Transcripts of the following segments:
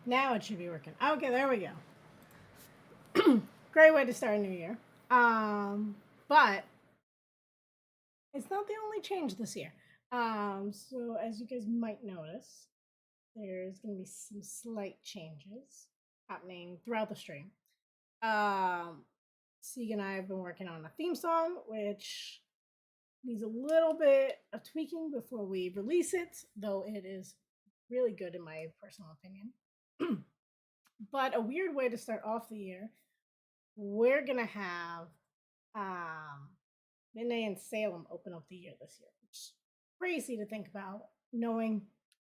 Now it should be working. Okay, there we go. Great way to start a new year. But it's not the only change this year. So as you guys might notice, there's going to be some slight changes happening throughout the stream. Sieg and I have been working on a theme song, which needs a little bit of tweaking before we release it, though it is really good in my personal opinion. But a weird way to start off the year, we're gonna have um, Midnight in Salem open up the year this year, which is crazy to think about, knowing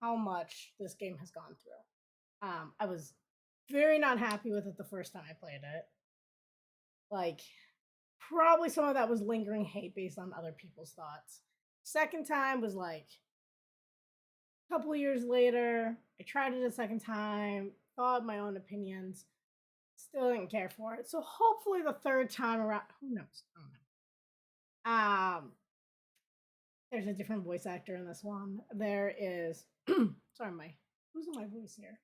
how much this game has gone through. I was very not happy with it the first time I played it. Like, probably some of that was lingering hate based on other people's thoughts. Second time was like a couple of years later. I tried it a second time, thought my own opinions, still didn't care for it. So hopefully the third time around, who knows? I don't know. There's a different voice actor in this one. There is, sorry, my losing my voice here.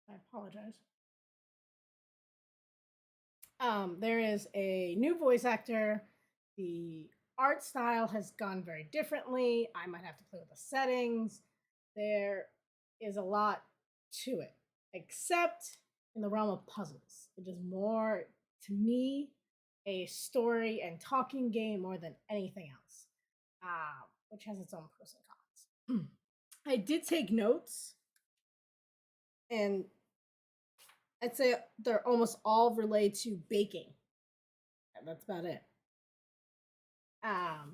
I apologize. There is a new voice actor. The art style has gone very differently. I might have to play with the settings. There is a lot to it, except in the realm of puzzles. It is more, to me, a story and talking game more than anything else, which has its own pros and cons. I did take notes, and I'd say they're almost all related to baking. And that's about it.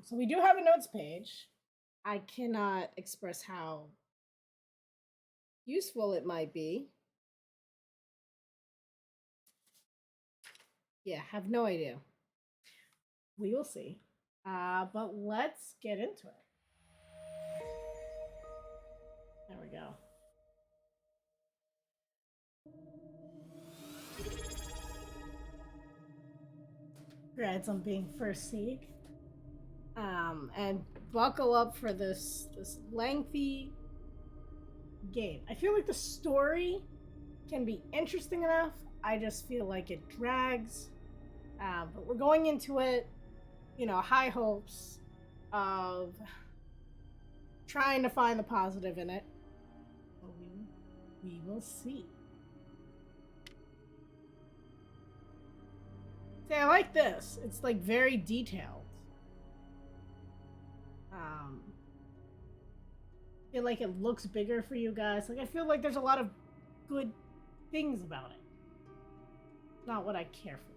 So we do have a notes page. I cannot express how useful it might be. Yeah, have no idea. We will see. But let's get into it. There we go. Congrats on being first seed. And buckle up for this lengthy game. I feel like the story can be interesting enough. I just feel like it drags. But we're going into it, high hopes of trying to find the positive in it. But we will see. See, I like this. It's like very detailed. I feel like it looks bigger for you guys. Like I feel like there's a lot of good things about it. Not what I care for.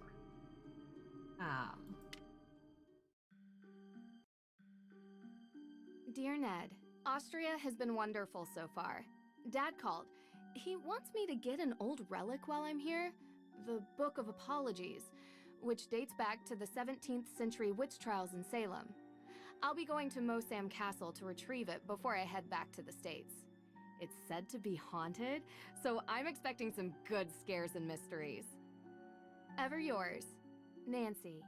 Dear Ned, Austria has been wonderful so far. Dad called. He wants me to get an old relic while I'm here, the Book of Apologies, which dates back to the 17th century witch trials in Salem. I'll be going to Mosam Castle to retrieve it before I head back to the States. It's said to be haunted, so I'm expecting some good scares and mysteries. Ever yours, Nancy.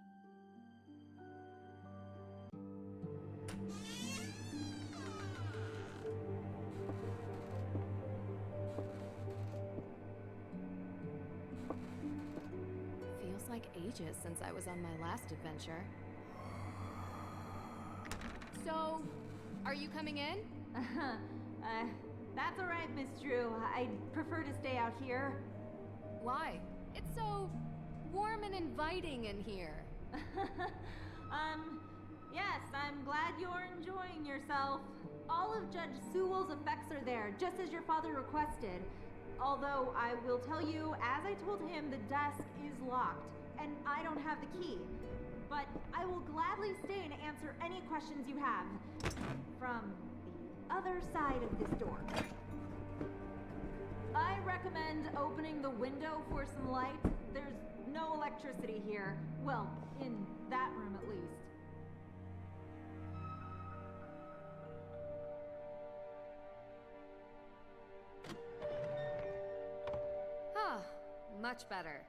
Feels like ages since I was on my last adventure. So, are you coming in? That's all right, Miss Drew. I'd prefer to stay out here. Why? It's so warm and inviting in here. Yes, I'm glad you're enjoying yourself. All of Judge Sewell's effects are there, just as your father requested. Although, I will tell you, as I told him, the desk is locked, and I don't have the key. But I will gladly stay and answer any questions you have. From the other side of this door. I recommend opening the window for some light. There's no electricity here. Well, in that room at least. Ah, much better.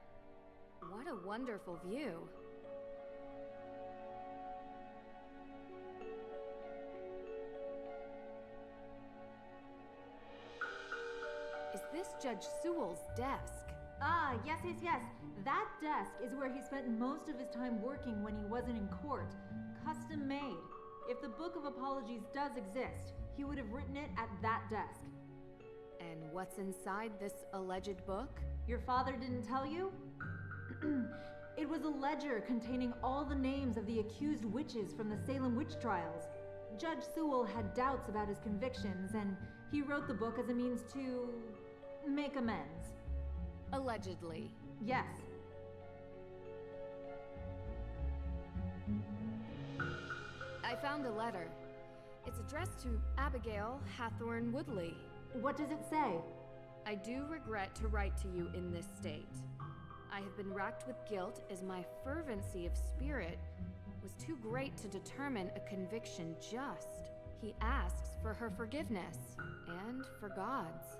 What a wonderful view. Is this Judge Sewell's desk? Ah, yes. That desk is where he spent most of his time working when he wasn't in court. Custom made. If the Book of Apologies does exist, he would have written it at that desk. And what's inside this alleged book? Your father didn't tell you? It was a ledger containing all the names of the accused witches from the Salem Witch Trials. Judge Sewell had doubts about his convictions, and he wrote the book as a means to make amends. Allegedly. Yes. I found a letter. It's addressed to Abigail Hathorne Woodley. What does it say? I do regret to write to you in this state. I have been racked with guilt as my fervency of spirit was too great to determine a conviction just. He asks for her forgiveness and for God's.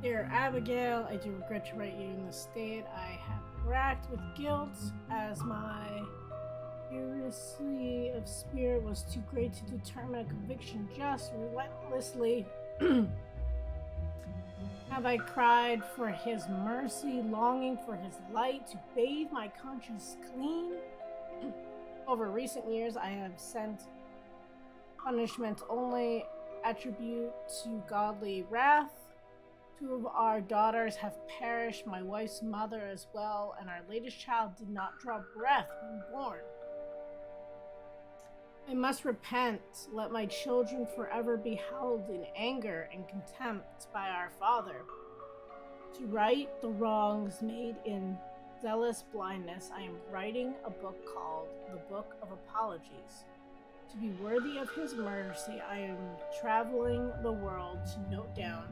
Dear Abigail, I do regret to write you in this state. I have been racked with guilt as my fervency of spirit was too great to determine a conviction just. Relentlessly have I cried for his mercy, longing for his light to bathe my conscience clean. Over recent years, I have sent punishment only attribute to godly wrath. 2 of our daughters have perished, my wife's mother as well, and our latest child did not draw breath when born. I must repent. Let my children forever be held in anger and contempt by our Father. To right the wrongs made in zealous blindness, I am writing a book called The Book of Apologies. To be worthy of his mercy, I am traveling the world to note down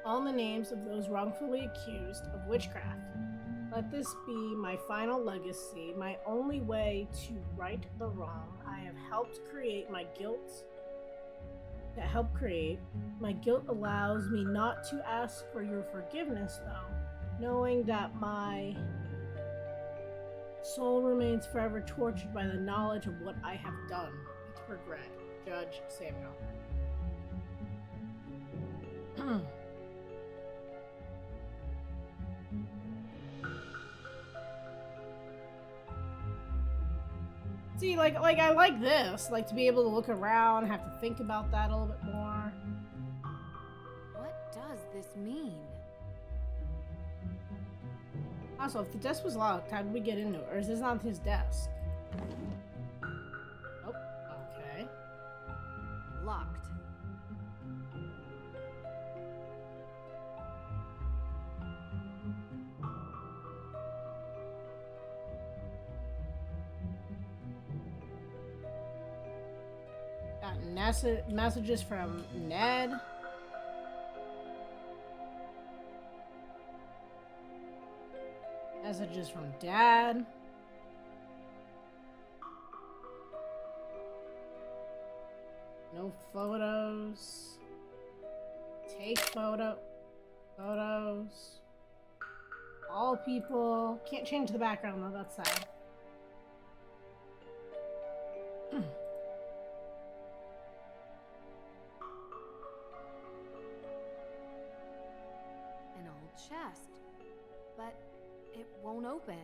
all the names of those wrongfully accused of witchcraft. Let this be my final legacy, my only way to right the wrong I have helped create. My guilt allows me not to ask for your forgiveness, though, knowing that my soul remains forever tortured by the knowledge of what I have done. With regret, Judge Samuel. See, like I like this, like to be able to look around, have to think about that a little bit more. What does this mean? Also, if the desk was locked, how did we get into it? Or is this not his desk? Oh, okay. Locked. Got messages from Ned. Messages from Dad. No photos. Take photos. All people. Can't change the background though, that's sad. An old chest. But it won't open.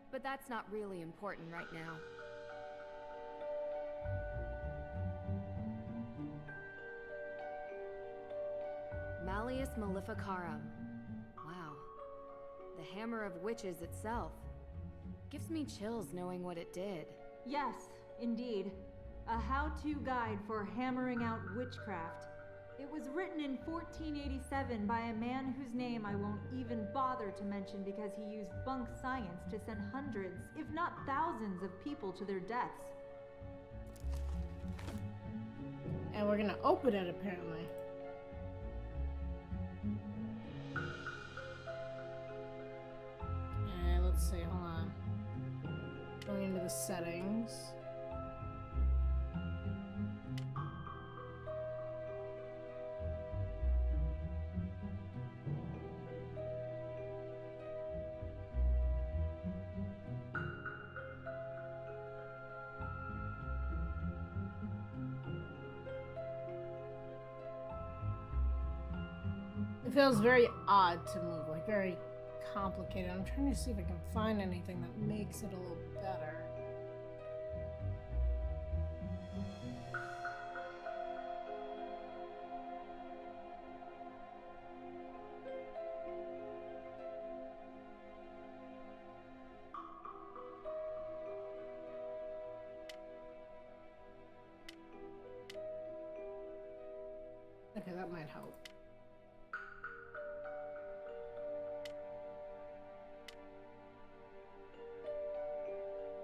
But that's not really important right now. Malleus Maleficarum. Wow. The Hammer of Witches itself. Gives me chills knowing what it did. Yes, indeed. A how-to guide for hammering out witchcraft. It was written in 1487 by a man whose name I won't even bother to mention because he used bunk science to send hundreds, if not thousands, of people to their deaths. And we're gonna open it apparently. And let's see, hold on. Going into the settings. It feels very odd to move, like very complicated. I'm trying to see if I can find anything that makes it a little better. Okay, that might help.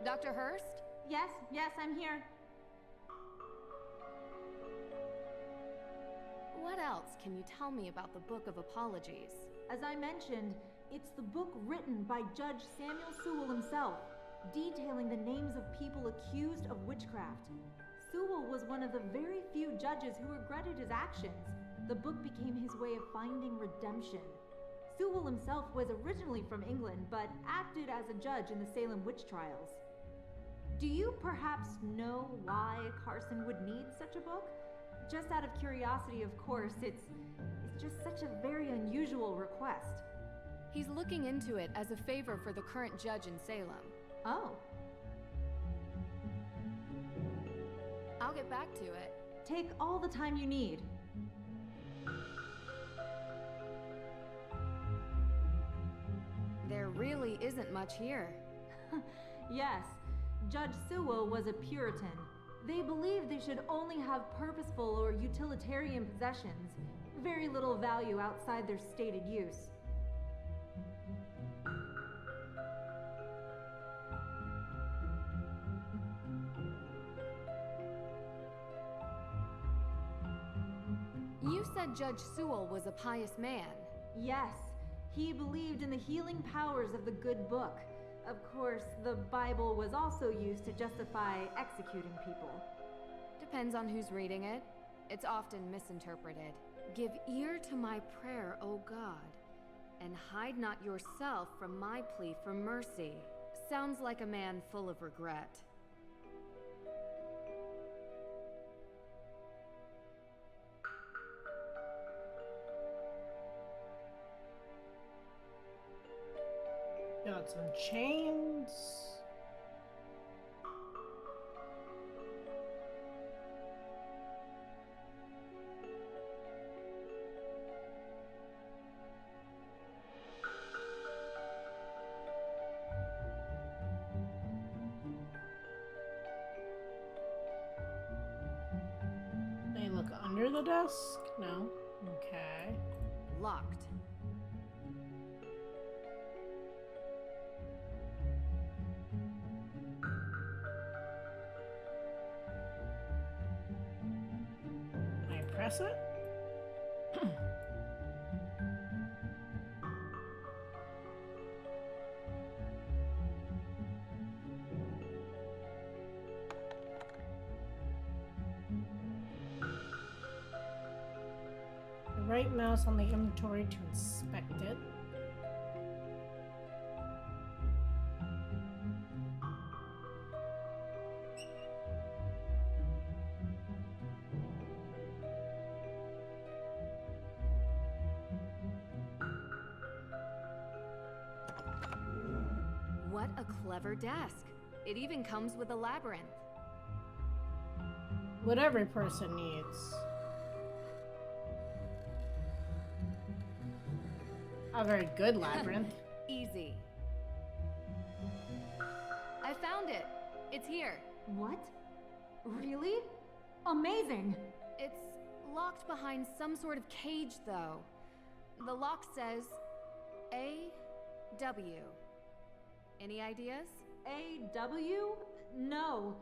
Dr. Hurst? Yes, I'm here. What else can you tell me about the Book of Apologies? As I mentioned, it's the book written by Judge Samuel Sewell himself, detailing the names of people accused of witchcraft. Sewell was one of the very few judges who regretted his actions. The book became his way of finding redemption. Sewell himself was originally from England, but acted as a judge in the Salem Witch Trials. Do you perhaps know why Carson would need such a book? Just out of curiosity, of course, it's just such a very unusual request. He's looking into it as a favor for the current judge in Salem. Oh. I'll get back to it. Take all the time you need. There really isn't much here. Yes, Judge Sewell was a Puritan. They believed they should only have purposeful or utilitarian possessions. very little value outside their stated use. You said Judge Sewell was a pious man. Yes, he believed in the healing powers of the good book. Of course, the Bible was also used to justify executing people. Depends on who's reading it. It's often misinterpreted. Give ear to my prayer, O God, and hide not yourself from my plea for mercy. Sounds like a man full of regret. Got some chains. Can I look under the desk? No. Okay. Locked. Can I press it? Right mouse on the inventory to inspect it. What a clever desk. It even comes with a labyrinth. What every person needs. A very good labyrinth. Easy. I found it. It's here. What? Really? Amazing! It's locked behind some sort of cage, though. The lock says A.W. Any ideas? A.W.? No.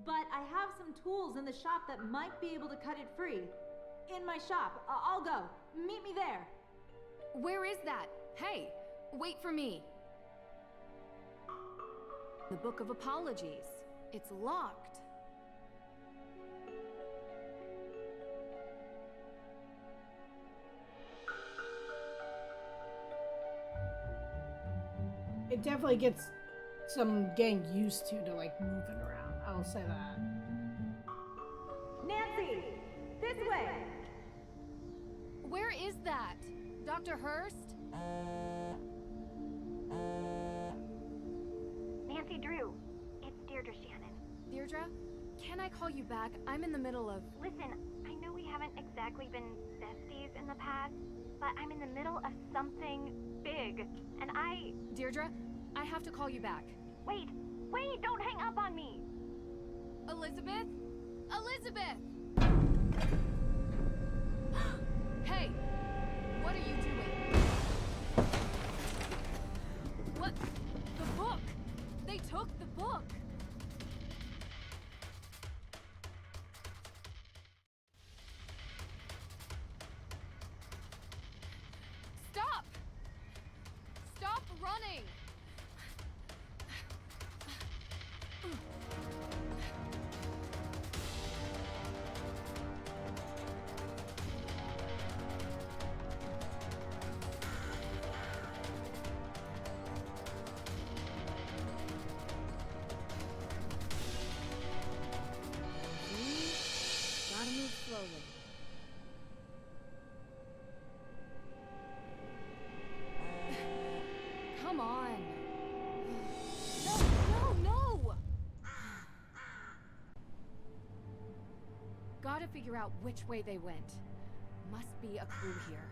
But I have some tools in the shop that might be able to cut it free. In my shop. I'll go. Meet me there. Where is that? Hey, wait for me. The Book of Apologies. It's locked. It definitely gets some getting used to like moving around. I'll say that. Nancy! This way! Where is that? Dr. Hurst? Nancy Drew, it's Deirdre Shannon. Deirdre? Can I call you back? I'm in the middle of... Listen, I know we haven't exactly been besties in the past, but I'm in the middle of something big, and Deirdre, I have to call you back. Wait, don't hang up on me! Elizabeth? Elizabeth! Hey! What are you doing? What? The book! They took the book! Stop! Stop running! Gotta move slowly. Come on. No! Gotta figure out which way they went. Must be a clue here.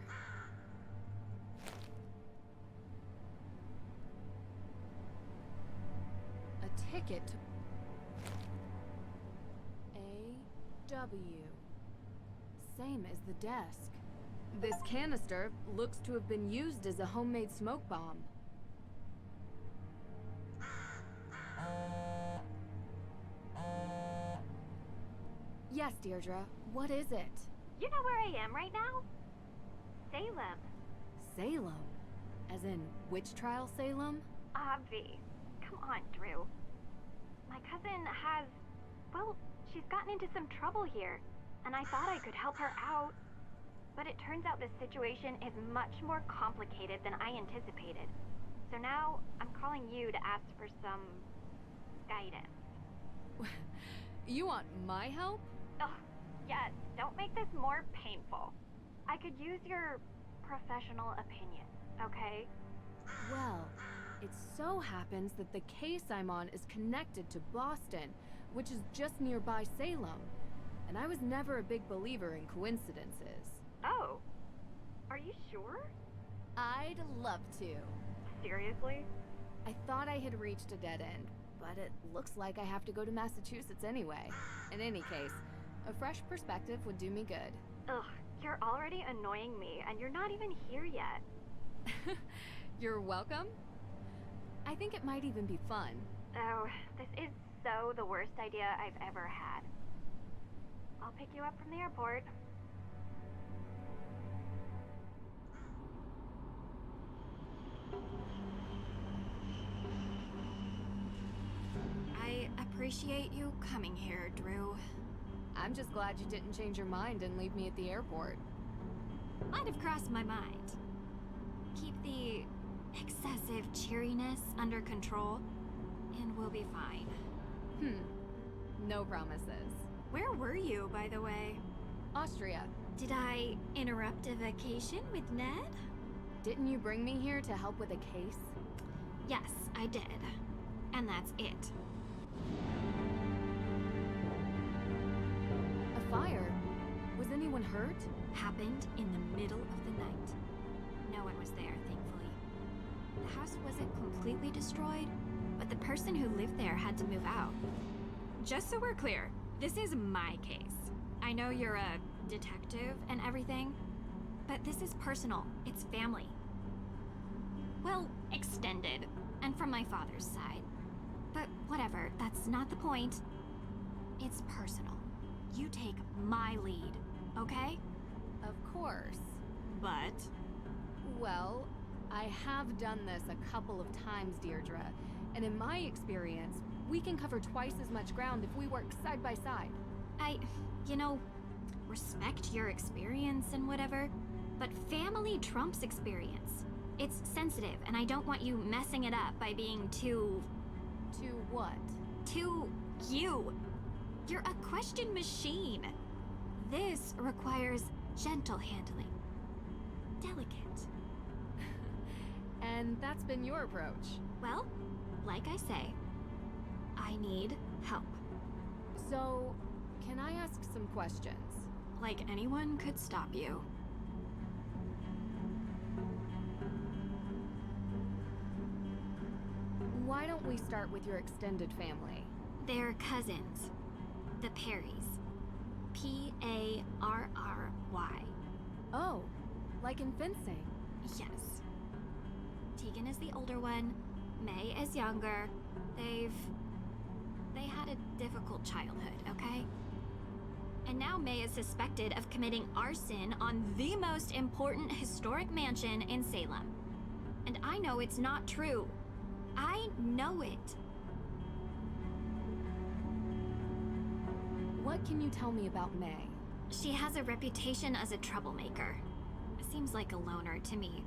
A ticket to... A.W. Same as the desk. This canister looks to have been used as a homemade smoke bomb. Yes, Deirdre, what is it? You know where I am right now? Salem. Salem? As in Witch Trial Salem? Obvi. Come on, Drew. My cousin has... well, she's gotten into some trouble here, and I thought I could help her out. But it turns out this situation is much more complicated than I anticipated. So now, I'm calling you to ask for some... guidance. You want my help? Oh, yes, don't make this more painful. I could use your professional opinion, okay? Well, it so happens that the case I'm on is connected to Boston, which is just nearby Salem. And I was never a big believer in coincidences. Oh, are you sure? I'd love to. Seriously? I thought I had reached a dead end, but it looks like I have to go to Massachusetts anyway. In any case, a fresh perspective would do me good. Ugh, you're already annoying me, and you're not even here yet. You're welcome. I think it might even be fun. Oh, this is so the worst idea I've ever had. I'll pick you up from the airport. I appreciate you coming here, Drew. I'm just glad you didn't change your mind and leave me at the airport. Might have crossed my mind. Keep the excessive cheeriness under control, and we'll be fine. No promises. Where were you, by the way? Austria, Did I interrupt a vacation with Ned? didn't you bring me here to help with a case? Yes, I did. And that's it. A fire? Was anyone hurt? Happened in the middle of the night. No one was there, thankfully. The house wasn't completely destroyed, but the person who lived there had to move out. Just so we're clear, this is my case. I know you're a detective and everything, but this is personal. It's family. Well, extended, and from my father's side. But whatever, that's not the point. It's personal. You take my lead, okay? Of course. But Well, I have done this a couple of times, Deirdre, and in my experience, we can cover twice as much ground if we work side by side. you know, respect your experience and whatever, but family trumps experience. It's sensitive, and I don't want you messing it up by being too what? you. You're a question machine. This requires gentle handling. Delicate. And that's been your approach. Well, like I say, I need help. So, can I ask some questions? Like anyone could stop you. Why don't we start with your extended family? They're cousins. The Perrys. Parry. Oh, like in fencing. Yes. Tegan is the older one. May is younger. They had a difficult childhood, okay? And now May is suspected of committing arson on the most important historic mansion in Salem. And I know it's not true. I know it. What can you tell me about May? She has a reputation as a troublemaker. Seems like a loner to me.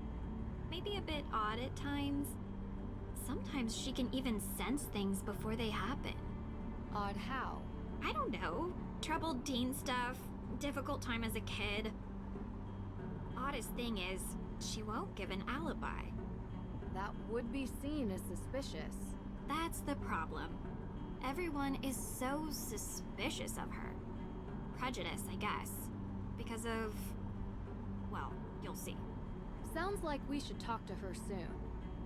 Maybe a bit odd at times. Sometimes she can even sense things before they happen. Odd how? I don't know. Troubled teen stuff, difficult time as a kid. Oddest thing is, she won't give an alibi. That would be seen as suspicious. That's the problem. Everyone is so suspicious of her. Prejudice, I guess. Because of... well, you'll see. Sounds like we should talk to her soon.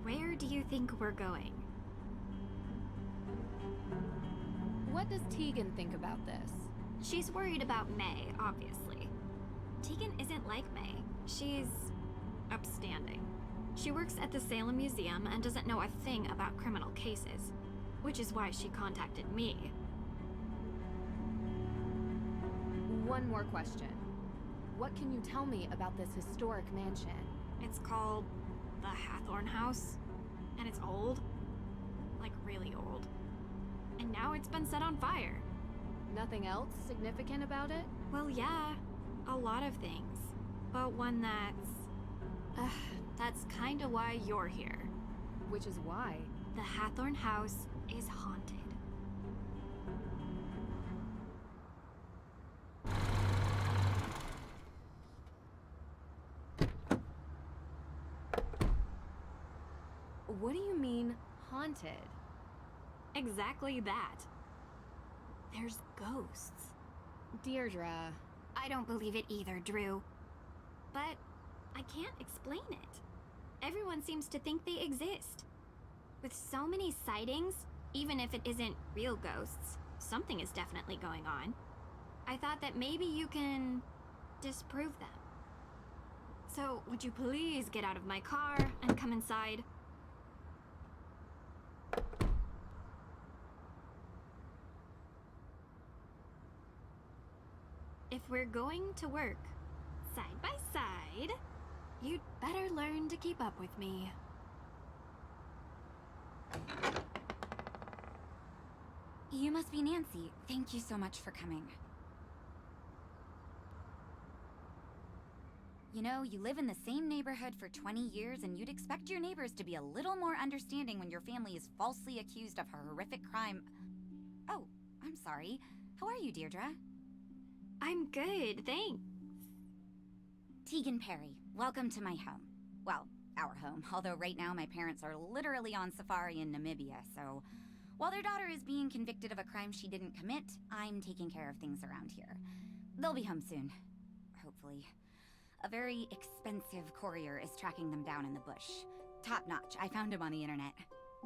Where do you think we're going? What does Tegan think about this? She's worried about May, obviously. Tegan isn't like May. She's upstanding. She works at the Salem Museum and doesn't know a thing about criminal cases, which is why she contacted me. One more question. What can you tell me about this historic mansion? It's called the Hathorne House, and it's old. Like, really old. And now it's been set on fire. Nothing else significant about it? Well, yeah, a lot of things. But one that's kinda why you're here. Which is why? The Hathorne House is haunted. What do you mean, haunted? Exactly that. There's ghosts. Deirdre. I don't believe it either, Drew. But I can't explain it. Everyone seems to think they exist. With so many sightings, even if it isn't real ghosts, something is definitely going on. I thought that maybe you can disprove them. So, would you please get out of my car and come inside? If we're going to work side by side, you'd better learn to keep up with me. You must be Nancy. Thank you so much for coming. You know, you live in the same neighborhood for 20 years, and you'd expect your neighbors to be a little more understanding when your family is falsely accused of a horrific crime. Oh, I'm sorry. How are you, Deirdre? I'm good, thanks. Tegan Perry, welcome to my home. Well, our home, although right now my parents are literally on safari in Namibia, so while their daughter is being convicted of a crime she didn't commit, I'm taking care of things around here. They'll be home soon, hopefully. A very expensive courier is tracking them down in the bush. Top notch, I found him on the internet.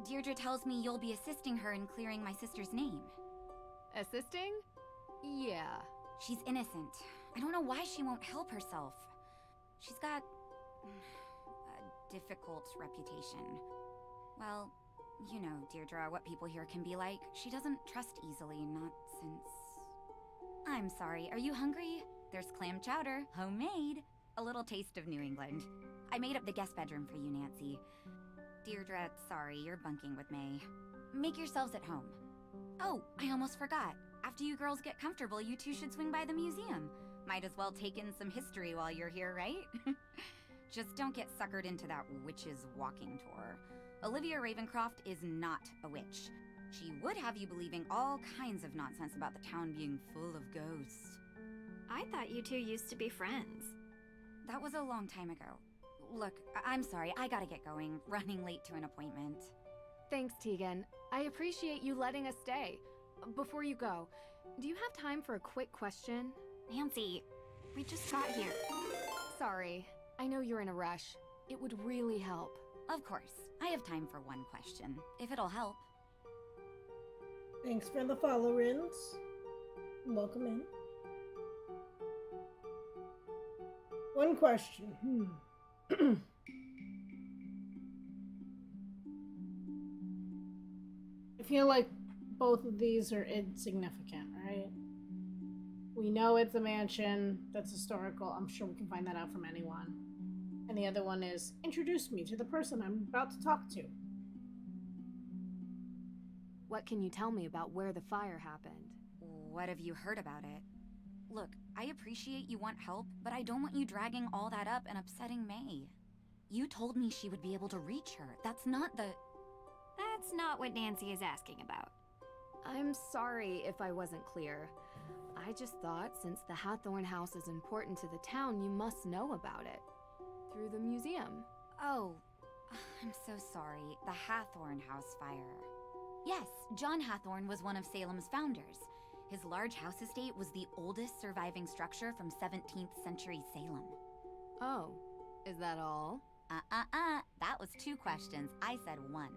Deirdre tells me you'll be assisting her in clearing my sister's name. Assisting? Yeah. She's innocent. I don't know why she won't help herself. She's got a difficult reputation. Well, you know, Deirdre, what people here can be like. She doesn't trust easily, not since... I'm sorry, are you hungry? There's clam chowder, homemade. A little taste of New England. I made up the guest bedroom for you, Nancy. Deirdre, sorry, you're bunking with May. Make yourselves at home. Oh, I almost forgot. After you girls get comfortable, you two should swing by the museum. Might as well take in some history while you're here, right? Just don't get suckered into that witch's walking tour. Olivia Ravencroft is not a witch. She would have you believing all kinds of nonsense about the town being full of ghosts. I thought you two used to be friends. That was a long time ago. Look, I'm sorry, I gotta get going. Running late to an appointment. Thanks, Tegan. I appreciate you letting us stay. Before you go, do you have time for a quick question? Nancy, we just got here. Sorry, I know you're in a rush. It would really help. Of course. I have time for one question, if it'll help. Thanks for the follow-ins. Welcome in. One question. I feel like both of these are insignificant, right? We know it's a mansion that's historical. I'm sure we can find that out from anyone. And the other one is, introduce me to the person I'm about to talk to. What can you tell me about where the fire happened? What have you heard about it? Look, I appreciate you want help, but I don't want you dragging all that up and upsetting May. You told me she would be able to reach her. That's not what Nancy is asking about. I'm sorry if I wasn't clear. I just thought since the Hathorne House is important to the town, you must know about it. Through the museum. Oh, I'm so sorry. The Hathorne House fire. Yes, John Hathorne was one of Salem's founders. His large house estate was the oldest surviving structure from 17th century Salem. Oh, is that all? That was 2 questions. I said 1.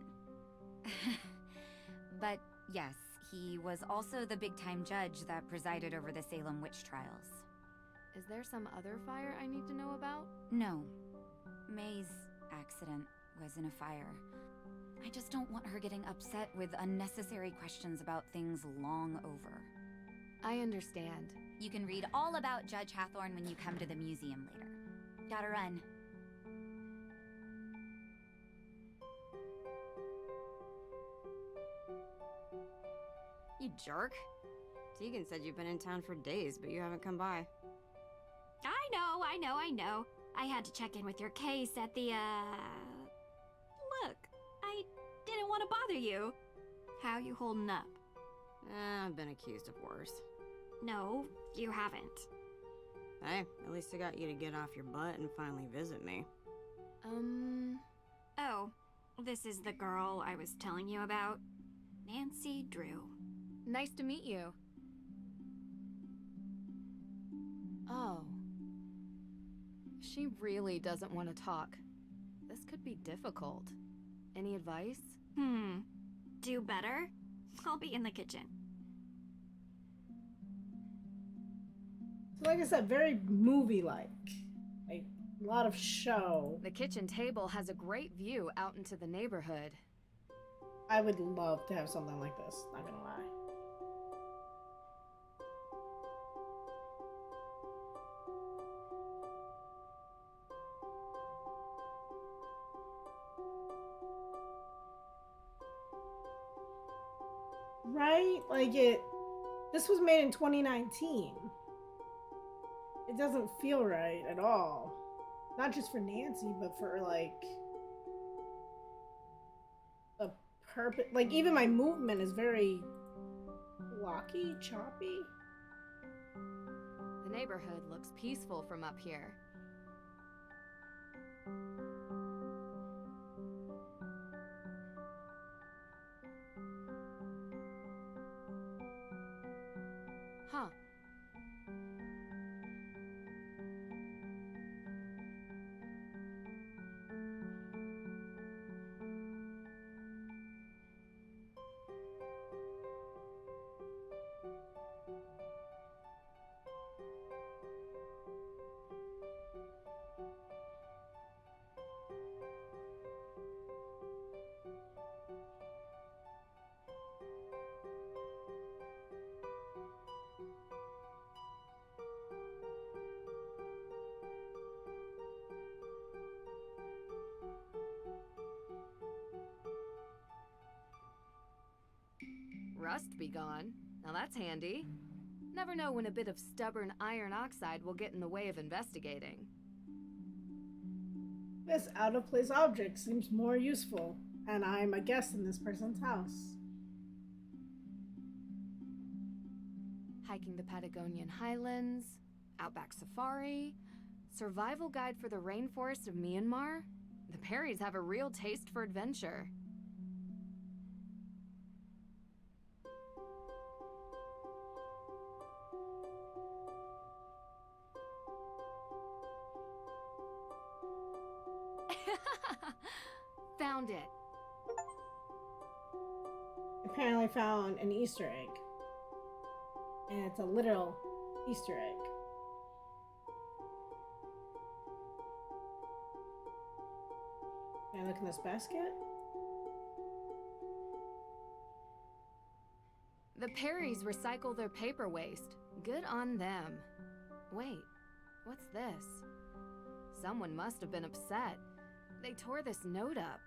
But yes, he was also the big-time judge that presided over the Salem Witch Trials. Is there some other fire I need to know about? No. May's accident wasn't a fire. I just don't want her getting upset with unnecessary questions about things long over. I understand. You can read all about Judge Hathorne when you come to the museum later. Gotta run. You jerk. Tegan said you've been in town for days, but you haven't come by. I know. I had to check in with your case at the, Look, I didn't want to bother you. How you holding up? I've been accused of worse. No, you haven't. Hey, at least I got you to get off your butt and finally visit me. Oh, this is the girl I was telling you about. Nancy Drew. Nice to meet you. Oh. She really doesn't want to talk. This could be difficult. Any advice? Do better? I'll be in the kitchen. So like I said, very movie-like. Like, a lot of show. The kitchen table has a great view out into the neighborhood. I would love to have something like this, not gonna lie. Right? Like this was made in 2019. It doesn't feel right at all. Not just for Nancy, but for like a purpose. Like even my movement is very blocky, choppy. The neighborhood looks peaceful from up here. Huh. Rust be gone. Now that's handy. Never know when a bit of stubborn iron oxide will get in the way of investigating. This out-of-place object seems more useful, and I'm a guest in this person's house. Hiking the Patagonian highlands, outback safari, survival guide for the rainforest of Myanmar. The Perrys have a real taste for adventure. Found it. Apparently found an Easter egg. And it's a literal Easter egg. Can I look in this basket? The Perrys recycle their paper waste. Good on them. Wait, what's this? Someone must have been upset. They tore this note up.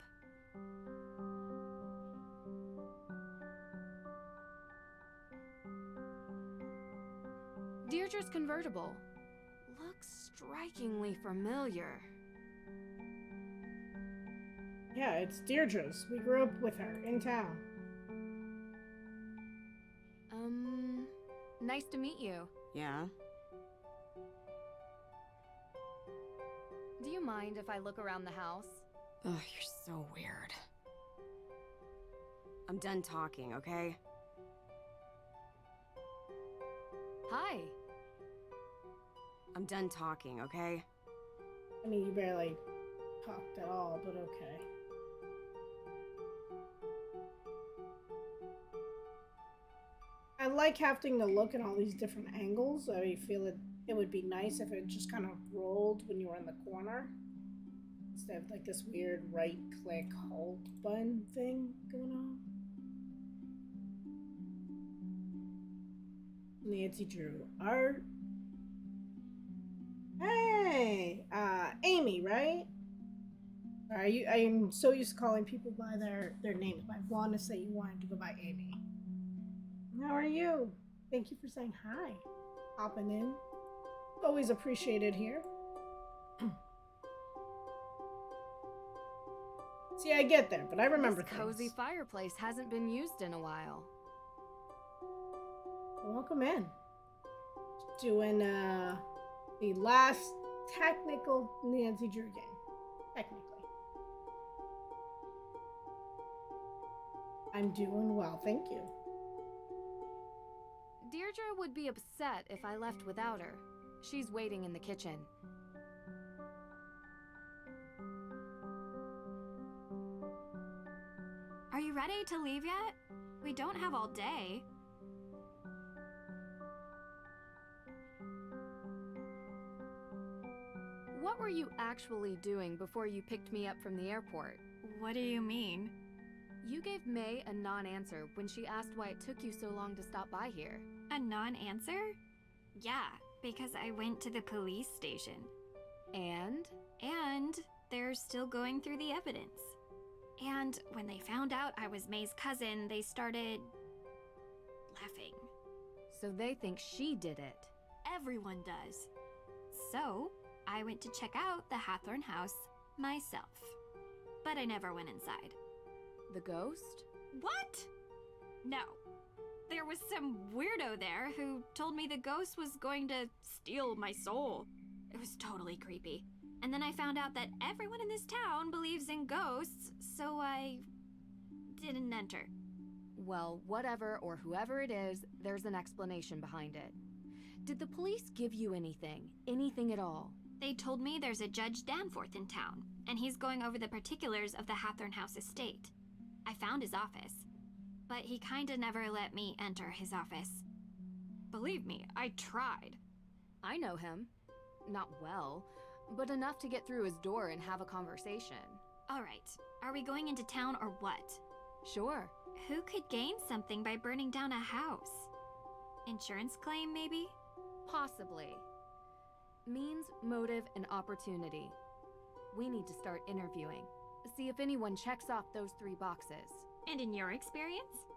Deirdre's convertible. Looks strikingly familiar. Yeah, it's Deirdre's. We grew up with her in town. Nice to meet you. Yeah? Do you mind if I look around the house? Ugh, you're so weird. I'm done talking, okay? Hi. I'm done talking, okay? I mean, you barely talked at all, but okay. I like having to look at all these different angles. I feel it it would be nice if it just kind of rolled when you were in the corner instead of like this weird right click hold button thing going on. Nancy Drew art. Hey, Amy, right? I'm so used to calling people by their names, but I want to say you wanted to go by Amy. How are you? Thank you for saying hi. Hopping in. Always appreciated here. See, I get there, but I remember This cozy things. fireplace hasn't been used in a while. Welcome in. Doing the last technical Nancy Drew game. Technically. I'm doing well, thank you. Deirdre would be upset if I left without her. She's waiting in the kitchen. Are you ready to leave yet? We don't have all day. What were you actually doing before you picked me up from the airport? What do you mean? You gave May a non-answer when she asked why it took you so long to stop by here. A non-answer? Yeah, because I went to the police station. And? And they're still going through the evidence. And when they found out I was May's cousin, they started laughing. So they think she did it. Everyone does. So, I went to check out the Hathorne House myself. But I never went inside. The ghost? What? No. There was some weirdo there who told me the ghost was going to steal my soul. It was totally creepy. And then I found out that everyone in this town believes in ghosts, so I didn't enter. Well, whatever or whoever it is, there's an explanation behind it. Did the police give you anything? Anything at all? They told me there's a Judge Danforth in town, and he's going over the particulars of the Hathorne House estate. I found his office, but he kinda never let me enter his office. Believe me, I tried. I know him. Not well, but enough to get through his door and have a conversation. All right, are we going into town or what? Sure. Who could gain something by burning down a house? Insurance claim, maybe? Possibly. Means, motive, and opportunity. We need to start interviewing. See if anyone checks off those 3 boxes. And in your experience?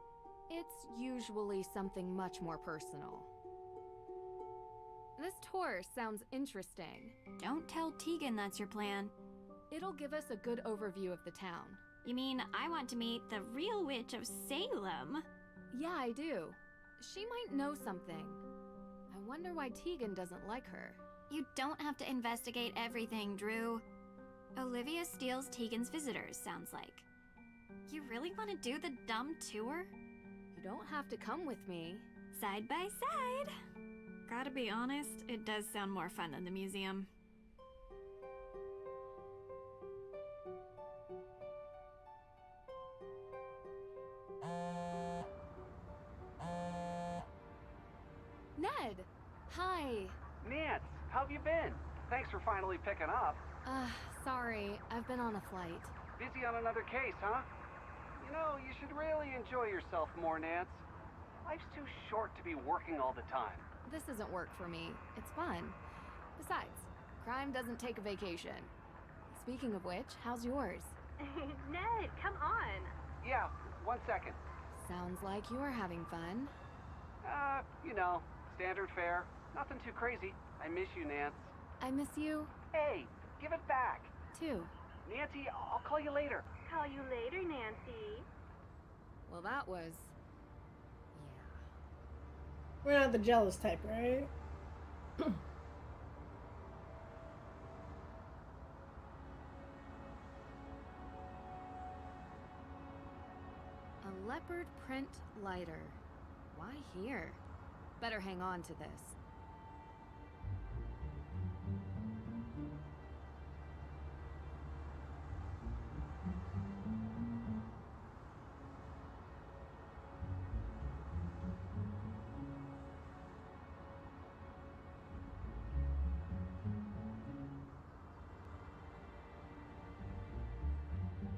It's usually something much more personal. This tour sounds interesting. Don't tell Tegan that's your plan. It'll give us a good overview of the town. You mean I want to meet the real witch of Salem? Yeah, I do. She might know something. I wonder why Tegan doesn't like her. You don't have to investigate everything, Drew. Olivia steals Tegan's visitors, sounds like. You really want to do the dumb tour? You don't have to come with me. Side by side. Gotta be honest, it does sound more fun than the museum. Ned! Hi! Nance, how have you been? Thanks for finally picking up. Sorry, I've been on a flight. Busy on another case, huh? You know, you should really enjoy yourself more, Nance. Life's too short to be working all the time. This isn't work for me. It's fun. Besides, crime doesn't take a vacation. Speaking of which, how's yours? Ned, come on. Yeah, 1 second. Sounds like you're having fun. You know, standard fare. Nothing too crazy. I miss you, Nance. I miss you, Hey, give it back. too. Nancy, I'll call you later. Call you later, Nancy. Well, that was... We're not the jealous type, right? A leopard print lighter. Why here? Better hang on to this.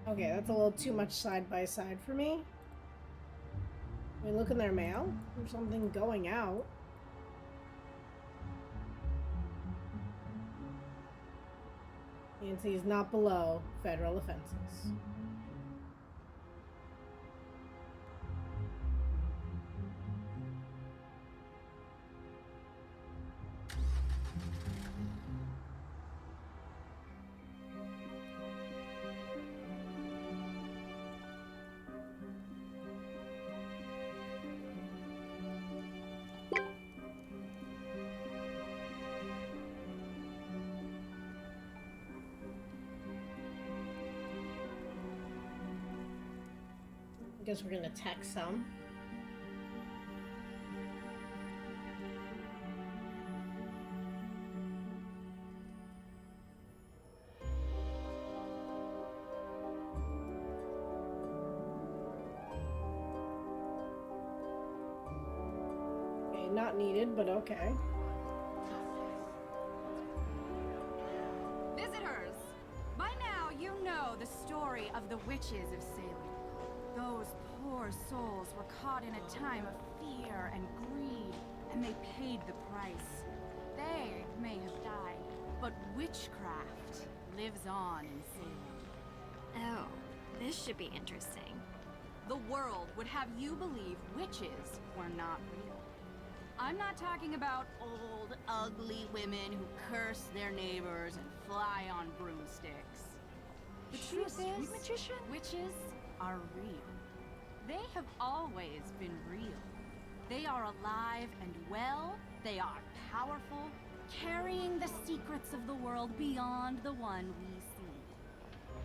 Okay, that's a little too much side by side for me. Can we look in their mail? There's something going out. Nancy is not below federal offenses. I guess we're gonna text some. Okay, not needed, but okay. Visitors! By now, you know the story of the witches of Salem. Those poor souls were caught in a time of fear and greed, and they paid the price. They may have died, but witchcraft lives on in Salem. Oh, this should be interesting. The world would have you believe witches were not real. I'm not talking about old, ugly women who curse their neighbors and fly on broomsticks. The truth is, witches are real. They have always been real. They are alive and well. They are powerful, carrying the secrets of the world beyond the one we see.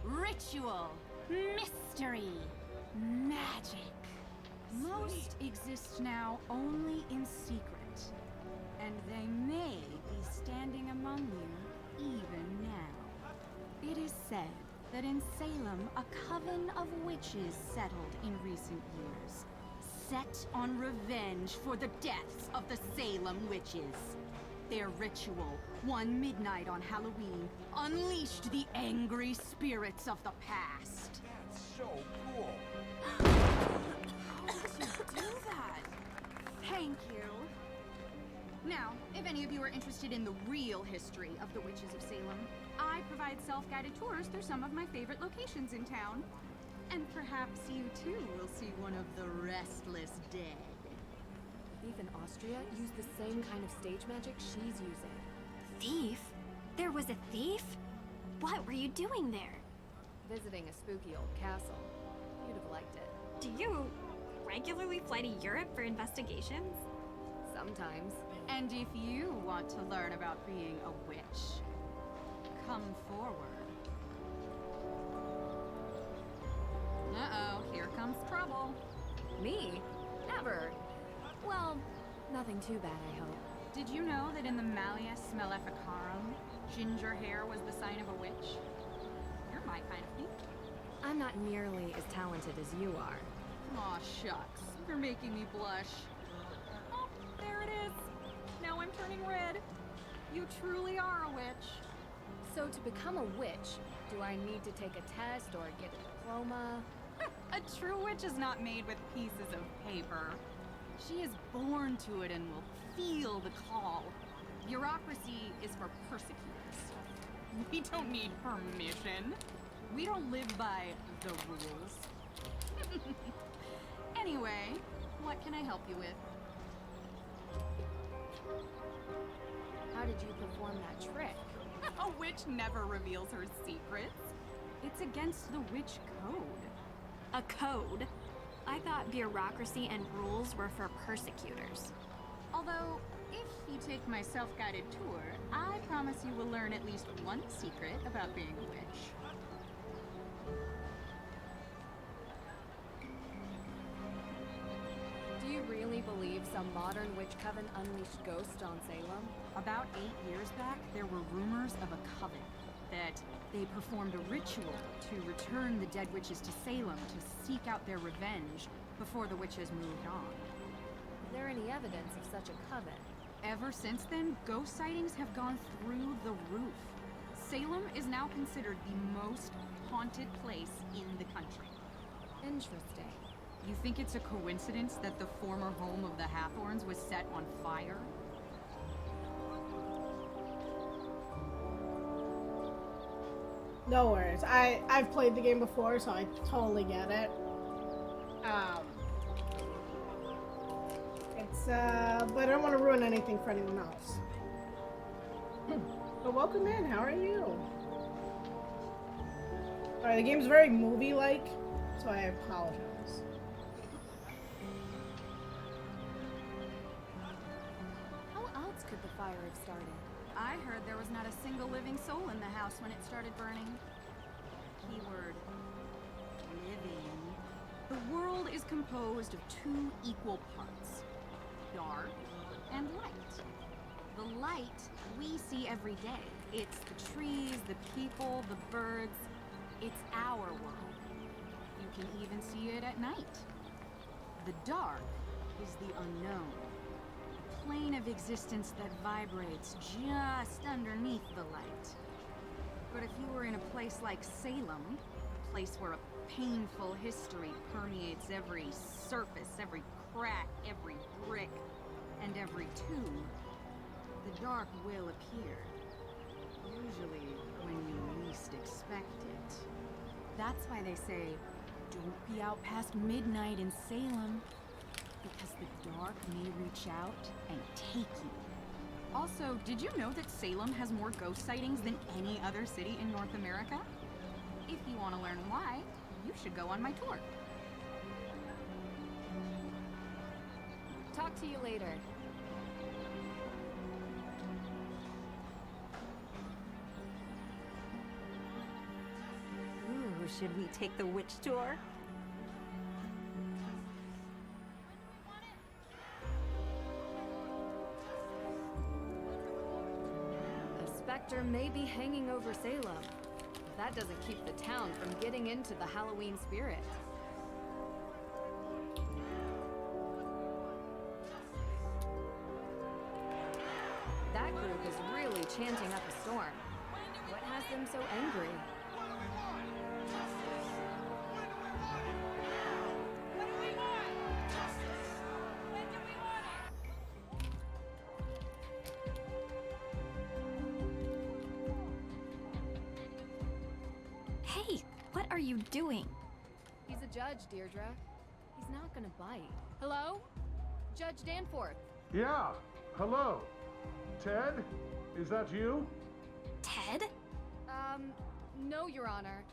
Ritual, mystery, magic. Most exist now only in secret, and they may be standing among you even now. It is said that in Salem, a coven of witches settled in recent years, set on revenge for the deaths of the Salem witches. Their ritual, one midnight on Halloween, unleashed the angry spirits of the past. That's so cool. How did you do that? Thank you. Now, if any of you are interested in the real history of the witches of Salem, I provide self-guided tours through some of my favorite locations in town. And perhaps you too will see one of the restless dead. Thief in Austria used the same kind of stage magic she's using. Thief? There was a thief? What were you doing there? Visiting a spooky old castle. You'd have liked it. Do you regularly fly to Europe for investigations? Sometimes. And if you want to learn about being a witch, come forward. Uh-oh, here comes trouble. Me? Never. Well, nothing too bad, I hope. Did you know that in the Malleus Maleficarum, ginger hair was the sign of a witch? You're my kind of thing. I'm not nearly as talented as you are. Aw, shucks. You're making me blush. Oh, there it is. Now I'm turning red. You truly are a witch. So to become a witch, do I need to take a test or get a diploma? A true witch is not made with pieces of paper. She is born to it and will feel the call. Bureaucracy is for persecutors. We don't need permission. We don't live by the rules. Anyway, what can I help you with? How did you perform that trick? A witch never reveals her secrets. It's against the witch code. A code? I thought bureaucracy and rules were for persecutors. Although, if you take my self-guided tour, I promise you will learn at least one secret about being a witch. Do you really believe some modern witch coven unleashed ghosts on Salem? About 8 years back, there were rumors of a coven that they performed a ritual to return the dead witches to Salem to seek out their revenge before the witches moved on. Is there any evidence of such a coven? Ever since then, ghost sightings have gone through the roof. Salem is now considered the most haunted place in the country. Interesting. You think it's a coincidence that the former home of the Hathorns was set on fire? No worries. I've played the game before, so I totally get it. But I don't want to ruin anything for anyone else. But welcome in. How are you? Alright, the game's very movie-like, so I apologize. How else could the fire have started? I heard there was not a single living soul in the house when it started burning. Keyword: living. The world is composed of two equal parts: dark and light. The light we see every day. It's the trees, the people, the birds. It's our world. You can even see it at night. The dark is the unknown. A plane of existence that vibrates just underneath the light. But if you were in a place like Salem, a place where a painful history permeates every surface, every crack, every brick, and every tomb, the dark will appear. Usually when you least expect it. That's why they say, don't be out past midnight in Salem, because the dark may reach out and take you. Also, did you know that Salem has more ghost sightings than any other city in North America? If you want to learn why, you should go on my tour. Talk to you later. Ooh, should we take the witch tour? A specter may be hanging over Salem. That doesn't keep the town from getting into the Halloween spirit. That group is really chanting up a storm. What has them so angry? Hey, what are you doing? He's a judge, Deirdre. He's not gonna bite. Hello? Judge Danforth. Yeah, hello. Ted? Is that you? Ted? No, Your Honor.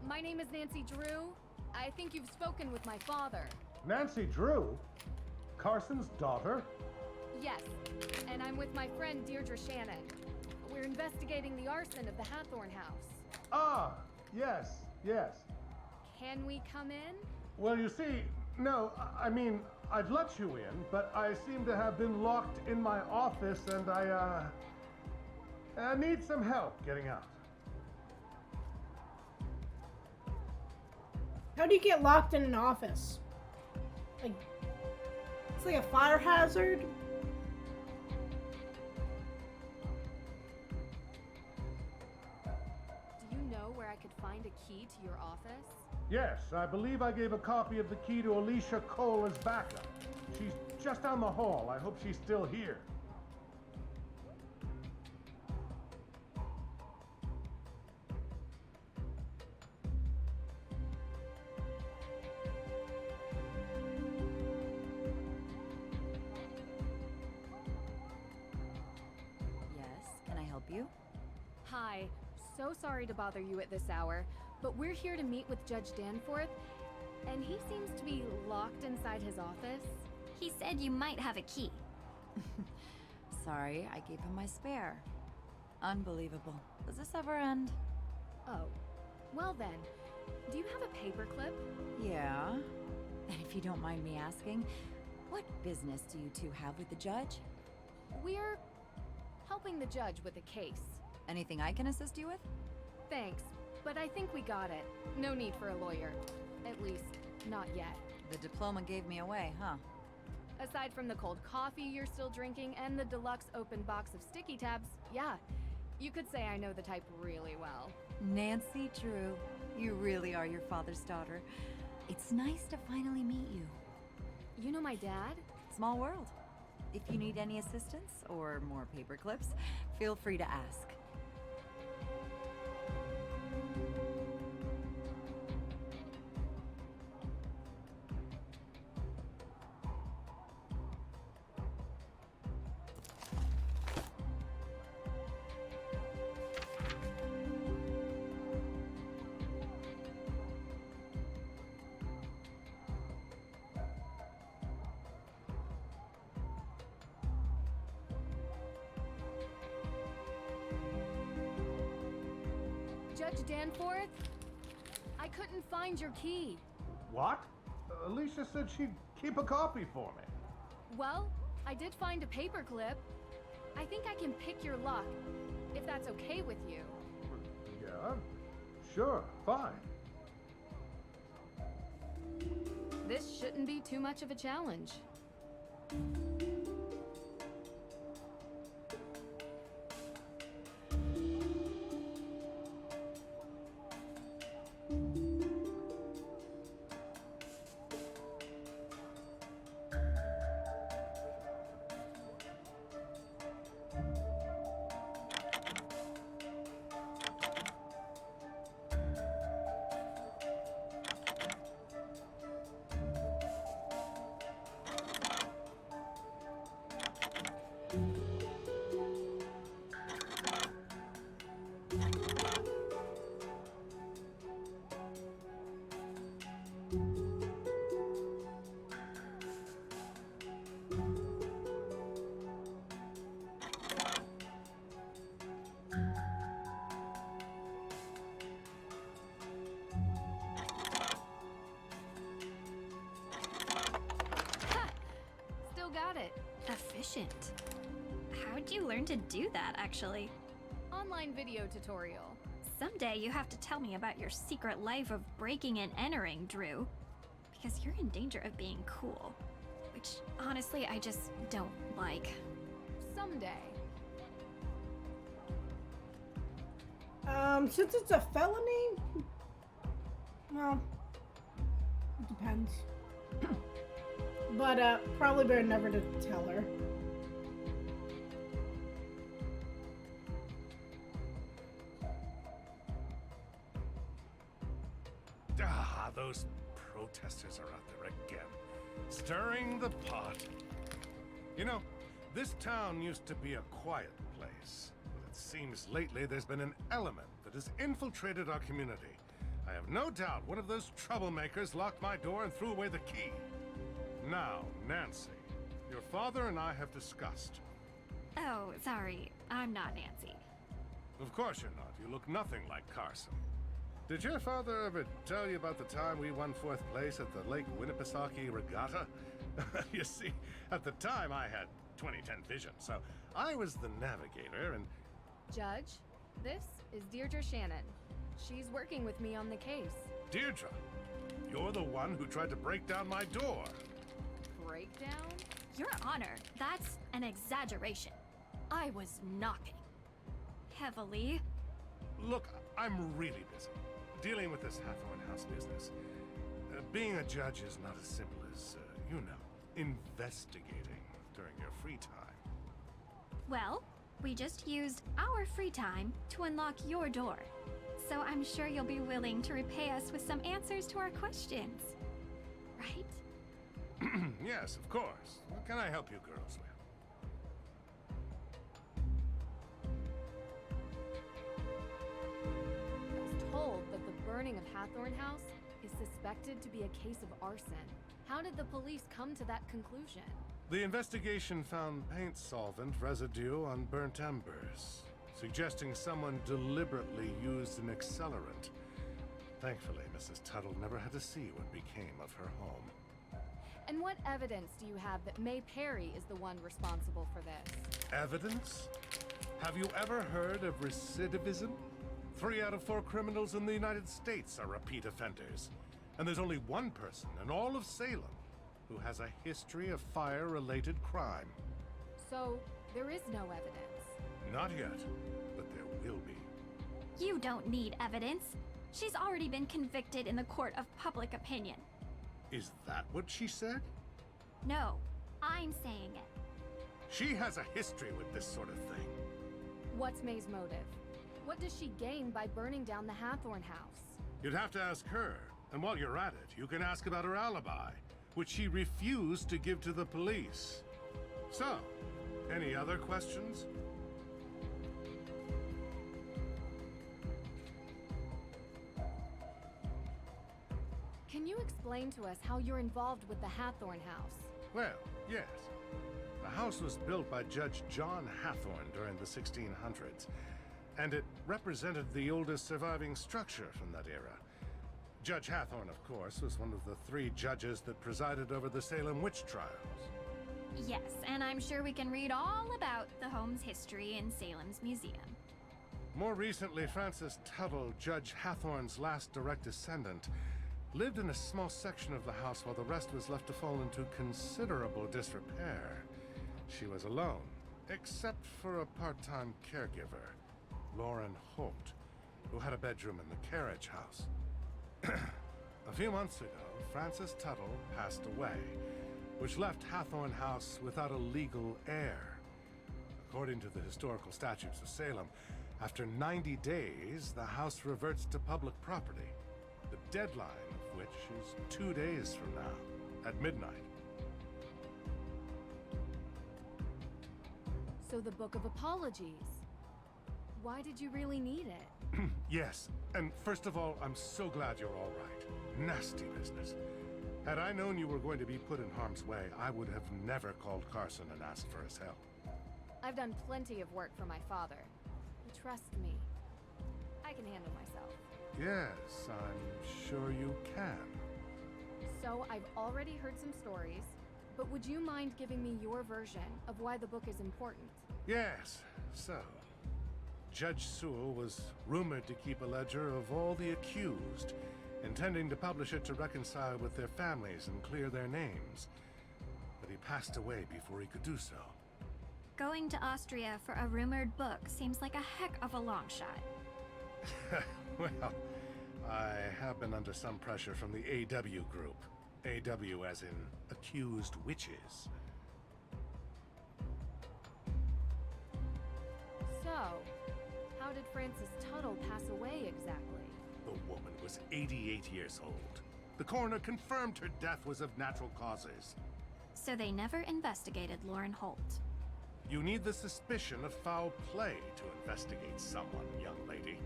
My name is Nancy Drew. I think you've spoken with my father. Nancy Drew? Carson's daughter? Yes, and I'm with my friend Deirdre Shannon. We're investigating the arson of the Hathorne House. Ah, yes, yes. Can we come in? Well, you see, no, I mean, I'd let you in, but I seem to have been locked in my office and I need some help getting out. How do you get locked in an office? Like, it's like a fire hazard. Do you know where I could find a key to your office? Yes, I believe I gave a copy of the key to Alicia Cole as backup. She's just down the hall. I hope she's still here. Yes, can I help you? Hi, so sorry to bother you at this hour, but we're here to meet with Judge Danforth, and he seems to be locked inside his office. He said you might have a key. Sorry, I gave him my spare. Unbelievable. Does this ever end? Oh, well then, do you have a paperclip? Yeah. And if you don't mind me asking, what business do you two have with the judge? We're helping the judge with a case. Anything I can assist you with? Thanks, but I think we got it. No need for a lawyer. At least, not yet. The diploma gave me away, huh? Aside from the cold coffee you're still drinking and the deluxe open box of sticky tabs, yeah, you could say I know the type really well. Nancy Drew. You really are your father's daughter. It's nice to finally meet you. You know my dad? Small world. If you need any assistance or more paper clips, feel free to ask. Judge Danforth? I couldn't find your key. What? Alicia said she'd keep a copy for me. Well, I did find a paperclip. I think I can pick your lock, if that's okay with you. Yeah, sure, fine. This shouldn't be too much of a challenge. Got it. Efficient. How'd you learn to do that, actually? Online video tutorial. Someday you have to tell me about your secret life of breaking and entering, Drew. Because you're in danger of being cool. Which, honestly, I just don't like. Someday. Since it's a felony, well, it depends. But, probably better never to tell her. Ah, those protesters are out there again, stirring the pot. You know, this town used to be a quiet place, but it seems lately there's been an element that has infiltrated our community. I have no doubt one of those troublemakers locked my door and threw away the key. Now, Nancy, your father and I have discussed. Oh, sorry. I'm not Nancy. Of course you're not. You look nothing like Carson. Did your father ever tell you about the time we won 4th place at the Lake Winnipesaukee Regatta? You see, at the time I had 20/10 vision, so I was the navigator and... Judge, this is Deirdre Shannon. She's working with me on the case. Deirdre, you're the one who tried to break down my door. Breakdown? Your Honor, that's an exaggeration. I was knocking. Heavily. Look, I'm really busy dealing with this Hathorne House business. Being a judge is not as simple as, you know, investigating during your free time. Well, we just used our free time to unlock your door. So I'm sure you'll be willing to repay us with some answers to our questions. Right? Yes, of course. What can I help you girls with? I was told that the burning of Hathorne House is suspected to be a case of arson. How did the police come to that conclusion? The investigation found paint solvent residue on burnt embers, suggesting someone deliberately used an accelerant. Thankfully, Mrs. Tuttle never had to see what became of her home. And what evidence do you have that May Perry is the one responsible for this? Evidence? Have you ever heard of recidivism? 3 out of 4 criminals in the United States are repeat offenders. And there's only one person in all of Salem who has a history of fire-related crime. So, there is no evidence? Not yet, but there will be. You don't need evidence. She's already been convicted in the court of public opinion. Is that what she said? No, I'm saying it. She has a history with this sort of thing. What's May's motive? What does she gain by burning down the Hathorne House? You'd have to ask her. And while you're at it, you can ask about her alibi, which she refused to give to the police. So, any other questions? Can you explain to us how you're involved with the Hathorne House? Well, yes. The house was built by Judge John Hathorne during the 1600s, and it represented the oldest surviving structure from that era. Judge Hathorne, of course, was one of the 3 judges that presided over the Salem Witch Trials. Yes, and I'm sure we can read all about the home's history in Salem's museum. More recently, Frances Tuttle, Judge Hathorne's last direct descendant, lived in a small section of the house while the rest was left to fall into considerable disrepair. She was alone, except for a part-time caregiver, Lauren Holt, who had a bedroom in the carriage house. A few months ago, Frances Tuttle passed away, which left Hathorne House without a legal heir. According to the historical statutes of Salem, after 90 days, the house reverts to public property, the deadline of which is 2 days from now, at midnight. So the Book of Apologies. Why did you really need it? Yes, and first of all, I'm so glad you're all right. Nasty business. Had I known you were going to be put in harm's way, I would have never called Carson and asked for his help. I've done plenty of work for my father. Trust me. I can handle myself. Yes, I'm sure you can. So I've already heard some stories, but would you mind giving me your version of why the book is important? Yes, so Judge Sewell was rumored to keep a ledger of all the accused, intending to publish it to reconcile with their families and clear their names. But he passed away before he could do so. Going to Austria for a rumored book seems like a heck of a long shot. Well, I have been under some pressure from the AW group. AW as in accused witches. So, how did Frances Tuttle pass away exactly? The woman was 88 years old. The coroner confirmed her death was of natural causes. So they never investigated Lauren Holt. You need the suspicion of foul play to investigate someone, young lady.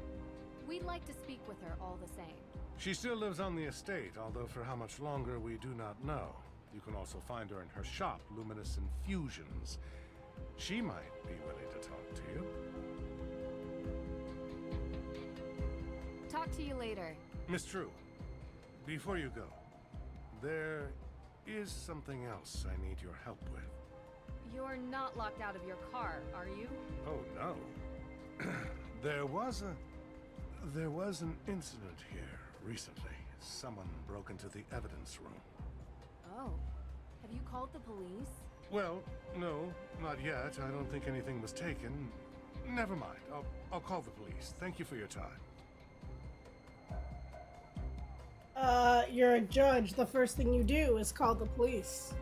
We'd like to speak with her all the same. She still lives on the estate, although for how much longer we do not know. You can also find her in her shop, Luminous Infusions. She might be willing to talk to you. Talk to you later. Miss True, before you go, there is something else I need your help with. You're not locked out of your car, are you? Oh, no. There was an incident here recently. Someone broke into the evidence room. Oh. Have you called the police? Well, no, not yet. I don't think anything was taken. Never mind. I'll call the police. Thank you for your time. You're a judge. The first thing you do is call the police.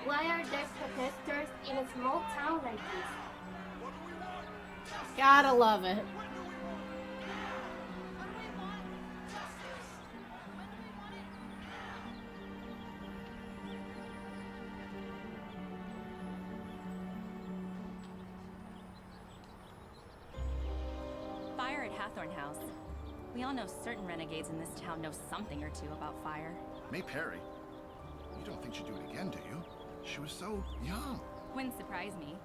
Why are there protesters in a small town like this? Gotta love it. Fire at Hathorne House. We all know certain renegades in this town know something or two about fire. May Perry? You don't think she'd do it again, do you? She was so young. Wouldn't surprise me.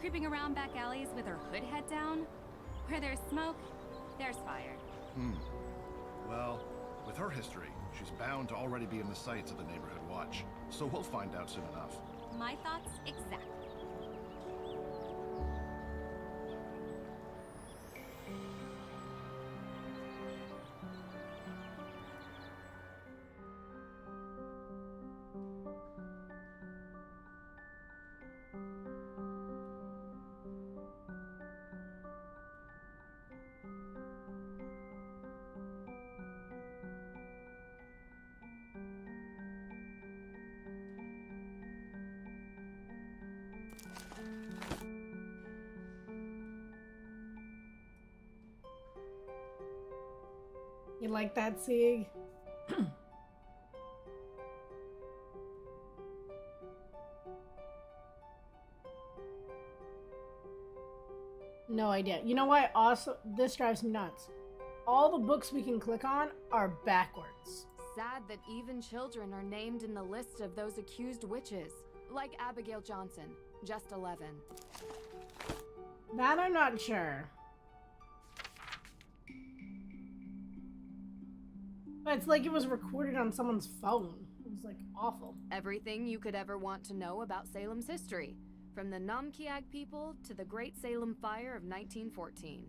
Creeping around back alleys with her hood head down? Where there's smoke, there's fire. Well, with her history, she's bound to already be in the sights of the neighborhood watch. So we'll find out soon enough. My thoughts exactly. You like that, Sig? No idea. You know what? Also, this drives me nuts. All the books we can click on are backwards. Sad that even children are named in the list of those accused witches, like Abigail Johnson, just 11. That I'm not sure. But it's like it was recorded on someone's phone. It was like awful. Everything you could ever want to know about Salem's history, from the Namkiag people to the Great Salem Fire of 1914.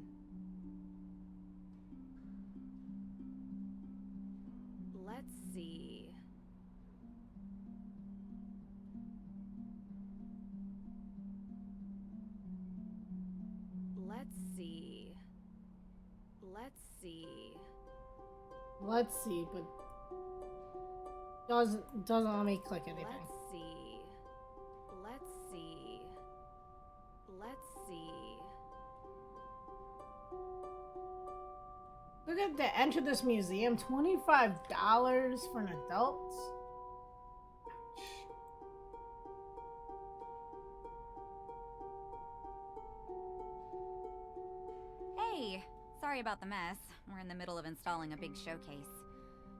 Let's see. Let's see. Let's see, but doesn't let me click anything. Let's see. Look at to enter this museum, $25 for an adult. Hey, sorry about the mess. We're in the middle of installing a big showcase.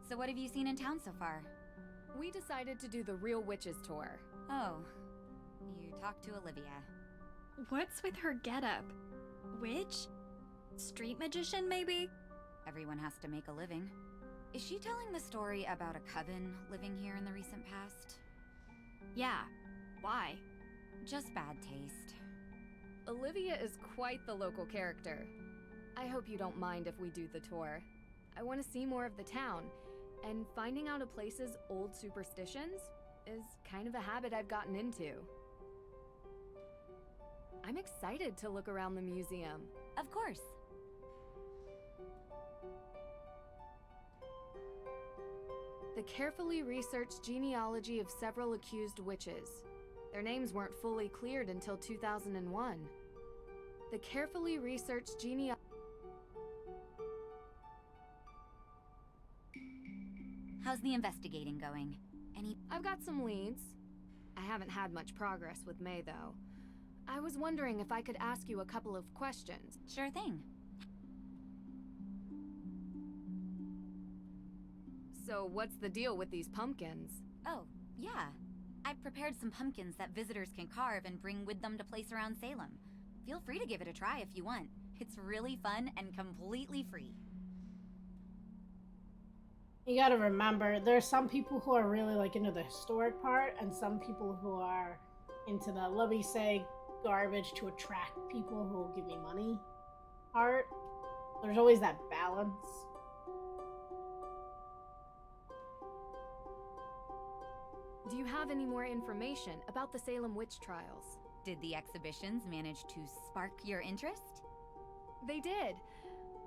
So what have you seen in town so far? We decided to do the Real Witches tour. Oh, you talked to Olivia. What's with her getup? Witch? Street magician, maybe? Everyone has to make a living. Is she telling the story about a coven living here in the recent past? Yeah. Why? Just bad taste. Olivia is quite the local character. I hope you don't mind if we do the tour. I want to see more of the town, and finding out a place's old superstitions is kind of a habit I've gotten into. I'm excited to look around the museum. Of course. The carefully researched genealogy of several accused witches. Their names weren't fully cleared until 2001. The carefully researched genealogy. How's the investigating going? I've got some leads. I haven't had much progress with May, though. I was wondering if I could ask you a couple of questions. Sure thing. So what's the deal with these pumpkins? Oh, yeah. I've prepared some pumpkins that visitors can carve and bring with them to place around Salem. Feel free to give it a try if you want. It's really fun and completely free. You gotta remember, there's some people who are really like into the historic part, and some people who are into the, let me say, garbage to attract people who will give me money part. There's always that balance. Do you have any more information about the Salem Witch Trials? Did the exhibitions manage to spark your interest? They did.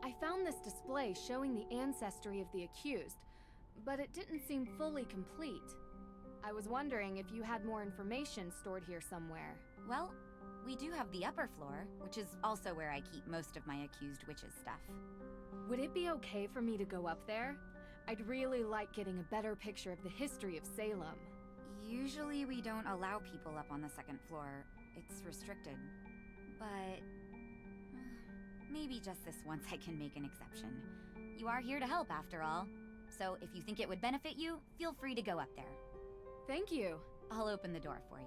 I found this display showing the ancestry of the accused, but it didn't seem fully complete. I was wondering if you had more information stored here somewhere. Well, we do have the upper floor, which is also where I keep most of my accused witches' stuff. Would it be okay for me to go up there? I'd really like getting a better picture of the history of Salem. Usually we don't allow people up on the second floor. It's restricted. But maybe just this once I can make an exception. You are here to help, after all. So if you think it would benefit you, feel free to go up there. Thank you. I'll open the door for you.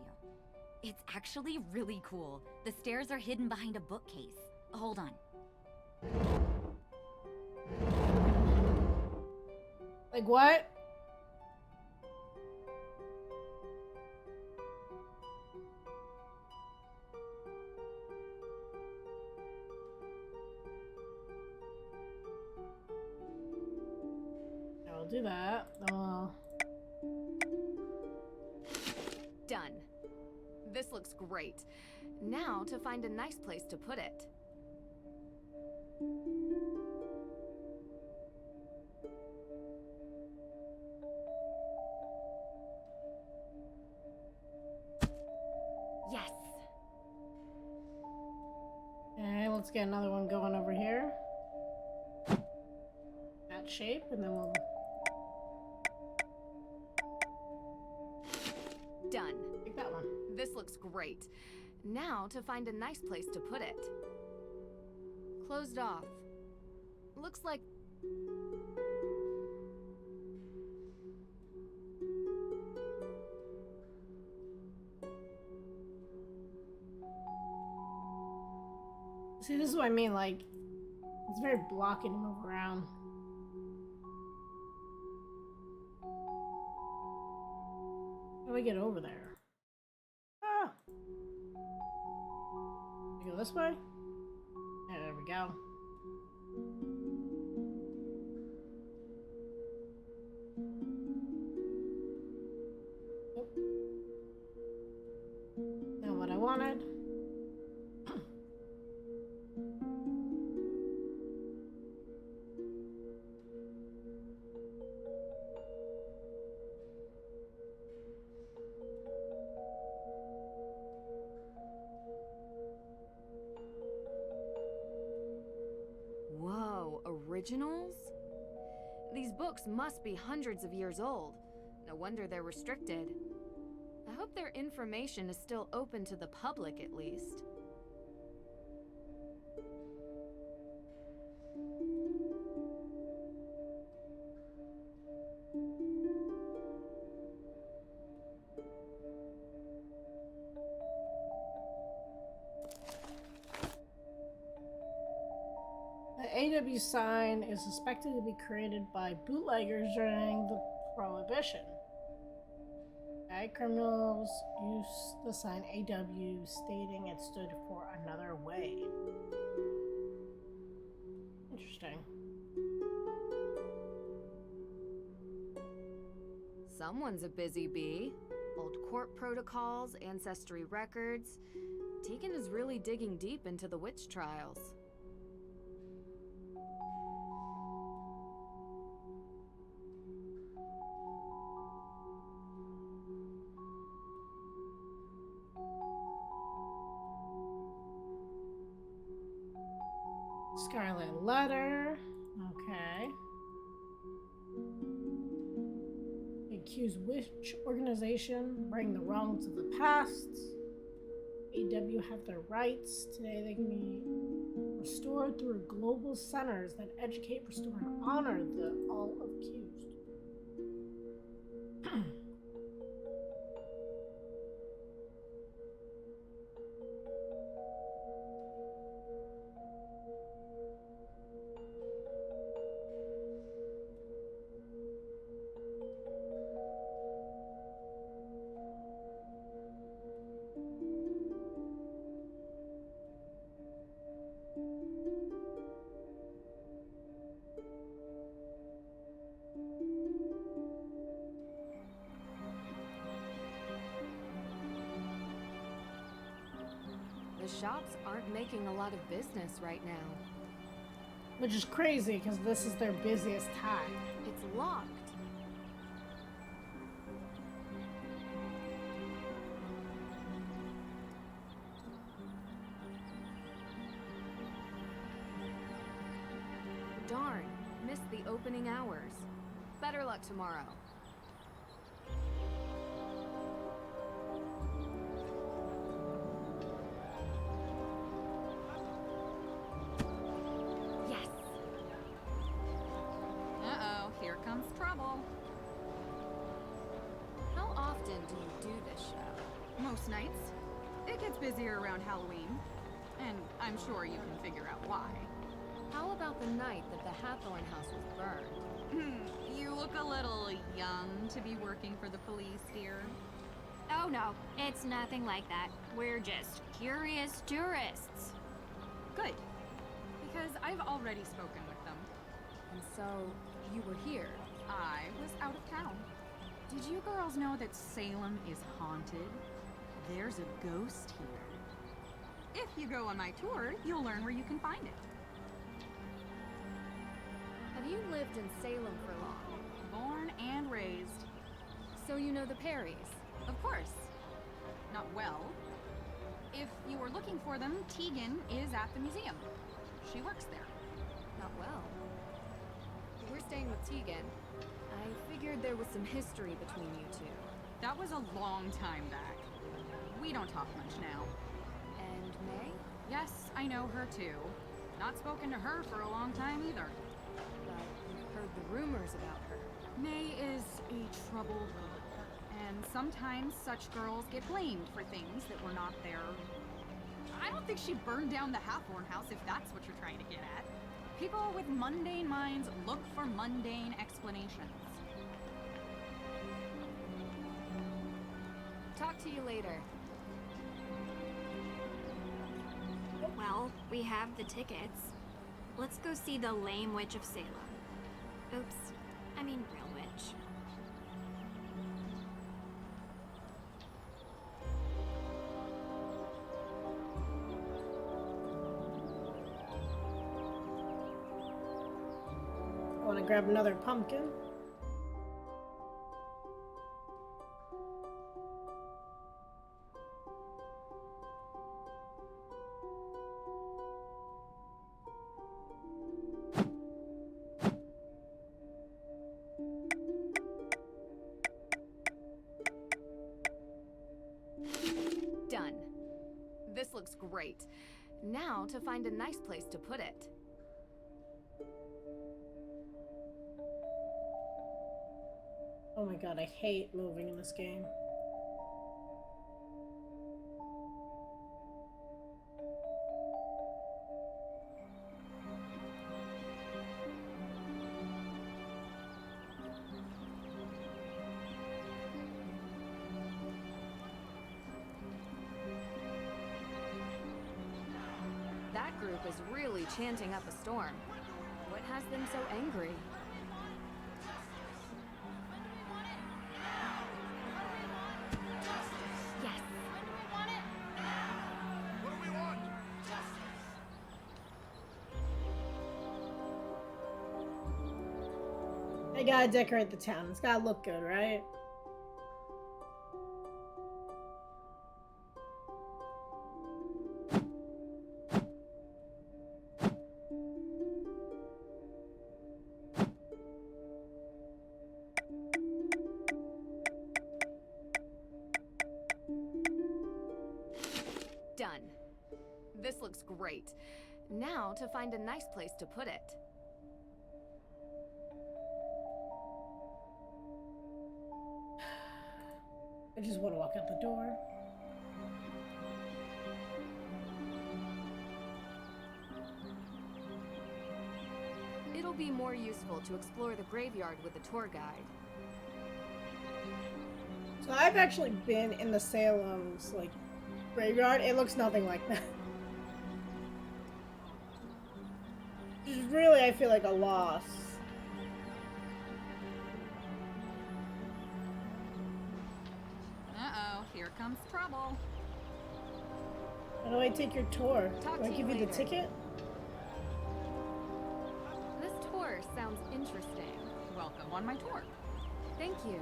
It's actually really cool. The stairs are hidden behind a bookcase. Hold on. Like what? I'll do that. Done. This looks great. Now to find a nice place to put it. Yes. Okay, let's get another one going over here. That shape, and then we'll... Done. Take that one. This looks great. Now to find a nice place to put it. Closed off. Looks like... See, this is what I mean, like, it's very blocky to move around. How do I get over there? Ah! I go this way? Yeah, there we go. Nope. Not what I wanted. Whoa, originals? These books must be hundreds of years old. No wonder they're restricted. I hope their information is still open to the public at least. The AW sign is suspected to be created by bootleggers during the Prohibition. Okay, criminals used the sign AW stating it stood for another way. Interesting. Someone's a busy bee. Old court protocols, ancestry records. Tegan is really digging deep into the witch trials. Scarlet Letter. Okay. The accused witch organization bring the wrongs of the past. AW have their rights. Today they can be restored through global centers that educate, restore, and honor the all accused. The shops aren't making a lot of business right now. Which is crazy because this is their busiest time. It's locked. Darn, missed the opening hours. Better luck tomorrow. most nights. It gets busier around Halloween, and I'm sure you can figure out why. How about the night that the Hathorne House was burned? You look a little young to be working for the police, dear. Oh no, it's nothing like that. We're just curious tourists. Good. Because I've already spoken with them. And so, you were here? I was out of town. Did you girls know that Salem is haunted? There's a ghost here. If you go on my tour, you'll learn where you can find it. Have you lived in Salem for long? Born and raised. So you know the Perrys? Of course. Not well. If you were looking for them, Tegan is at the museum. She works there. Not well. We're staying with Tegan. I figured there was some history between you two. That was a long time back. We don't talk much now. And May? Yes, I know her too. Not spoken to her for a long time either. But you've heard the rumors about her. May is a troubled girl, and sometimes such girls get blamed for things that were not there. I don't think she burned down the Hathorne House, if that's what you're trying to get at. People with mundane minds look for mundane explanations. Talk to you later. Well, we have the tickets. Let's go see the Lame Witch of Salem. Oops, I mean real witch. Want to grab another pumpkin? Done. This looks great. Now to find a nice place to put it. Oh my god, I hate moving in this game. That group is really chanting up a storm. What has them so angry? Yes. What do we want? I gotta decorate the town. It's gotta look good, right? Done. This looks great. Now to find a nice place to put it. I just want to walk out the door. It'll be more useful to explore the graveyard with a tour guide. So I've actually been in the Salem's, like, graveyard. It looks nothing like that. Which is really, I feel like, a loss. Uh-oh, here comes trouble. How do I take your tour? Talk Do I to you give you the later. ticket? This tour sounds interesting. Welcome on my tour. Thank you.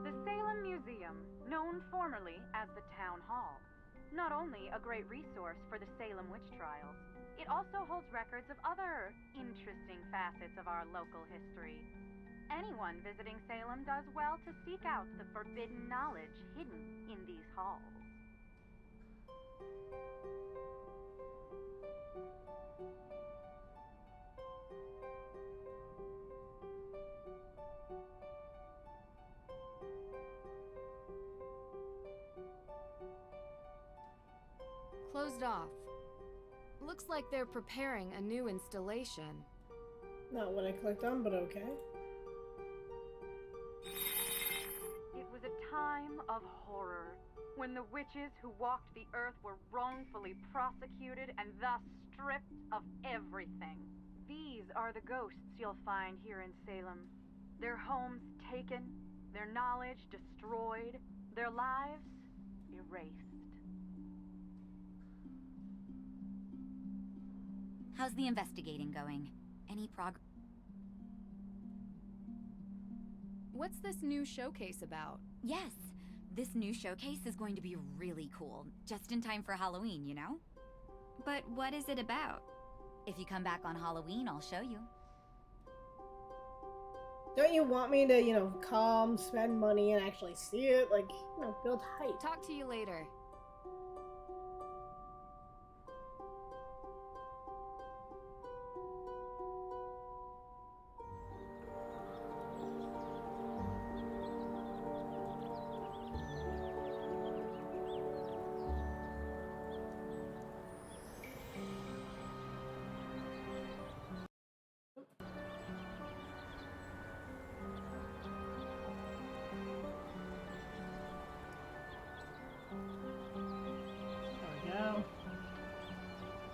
The Salem Museum. Salem, known formerly as the Town Hall. Not only a great resource for the Salem Witch Trials, it also holds records of other interesting facets of our local history. Anyone visiting Salem does well to seek out the forbidden knowledge hidden in these halls. Closed off. Looks like they're preparing a new installation. Not what I clicked on, but okay. It was a time of horror, when the witches who walked the earth were wrongfully prosecuted and thus stripped of everything. These are the ghosts you'll find here in Salem. Their homes taken, their knowledge destroyed, their lives erased. How's the investigating going? Any progress? What's this new showcase about? Yes, this new showcase is going to be really cool. Just in time for Halloween, you know? But what is it about? If you come back on Halloween, I'll show you. Don't you want me to, come, spend money, and actually see it? Like, build hype. Talk to you later.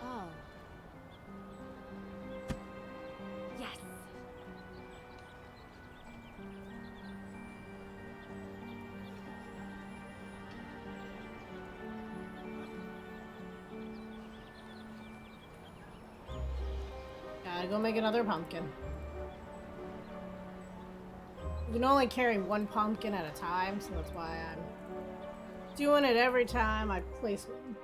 Oh. Yes. Gotta go make another pumpkin. You can only carry one pumpkin at a time, so that's why I'm doing it every time I place one.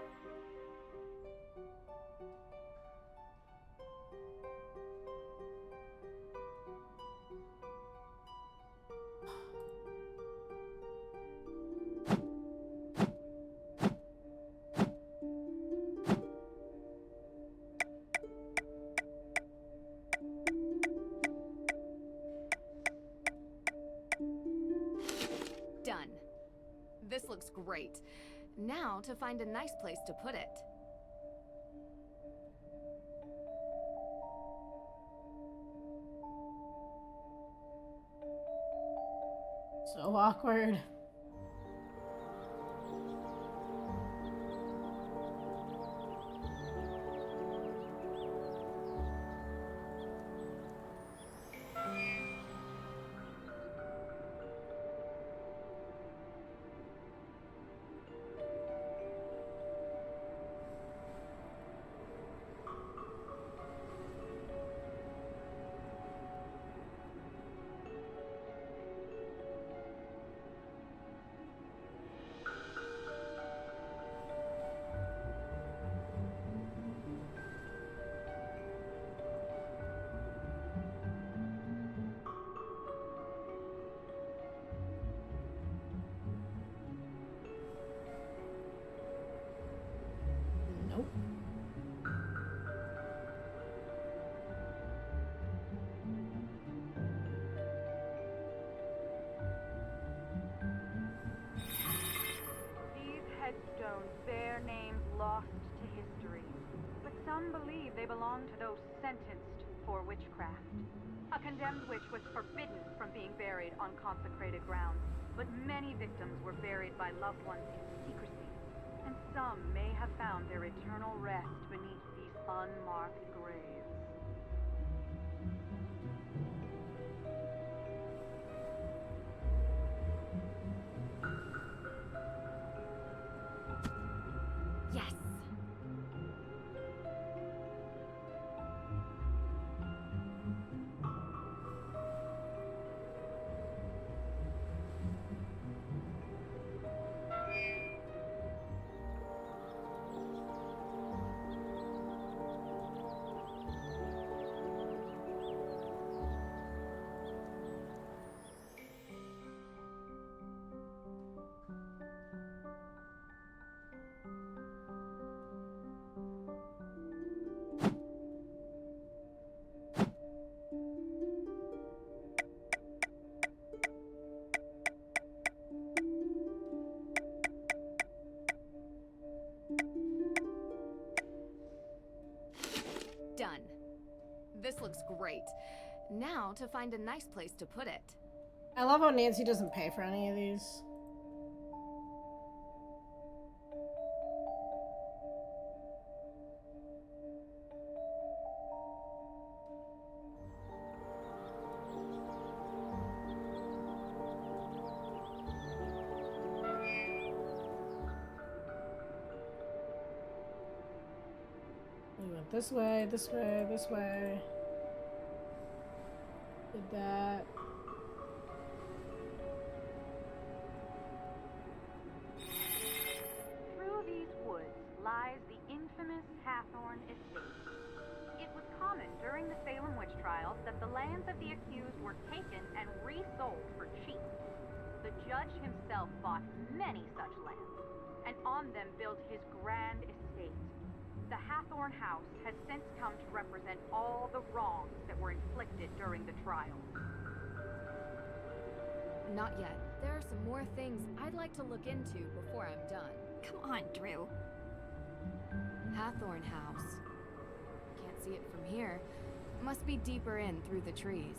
Done. This looks great. Now to find a nice place to put it. So awkward. Nope. These headstones bear names lost to history, but some believe they belong to those sentenced for witchcraft. A condemned witch was forbidden from being buried on consecrated ground, but many victims were buried by loved ones in secrecy, and some may have found their eternal rest beneath these unmarked graves. Yes. now to find a nice place to put it. I love how Nancy doesn't pay for any of these. We went this way, this way, this way. Did that. Through these woods lies the infamous Hathorne estate. It was common during the Salem Witch Trials that the lands of the accused were taken and resold for cheap. The judge himself bought many such lands, and on them built his grand estate. The Hathorne House has since come to represent all the wrongs that were inflicted during the trials. Not yet. There are some more things I'd like to look into before I'm done. Come on, Drew. Hathorne House. Can't see it from here. Must be deeper in through the trees.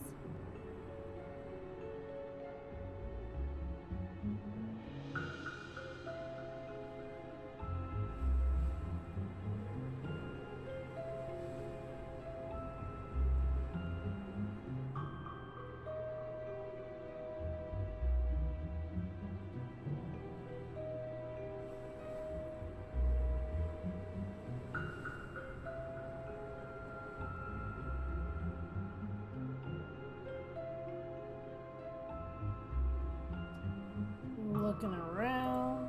Looking around.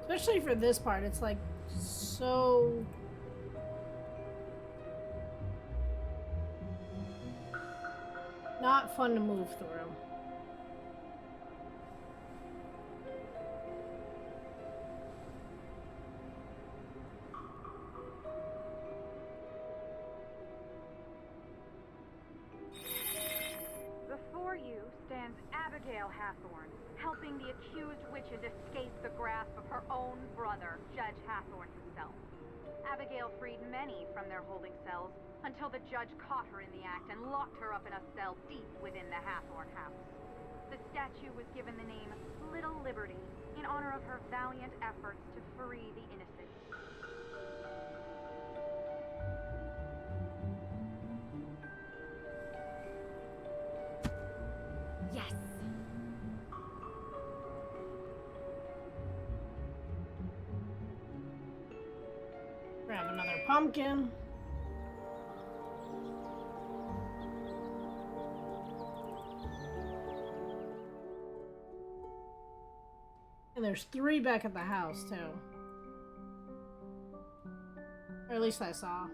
Especially for this part, it's like so... not fun to move through. Before you stands Abigail Hathorne, helping the accused witches escape the grasp of her own brother, Judge Hathorne himself. Abigail freed many from their holding cells until the judge caught her in the act and locked her up in a cell deep within the Hathorne House. The statue was given the name Little Liberty in honor of her valiant efforts to free the innocent. Yes. Grab another pumpkin. And there's 3 back at the house, too. Or at least I saw.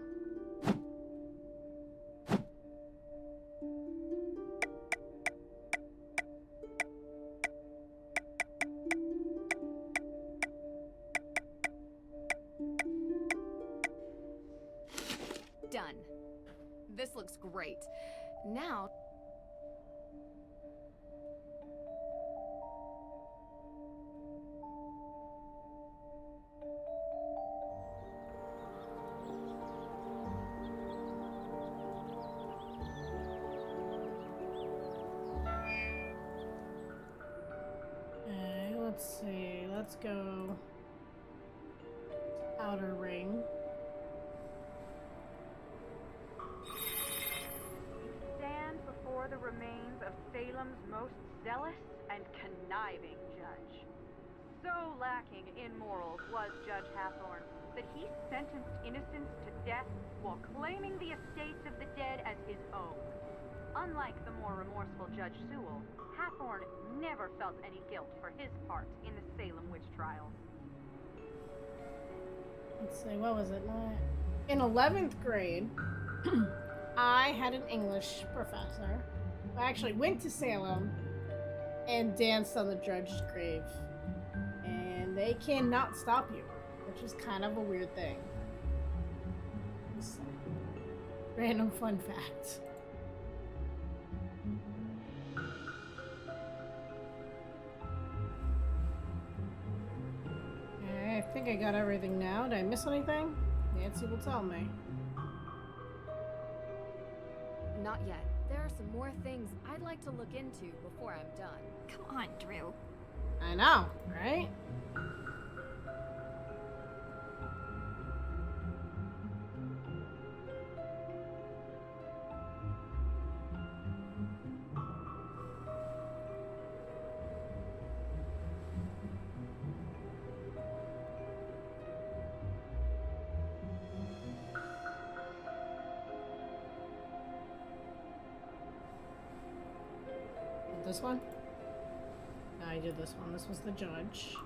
Done. This looks great. Now... Okay, let's see. Let's go outer ring. Stand before the remains of Salem's most zealous and conniving judge. So lacking in morals was Judge Hathorne that he sentenced innocents to death while claiming the estates of the dead as his own. Unlike the more remorseful Judge Sewell, Hathorne never felt any guilt for his part in the Salem Witch Trials. Let's see, what was it? In 11th grade, I had an English professor who actually went to Salem and danced on the judge's grave. And they cannot stop you, which is kind of a weird thing. Just random fun fact. Okay, I think I got everything now. Did I miss anything? Nancy will tell me. Not yet. There are some more more things I'd like to look into before I'm done. Come on, Drew. I know, right? This one? No, I did this one. This was the judge.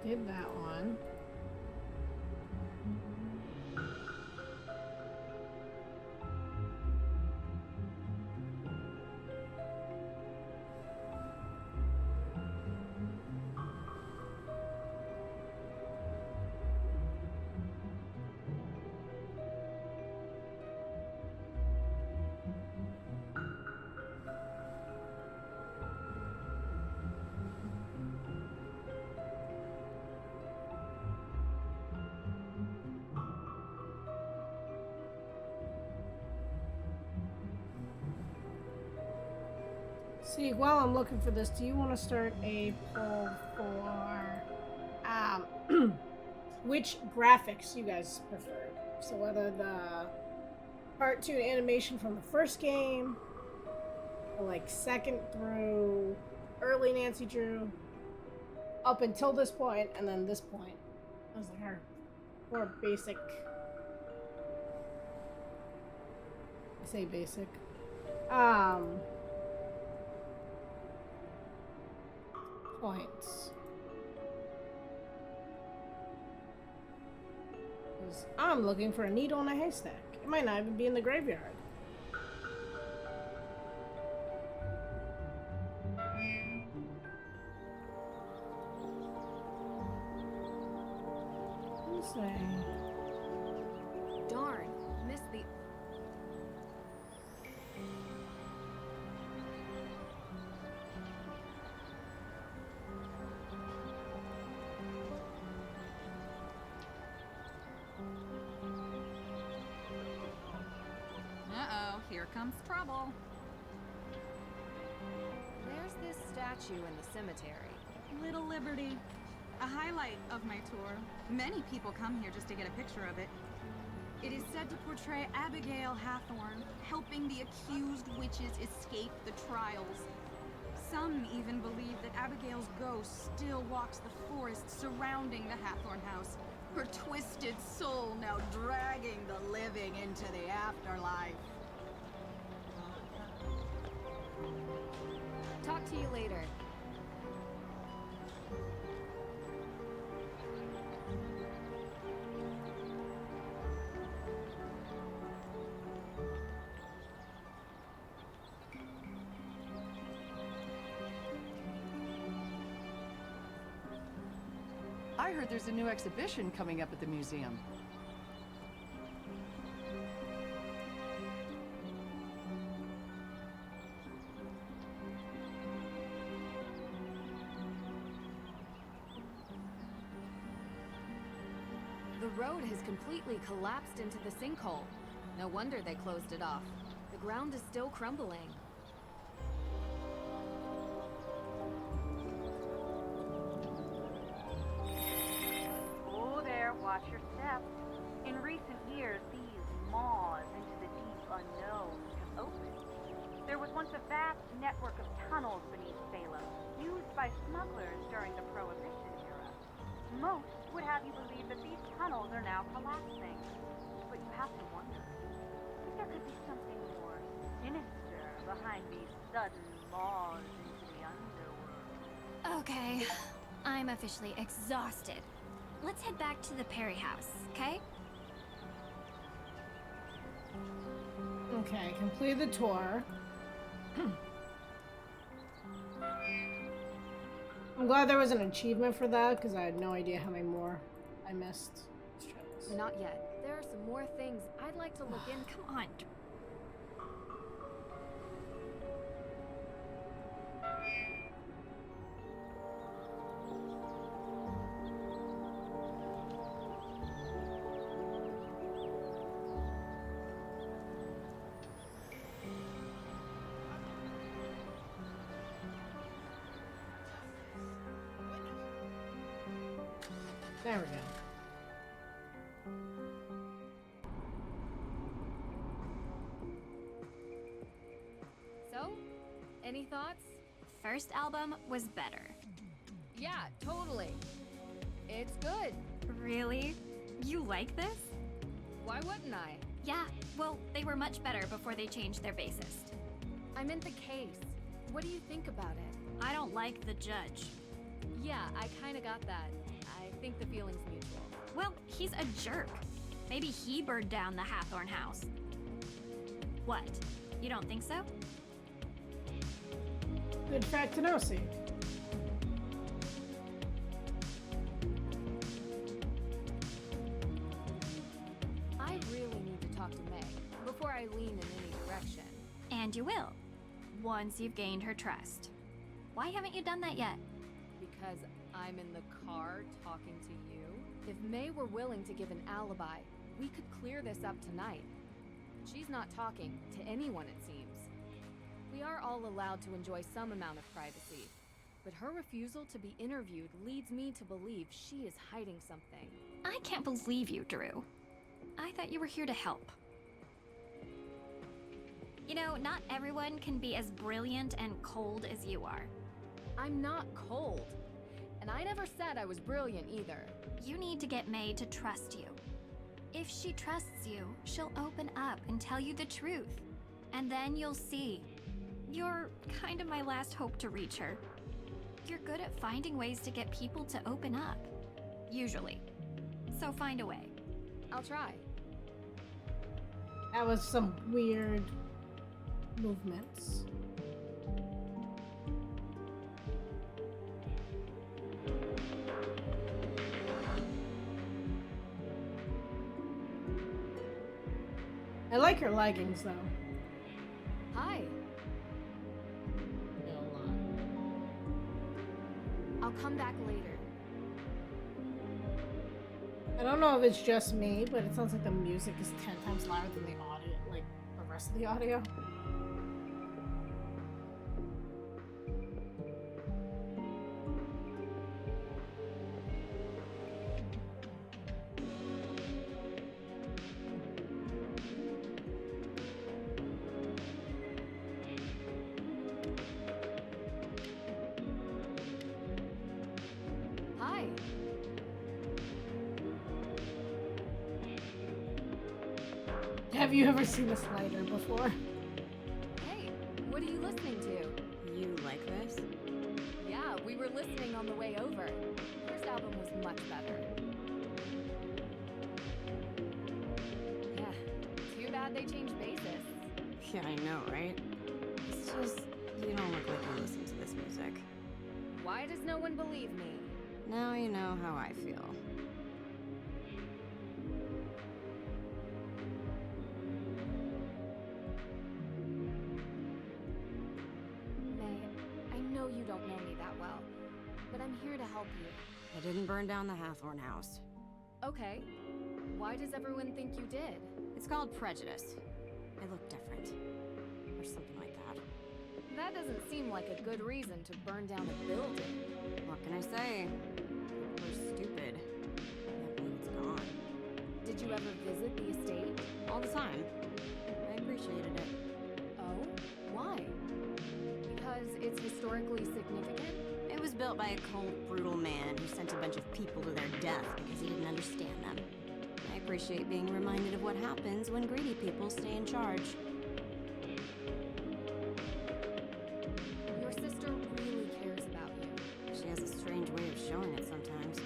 Did that one. See, while I'm looking for this, do you want to start a poll for which graphics you guys prefer? So whether the cartoon animation from the first game, or like second through early Nancy Drew, up until this point, and then this point. That was like our more basic. I say basic. Points. 'Cause I'm looking for a needle in a haystack. It might not even be in the graveyard. Let's see. Darn, missed the... Uh-oh, here comes trouble. There's this statue in the cemetery. Little Liberty. A highlight of my tour. Many people come here just to get a picture of it. It is said to portray Abigail Hathorne, helping the accused witches escape the trials. Some even believe that Abigail's ghost still walks the forest surrounding the Hathorne House, her twisted soul now dragging the living into the afterlife. Talk to you later. I heard there's a new exhibition coming up at the museum. The road has completely collapsed into the sinkhole. No wonder they closed it off. The ground is still crumbling. Oh there, watch your step. In recent years, these maws into the deep unknown have opened. There was once a vast network of tunnels beneath Salem, used by smugglers during the Prohibition era. Most would have you believe that these tunnels are now collapsing. But you have to wonder if there could be something more sinister behind these sudden maws into the underworld. Okay, I'm officially exhausted. Let's head back to the Perry house, okay? Okay, complete the tour. I'm glad there was an achievement for that because I had no idea how many more I missed. Not yet. There are some more things I'd like to look in. Come on. There we go. So, any thoughts? First album was better. Yeah, totally. It's good. Really? You like this? Why wouldn't I? Yeah, well, they were much better before they changed their bassist. I meant the case. What do you think about it? I don't like the judge. Yeah, I kinda got that. I think the feeling's mutual. Well, he's a jerk. Maybe he burned down the Hathorne House. What? You don't think so? Good fact to know, see. I really need to talk to Meg before I lean in any direction. And you will, once you've gained her trust. Why haven't you done that yet? Because I'm in the car talking to you? If May were willing to give an alibi, we could clear this up tonight. She's not talking to anyone, it seems. We are all allowed to enjoy some amount of privacy, but her refusal to be interviewed leads me to believe she is hiding something. I can't believe you, Drew. I thought you were here to help. You know, not everyone can be as brilliant and cold as you are. I'm not cold. And I never said I was brilliant either. You need to get May to trust you. If she trusts you, she'll open up and tell you the truth. And then you'll see. You're kind of my last hope to reach her. You're good at finding ways to get people to open up. Usually. So find a way. I'll try. That was some weird movements. I like her leggings though. Hi. I'll come back later. I don't know if it's just me, but it sounds like the music is 10 times louder than the audio, like the rest of the audio. Hi. Have you ever seen this lighter before? Hey, what are you listening to? You like this? Yeah, we were listening on the way over. First album was much better. Yeah, too bad they changed bassists. Yeah, I know, right? It's just, you don't look like you listen to this music. Why does no one believe me? Now you know how I feel. May, I know you don't know me that well, but I'm here to help you. I didn't burn down the Hathorne House. Okay. Why does everyone think you did? It's called prejudice. I look different. Or something like that. That doesn't seem like a good reason to burn down a building. What can I say? We're stupid. I can't believe it's gone. Did you ever visit the estate? all the time. I appreciated it. Oh? Why? Because it's historically significant? It was built by a cold, brutal man who sent a bunch of people to their death because he didn't understand them. I appreciate being reminded of what happens when greedy people stay in charge. Your sister really cares about you. She has a strange way of showing it sometimes.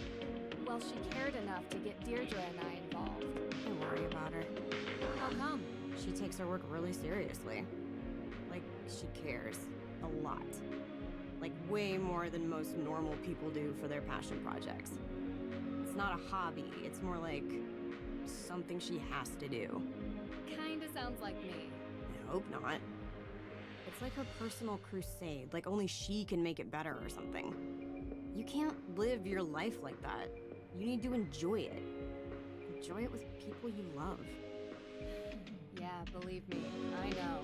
Well, she cared enough to get Deirdre and I involved. I worry about her. How come? She takes her work really seriously. Like, she cares. A lot. Like, way more than most normal people do for their passion projects. It's not a hobby, it's more like something she has to do. Kinda sounds like me. I hope not. It's like her personal crusade, like only she can make it better or something. You can't live your life like that. You need to enjoy it. Enjoy it with people you love. Yeah, believe me, I know.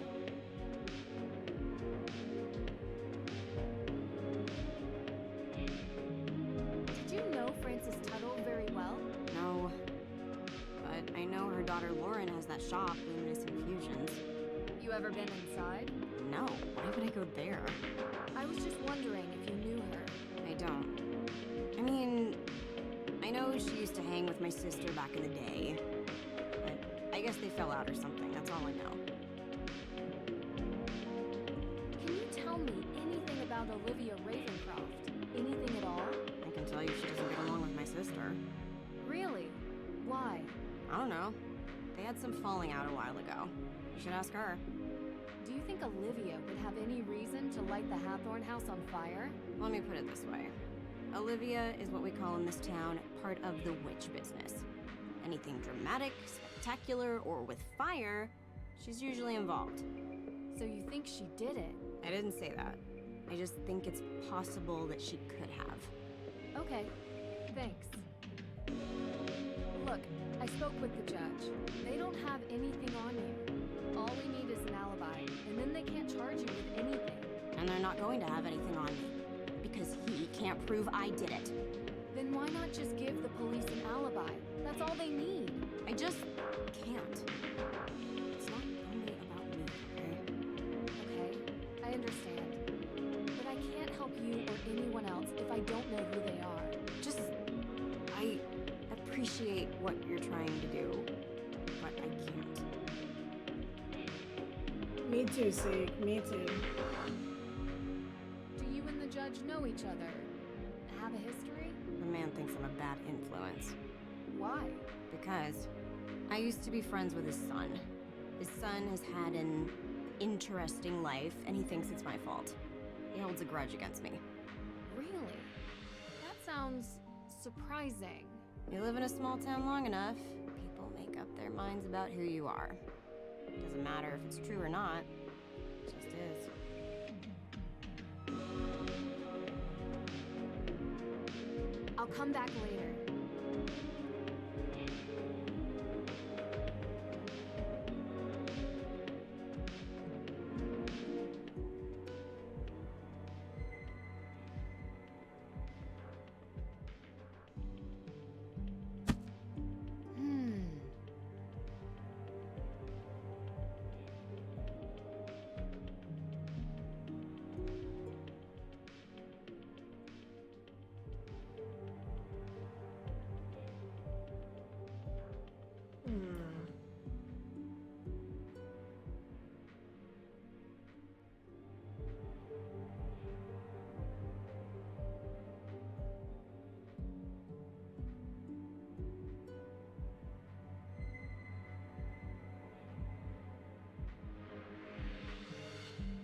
Did you know Frances Tuttle very well? No. But I know her daughter Lauren has that shop, Luminous Infusions. You ever been inside? No. Why would I go there? I was just wondering if you knew her. I don't. I mean, I know she used to hang with my sister back in the day. But I guess they fell out or something, that's all I know. Can you tell me anything about Olivia Ravencroft? Anything at all? I can tell you she doesn't get along with my sister. Really? Why? I don't know. They had some falling out a while ago. You should ask her. Do you think Olivia would have any reason to light the Hathorne House on fire? Let me put it this way. Olivia is what we call in this town part of the witch business. Anything dramatic, spectacular, or with fire, she's usually involved. So you think she did it? I didn't say that. I just think it's possible that she could have. Okay, thanks. Look, I spoke with the judge. They don't have anything on you. All we need is an alibi, and then they can't charge you with anything. And they're not going to have anything on me, because he can't prove I did it. Then why not just give the police an alibi? That's all they need. I just can't. It's not only about me, okay? Okay, I understand. But I can't help you or anyone else if I don't know who they are. I appreciate what you're trying to do, but I can't. Me too, Sig. Me too. Do you and the judge know each other? Have a history? The man thinks I'm a bad influence. Why? Because I used to be friends with his son. His son has had an interesting life, and he thinks it's my fault. He holds a grudge against me. Really? That sounds surprising. You live in a small town long enough, people make up their minds about who you are. Doesn't matter if it's true or not, it just is. I'll come back later.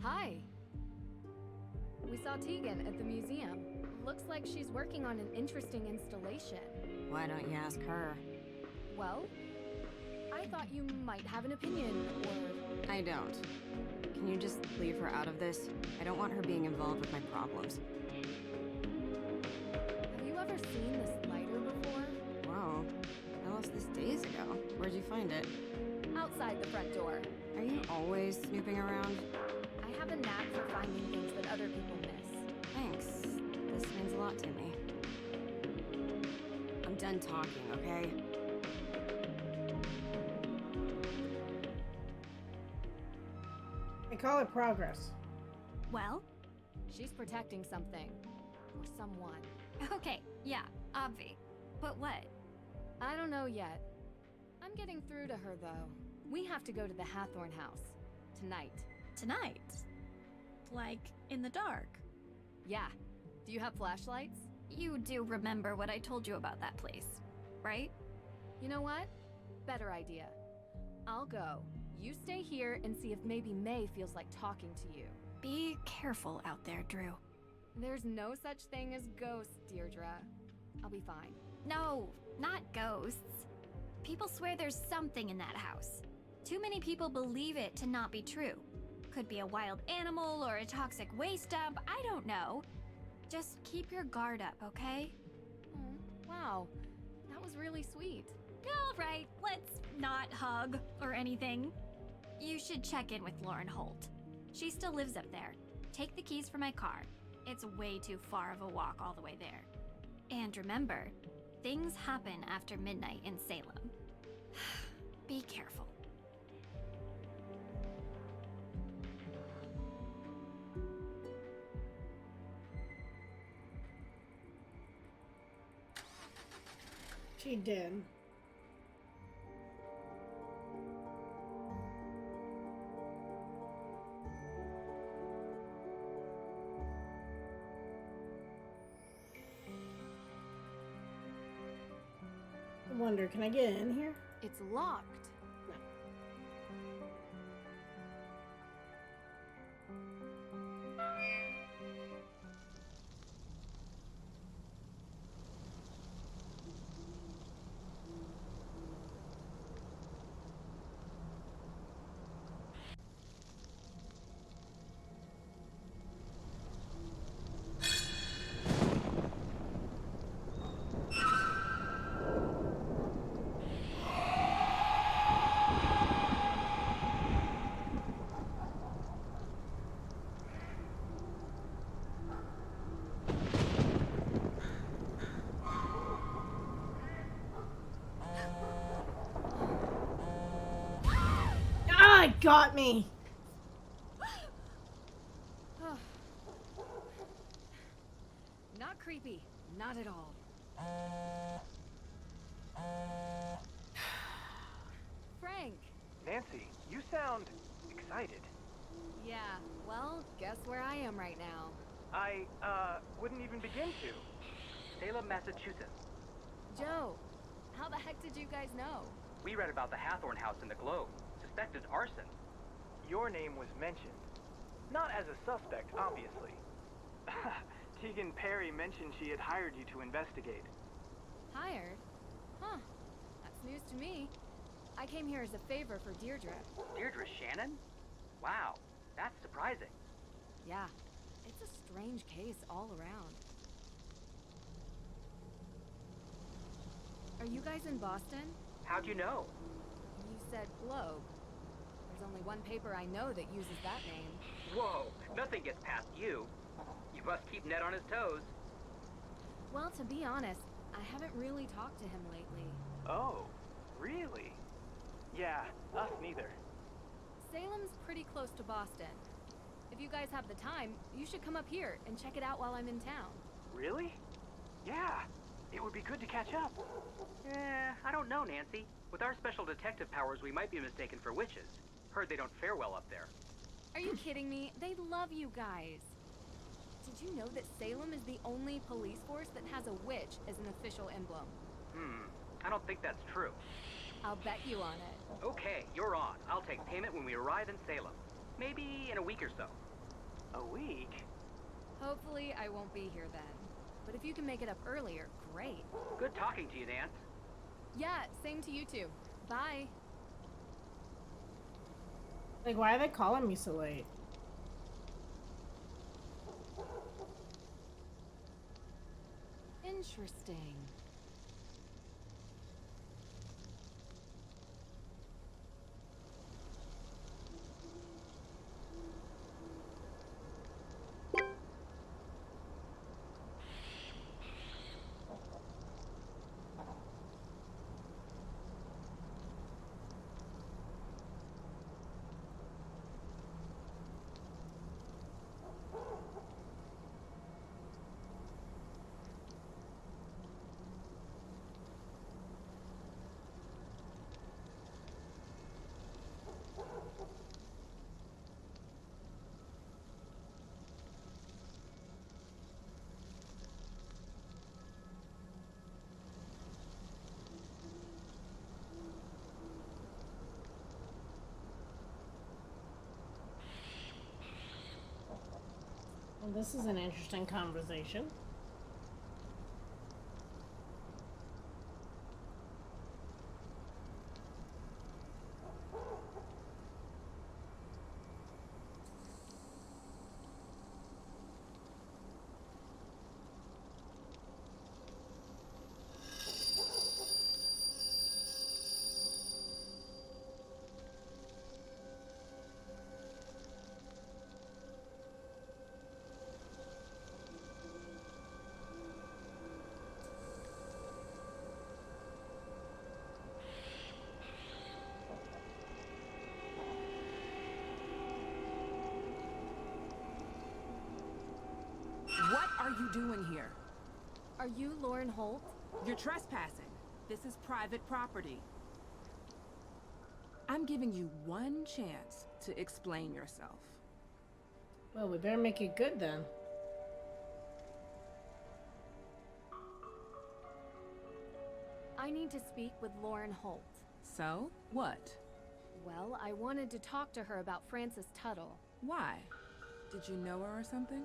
Hi. We saw Tegan at the museum. Looks like she's working on an interesting installation. Why don't you ask her? Well, I thought you might have an opinion, or... I don't. Can you just leave her out of this? I don't want her being involved with my problems. Have you ever seen this lighter before? Whoa. I lost this days ago. Where'd you find it? Outside the front door. Are you always snooping around? I have a knack for finding things that other people miss. Thanks. This means a lot to me. I'm done talking, okay? call it progress. Well? She's protecting something. Or someone. Okay, yeah, obvi. But what? I don't know yet. I'm getting through to her, though. We have to go to the Hathorne House. Tonight. Tonight? Like, in the dark? Yeah. Do you have flashlights? You do remember what I told you about that place, right? You know what? Better idea. I'll go. You stay here and see if maybe May feels like talking to you. Be careful out there, Drew. There's no such thing as ghosts, Deirdre. I'll be fine. No, not ghosts. People swear there's something in that house. Too many people believe it to not be true. Could be a wild animal or a toxic waste dump, I don't know. Just keep your guard up, okay? Oh, wow. That was really sweet. All right, let's not hug or anything. You should check in with Lauren Holt. She still lives up there. Take the keys for my car. It's way too far of a walk all the way there. And remember, things happen after midnight in Salem. Be careful. She did. I wonder, can I get in here? It's locked. It got me. Not creepy. Not at all. Frank. Nancy, you sound excited. Yeah, well, guess where I am right now. I, wouldn't even begin to. Salem, Massachusetts. Joe, how the heck did you guys know? We read about the Hathorne House in the Globe. Suspected arson. Your name was mentioned. Not as a suspect, obviously. Tegan Perry mentioned she had hired you to investigate. Hired? Huh. That's news to me. I came here as a favor for Deirdre. Deirdre Shannon? Wow, that's surprising. Yeah, it's a strange case all around. Are you guys in Boston? How'd you know? You said Globe. There's only one paper I know that uses that name. Whoa, nothing gets past you. You must keep Ned on his toes. Well, to be honest, I haven't really talked to him lately. Oh, really? Yeah, us neither. Salem's pretty close to Boston. If you guys have the time, you should come up here and check it out while I'm in town. Really? Yeah, it would be good to catch up. I don't know, Nancy. With our special detective powers, we might be mistaken for witches. Heard they don't fare well up there. Are you kidding me? They love you guys. Did you know that Salem is the only police force that has a witch as an official emblem? I don't think that's true. I'll bet you on it. Okay, you're on. I'll take payment when we arrive in Salem. Maybe in a week or so. A week? Hopefully I won't be here then. But if you can make it up earlier, great. Good talking to you, Nance. Yeah, same to you two. Bye. Like, why are they calling me so late? Interesting. Well, this is an interesting conversation. What are you doing here? Are you Lauren Holt? You're trespassing. This is private property. I'm giving you one chance to explain yourself. Well, we better make it good then. I need to speak with Lauren Holt. So, what? Well, I wanted to talk to her about Frances Tuttle. Why? Did you know her or something?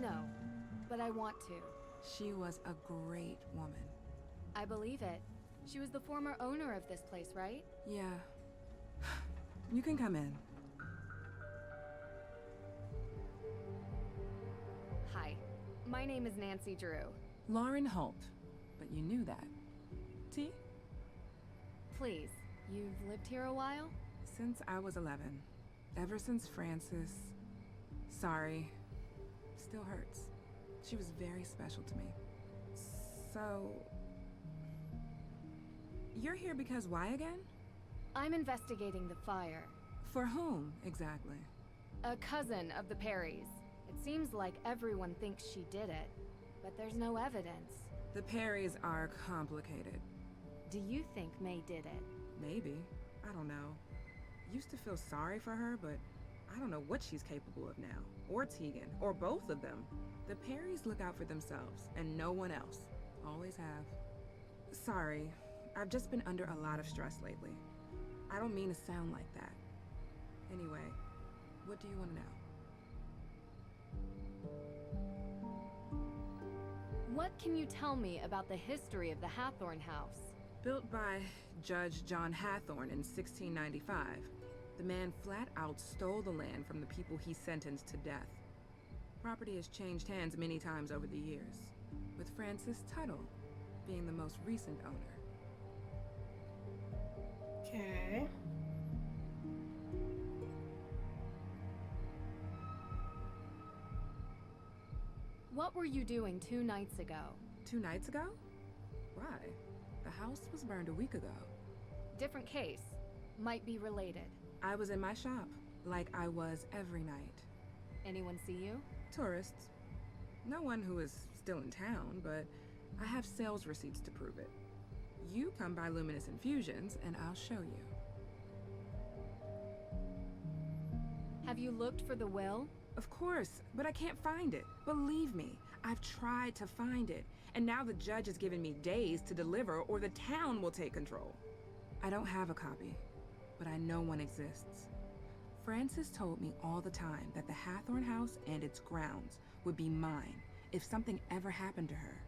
No, but I want to. She was a great woman. I believe it. She was the former owner of this place, right? Yeah. You can come in. Hi, my name is Nancy Drew. Lauren Holt. But you knew that. T? Please, you've lived here a while? Since I was 11. Ever since Frances. Sorry. Still hurts. She was very special to me. So... You're here because why again? I'm investigating the fire. For whom, exactly? A cousin of the Perrys. It seems like everyone thinks she did it, but there's no evidence. The Perrys are complicated. Do you think May did it? Maybe. I don't know. Used to feel sorry for her, but I don't know what she's capable of now. Or Tegan, or both of them. The Perrys look out for themselves, and no one else. Always have. Sorry, I've just been under a lot of stress lately. I don't mean to sound like that. Anyway, what do you want to know? What can you tell me about the history of the Hathorne House? Built by Judge John Hathorne in 1695. The man flat out stole the land from the people he sentenced to death. Property has changed hands many times over the years, with Frances Tuttle being the most recent owner. Okay. What were you doing 2 nights ago? 2 nights ago? Why? The house was burned a week ago. Different case. Might be related. I was in my shop, like I was every night. Anyone see you? Tourists. No one who is still in town, but I have sales receipts to prove it. You come by Luminous Infusions, and I'll show you. Have you looked for the will? Of course, but I can't find it. Believe me, I've tried to find it, and now the judge has given me days to deliver or the town will take control. I don't have a copy, but I know one exists. Frances told me all the time that the Hathorne House and its grounds would be mine if something ever happened to her.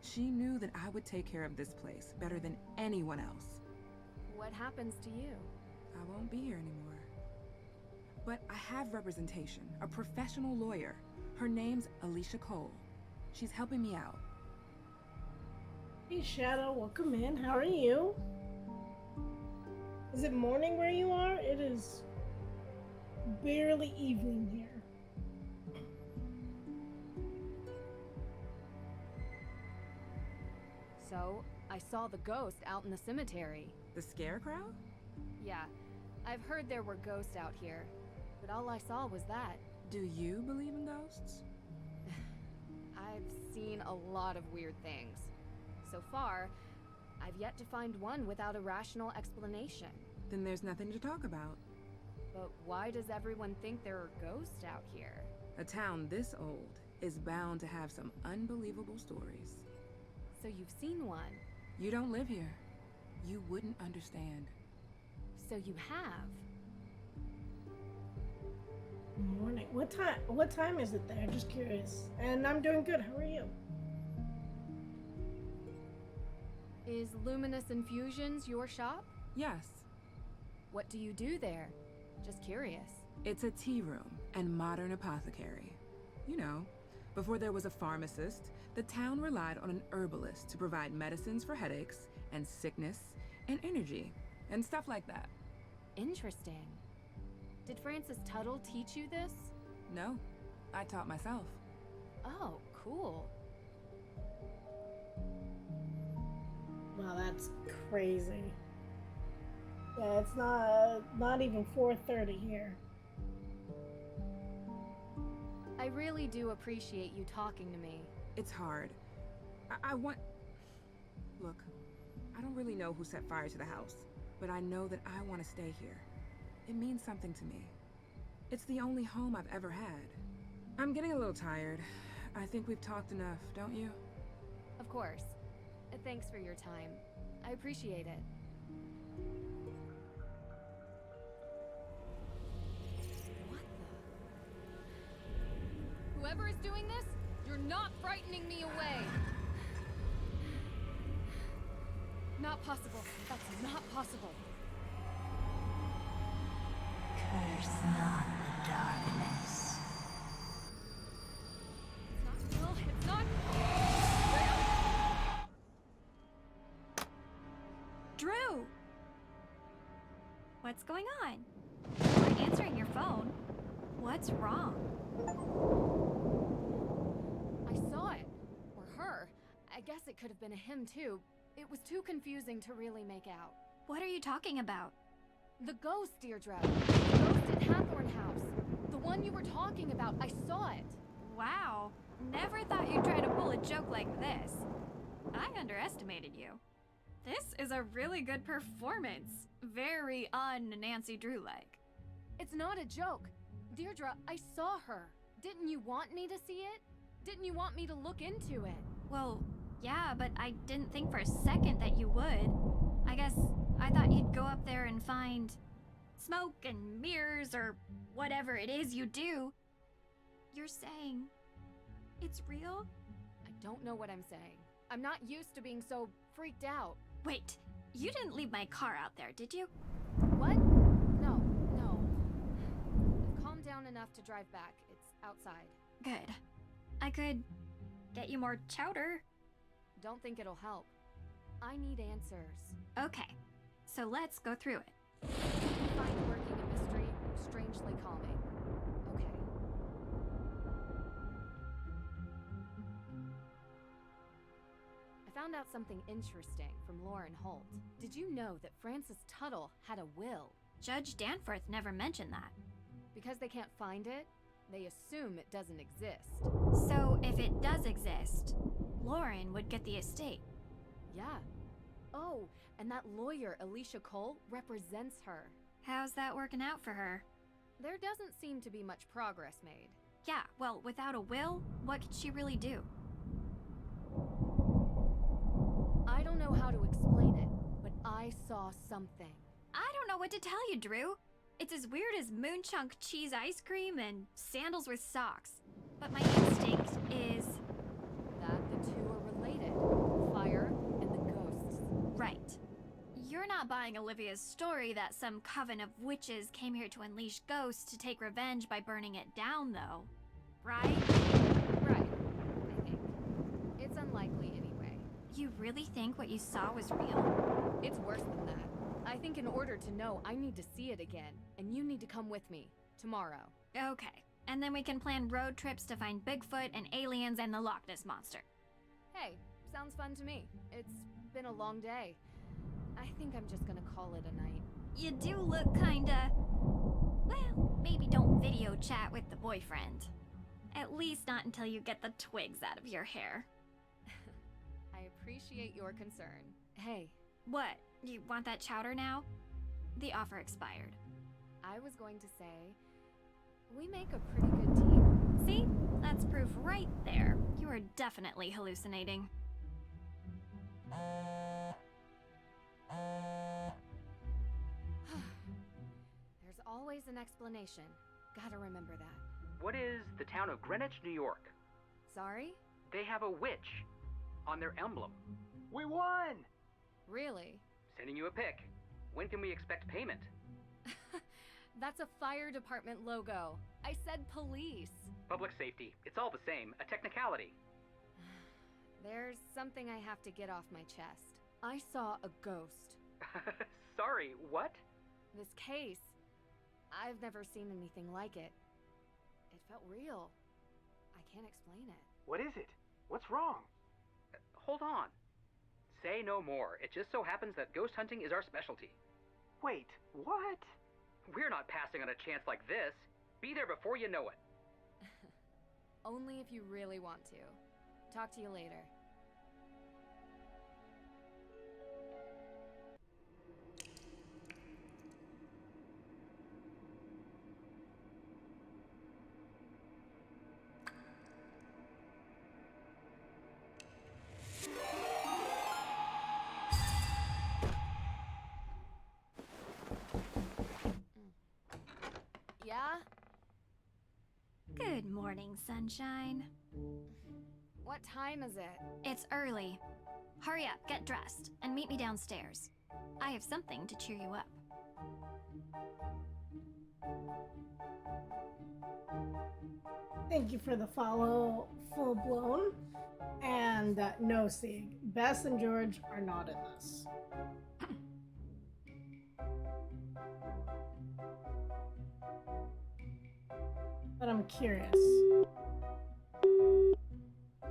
She knew that I would take care of this place better than anyone else. What happens to you? I won't be here anymore. But I have representation, a professional lawyer. Her name's Alicia Cole. She's helping me out. Hey Shadow, welcome in. How are you? Is it morning where you are? It is barely evening here. So, I saw the ghost out in the cemetery. The scarecrow? Yeah, I've heard there were ghosts out here, but all I saw was that. Do you believe in ghosts? I've seen a lot of weird things. So far, I've yet to find one without a rational explanation. Then there's nothing to talk about. But why does everyone think there are ghosts out here? A town this old is bound to have some unbelievable stories. So you've seen one? You don't live here. You wouldn't understand. So you have. Morning. What time is it there? Just curious. And I'm doing good. How are you? Is Luminous Infusions your shop? Yes. What do you do there? Just curious. It's a tea room and modern apothecary. You know, before there was a pharmacist, the town relied on an herbalist to provide medicines for headaches and sickness and energy and stuff like that. Interesting. Did Francis Tuttle teach you this? No, I taught myself. Oh, cool. Wow, that's crazy. Yeah, it's not even 4:30 here. I really do appreciate you talking to me. It's hard. I want... Look, I don't really know who set fire to the house, but I know that I want to stay here. It means something to me. It's the only home I've ever had. I'm getting a little tired. I think we've talked enough, don't you? Of course. Thanks for your time. I appreciate it. What the? Whoever is doing this, you're not frightening me away. Not possible. That's not possible. Curse not the darkness. It's not real. It's not Drew! What's going on? You weren't answering your phone. What's wrong? I saw it. Or her. I guess it could have been a him too. It was too confusing to really make out. What are you talking about? The ghost, Deirdre. The ghost in Hathorne House. The one you were talking about. I saw it. Wow. Never thought you'd try to pull a joke like this. I underestimated you. This is a really good performance. Very un-Nancy Drew-like. It's not a joke. Deirdre, I saw her. Didn't you want me to see it? Didn't you want me to look into it? Well, yeah, but I didn't think for a second that you would. I guess I thought you'd go up there and find smoke and mirrors or whatever it is you do. You're saying it's real? I don't know what I'm saying. I'm not used to being so freaked out. Wait, you didn't leave my car out there, did you? What? No. I've calmed down enough to drive back. It's outside. Good. I could get you more chowder. Don't think it'll help. I need answers. Okay, so let's go through it. I find working a mystery strangely calming. Okay. I found out something interesting from Lauren Holt. Did you know that Francis Tuttle had a will? Judge Danforth never mentioned that. Because they can't find it, they assume it doesn't exist. So if it does exist, Lauren would get the estate. Yeah. Oh, and that lawyer, Alicia Cole, represents her. How's that working out for her? There doesn't seem to be much progress made. Yeah, well, without a will, what could she really do? I don't know how to explain it, but I saw something. I don't know what to tell you, Drew. It's as weird as moonchunk cheese ice cream and sandals with socks. But my instinct is that the two are related. Fire and the ghosts. Right. You're not buying Olivia's story that some coven of witches came here to unleash ghosts to take revenge by burning it down, though. Right? Right, I think. It's unlikely anyway. You really think what you saw was real? It's worse than that. I think in order to know, I need to see it again, and you need to come with me, tomorrow. Okay, and then we can plan road trips to find Bigfoot and aliens and the Loch Ness Monster. Hey, sounds fun to me. It's been a long day. I think I'm just gonna call it a night. You do look kinda... Well, maybe don't video chat with the boyfriend. At least not until you get the twigs out of your hair. I appreciate your concern. Hey. What? You want that chowder now? The offer expired. I was going to say, we make a pretty good team. See? That's proof right there. You are definitely hallucinating. always an explanation. Gotta remember that. What is the town of Greenwich, New York? Sorry? They have a witch on their emblem. We won! Really? Sending you a pic. When can we expect payment? That's a fire department logo. I said police. Public safety. It's all the same. A technicality. There's something I have to get off my chest. I saw a ghost. Sorry, what? This case. I've never seen anything like it. It felt real. I can't explain it. What is it? What's wrong? Hold on. Say no more. It just so happens that ghost hunting is our specialty. Wait, what? We're not passing on a chance like this. Be there before you know it. Only if you really want to. Talk to you later. Yeah? Good morning, sunshine. What time is it? It's early. Hurry up, get dressed, and meet me downstairs. I have something to cheer you up. Thank you for the follow, full blown. And no, Sig, Bess and George are not in this. But I'm curious.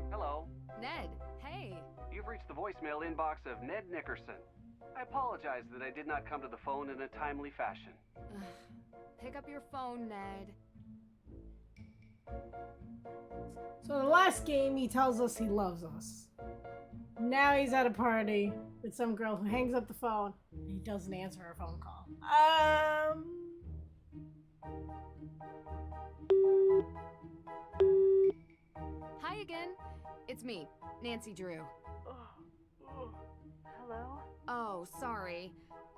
Hello. Ned, hey. You've reached the voicemail inbox of Ned Nickerson. I apologize that I did not come to the phone in a timely fashion. Pick up your phone, Ned. So in the last game, he tells us he loves us. Now he's at a party with some girl who hangs up the phone and he doesn't answer her phone call. Hi again. It's me, Nancy Drew. Hello? Oh, sorry.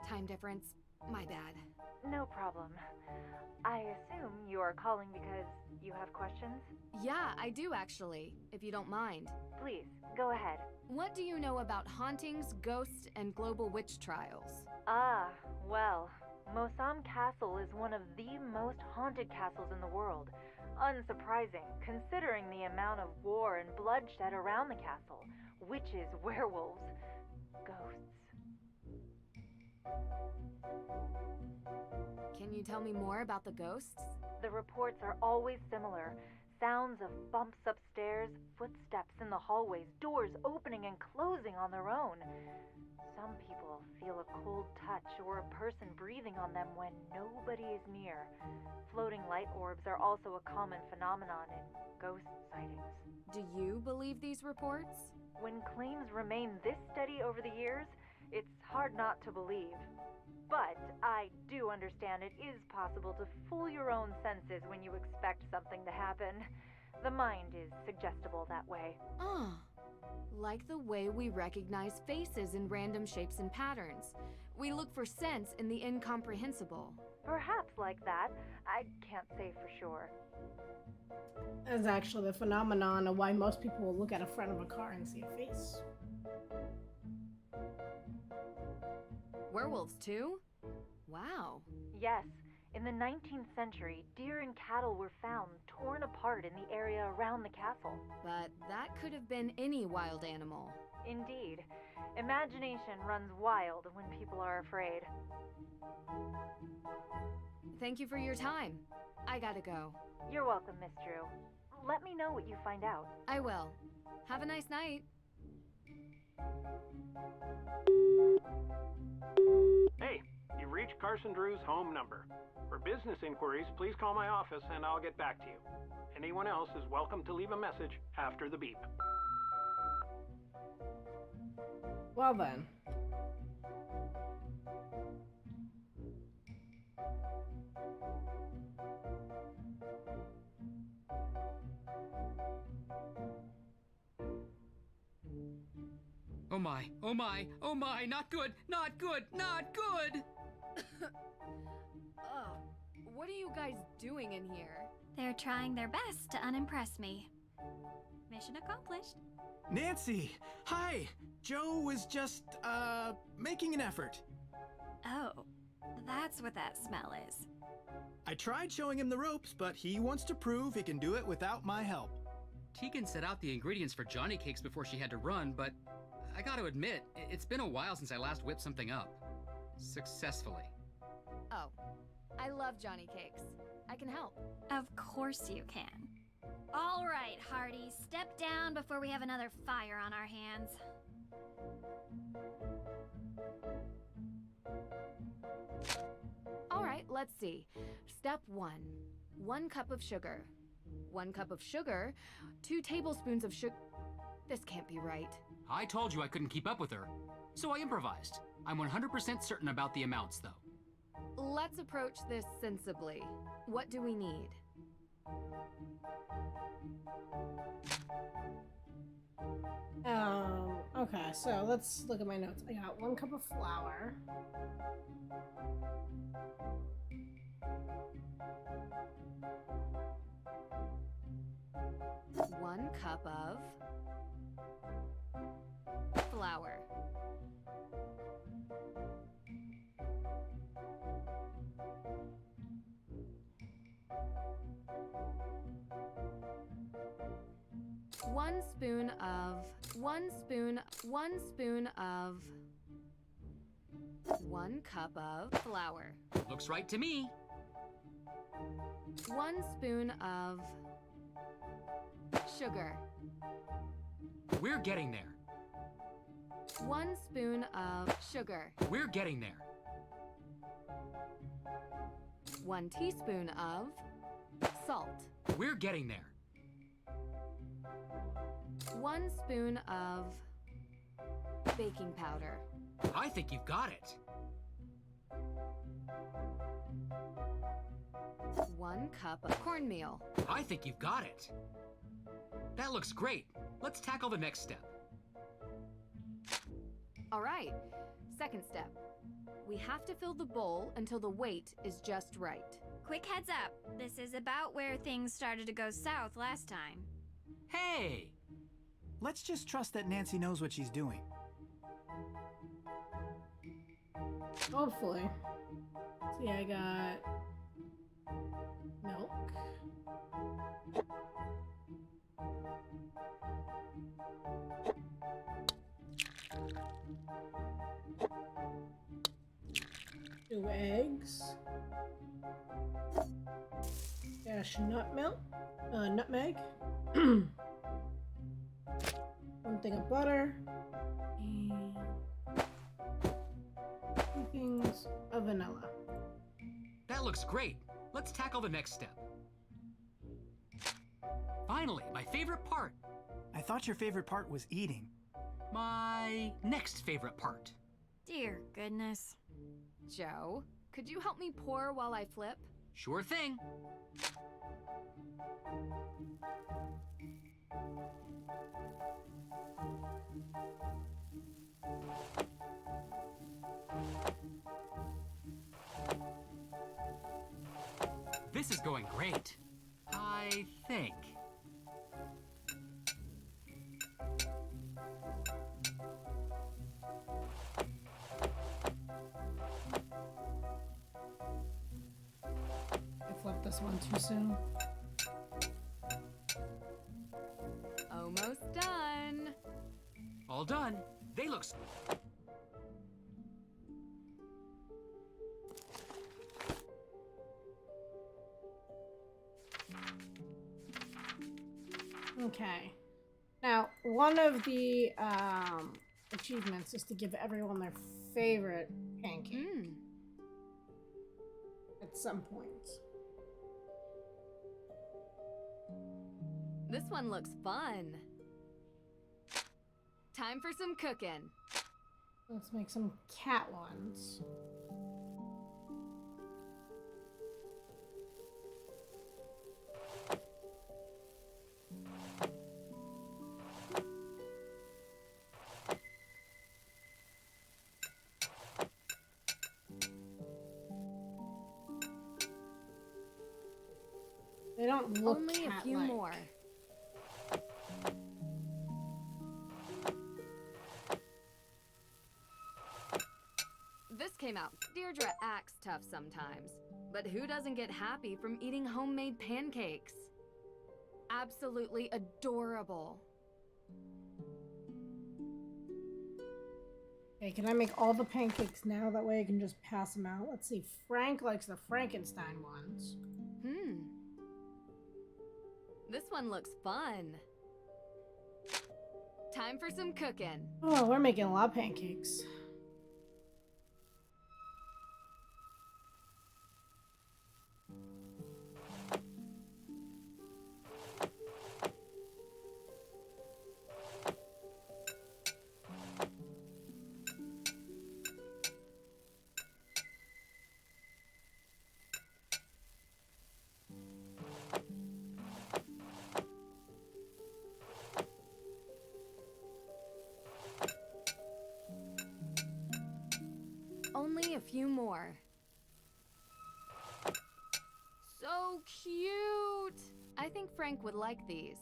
Time difference. My bad. No problem. I assume you are calling because you have questions? Yeah, I do actually, if you don't mind. Please, go ahead. What do you know about hauntings, ghosts, and global witch trials? Ah, well, Mosam Castle is one of the most haunted castles in the world. Unsurprising, considering the amount of war and bloodshed around the castle. Witches, werewolves, ghosts. Can you tell me more about the ghosts? The reports are always similar. Sounds of bumps upstairs, footsteps in the hallways, doors opening and closing on their own. Some people feel a cold touch or a person breathing on them when nobody is near. Floating light orbs are also a common phenomenon in ghost sightings. Do you believe these reports? When claims remain this steady over the years, it's hard not to believe. But I do understand it is possible to fool your own senses when you expect something to happen. The mind is suggestible that way. Ah, like the way we recognize faces in random shapes and patterns. We look for sense in the incomprehensible. Perhaps like that. I can't say for sure. That's actually the phenomenon of why most people will look at a front of a car and see a face. Werewolves too? Wow. Yes. In the 19th century, deer and cattle were found torn apart in the area around the castle. But that could have been any wild animal. Indeed. Imagination runs wild when people are afraid. Thank you for your time. I gotta go. You're welcome, Miss Drew. Let me know what you find out. I will. Have a nice night. Hey, you've reached Carson Drew's home number. For business inquiries, please call my office and I'll get back to you. Anyone else is welcome to leave a message after the beep. Well then. Oh my, oh my, oh my, not good, not good, not good! What are you guys doing in here? They're trying their best to unimpress me. Mission accomplished. Nancy! Hi! Joe was just, making an effort. Oh, that's what that smell is. I tried showing him the ropes, but he wants to prove he can do it without my help. Tegan set out the ingredients for Johnny Cakes before she had to run, but I gotta admit, it's been a while since I last whipped something up. Successfully. Oh, I love Johnny Cakes. I can help. Of course you can. All right, Hardy, step down before we have another fire on our hands. All right, let's see. Step 1. 1 cup of sugar. 1 cup of sugar, 2 tablespoons of sugar. This can't be right. I told you I couldn't keep up with her, so I improvised. I'm 100% certain about the amounts, though. Let's approach this sensibly. What do we need? Okay, so let's look at my notes. I got 1 cup of flour. One cup of flour. One spoon of 1 cup of flour. Looks right to me. 1 spoon of sugar. We're getting there. 1 spoon of sugar. We're getting there. 1 teaspoon of salt. We're getting there. 1 spoon of baking powder. I think you've got it. 1 cup of cornmeal. I think you've got it. That looks great. Let's tackle the next step. All right, second step. We have to fill the bowl until the weight is just right. Quick heads up, this is about where things started to go south last time. Hey! Let's just trust that Nancy knows what she's doing. Hopefully. See, I got milk. Two eggs. Dash nutmeg. 1 thing of butter. And 2 things of vanilla. That looks great. Let's tackle the next step. Finally, my favorite part. I thought your favorite part was eating. My next favorite part. Dear goodness. Joe, could you help me pour while I flip? Sure thing. This is going great. I think. I flipped this one too soon. Almost done. All done. They look... Okay. Now, one of the achievements is to give everyone their favorite pancake at some point. This one looks fun. Time for some cooking. Let's make some cat ones. They don't look Only a few cat-like. more. This came out. Deirdre acts tough sometimes, but who doesn't get happy from eating homemade pancakes? Absolutely adorable. Okay, can I make all the pancakes now? That way I can just pass them out. Let's see. Frank likes the Frankenstein ones. This one looks fun. Time for some cooking. Oh, we're making a lot of pancakes. Only a few more. So cute! I think Frank would like these.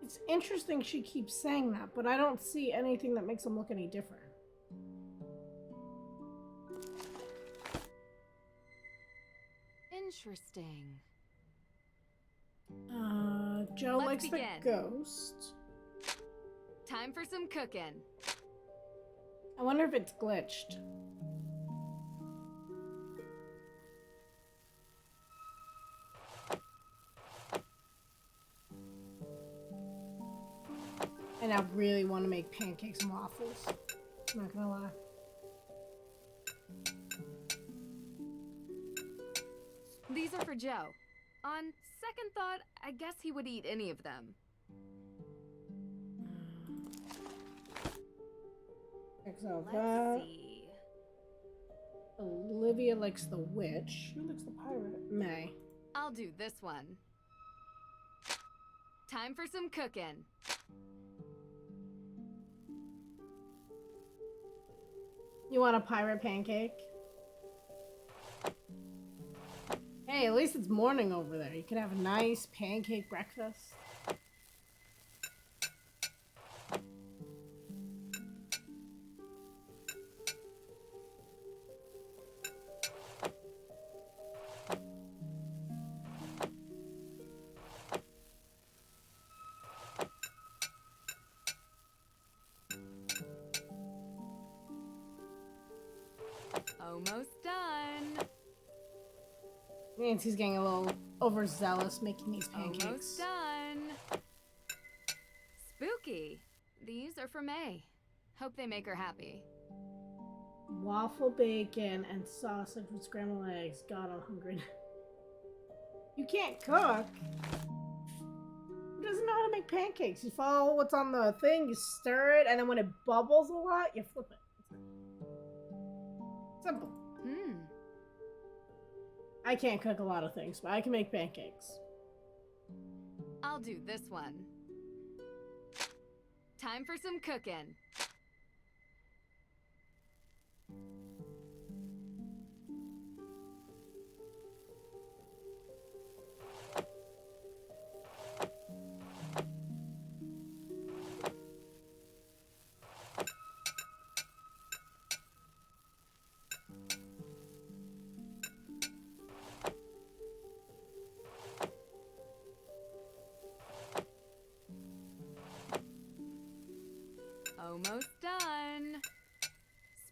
It's interesting she keeps saying that, but I don't see anything that makes them look any different. Interesting. Joe Let's likes begin. the ghost. Time for some cooking. I wonder if it's glitched. And I really want to make pancakes and waffles. I'm not gonna lie. These are for Joe. On second thought, I guess he would eat any of them. Exile Let's that. see. Olivia likes the witch. Who likes the pirate? May. I'll do this one. Time for some cooking. You want a pirate pancake? Hey, at least it's morning over there. You can have a nice pancake breakfast. Almost done. Nancy's getting a little overzealous making these pancakes. Almost done. Spooky. These are for May. Hope they make her happy. Waffle bacon and sausage with scrambled eggs. God, I'm hungry. You can't cook. Who doesn't know how to make pancakes? You follow what's on the thing, you stir it, and then when it bubbles a lot, you flip it. Simple. I can't cook a lot of things, but I can make pancakes. I'll do this one. Time for some cooking. Almost done.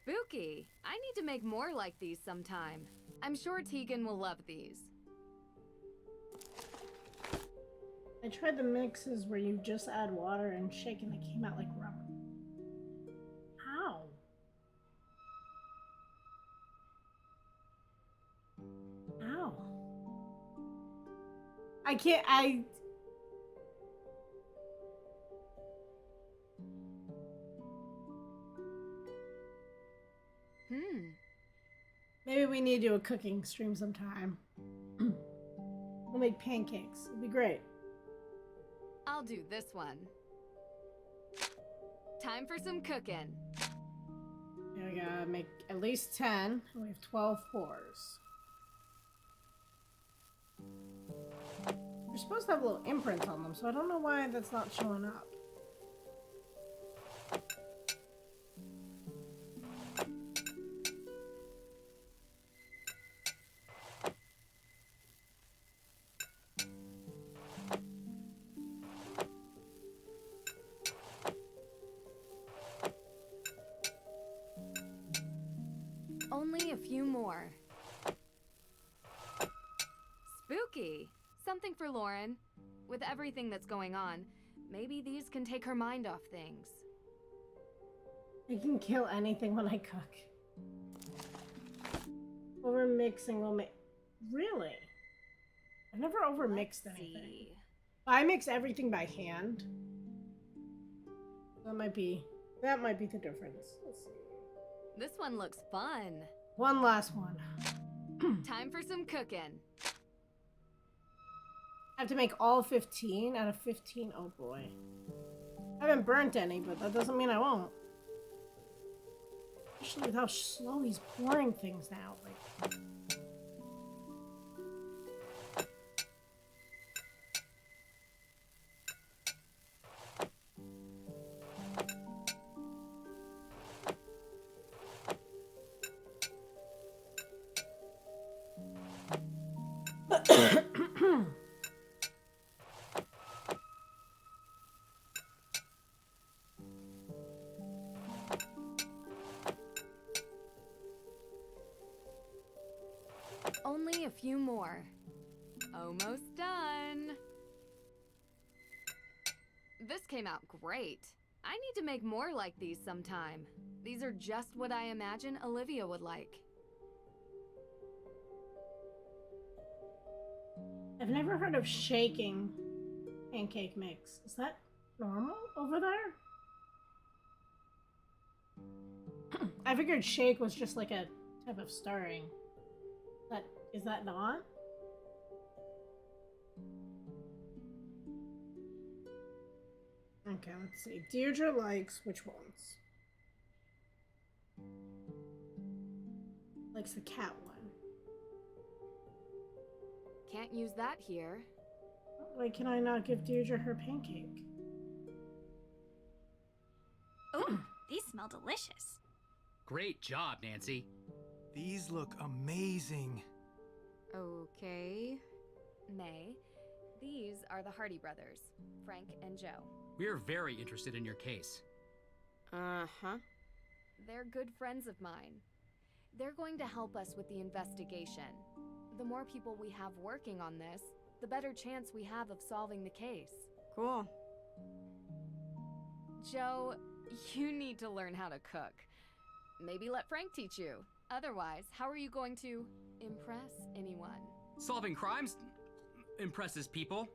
Spooky. I need to make more like these sometime. I'm sure Tegan will love these. I tried the mixes where you just add water and shake and they came out like rubber. How? How? I can't, Maybe we need to do a cooking stream sometime. We'll make pancakes. It'd be great. I'll do this one. Time for some cooking. Yeah, we gotta make at least 10. We have 12 pours. They're supposed to have little imprints on them, so I don't know why that's not showing up. Only a few more. Spooky. Something for Lauren. With everything that's going on, maybe these can take her mind off things. I can kill anything when I cook. Over mixing will make. Really? I've never over mixed anything. I mix everything by hand. That might be the difference. Let's see. This one looks fun. One last one. Time for some cooking. I have to make all 15 out of 15. Oh boy. I haven't burnt any, but that doesn't mean I won't. Especially with how slow he's pouring things out. Like. Only a few more. Almost done. This came out great. I need to make more like these sometime. These are just what I imagine Olivia would like. I've never heard of shaking pancake mix. Is that normal over there? I figured shake was just like a type of stirring. Is that not? Okay, let's see. Deirdre likes which ones? Likes the cat one. Can't use that here. Why can I not give Deirdre her pancake? Ooh, these smell delicious. Great job, Nancy. These look amazing. Okay. May, these are the Hardy brothers, Frank and Joe. We're very interested in your case. Uh-huh. They're good friends of mine. They're going to help us with the investigation. The more people we have working on this, the better chance we have of solving the case. Cool. Joe, you need to learn how to cook. Maybe let Frank teach you. Otherwise, how are you going to impress anyone? Solving crimes impresses people.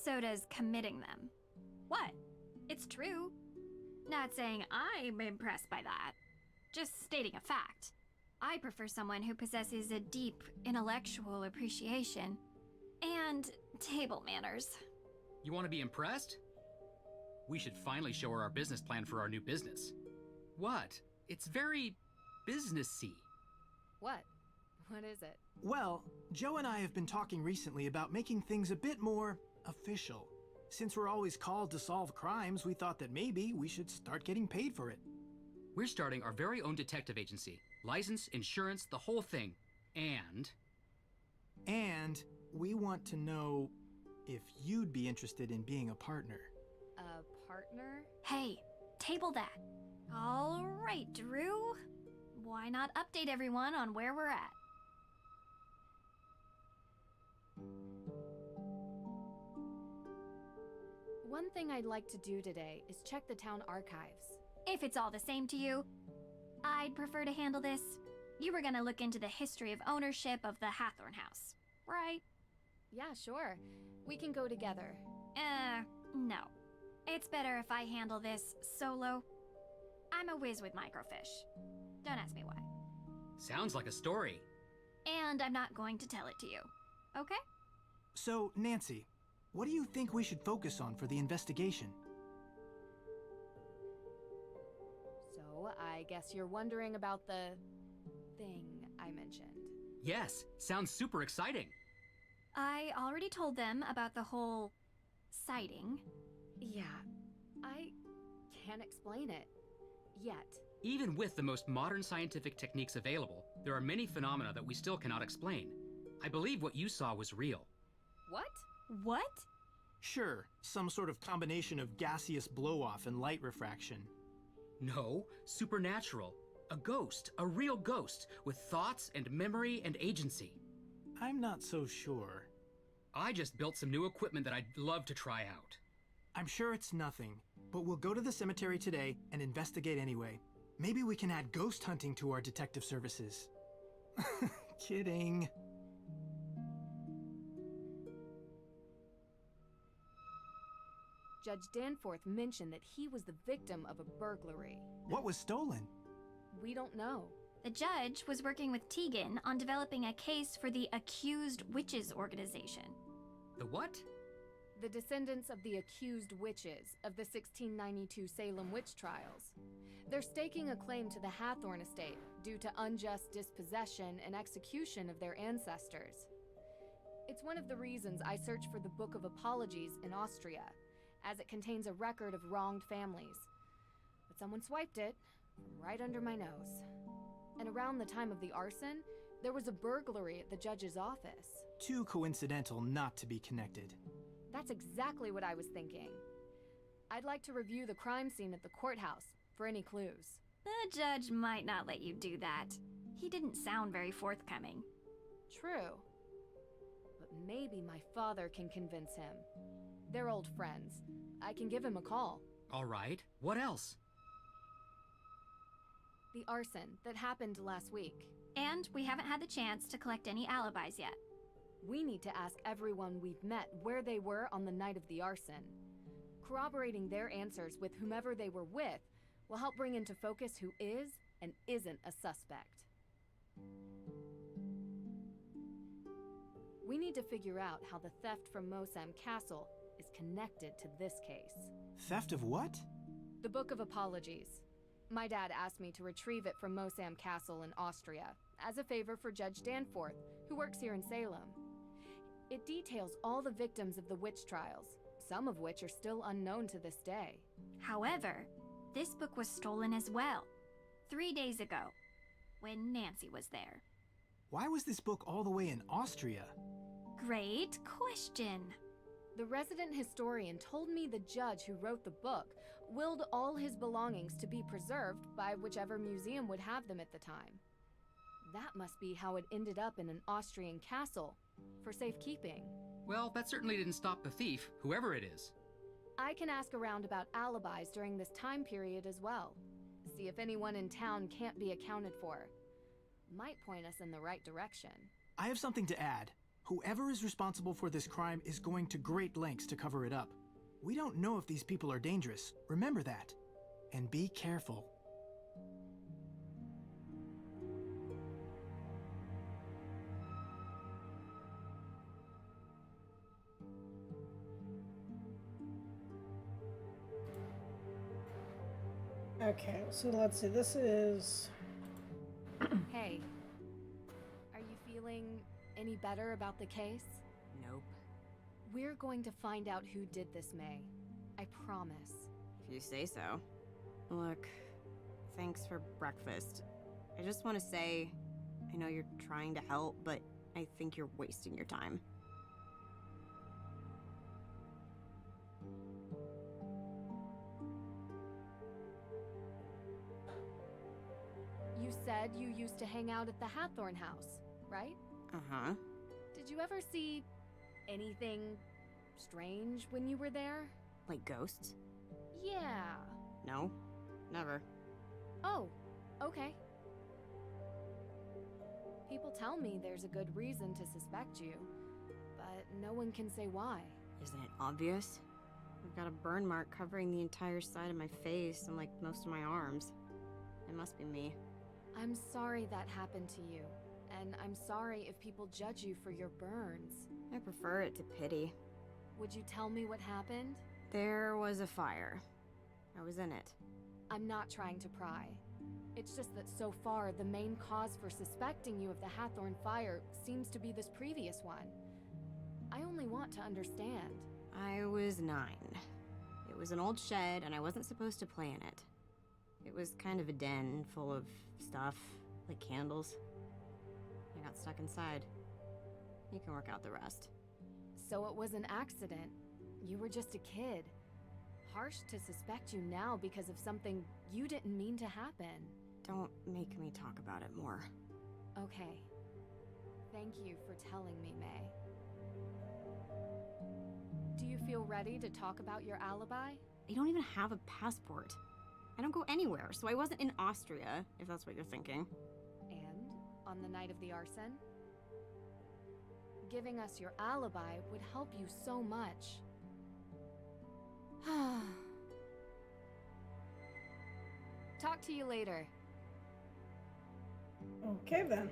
So does committing them. What? It's true. Not saying I'm impressed by that. Just stating a fact. I prefer someone who possesses a deep intellectual appreciation and table manners. You want to be impressed? We should finally show her our business plan for our new business. What? It's very businessy. What? What is it? Well, Joe and I have been talking recently about making things a bit more official. Since we're always called to solve crimes, we thought that maybe we should start getting paid for it. We're starting our very own detective agency. License, insurance, the whole thing. And we want to know if you'd be interested in being a partner. A partner? Hey, table that. All right, Drew. Why not update everyone on where we're at? One thing I'd like to do today is check the town archives. If it's all the same to you, I'd prefer to handle this. You were gonna look into the history of ownership of the Hathorne House, right? Yeah, sure. We can go together. No. It's better if I handle this solo. I'm a whiz with microfiche. Don't ask me why. sounds like a story. And I'm not going to tell it to you, okay? So, Nancy, what do you think we should focus on for the investigation? So, I guess you're wondering about the thing I mentioned. Yes, sounds super exciting. I already told them about the whole sighting. Yeah, I can't explain it. Yet. Even with the most modern scientific techniques available, there are many phenomena that we still cannot explain. I believe what you saw was real. What? What? Sure, some sort of combination of gaseous blow-off and light refraction. No, supernatural. A ghost, a real ghost, with thoughts and memory and agency. I'm not so sure. I just built some new equipment that I'd love to try out. I'm sure it's nothing, but we'll go to the cemetery today and investigate anyway. Maybe we can add ghost hunting to our detective services. Kidding. Judge Danforth mentioned that he was the victim of a burglary. What was stolen? We don't know. The judge was working with Tegan on developing a case for the Accused Witches organization. The what? The descendants of the accused witches of the 1692 Salem Witch Trials. They're staking a claim to the Hathorne estate due to unjust dispossession and execution of their ancestors. It's one of the reasons I searched for the Book of Apologies in Austria, as it contains a record of wronged families. But someone swiped it from right under my nose. And around the time of the arson, there was a burglary at the judge's office. Too coincidental not to be connected. That's exactly what I was thinking. I'd like to review the crime scene at the courthouse for any clues. The judge might not let you do that. He didn't sound very forthcoming. True. But maybe my father can convince him. They're old friends. I can give him a call. All right. What else? The arson that happened last week. And we haven't had the chance to collect any alibis yet. We need to ask everyone we've met where they were on the night of the arson. Corroborating their answers with whomever they were with will help bring into focus who is and isn't a suspect. We need to figure out how the theft from Mosam Castle is connected to this case. Theft of what? The Book of Apologies. My dad asked me to retrieve it from Mosam Castle in Austria as a favor for Judge Danforth, who works here in Salem. It details all the victims of the witch trials, some of which are still unknown to this day. However, this book was stolen as well, 3 days ago, when Nancy was there. Why was this book all the way in Austria? Great question. The resident historian told me the judge who wrote the book willed all his belongings to be preserved by whichever museum would have them at the time. That must be how it ended up in an Austrian castle, for safekeeping. Well, that certainly didn't stop the thief, whoever it is. I can ask around about alibis during this time period as well. See if anyone in town can't be accounted for. Might point us in the right direction. I have something to add. Whoever is responsible for this crime is going to great lengths to cover it up. We don't know if these people are dangerous. Remember that. And be careful. Okay, so let's see. This is... Hey, are you feeling any better about the case? Nope. We're going to find out who did this, May. I promise. If you say so. Look, thanks for breakfast. I just want to say, I know you're trying to help, but I think you're wasting your time. You said you used to hang out at the Hathorne House, right? Uh-huh. Did you ever see anything strange when you were there? Like ghosts? Yeah. No, never. Oh, okay. People tell me there's a good reason to suspect you, but no one can say why. Isn't it obvious? I've got a burn mark covering the entire side of my face and like most of my arms. It must be me. I'm sorry that happened to you, and I'm sorry if people judge you for your burns. I prefer it to pity. Would you tell me what happened? There was a fire. I was in it. I'm not trying to pry. It's just that so far, the main cause for suspecting you of the Hathorne fire seems to be this previous one. I only want to understand. I was 9. It was an old shed, and I wasn't supposed to play in it. It was kind of a den full of stuff, like candles. I got stuck inside. You can work out the rest. So it was an accident. You were just a kid. Harsh to suspect you now because of something you didn't mean to happen. Don't make me talk about it more. Okay. Thank you for telling me, May. Do you feel ready to talk about your alibi? I don't even have a passport. I don't go anywhere, so I wasn't in Austria, if that's what you're thinking. And on the night of the arson? Giving us your alibi would help you so much. Talk to you later. Okay then.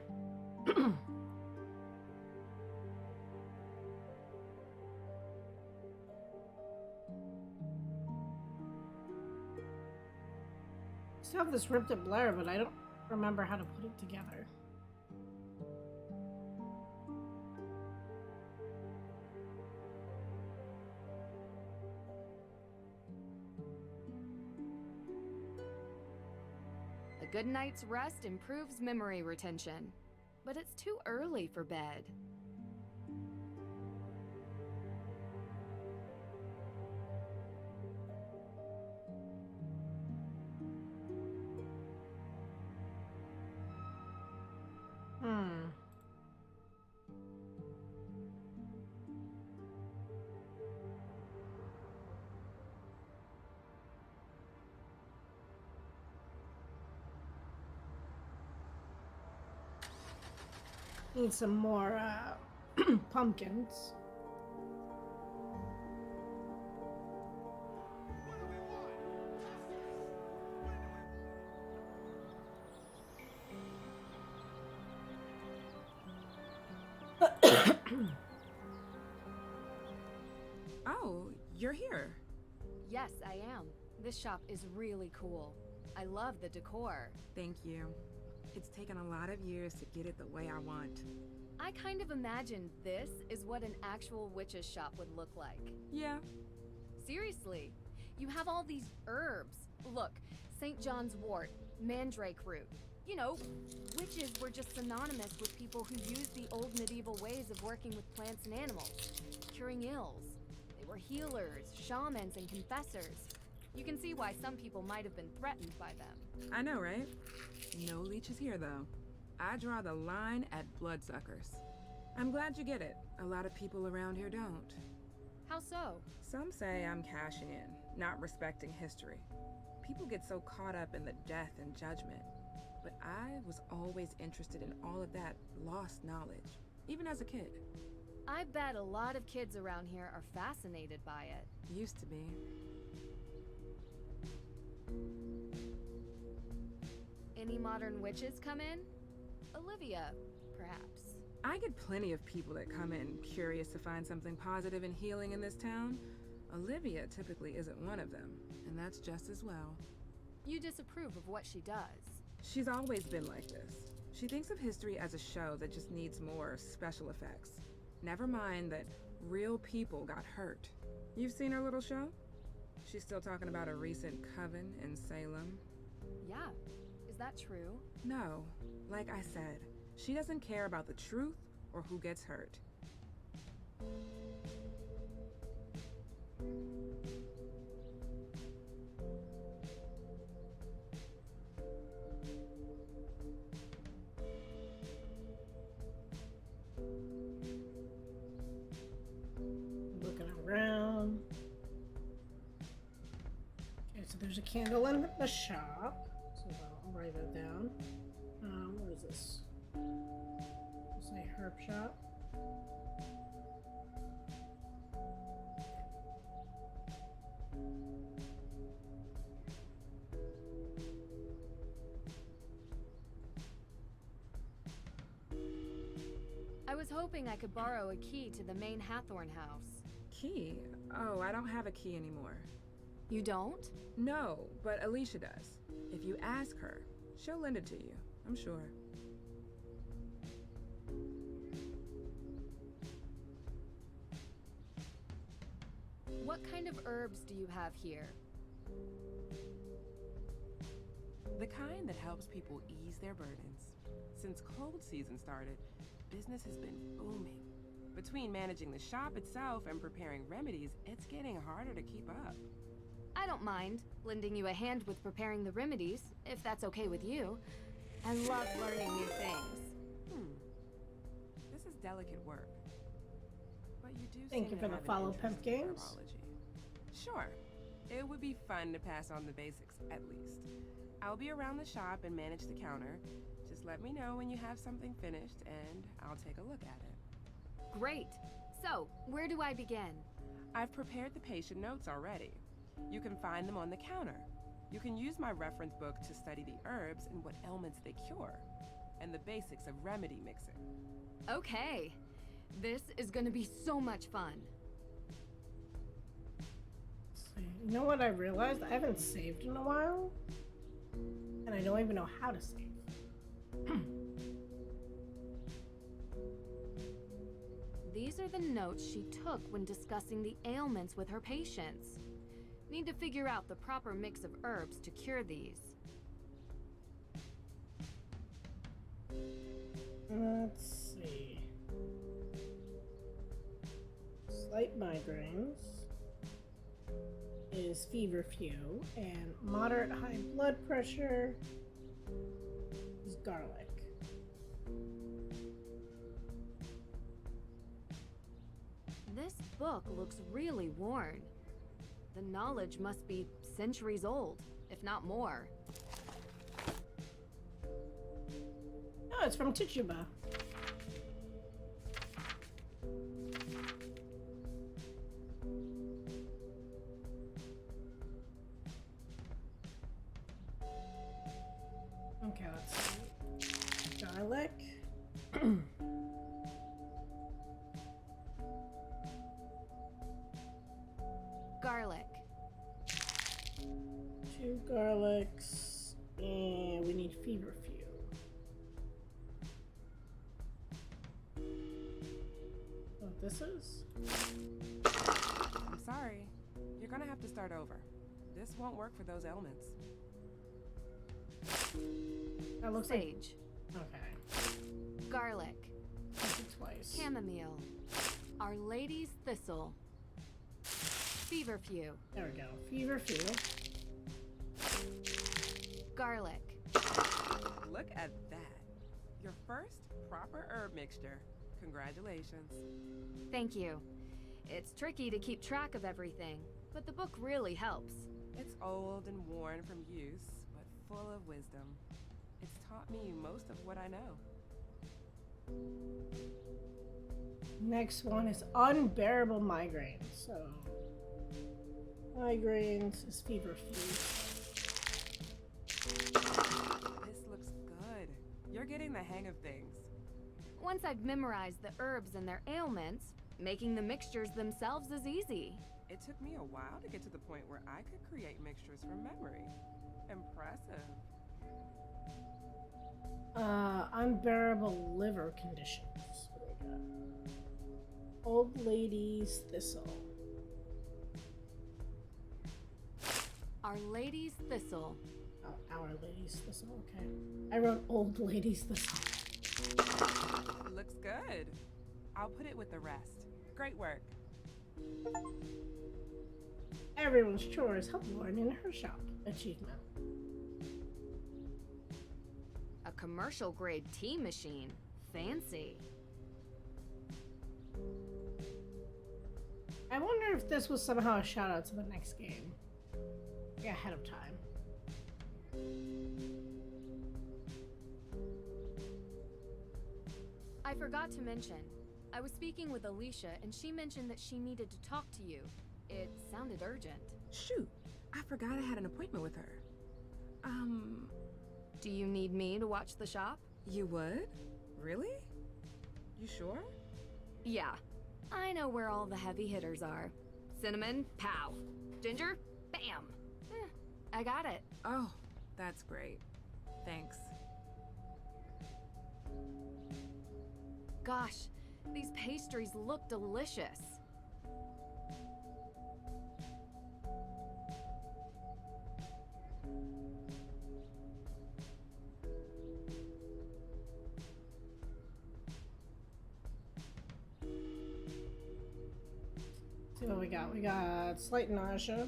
Still have this ripped up letter, but I don't remember how to put it together. A good night's rest improves memory retention, but it's too early for bed. Need some more pumpkins. Oh, you're here. Yes, I am. This shop is really cool. I love the decor. Thank you. It's taken a lot of years to get it the way I want. I kind of imagined this is what an actual witch's shop would look like. Yeah. Seriously, you have all these herbs. Look, St. John's wort, mandrake root. You know, witches were just synonymous with people who used the old medieval ways of working with plants and animals, curing ills. They were healers, shamans, and confessors. You can see why some people might have been threatened by them. I know, right? No leeches here, though. I draw the line at bloodsuckers. I'm glad you get it. A lot of people around here don't. How so? Some say I'm cashing in, not respecting history. People get so caught up in the death and judgment. But I was always interested in all of that lost knowledge, even as a kid. I bet a lot of kids around here are fascinated by it. Used to be. Any modern witches come in? Olivia, perhaps. I get plenty of people that come in curious to find something positive and healing in this town. Olivia typically isn't one of them, and that's just as well. You disapprove of what she does. She's always been like this. She thinks of history as a show that just needs more special effects. Never mind that real people got hurt. You've seen her little show? She's still talking about a recent coven in Salem. Yeah. Is that true? No. Like I said, she doesn't care about the truth or who gets hurt. Looking around. Okay, so there's a candle in the shop. So I'll write that down. What is this? It's a herb shop. I was hoping I could borrow a key to the main Hathorne House. Key? Oh, I don't have a key anymore. You don't? No, but Alicia does. If you ask her, she'll lend it to you, I'm sure. What kind of herbs do you have here? The kind that helps people ease their burdens. Since cold season started, business has been booming. Between managing the shop itself and preparing remedies, it's getting harder to keep up. I don't mind lending you a hand with preparing the remedies, if that's okay with you. I love learning new things. This is delicate work. But you do Thank you seem for to the have an follow, interest Pimp in Games. herbology. Sure. It would be fun to pass on the basics, at least. I'll be around the shop and manage the counter. Just let me know when you have something finished, and I'll take a look at it. Great. So, where do I begin? I've prepared the patient notes already. You can find them on the counter. You can use my reference book to study the herbs and what ailments they cure, and the basics of remedy mixing. Okay. This is gonna be so much fun. You know what I realized? I haven't saved in a while. And I don't even know how to save. These are the notes she took when discussing the ailments with her patients. Need to figure out the proper mix of herbs to cure these. Let's see. Slight migraines is feverfew, and moderate high blood pressure is garlic. This book looks really worn. The knowledge must be centuries old, if not more. Oh, it's from Tituba. Okay, let's see. Garlic. Garlic. 2 garlics, and we need feverfew. What this is? I'm sorry. You're gonna have to start over. This won't work for those ailments. That looks Sage. like... Okay. Garlic. Twice. Chamomile. Our Lady's Thistle. Feverfew. There we go. Feverfew. Garlic. Look at that. Your first proper herb mixture. Congratulations. Thank you. It's tricky to keep track of everything, but the book really helps. It's old and worn from use, but full of wisdom. It's taught me most of what I know. Next one is unbearable migraines. So, migraines is feverfew. This looks good. You're getting the hang of things. Once I've memorized the herbs and their ailments, making the mixtures themselves is easy. It took me a while to get to the point where I could create mixtures from memory. Impressive. Unbearable liver conditions. What do we got? Old lady's thistle. Our Lady's Thistle. Oh, our lady's thistle. Okay. I wrote old lady's thistle. Looks good. I'll put it with the rest. Great work. Everyone's chores help Lauren in her shop. Achievement. A commercial grade tea machine. Fancy. I wonder if this was somehow a shout out to the next game. Yeah, ahead of time. I forgot to mention, I was speaking with Alicia and she mentioned that she needed to talk to you. It sounded urgent. Shoot, I forgot I had an appointment with her. Do you need me to watch the shop? You would? Really? You sure? Yeah. I know where all the heavy hitters are. Cinnamon, pow. Ginger, bam. I got it. Oh, that's great. Thanks. Gosh, these pastries look delicious. see what we got. We got slight nausea,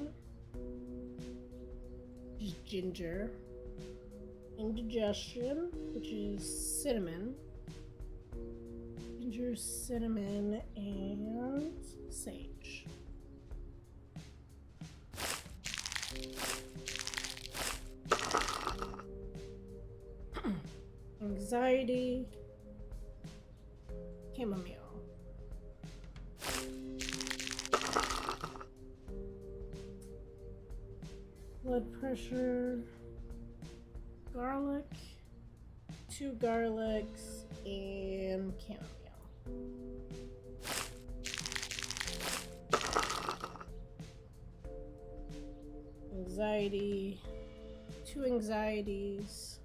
which is ginger, indigestion, which is cinnamon, ginger, cinnamon, and sage. Anxiety, chamomile. Blood pressure, garlic, 2 garlics, and chamomile. Anxiety, 2 anxieties,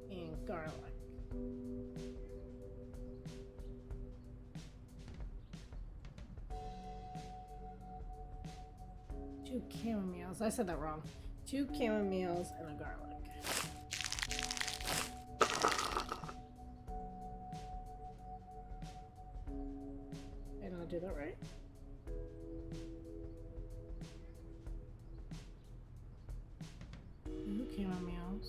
and garlic. Two chamomiles. I said that wrong. 2 chamomiles and a garlic. Did I do that right? Two chamomiles.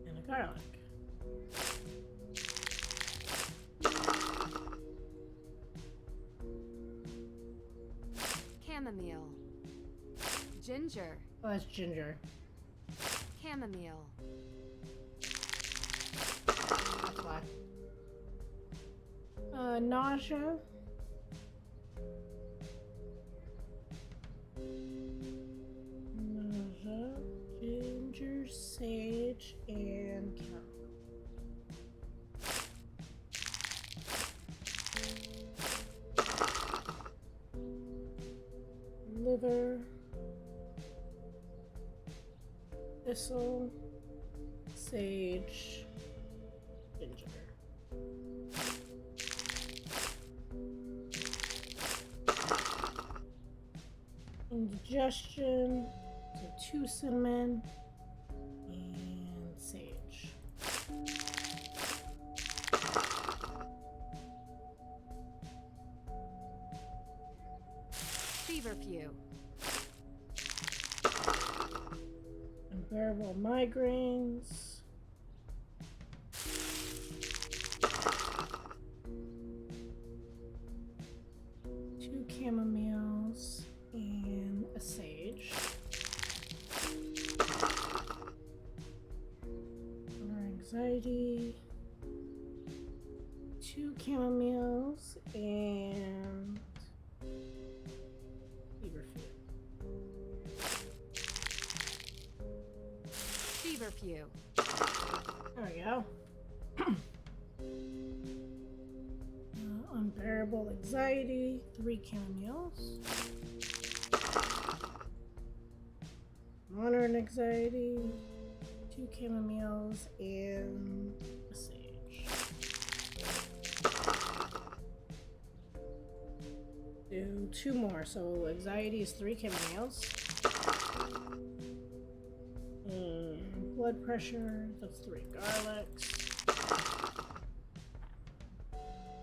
And a garlic. Chamomile. Ginger. Oh, that's ginger. Chamomile. That's why. Nausea. Nausea, ginger, sage, and chamomile. Liver, thistle, sage, ginger. Indigestion, so 2 cinnamon and sage. Feverfew. Unbearable migraines. Two chamomiles and a sage. For anxiety. 2 chamomiles and Feverfew. There we go. Unbearable anxiety, 3 chamomiles. Moderate anxiety, 2 chamomiles, and a sage. Do 2 more. So anxiety is 3 chamomiles. And blood pressure, that's 3 garlics. I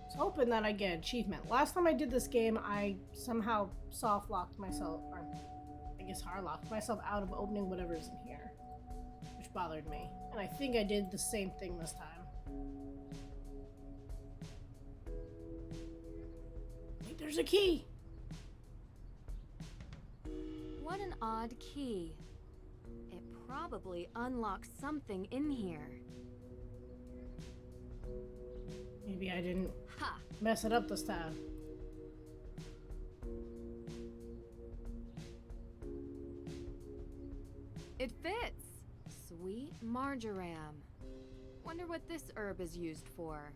was hoping that I get achievement. Last time I did this game, I somehow soft locked myself, or I guess hard locked myself out of opening whatever's in here, which bothered me. And I think I did the same thing this time. Wait, there's a key! What an odd key. It probably unlocks something in here. Maybe I didn't mess it up this time. It fits! Sweet marjoram. Wonder what this herb is used for.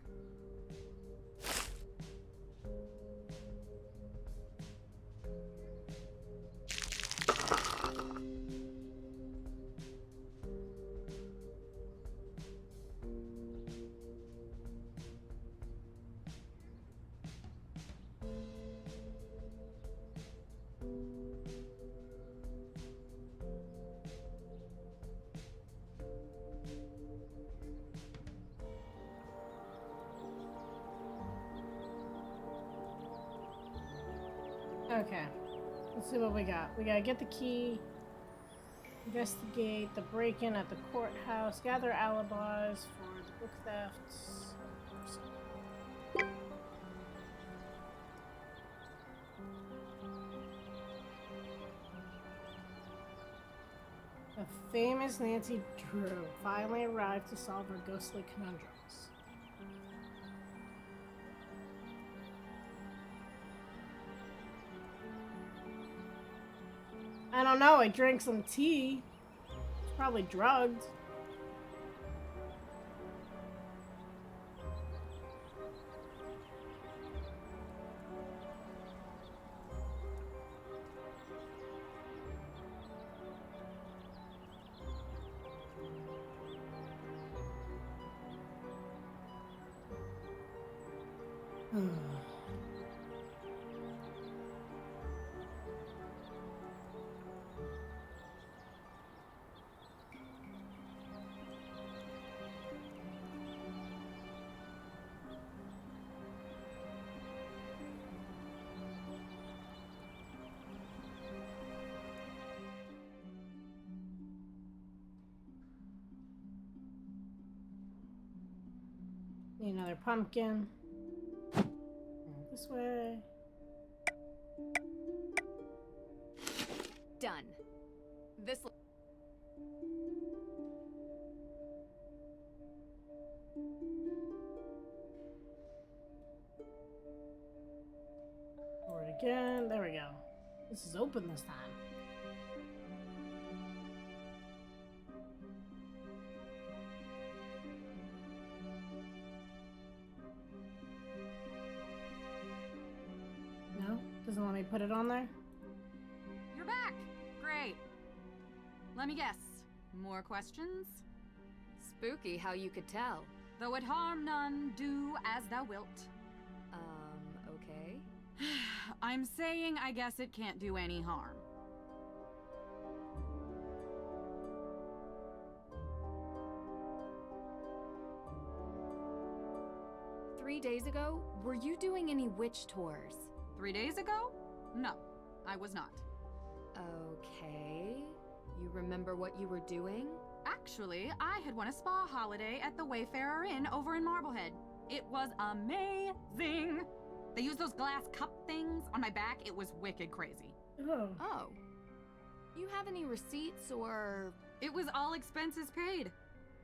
Okay. Let's see what we got. We gotta get the key, investigate the break-in at the courthouse, gather alibis for the book thefts. The famous Nancy Drew finally arrived to solve her ghostly conundrums. I don't know, I drank some tea. It's probably drugged. Need another pumpkin. This way. Done. This. Forward again. There we go. This is open this time. No? Doesn't let me put it on there? You're back! Great. Let me guess. More questions? Spooky how you could tell. Though it harm none, do as thou wilt. Okay. I'm saying I guess it can't do any harm. Three days ago, were you doing any witch tours? 3 days ago? No, I was not. Okay. You remember what you were doing? Actually, I had won a spa holiday at the Wayfarer Inn over in Marblehead. It was amazing! They used those glass cup things on my back. It was wicked crazy. Oh. You have any receipts or... It was all expenses paid.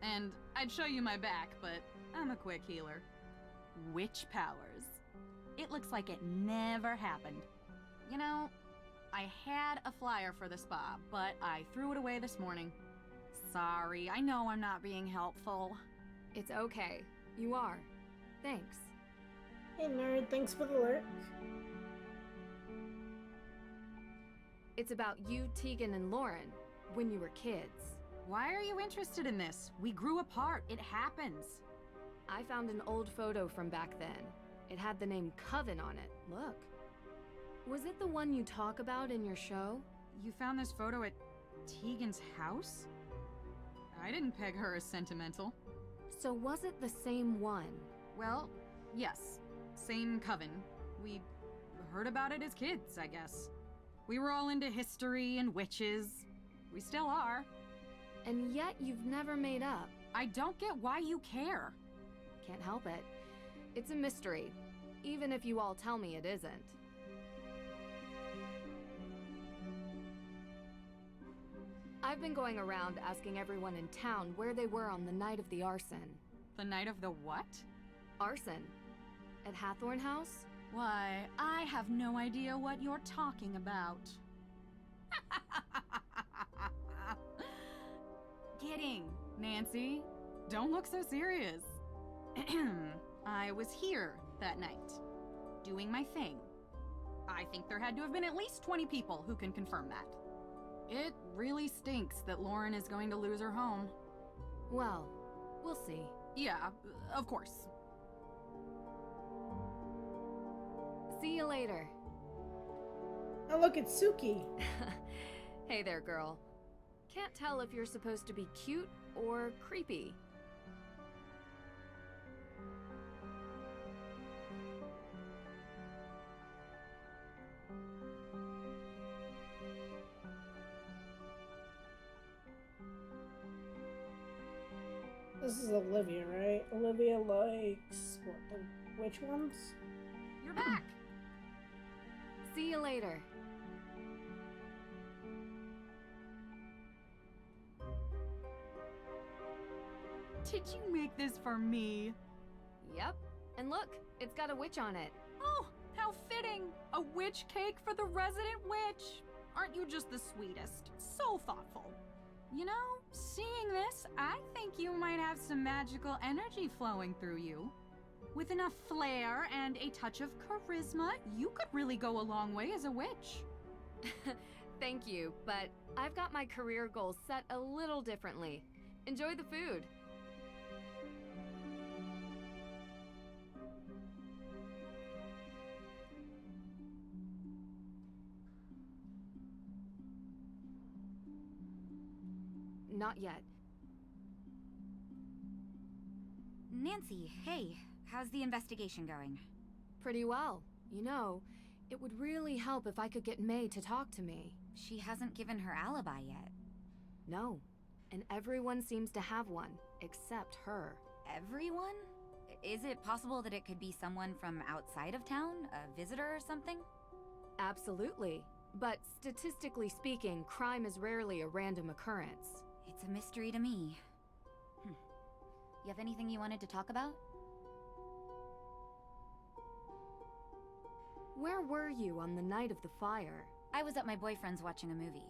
And I'd show you my back, but I'm a quick healer. Witch powers. It looks like it never happened. You know, I had a flyer for the spa, but I threw it away this morning. Sorry, I know I'm not being helpful. It's okay. You are. Thanks. Hey nerd, thanks for the lurk. It's about you, Tegan, and Lauren, when you were kids. Why are you interested in this? We grew apart. It happens. I found an old photo from back then. It had the name Coven on it. Look. Was it the one you talk about in your show? You found this photo at Tegan's house? I didn't peg her as sentimental. So was it the same one? Well, yes. Same coven. We heard about it as kids, I guess. We were all into history and witches. We still are. And yet you've never made up. I don't get why you care. Can't help it. It's a mystery, even if you all tell me it isn't. I've been going around asking everyone in town where they were on the night of the arson. The night of the what? Arson. At Hathorne House? Why, I have no idea what you're talking about. Kidding, Nancy. Don't look so serious. I was here that night, doing my thing. I think there had to have been at least 20 people who can confirm that. It really stinks that Lauren is going to lose her home. Well, we'll see. Yeah, of course. See you later. Oh, look, it's Suki. Hey there, girl. Can't tell if you're supposed to be cute or creepy. This is Olivia, right? Olivia likes what? The witch ones? You're back! See you later. Did you make this for me? Yep. And look, it's got a witch on it. Oh, how fitting! A witch cake for the resident witch! Aren't you just the sweetest? So thoughtful. You know, seeing this, I think you might have some magical energy flowing through you. With enough flair and a touch of charisma, you could really go a long way as a witch. Thank you, but I've got my career goals set a little differently. Enjoy the food. Not yet. Nancy, hey, how's the investigation going? Pretty well. You know, it would really help if I could get May to talk to me. She hasn't given her alibi yet. No, and everyone seems to have one, except her. Everyone? Is it possible that it could be someone from outside of town? A visitor or something? Absolutely. But statistically speaking, crime is rarely a random occurrence. It's a mystery to me. You have anything you wanted to talk about? Where were you on the night of the fire? I was at my boyfriend's watching a movie.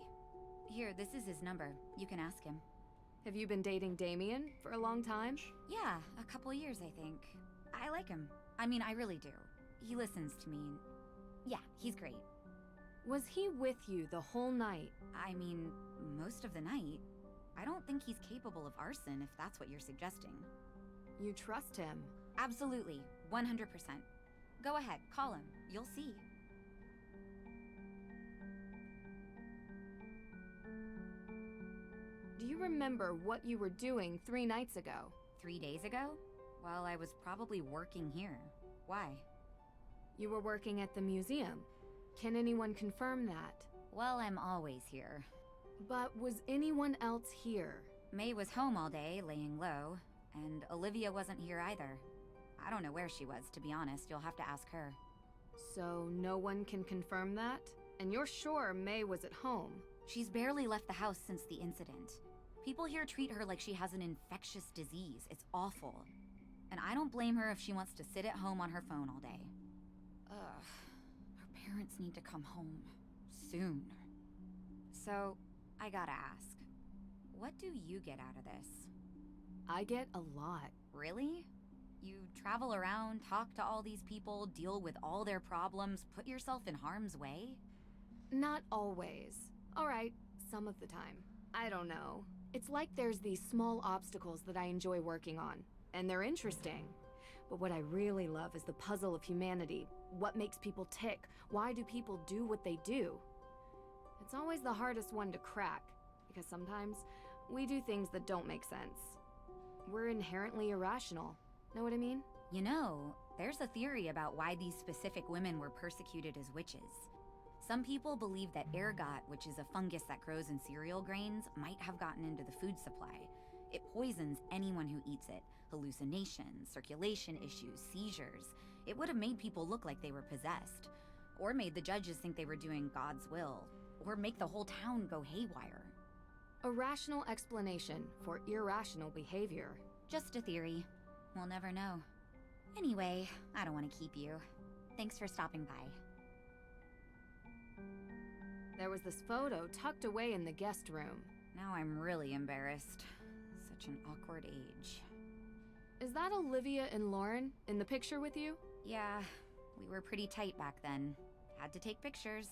Here, this is his number. You can ask him. Have you been dating Damien for a long time? Yeah, a couple years, I think. I like him. I mean, I really do. He listens to me. Yeah, he's great. Was he with you the whole night? I mean, most of the night. I don't think he's capable of arson, if that's what you're suggesting. You trust him? Absolutely, 100%. Go ahead, call him. You'll see. Do you remember what you were doing 3 nights ago? 3 days ago? Well, I was probably working here. Why? You were working at the museum. Can anyone confirm that? Well, I'm always here. But was anyone else here? May was home all day, laying low, and Olivia wasn't here either. I don't know where she was, to be honest. You'll have to ask her. So no one can confirm that? And you're sure May was at home? She's barely left the house since the incident. People here treat her like she has an infectious disease. It's awful. And I don't blame her if she wants to sit at home on her phone all day. Ugh. Her parents need to come home. Soon. So, I gotta ask. What do you get out of this? I get a lot. Really? You travel around, talk to all these people, deal with all their problems, put yourself in harm's way? Not always. Alright, some of the time. I don't know. It's like there's these small obstacles that I enjoy working on, and they're interesting. But what I really love is the puzzle of humanity. What makes people tick? Why do people do what they do? It's always the hardest one to crack, because sometimes we do things that don't make sense. We're inherently irrational. Know what I mean? You know, there's a theory about why these specific women were persecuted as witches. Some people believe that ergot, which is a fungus that grows in cereal grains, might have gotten into the food supply. It poisons anyone who eats it. Hallucinations, circulation issues, seizures. It would have made people look like they were possessed. Or made the judges think they were doing God's will. Or make the whole town go haywire. A rational explanation for irrational behavior. Just a theory. We'll never know. Anyway, I don't want to keep you. Thanks for stopping by. There was this photo tucked away in the guest room. Now I'm really embarrassed. Such an awkward age. Is that Olivia and Lauren in the picture with you? Yeah, we were pretty tight back then. Had to take pictures.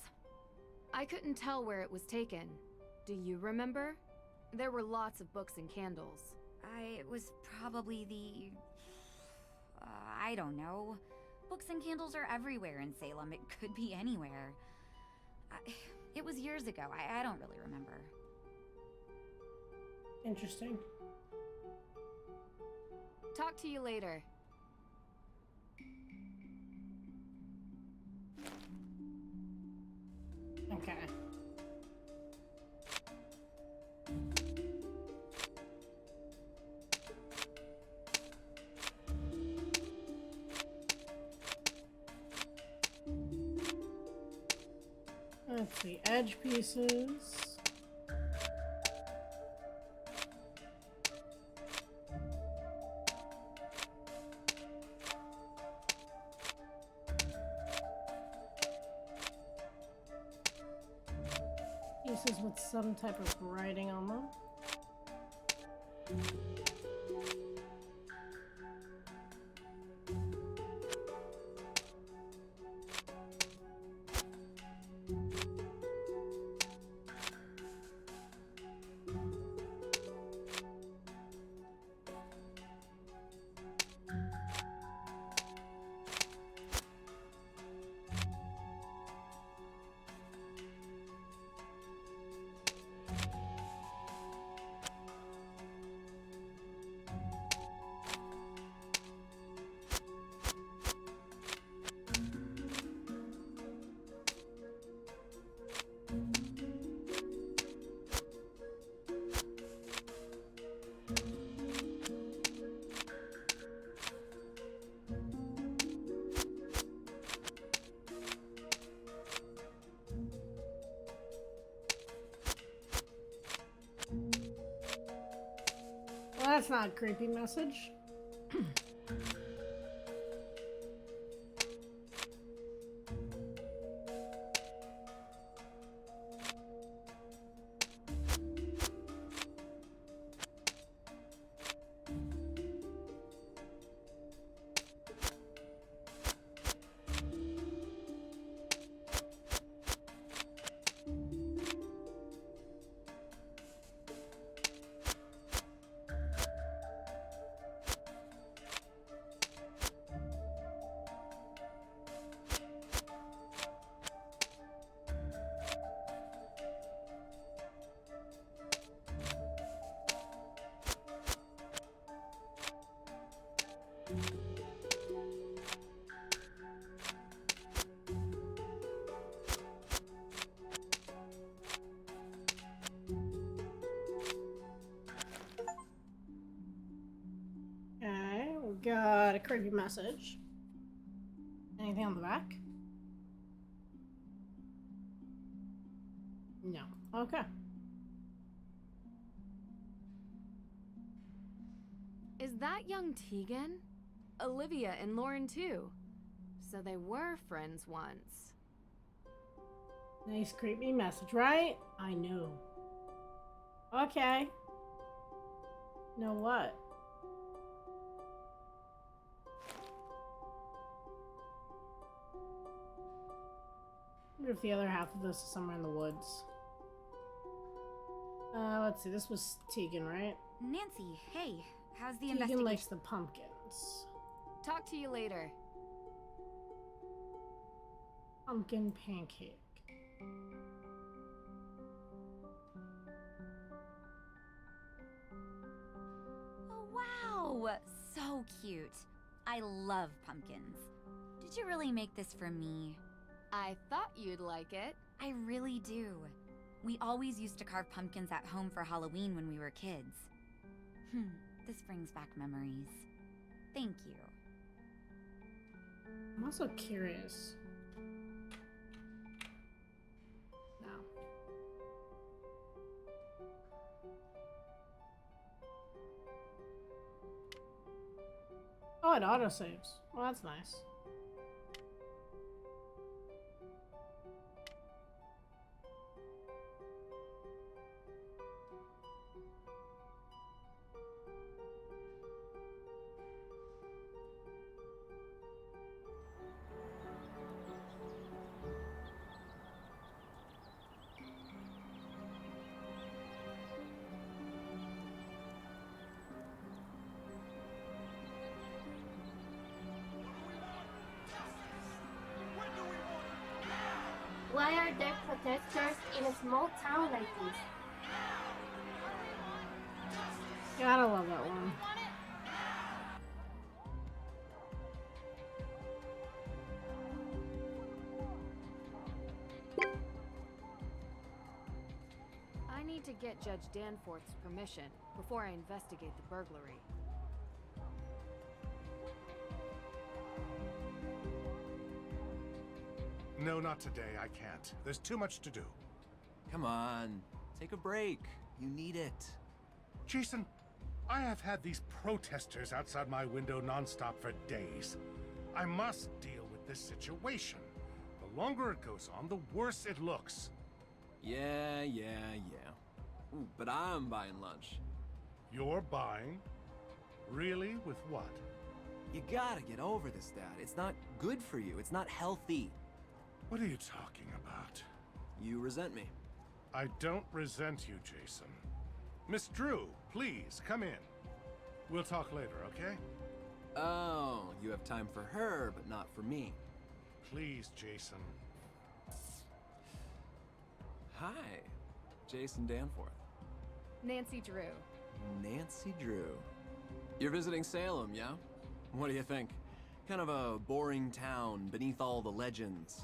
I couldn't tell where it was taken. Do you remember? There were lots of books and candles. It was probably the... I don't know. Books and candles are everywhere in Salem. It could be anywhere. It was years ago. I don't really remember. Interesting. Talk to you later. Okay. the edge pieces. Pieces with some type of writing on them. Well, that's not a creepy message. Okay, we got a creepy message. Anything on the back? No. Okay. Is that young Tegan? Olivia and Lauren too. So they were friends once. Nice creepy message, right? I know. Okay. Know what? I wonder if the other half of this is somewhere in the woods. Let's see. This was Tegan, right? Nancy, hey, how's the Tegan investigation? likes the pumpkins. Talk to you later. Pumpkin pancake. Oh, wow! So cute. I love pumpkins. Did you really make this for me? I thought you'd like it. I really do. We always used to carve pumpkins at home for Halloween when we were kids. This brings back memories. Thank you. I'm also curious. No. Oh, it autosaves. Well, that's nice. Why are there protesters in a small town like this? Gotta love that one. I need to get Judge Danforth's permission before I investigate the burglary. No, not today. I can't. There's too much to do. Come on, take a break. You need it. Jason, I have had these protesters outside my window nonstop for days. I must deal with this situation. The longer it goes on, the worse it looks. Yeah. Ooh, but I'm buying lunch. You're buying? Really? With what? You gotta get over this, Dad. It's not good for you. It's not healthy. What are you talking about? You resent me. I don't resent you, Jason. Miss Drew, please, come in. We'll talk later, okay? Oh, you have time for her, but not for me. Please, Jason. Hi, Jason Danforth. Nancy Drew. Nancy Drew. You're visiting Salem, yeah? What do you think? Kind of a boring town beneath all the legends.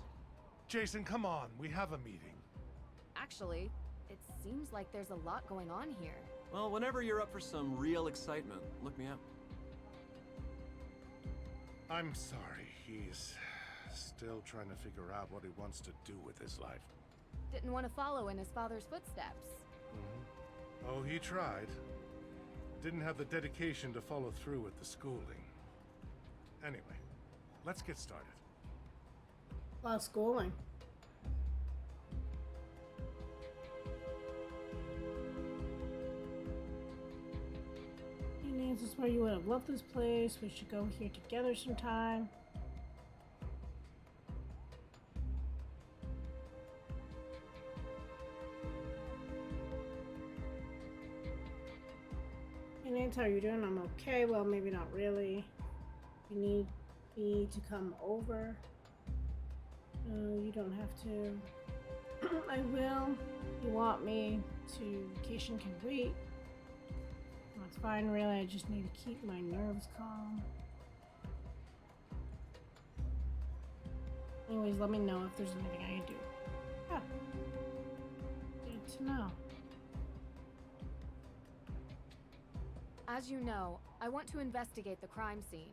Jason, come on. We have a meeting. Actually, it seems like there's a lot going on here. Well, whenever you're up for some real excitement, look me up. I'm sorry. He's still trying to figure out what he wants to do with his life. Didn't want to follow in his father's footsteps. Oh, he tried. Didn't have the dedication to follow through with the schooling. Anyway, let's get started. Well, schooling. Hey, Nance, I swear you would have loved this place. We should go here together sometime. Hey, Nance, how are you doing? I'm okay. Well, maybe not really. You need me to come over. No, you don't have to. I will. You want me to? Vacation can wait. No, it's fine, really. I just need to keep my nerves calm. Anyways, let me know if there's anything I can do. Yeah. Good to know. As you know, I want to investigate the crime scene.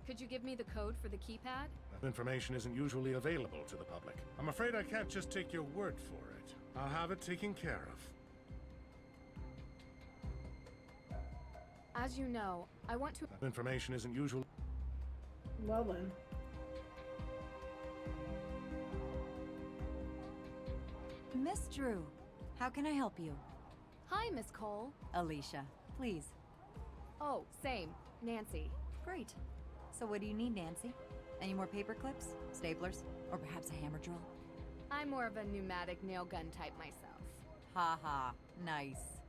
Could you give me the code for the keypad? That information isn't usually available to the public. I'm afraid I can't just take your word for it. I'll have it taken care of. As you know, I want to... That information isn't usually... Well then. Miss Drew, how can I help you? Hi, Miss Cole. Alicia, please. Oh, same. Nancy. Great. So what do you need, Nancy? Any more paper clips, staplers, or perhaps a hammer drill? I'm more of a pneumatic nail gun type myself. Ha ha, nice.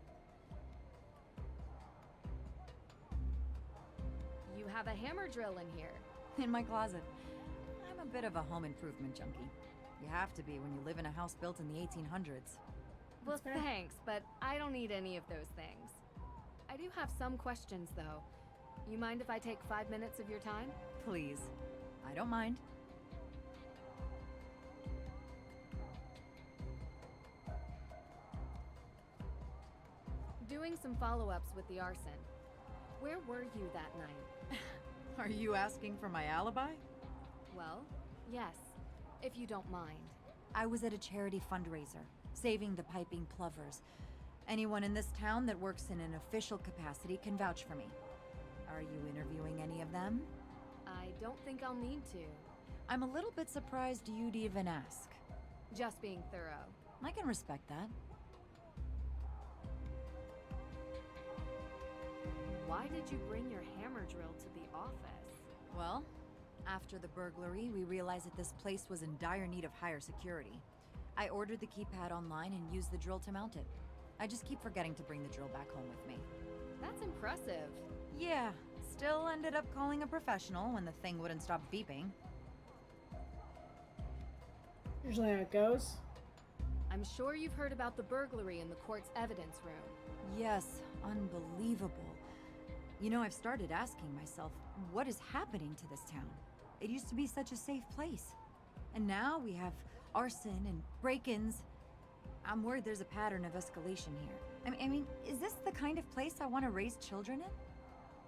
You have a hammer drill in here. In my closet. I'm a bit of a home improvement junkie. You have to be when you live in a house built in the 1800s. Well, thanks, but I don't need any of those things. I do have some questions, though. You mind if I take 5 minutes of your time? Please. I don't mind. Doing some follow-ups with the arson. Where were you that night? Are you asking for my alibi? Well, yes, if you don't mind. I was at a charity fundraiser, saving the piping plovers. Anyone in this town that works in an official capacity can vouch for me. Are you interviewing any of them? I don't think I'll need to. I'm a little bit surprised you'd even ask. Just being thorough. I can respect that. Why did you bring your hammer drill to the office? Well, after the burglary, we realized that this place was in dire need of higher security. I ordered the keypad online and used the drill to mount it. I just keep forgetting to bring the drill back home with me. That's impressive. Yeah, still ended up calling a professional when the thing wouldn't stop beeping. Usually how it goes. I'm sure you've heard about the burglary in the court's evidence room. Yes, unbelievable. You know, I've started asking myself, what is happening to this town? It used to be such a safe place. And now we have arson and break-ins. I'm worried there's a pattern of escalation here. I mean, is this the kind of place I want to raise children in?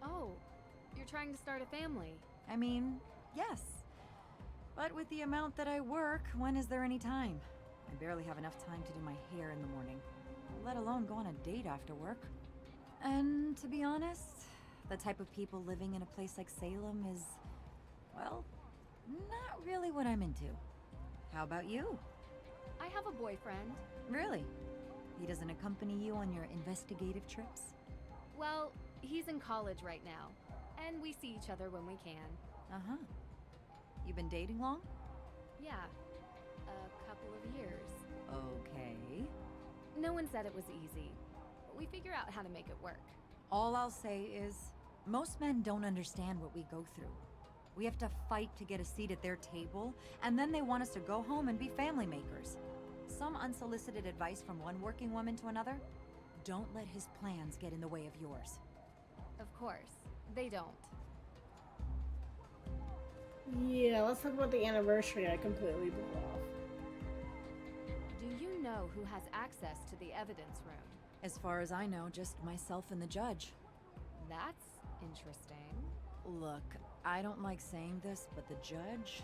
Oh, you're trying to start a family. I mean, yes. But with the amount that I work, when is there any time? I barely have enough time to do my hair in the morning, let alone go on a date after work. And to be honest, the type of people living in a place like Salem is, well, not really what I'm into. How about you? I have a boyfriend. Really? He doesn't accompany you on your investigative trips? Well, he's in college right now, and we see each other when we can. Uh-huh. You been dating long? Yeah, a couple of years. Okay. No one said it was easy, but we figure out how to make it work. All I'll say is, most men don't understand what we go through. We have to fight to get a seat at their table, and then they want us to go home and be family makers. Some unsolicited advice from one working woman to another? Don't let his plans get in the way of yours. Of course, they don't. Yeah, let's talk about the anniversary I completely blew off. Do you know who has access to the evidence room? As far as I know, just myself and the judge. That's interesting. Look, I don't like saying this, but the judge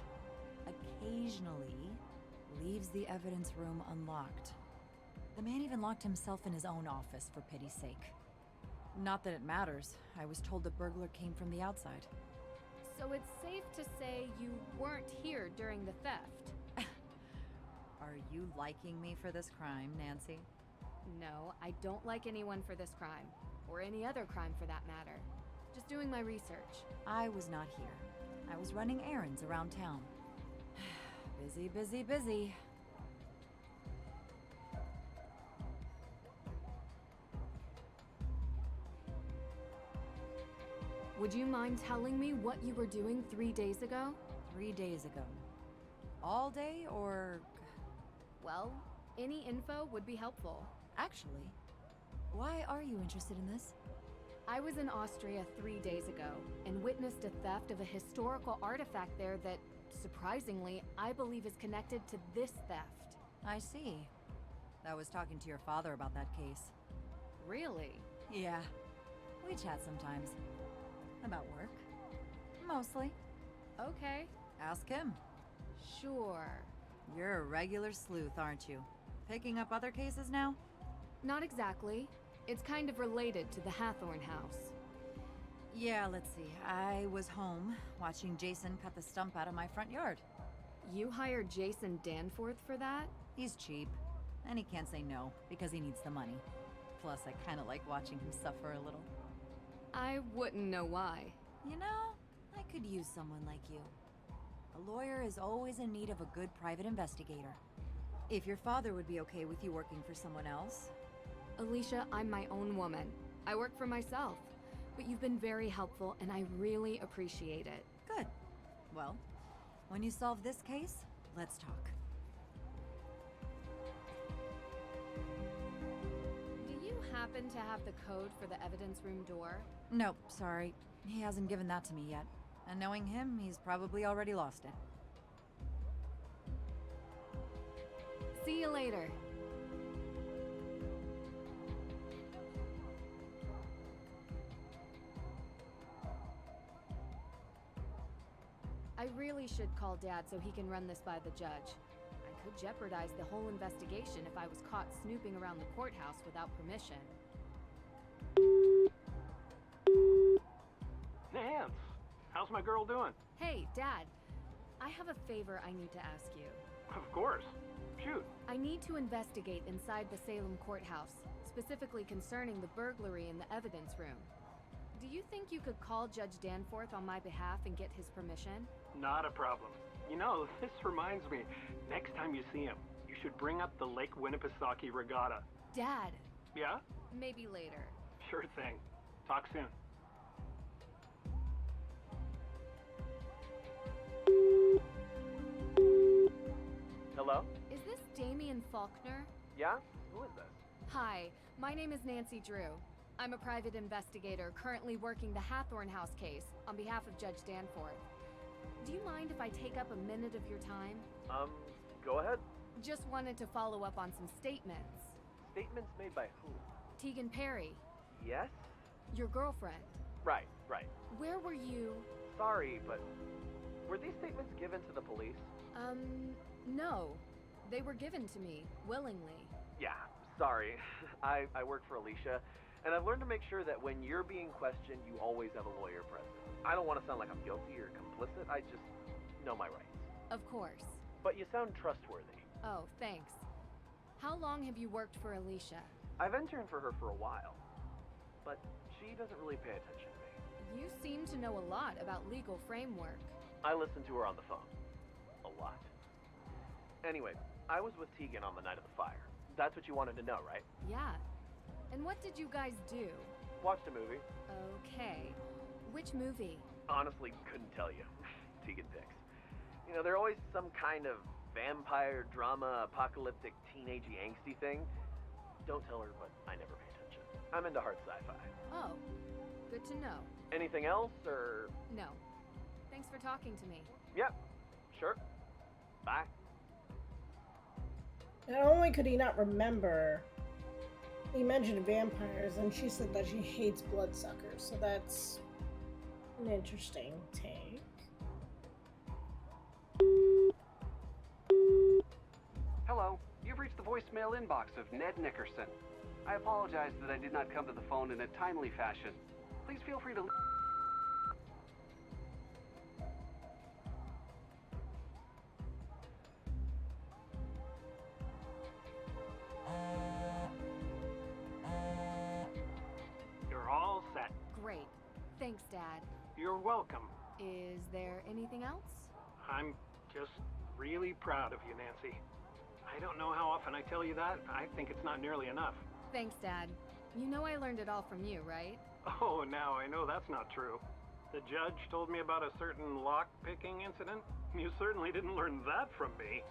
occasionally leaves the evidence room unlocked. The man even locked himself in his own office, for pity's sake. Not that it matters. I was told the burglar came from the outside. So it's safe to say you weren't here during the theft. Are you liking me for this crime, Nancy? No, I don't like anyone for this crime. Or any other crime for that matter. Just doing my research. I was not here. I was running errands around town. Busy, busy, busy. Would you mind telling me what you were doing 3 days ago? 3 days ago. All day, or... Well, any info would be helpful. Actually, why are you interested in this? I was in Austria 3 days ago and witnessed a theft of a historical artifact there that, surprisingly, I believe is connected to this theft. I see. I was talking to your father about that case. Really? Yeah. We chat sometimes. About work. Mostly. Okay. Ask him. Sure. You're a regular sleuth, aren't you? Picking up other cases now? Not exactly. It's kind of related to the Hathorne House. Yeah, let's see. I was home, watching Jason cut the stump out of my front yard. You hired Jason Danforth for that? He's cheap, and he can't say no, because he needs the money. Plus, I kinda like watching him suffer a little. I wouldn't know why. You know, I could use someone like you. A lawyer is always in need of a good private investigator. If your father would be okay with you working for someone else. Alicia, I'm my own woman. I work for myself. But you've been very helpful, and I really appreciate it. Good. Well, when you solve this case, let's talk. Do you happen to have the code for the evidence room door? Nope, sorry. He hasn't given that to me yet. And knowing him, he's probably already lost it. See you later. I really should call Dad so he can run this by the judge. I could jeopardize the whole investigation if I was caught snooping around the courthouse without permission. Nance! How's my girl doing? Hey, Dad. I have a favor I need to ask you. Of course. Shoot. I need to investigate inside the Salem courthouse, specifically concerning the burglary in the evidence room. Do you think you could call Judge Danforth on my behalf and get his permission? Not a problem. You know, this reminds me, next time you see him, you should bring up the Lake Winnipesaukee Regatta. Dad! Yeah? Maybe later. Sure thing. Talk soon. Hello? Is this Damien Faulkner? Yeah? Who is this? Hi, my name is Nancy Drew. I'm a private investigator currently working the Hathorne House case on behalf of Judge Danforth. Do you mind if I take up a minute of your time? Go ahead. Just wanted to follow up on some statements. Statements made by who? Tegan Perry, Yes? your girlfriend. Right. Where were you? Sorry, but Were these statements given to the police? No. They were given to me, willingly. Yeah, sorry. I work for Alicia, and I've learned to make sure that when you're being questioned, you always have a lawyer present. I don't want to sound like I'm guilty or complicit, I just know my rights. Of course. But you sound trustworthy. Oh, thanks. How long have you worked for Alicia? I've interned for her for a while, but she doesn't really pay attention to me. You seem to know a lot about legal framework. I listen to her on the phone. A lot. Anyway, I was with Tegan on the night of the fire. That's what you wanted to know, right? Yeah. And what did you guys do? Watched a movie. Okay. Which movie? Honestly, couldn't tell you. Tegan picks. You know, they're always some kind of vampire, drama, apocalyptic, teenagey, angsty thing. Don't tell her, but I never pay attention. I'm into hard sci-fi. Oh, good to know. Anything else, or...? No. Thanks for talking to me. Yep, sure. Bye. Not only could he not remember, he mentioned vampires, and she said that she hates bloodsuckers, so that's an interesting take. Hello, you've reached the voicemail inbox of Ned Nickerson. I apologize that I did not come to the phone in a timely fashion. Please feel free to... You're all set. Great. Thanks, Dad. You're welcome. Is there anything else? I'm just really proud of you, Nancy. I don't know how often I tell you that. I think it's not nearly enough. Thanks, Dad. You know I learned it all from you, right? Oh, now I know that's not true. The judge told me about a certain lock-picking incident. You certainly didn't learn that from me.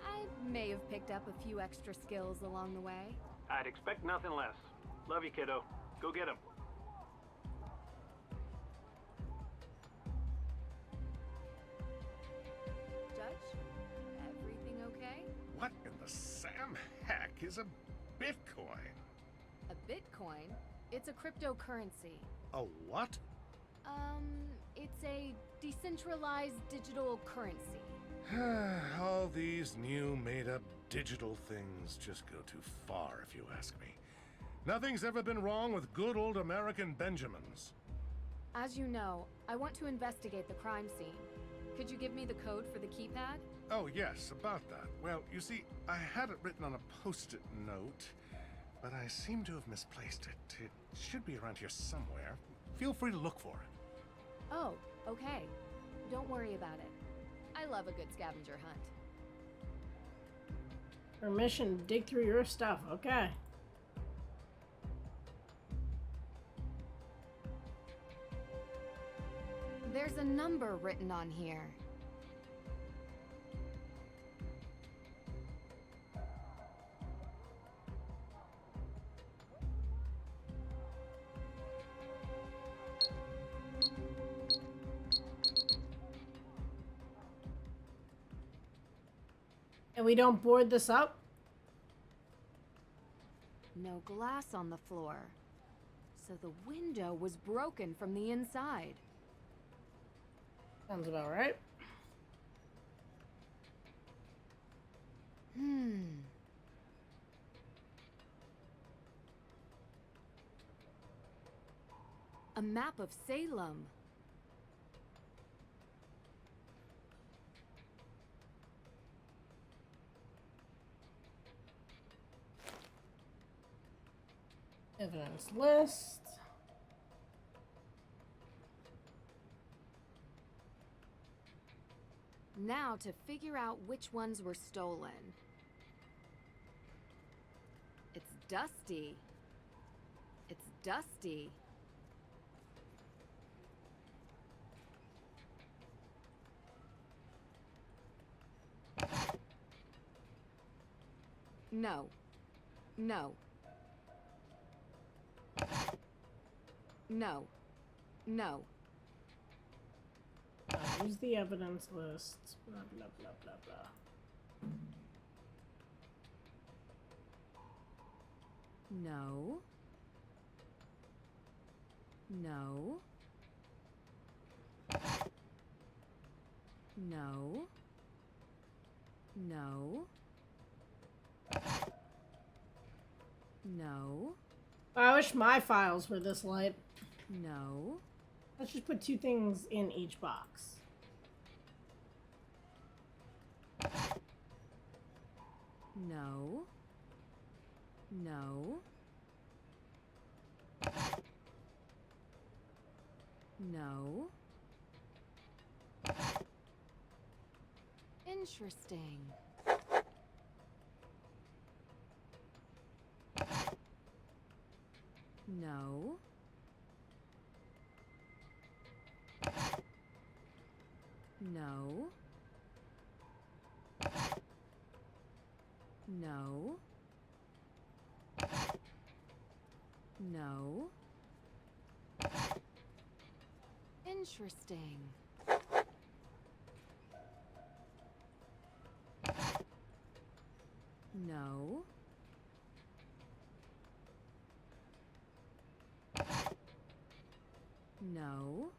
I may have picked up a few extra skills along the way. I'd expect nothing less. Love you, kiddo. Go get him. Judge, everything okay? What in the Sam heck is a Bitcoin? A Bitcoin? It's a cryptocurrency. A what? It's a decentralized digital currency. All these new made-up digital things just go too far, if you ask me. Nothing's ever been wrong with good old American Benjamins. As you know, I want to investigate the crime scene. Could you give me the code for the keypad? Oh, yes, about that. Well, you see, I had it written on a post-it note, but I seem to have misplaced it. It should be around here somewhere. Feel free to look for it. Oh, okay. Don't worry about it. I love a good scavenger hunt. Permission to dig through your stuff, okay. There's a number written on here. And we don't board this up? No glass on the floor. So the window was broken from the inside. Sounds about right. A map of Salem. Evidence list. Now to figure out which ones were stolen. It's dusty. It's dusty. No. No. No. No. Use the evidence list. Blah, blah, blah, blah, blah. No. No. No. No. No. I wish my files were this light. No. Let's just put 2 things in each box. No. No. No. Interesting. No. No. No. No. Interesting. No. No.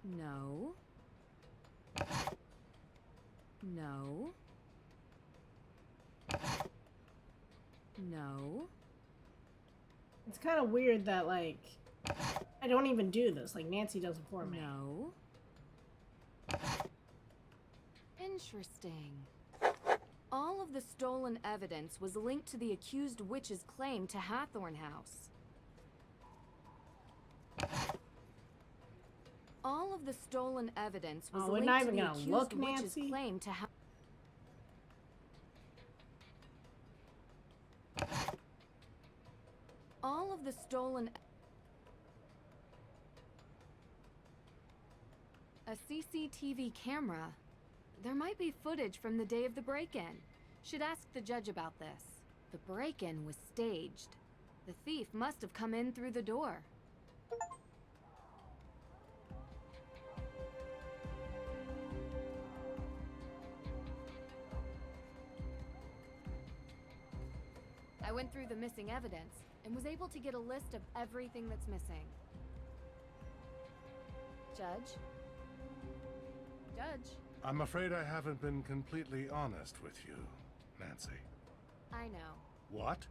No. No. No. It's kind of weird that, like, I don't even do this. Like, Nancy does it for me. No. Interesting. All of the stolen evidence was linked to the accused witch's claim to Hathorne House. All of the stolen evidence was we're linked not to even the gonna accused look, witch's Nancy? claim to All of the stolen... A CCTV camera. There might be footage from the day of the break-in. Should ask the judge about this. The break-in was staged. The thief must have come in through the door. I went through the missing evidence and was able to get a list of everything that's missing. Judge? Judge? I'm afraid I haven't been completely honest with you, Nancy. I know. What?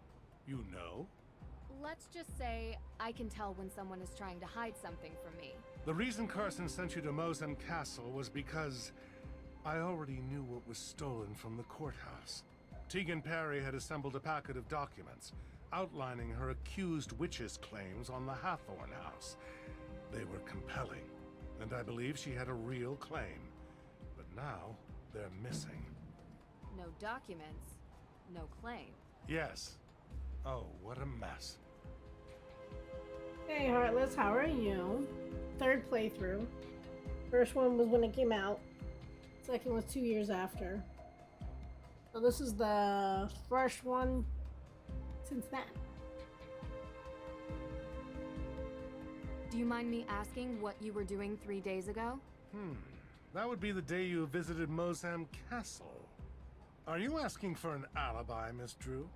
You know? Let's just say I can tell when someone is trying to hide something from me. The reason Carson sent you to Mosem Castle was because I already knew what was stolen from the courthouse. Tegan Perry had assembled a packet of documents outlining her accused witch's claims on the Hathorne House. They were compelling, and I believe she had a real claim. But now, they're missing. No documents, no claim. Yes. Oh, what a mess. Hey, Heartless, how are you? 3rd playthrough. First one was when it came out. Second was 2 years after. So this is the first one since then. Do you mind me asking what you were doing 3 days ago? That would be the day you visited Mosem Castle. Are you asking for an alibi, Miss Drew?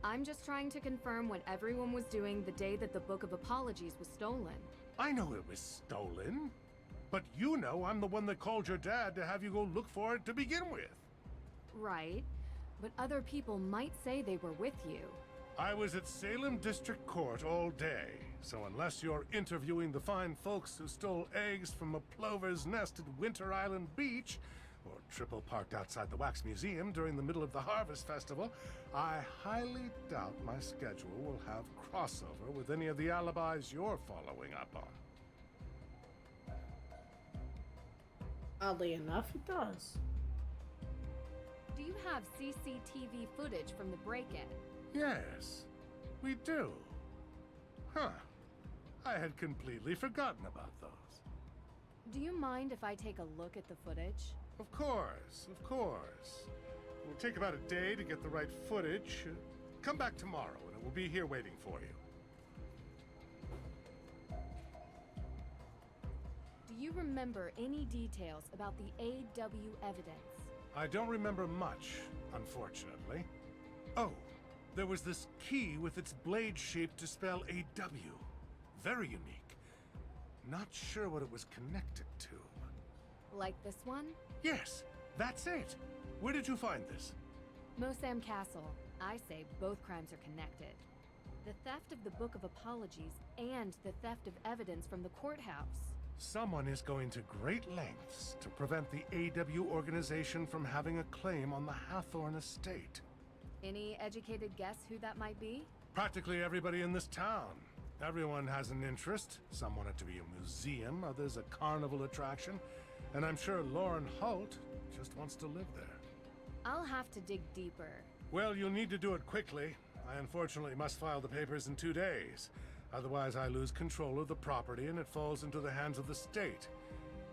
I'm just trying to confirm what everyone was doing the day that the Book of Apologies was stolen. I know it was stolen. But you know I'm the one that called your dad to have you go look for it to begin with. Right, but other people might say they were with you. I was at Salem District Court all day, so unless you're interviewing the fine folks who stole eggs from a plover's nest at Winter Island Beach, or triple parked outside the Wax Museum during the middle of the Harvest Festival, I highly doubt my schedule will have crossover with any of the alibis you're following up on. Oddly enough, it does. Do you have CCTV footage from the break-in? Yes, we do. Huh. I had completely forgotten about those. Do you mind if I take a look at the footage? Of course, of course. It will take about a day to get the right footage. Come back tomorrow and it will be here waiting for you. Do you remember any details about the AW evidence? I don't remember much, unfortunately. Oh, there was this key with its blade shape to spell AW. Very unique. not sure what it was connected to. Like this one? Yes, that's it. Where did you find this? Mosam Castle. I say both crimes are connected. The theft of the Book of Apologies and the theft of evidence from the courthouse. Someone is going to great lengths to prevent the AW organization from having a claim on the Hathorne estate. Any educated guess who that might be? Practically everybody in this town. Everyone has an interest. Some want it to be a museum, others a carnival attraction, and I'm sure Lauren Holt just wants to live there. I'll have to dig deeper. Well, you'll need to do it quickly. I unfortunately must file the papers in 2 days. Otherwise, I lose control of the property and it falls into the hands of the state.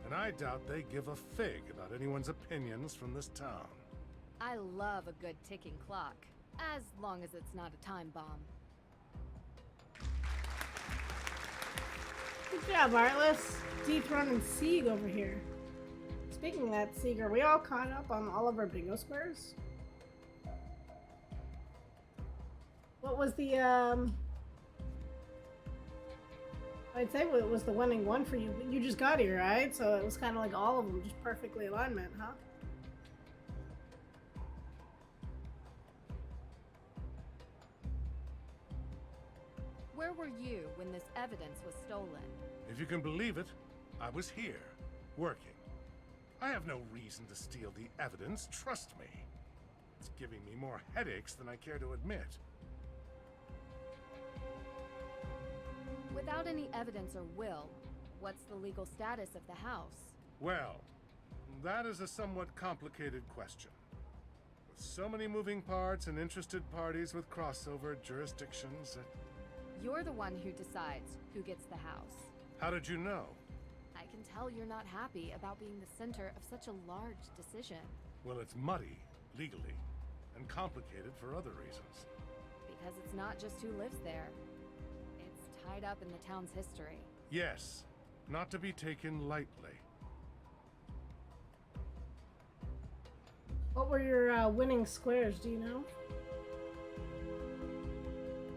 And I doubt they give a fig about anyone's opinions from this town. I love a good ticking clock, as long as it's not a time bomb. Good job, Artless. Dethroning Sieg over here. Speaking of that, Sieg, are we all caught up on all of our bingo squares? What was the, I'd say it was the winning one for you, but you just got here, right? So it was kind of like all of them, just perfectly alignment, huh? Where were you when this evidence was stolen? If you can believe it, I was here, working. I have no reason to steal the evidence, trust me. It's giving me more headaches than I care to admit. Without any evidence or will, what's the legal status of the house? Well, that is a somewhat complicated question. With so many moving parts and interested parties with crossover jurisdictions, You're the one who decides who gets the house. How did you know? I can tell you're not happy about being the center of such a large decision. Well, it's muddy, legally, and complicated for other reasons. Because it's not just who lives there. It's tied up in the town's history. Yes, not to be taken lightly. What were your winning squares, do you know?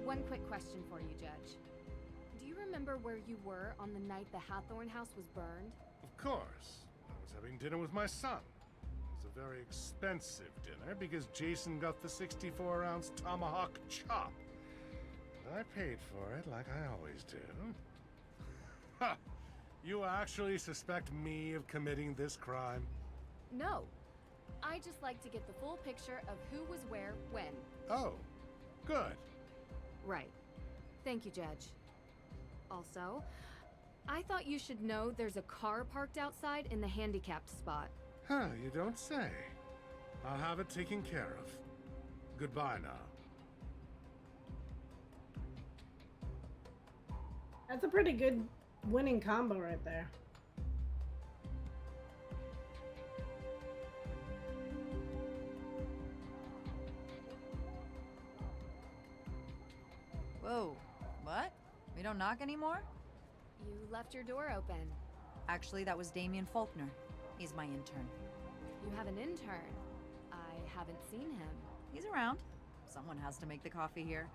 One quick question for you, Judge. Do you remember where you were on the night the Hathorne House was burned? Of course. I was having dinner with my son. It was a very expensive dinner because Jason got the 64-ounce tomahawk chop. And I paid for it like I always do. Ha! You actually suspect me of committing this crime? No. I just like to get the full picture of who was where, when. Oh, good. Right. Thank you, Judge. Also, I thought you should know there's a car parked outside in the handicapped spot. Huh, you don't say. I'll have it taken care of. Goodbye now. That's a pretty good winning combo right there. Whoa, what? We don't knock anymore? You left your door open. Actually, that was Damien Faulkner. He's my intern. You have an intern. I haven't seen him. He's around. Someone has to make the coffee here.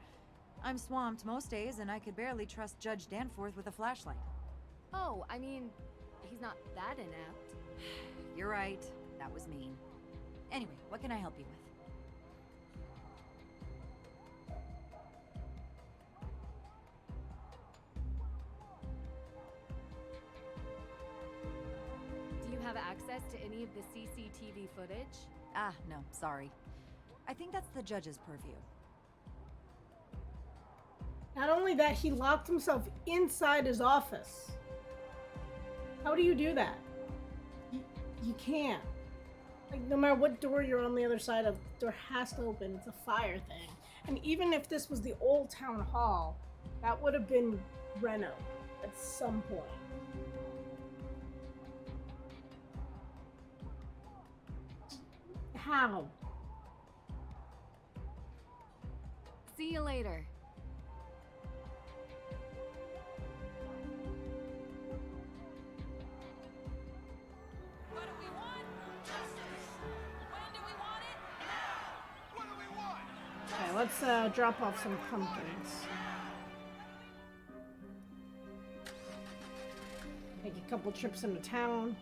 I'm swamped most days, and I could barely trust Judge Danforth with a flashlight. Oh, I mean, he's not that inept. You're right. That was mean. Anyway, what can I help you with? Do you have access to any of the CCTV footage? Ah, no, sorry. I think that's the judge's purview. Not only that, he locked himself inside his office. How do you do that? You can't. Like, no matter what door you're on the other side of, the door has to open. It's a fire thing. And even if this was the old town hall, that would have been reno at some point. How? See you later. Okay, let's drop off some pumpkins. Take a couple trips into town.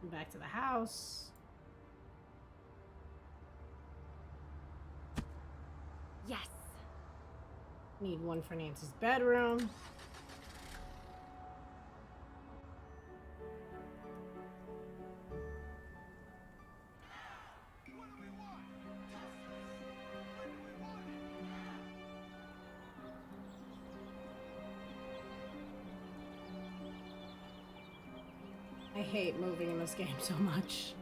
And back to the house. Yes. Need one for Nancy's bedroom. I hate moving in this game so much.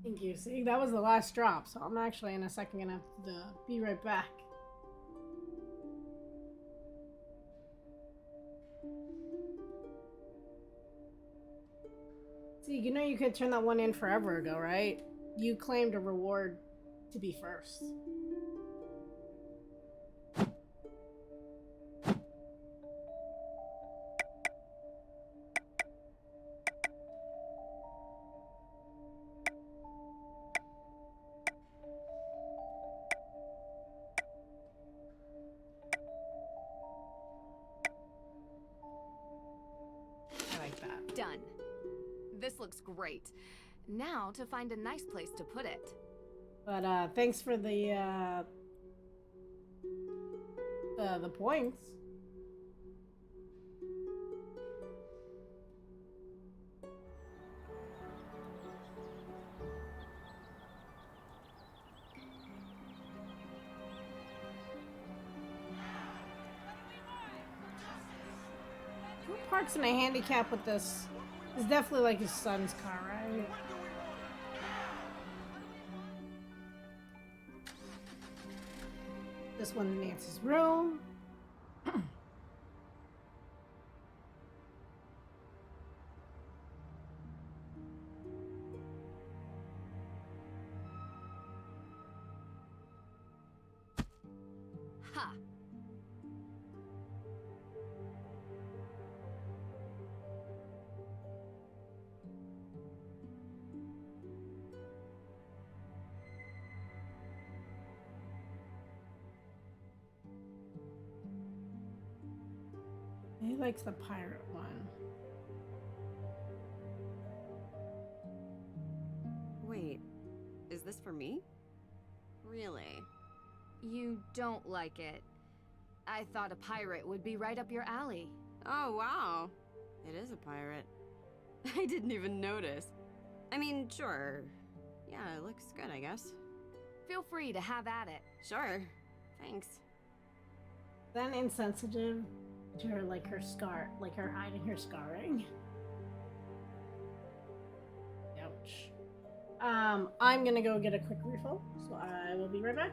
Thank you. See, that was the last drop, so I'm actually in a second gonna have to be right back. See, you know you could turn that one in forever ago, right? You claimed a reward to be first. I like that. Done. This looks great. Now to find a nice place to put it. But thanks for the points. Who parks in a handicap with this? It's definitely like his son's car, right? This one, Nancy's room. Ha! He likes the pirate one. Wait, is this for me? Really? You don't like it. I thought a pirate would be right up your alley. Oh, wow. It is a pirate. I didn't even notice. I mean, sure. Yeah, it looks good, I guess. Feel free to have at it. Sure. Thanks. Then insensitive to her, like her scar, like her hiding her scarring. Ouch. I'm gonna go get a quick refill, so I will be right back.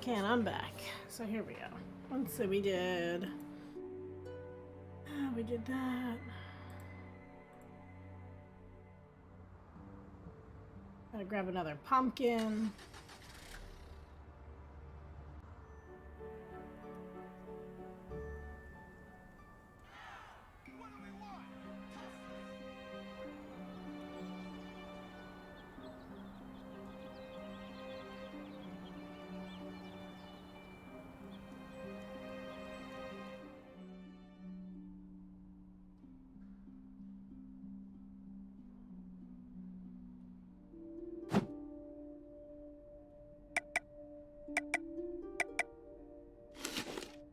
Okay, and I'm back. So here we go. Let's see, we did that. Gotta grab another pumpkin.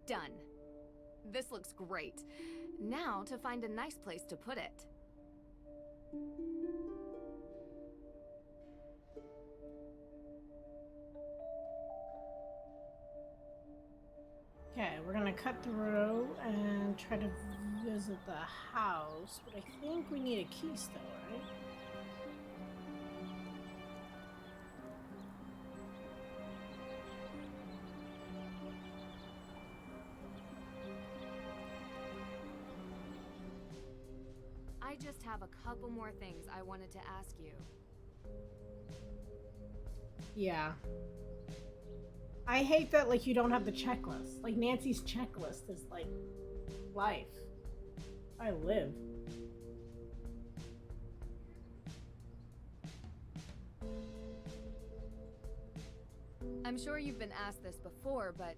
Done. This looks great. Now to find a nice place to put it. Okay, we're gonna cut through and try to visit the house, but I think we need a key still, right? I just have a couple more things I wanted to ask you. Yeah. I hate that, like, you don't have the checklist. Like, Nancy's checklist is, like, life. I live. I'm sure you've been asked this before, but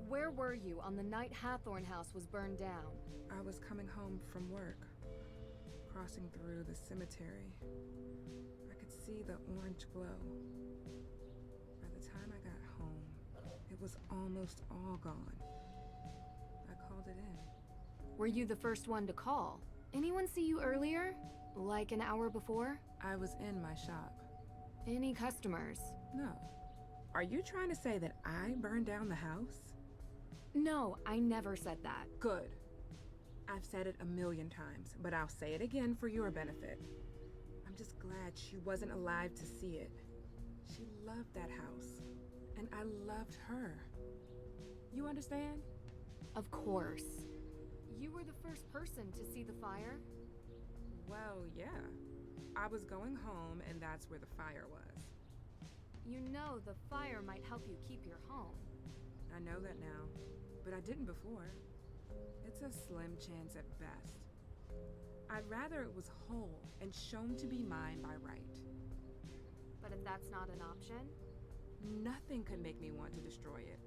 where were you on the night Hathorne House was burned down? I was coming home from work, crossing through the cemetery. I could see the orange glow. By the time I got home, it was almost all gone. I called it in. Were you the first one to call? Anyone see you earlier? Like an hour before? I was in my shop. Any customers? No. Are you trying to say that I burned down the house? No, I never said that. Good. I've said it a million times, but I'll say it again for your benefit. I'm just glad she wasn't alive to see it. She loved that house, and I loved her. You understand? Of course. You were the first person to see the fire? Well, yeah. I was going home, and that's where the fire was. You know the fire might help you keep your home. I know that now, but I didn't before. It's a slim chance at best. I'd rather it was whole and shown to be mine by right. But if that's not an option? Nothing could make me want to destroy it.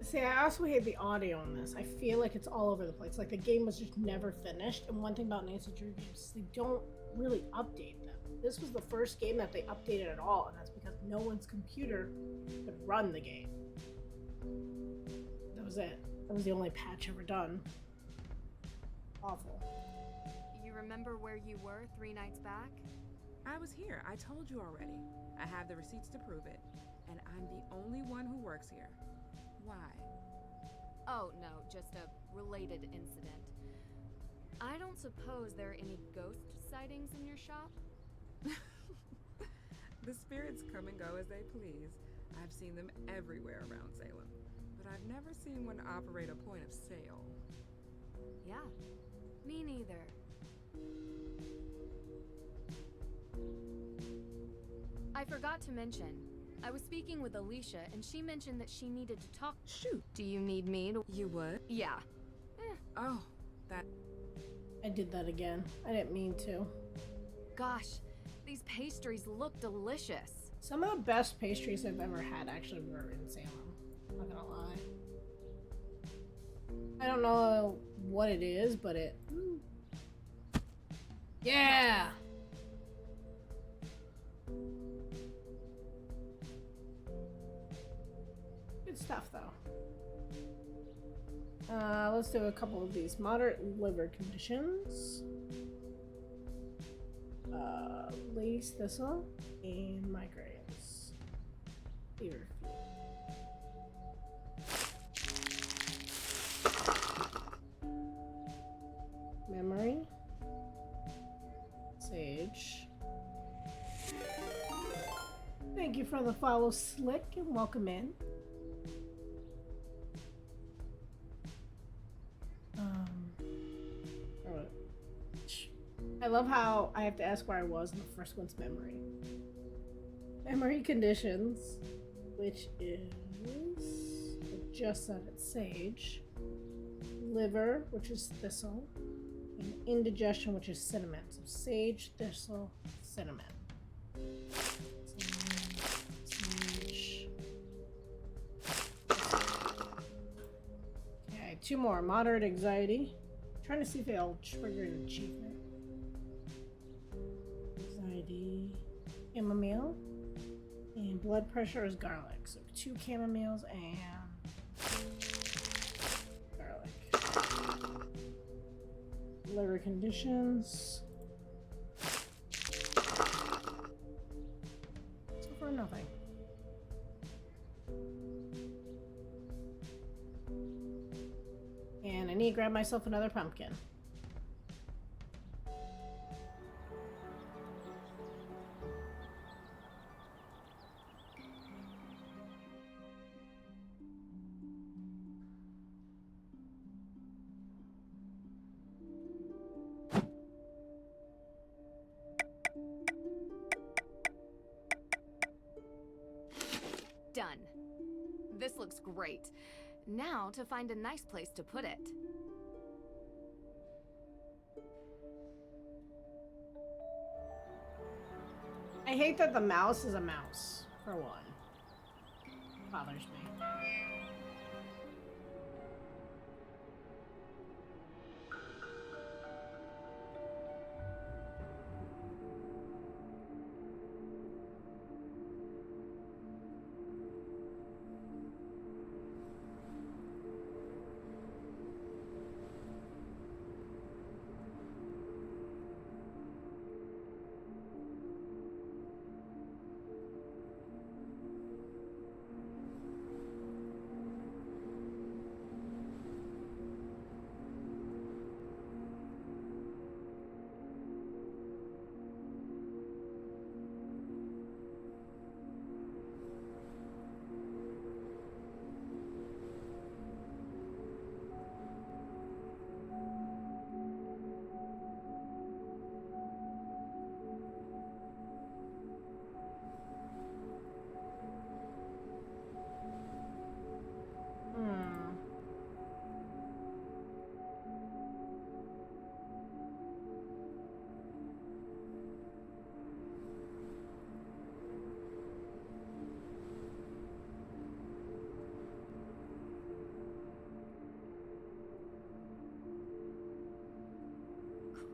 See, I also hate the audio on this. I feel like it's all over the place. Like the game was just never finished. And one thing about Nancy Drew games, they don't really update them. This was the first game that they updated at all, and that's because no one's computer could run the game. That was it. That was the only patch ever done. Awful. You remember where you were 3 nights back? I was here. I told you already. I have the receipts to prove it, and I'm the only one who works here. Why? Oh, no, just a related incident. I don't suppose there are any ghost sightings in your shop? The spirits come and go as they please. I've seen them everywhere around Salem, but I've never seen one operate a point of sale. Yeah, me neither. I forgot to mention, I was speaking with Alicia and she mentioned that she needed to talk. Shoot. Do you need me to? You would? Yeah. Oh, that... I did that again. I didn't mean to. Gosh, these pastries look delicious. Some of the best pastries I've ever had actually were in Salem. I'm not gonna lie. I don't know what it is, but it... Yeah! Good stuff, though. Let's do a couple of these. Moderate liver conditions. Lace thistle and migraines. Fever. Memory. Sage. Thank you for the follow, Slick, and welcome in. I love how I have to ask where I was, and the first one's memory. Memory conditions, which is I just said it's sage. Liver, which is thistle, and indigestion, which is cinnamon. So sage, thistle, cinnamon. Sage. Okay, 2 more. Moderate anxiety. I'm trying to see if they'll trigger an achievement. Anxiety, chamomile, and blood pressure is garlic. So 2 chamomiles and garlic. Liver conditions. So far, nothing. And I need to grab myself another pumpkin. Done. This looks great. Now to find a nice place to put it. I hate that the mouse is a mouse, for one. Bothers me.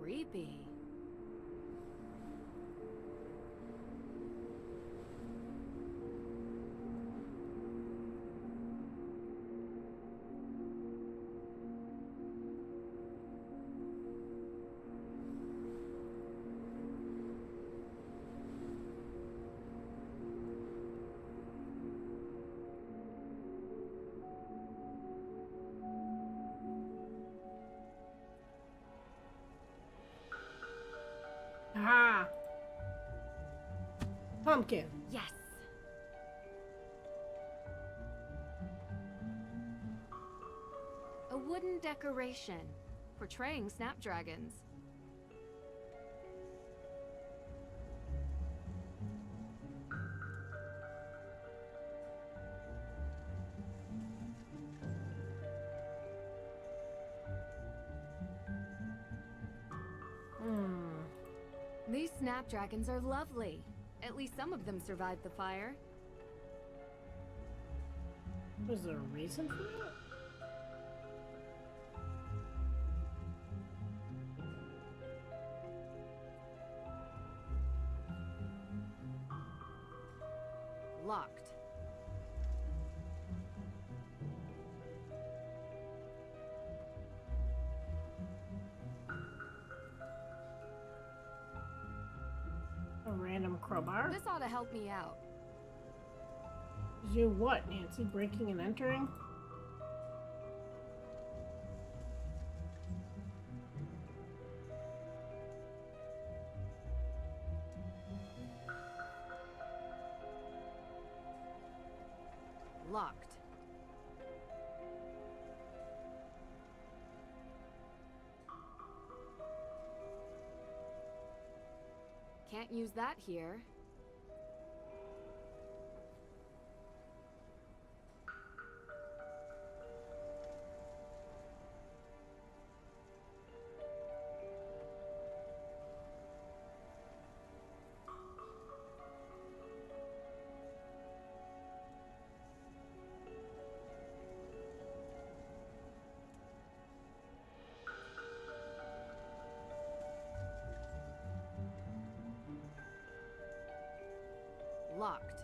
Creepy. Aha! Pumpkin. Yes. A wooden decoration portraying snapdragons. These snapdragons are lovely. At least some of them survived the fire. Was there a reason for that? Locked. A random crowbar? This ought to help me out. You what, Nancy? Breaking and entering? Locked. Can't use that here. Locked.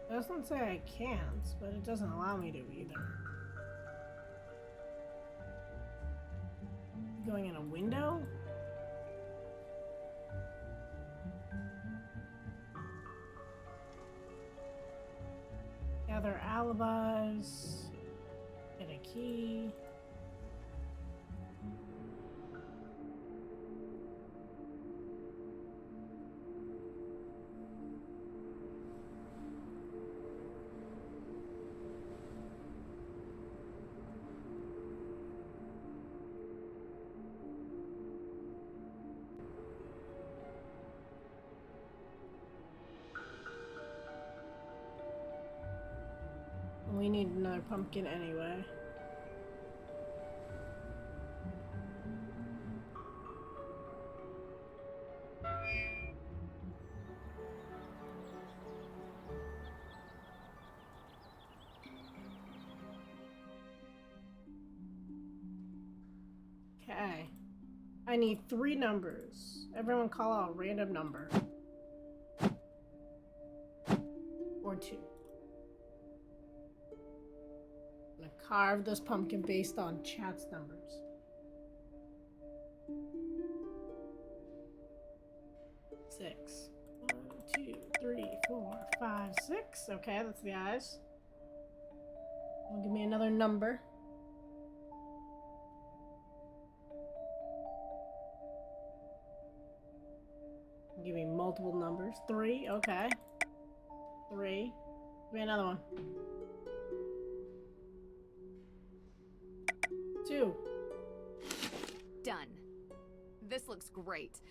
It doesn't say I can't, but it doesn't allow me to either. Going in a window? Gather alibis. Get a key. We need another pumpkin anyway. Okay. I need 3 numbers. Everyone call out a random number. Or 2. I'm gonna carve this pumpkin based on chat's numbers. 6. 1, 2, 3, 4, 5, 6. Okay, that's the eyes. Give me another number. Give me multiple numbers. 3, okay. 3. Give me another one. 2. Done. This looks great.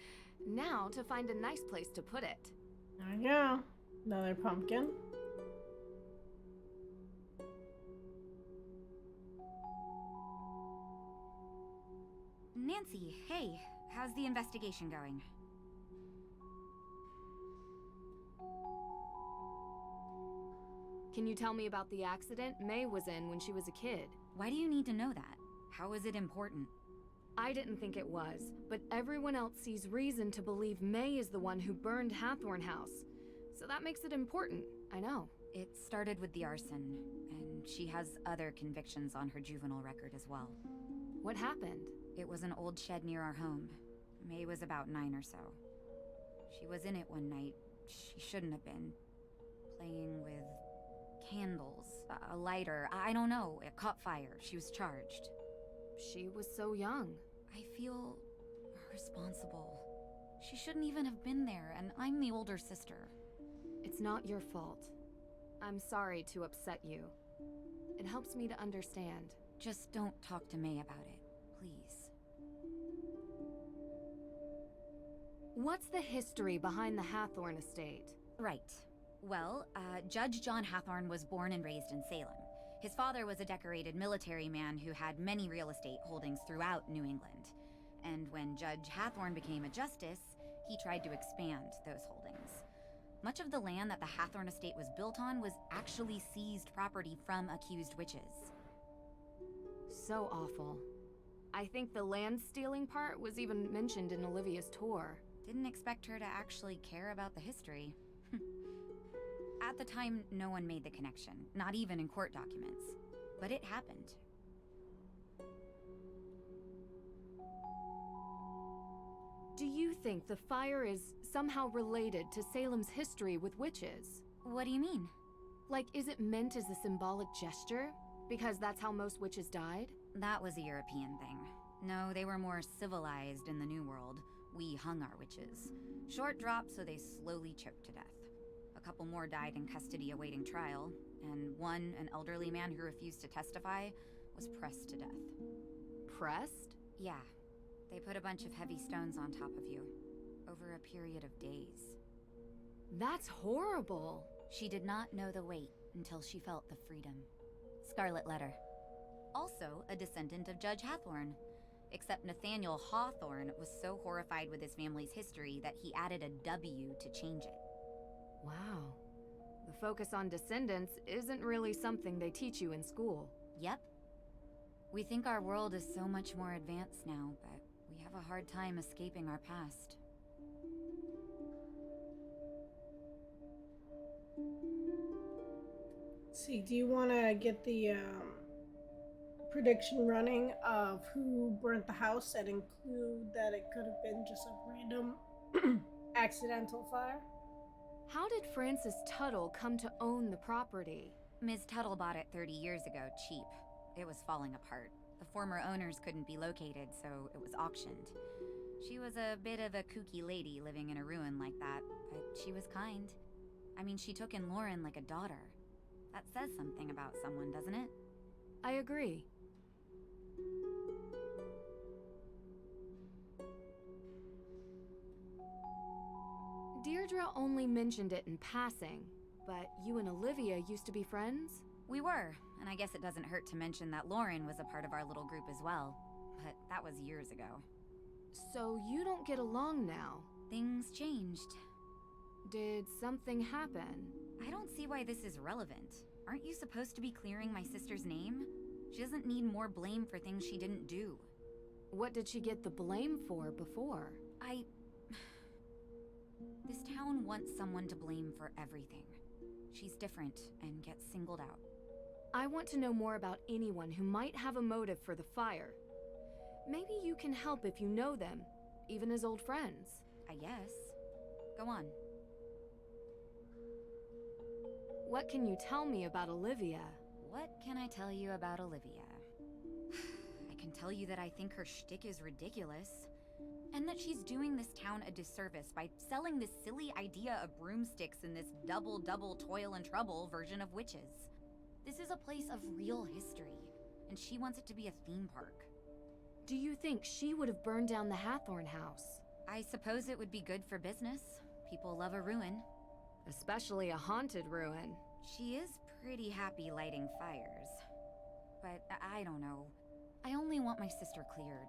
Now to find a nice place to put it. There we go. Another pumpkin. Nancy, hey, how's the investigation going? Can you tell me about the accident May was in when she was a kid? Why do you need to know that? How is it important? I didn't think it was, but everyone else sees reason to believe May is the one who burned Hathorne House. So that makes it important, I know. It started with the arson, and she has other convictions on her juvenile record as well. What happened? It was an old shed near our home. May was about 9 or so. She was in it one night. She shouldn't have been. Playing with candles, a lighter, I don't know. It caught fire. She was charged. She was so young. I feel responsible. She shouldn't even have been there, and I'm the older sister. It's not your fault. I'm sorry to upset you. It helps me to understand. Just don't talk to May about it, please. What's the history behind the Hathorne estate? Right. Well, Judge John Hathorne was born and raised in Salem. His father was a decorated military man who had many real estate holdings throughout New England. And when Judge Hathorne became a justice, he tried to expand those holdings. Much of the land that the Hathorne estate was built on was actually seized property from accused witches. So awful. I think the land stealing part was even mentioned in Olivia's tour. Didn't expect her to actually care about the history. At the time, no one made the connection, not even in court documents. But it happened. Do you think the fire is somehow related to Salem's history with witches? What do you mean? Like, is it meant as a symbolic gesture? Because that's how most witches died? That was a European thing. No, they were more civilized in the New World. We hung our witches. Short drop, so they slowly choked to death. A couple more died in custody awaiting trial, and one, an elderly man who refused to testify, was pressed to death. Pressed? Yeah. They put a bunch of heavy stones on top of you, over a period of days. That's horrible. She did not know the weight until she felt the freedom. Scarlet Letter. Also a descendant of Judge Hathorne. Except Nathaniel Hawthorne was so horrified with his family's history that he added a W to change it. Wow. The focus on descendants isn't really something they teach you in school. Yep. We think our world is so much more advanced now, but we have a hard time escaping our past. See, do you want to get the prediction running of who burnt the house and include that it could have been just a random accidental fire? How did Francis Tuttle come to own the property? Ms. Tuttle bought it 30 years ago, cheap. It was falling apart. The former owners couldn't be located, so it was auctioned. She was a bit of a kooky lady living in a ruin like that, but she was kind. I mean, she took in Lauren like a daughter. That says something about someone, doesn't it? I agree. Deirdre only mentioned it in passing, but you and Olivia used to be friends? We were, and I guess it doesn't hurt to mention that Lauren was a part of our little group as well. But that was years ago. So you don't get along now? Things changed. Did something happen? I don't see why this is relevant. Aren't you supposed to be clearing my sister's name? She doesn't need more blame for things she didn't do. What did she get the blame for before? This town wants someone to blame for everything. She's different and gets singled out. I want to know more about anyone who might have a motive for the fire. Maybe you can help if you know them, even as old friends. I guess. Go on. What can you tell me about Olivia? What can I tell you about Olivia? I can tell you that I think her shtick is ridiculous. And that she's doing this town a disservice by selling this silly idea of broomsticks in this double toil and trouble version of witches. This is a place of real history, and she wants it to be a theme park. Do you think she would have burned down the Hathorne House? I suppose it would be good for business. People love a ruin. Especially a haunted ruin. She is pretty happy lighting fires. But I don't know. I only want my sister cleared.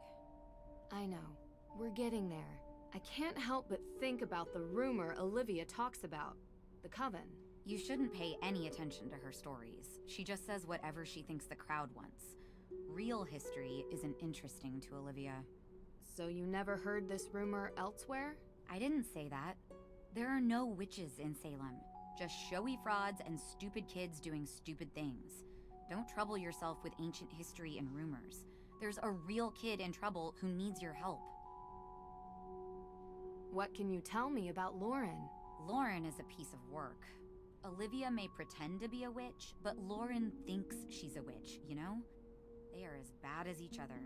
I know. We're getting there. I can't help but think about the rumor Olivia talks about. The coven. You shouldn't pay any attention to her stories. She just says whatever she thinks the crowd wants. Real history isn't interesting to Olivia. So you never heard this rumor elsewhere? I didn't say that. There are no witches in Salem. Just showy frauds and stupid kids doing stupid things. Don't trouble yourself with ancient history and rumors. There's a real kid in trouble who needs your help. What can you tell me about Lauren? Lauren is a piece of work. Olivia may pretend to be a witch, but Lauren thinks she's a witch, you know? They are as bad as each other.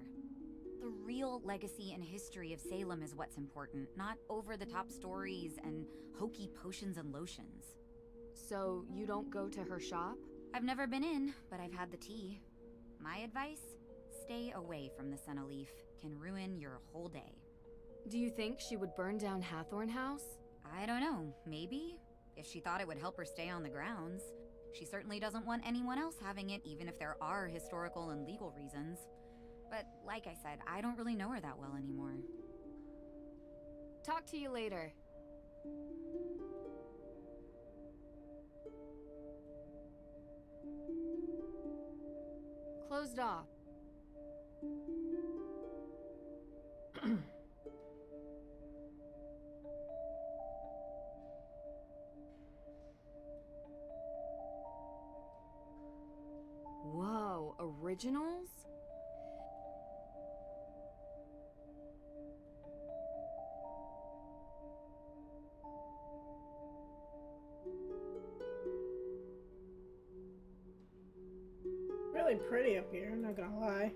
The real legacy and history of Salem is what's important, not over-the-top stories and hokey potions and lotions. So you don't go to her shop? I've never been in, but I've had the tea. My advice? Stay away from the Senna Leaf. Can ruin your whole day. Do you think she would burn down Hathorne House? I don't know. Maybe. If she thought it would help her stay on the grounds. She certainly doesn't want anyone else having it, even if there are historical and legal reasons. But like I said, I don't really know her that well anymore. Talk to you later. Closed off. Whoa, originals? Really pretty up here, I'm not gonna lie.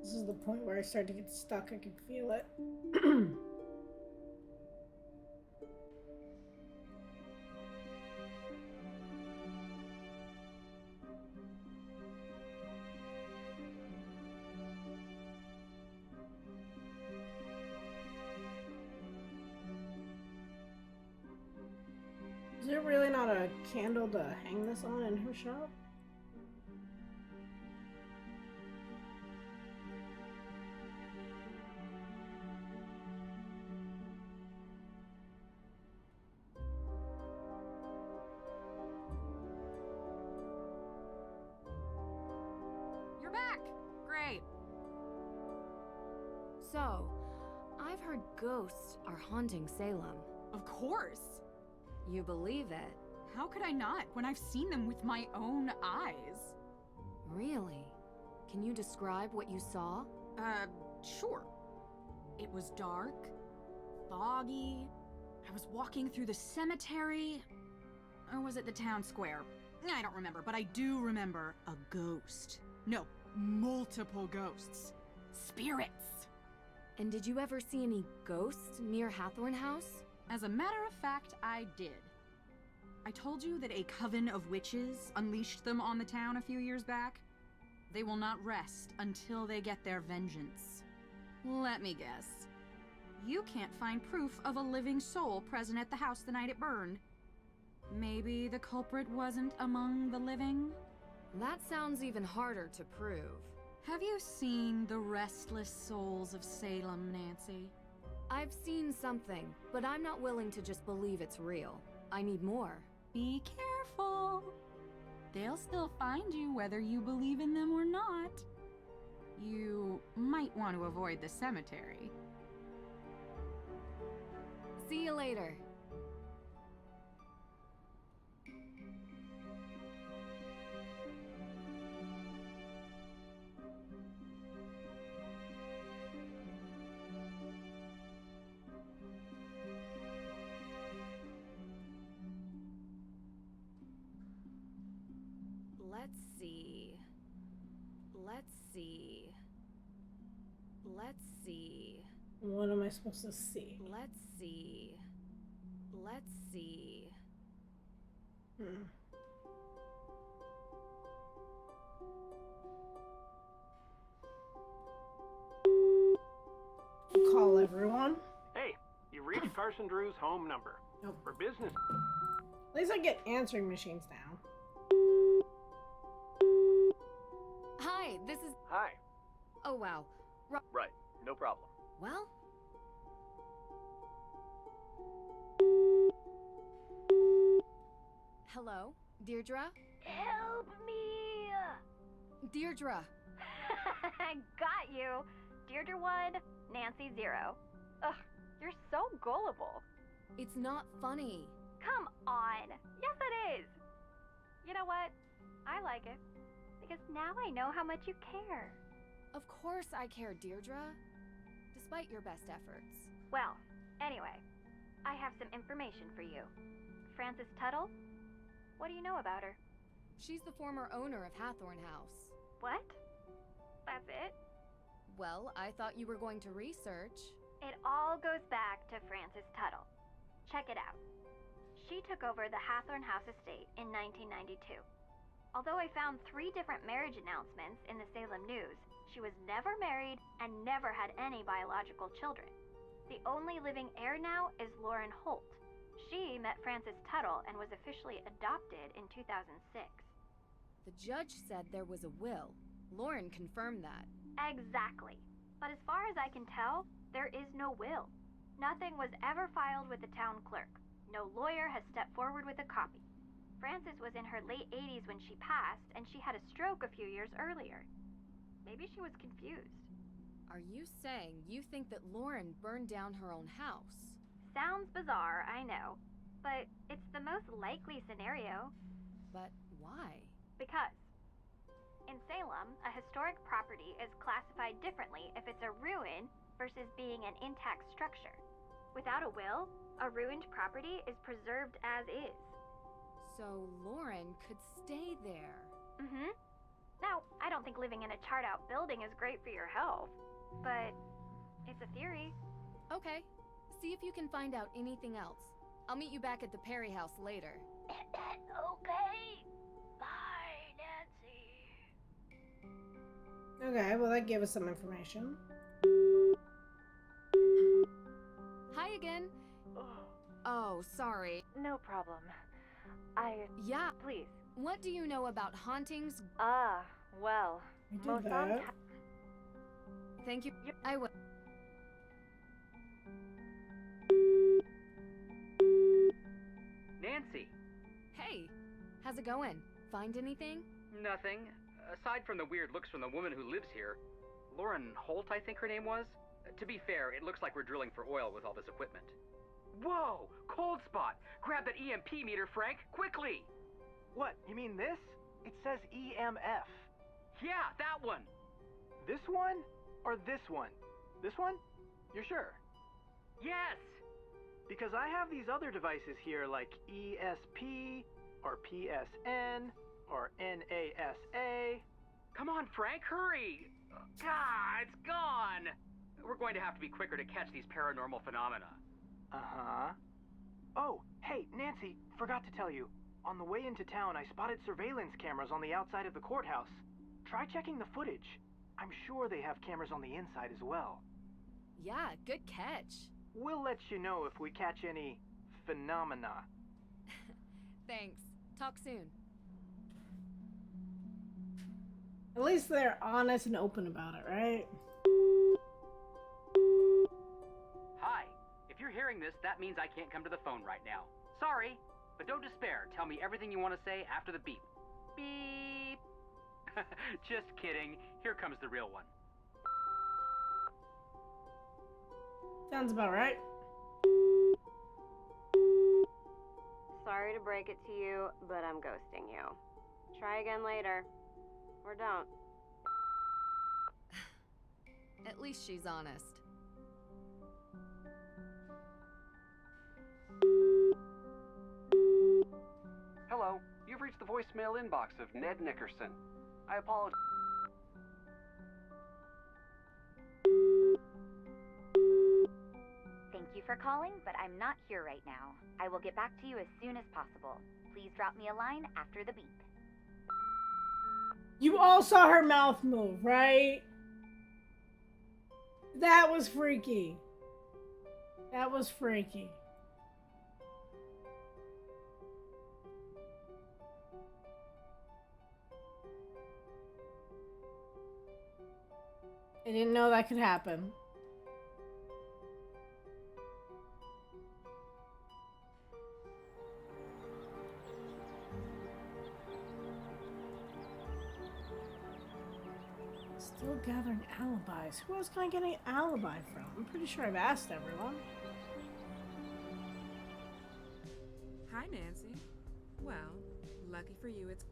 This is the point where I start to get stuck. I can feel it. Is there really not a candle to hang this on in her shop? You're back! Great. So, I've heard ghosts are haunting Salem. Of course. You believe it? How could I not when I've seen them with my own eyes? Really? Can you describe what you saw? Sure. It was dark, foggy. I was walking through the cemetery. Or was it the town square? I don't remember, but I do remember a ghost. No, multiple ghosts. Spirits. And did you ever see any ghosts near Hathorne House? As a matter of fact, I did. I told you that a coven of witches unleashed them on the town a few years back. They will not rest until they get their vengeance. Let me guess. You can't find proof of a living soul present at the house the night it burned. Maybe the culprit wasn't among the living? That sounds even harder to prove. Have you seen The Restless Souls of Salem, Nancy? I've seen something, but I'm not willing to just believe it's real. I need more. Be careful. They'll still find you whether you believe in them or not. You might want to avoid the cemetery. See you later. Let's see. What am I supposed to see? Let's see. Call everyone. Hey, you reached Carson Drew's home number. Nope. For business. At least I get answering machines down. Hi, this is... Hi. Oh, wow. Right, no problem. Well... Hello, Deirdre? Help me! Deirdre! Got you! Deirdre 1, Nancy 0. Ugh, you're so gullible. It's not funny. Come on! Yes, it is! You know what? I like it. Because now I know how much you care. Of course I care, Deirdre. Despite your best efforts. Well, anyway, I have some information for you. Frances Tuttle? What do you know about her? She's the former owner of Hathorne House. What? That's it? Well, I thought you were going to research. It all goes back to Frances Tuttle. Check it out. She took over the Hathorne House estate in 1992. Although I found 3 different marriage announcements in the Salem News, she was never married and never had any biological children. The only living heir now is Lauren Holt. She met Frances Tuttle and was officially adopted in 2006. The judge said there was a will. Lauren confirmed that. Exactly. But as far as I can tell, there is no will. Nothing was ever filed with the town clerk. No lawyer has stepped forward with a copy. Frances was in her late 80s when she passed, and she had a stroke a few years earlier. Maybe she was confused. Are you saying you think that Lauren burned down her own house? Sounds bizarre, I know. But it's the most likely scenario. But why? Because in Salem, a historic property is classified differently if it's a ruin versus being an intact structure. Without a will, a ruined property is preserved as is. So Lauren could stay there. Mm-hmm. Now, I don't think living in a charred-out building is great for your health, but it's a theory. Okay. See if you can find out anything else. I'll meet you back at the Perry house later. Okay. Bye, Nancy. Okay, well, that gave us some information. Hi again. Oh, sorry. No problem. Yeah. Please. What do you know about hauntings? Well, most that. Thank you. I will. Nancy! Hey, how's it going? Find anything? Nothing. Aside from the weird looks from the woman who lives here. Lauren Holt, I think her name was. To be fair, it looks like we're drilling for oil with all this equipment. Whoa! Cold spot! Grab that EMP meter, Frank! Quickly! What, you mean this? It says EMF. Yeah, that one! This one? Or this one? This one? You're sure? Yes! Because I have these other devices here like ESP, or PSN, or NASA. Come on, Frank, hurry! God, it's gone! We're going to have to be quicker to catch these paranormal phenomena. Uh-huh. Oh, hey, Nancy, forgot to tell you. On the way into town, I spotted surveillance cameras on the outside of the courthouse. Try checking the footage. I'm sure they have cameras on the inside as well. Yeah, good catch. We'll let you know if we catch any phenomena. Thanks. Talk soon. At least they're honest and open about it, right? Hi. If you're hearing this, that means I can't come to the phone right now. Sorry, but don't despair. Tell me everything you want to say after the beep. Beep. Just kidding. Here comes the real one. Sounds about right. Sorry to break it to you, but I'm ghosting you. Try again later. Or don't. At least she's honest. Hello, you've reached the voicemail inbox of Ned Nickerson. I apologize. Thank you for calling, but I'm not here right now. I will get back to you as soon as possible. Please drop me a line after the beep. You all saw her mouth move, right? That was freaky. That was freaky. I didn't know that could happen. Still gathering alibis. Who else can I get an alibi from? I'm pretty sure I've asked everyone. Hi, Nancy. Well, lucky for you, it's...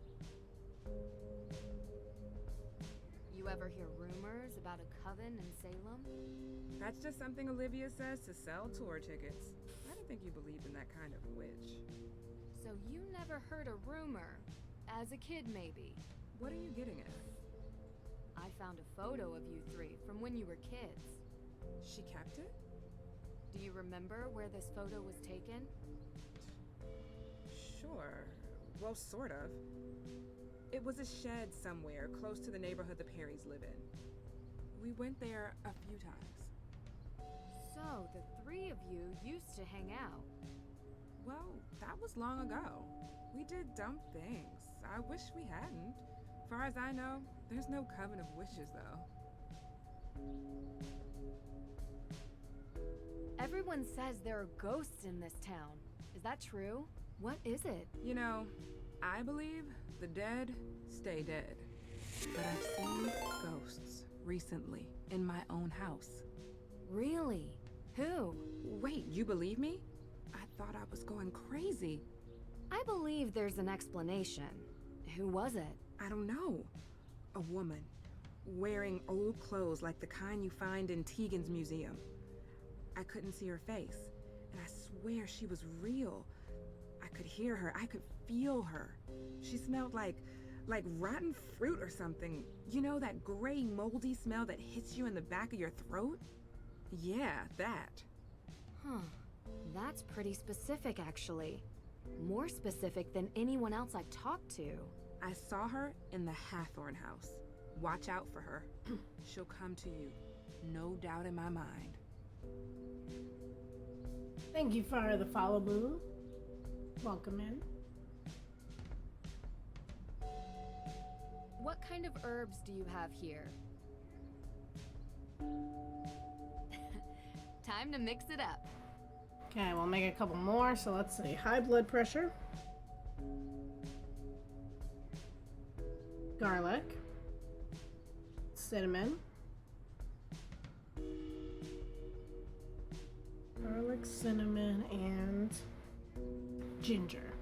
You ever hear rumors about a coven in Salem? That's just something Olivia says to sell tour tickets. I didn't think you believed in that kind of witch. So you never heard a rumor? As a kid, maybe. What are you getting at? I found a photo of you three from when you were kids. She kept it? Do you remember where this photo was taken? Sure. Well, sort of. It was a shed somewhere close to the neighborhood the Perrys live in. We went there a few times. So, the three of you used to hang out. Well, that was long ago. We did dumb things. I wish we hadn't. Far as I know, there's no coven of witches, though. Everyone says there are ghosts in this town. Is that true? What is it? You know, I believe the dead stay dead. But I've seen ghosts recently in my own house. Really? Who? Wait, you believe me? I thought I was going crazy. I believe there's an explanation. Who was it? I don't know. A woman, wearing old clothes like the kind you find in Tegan's museum. I couldn't see her face, and I swear she was real. I could hear her, I could feel her. She smelled like Like rotten fruit or something. You know, that gray, moldy smell that hits you in the back of your throat? Yeah, that. Huh. That's pretty specific, actually. More specific than anyone else I've talked to. I saw her in the Hathorne House. Watch out for her. She'll come to you. No doubt in my mind. Thank you for the follow, boo. Welcome in. What kind of herbs do you have here? Time to mix it up. Okay, we'll make a couple more. So let's see. High blood pressure. Garlic. Cinnamon. Garlic, cinnamon, and ginger.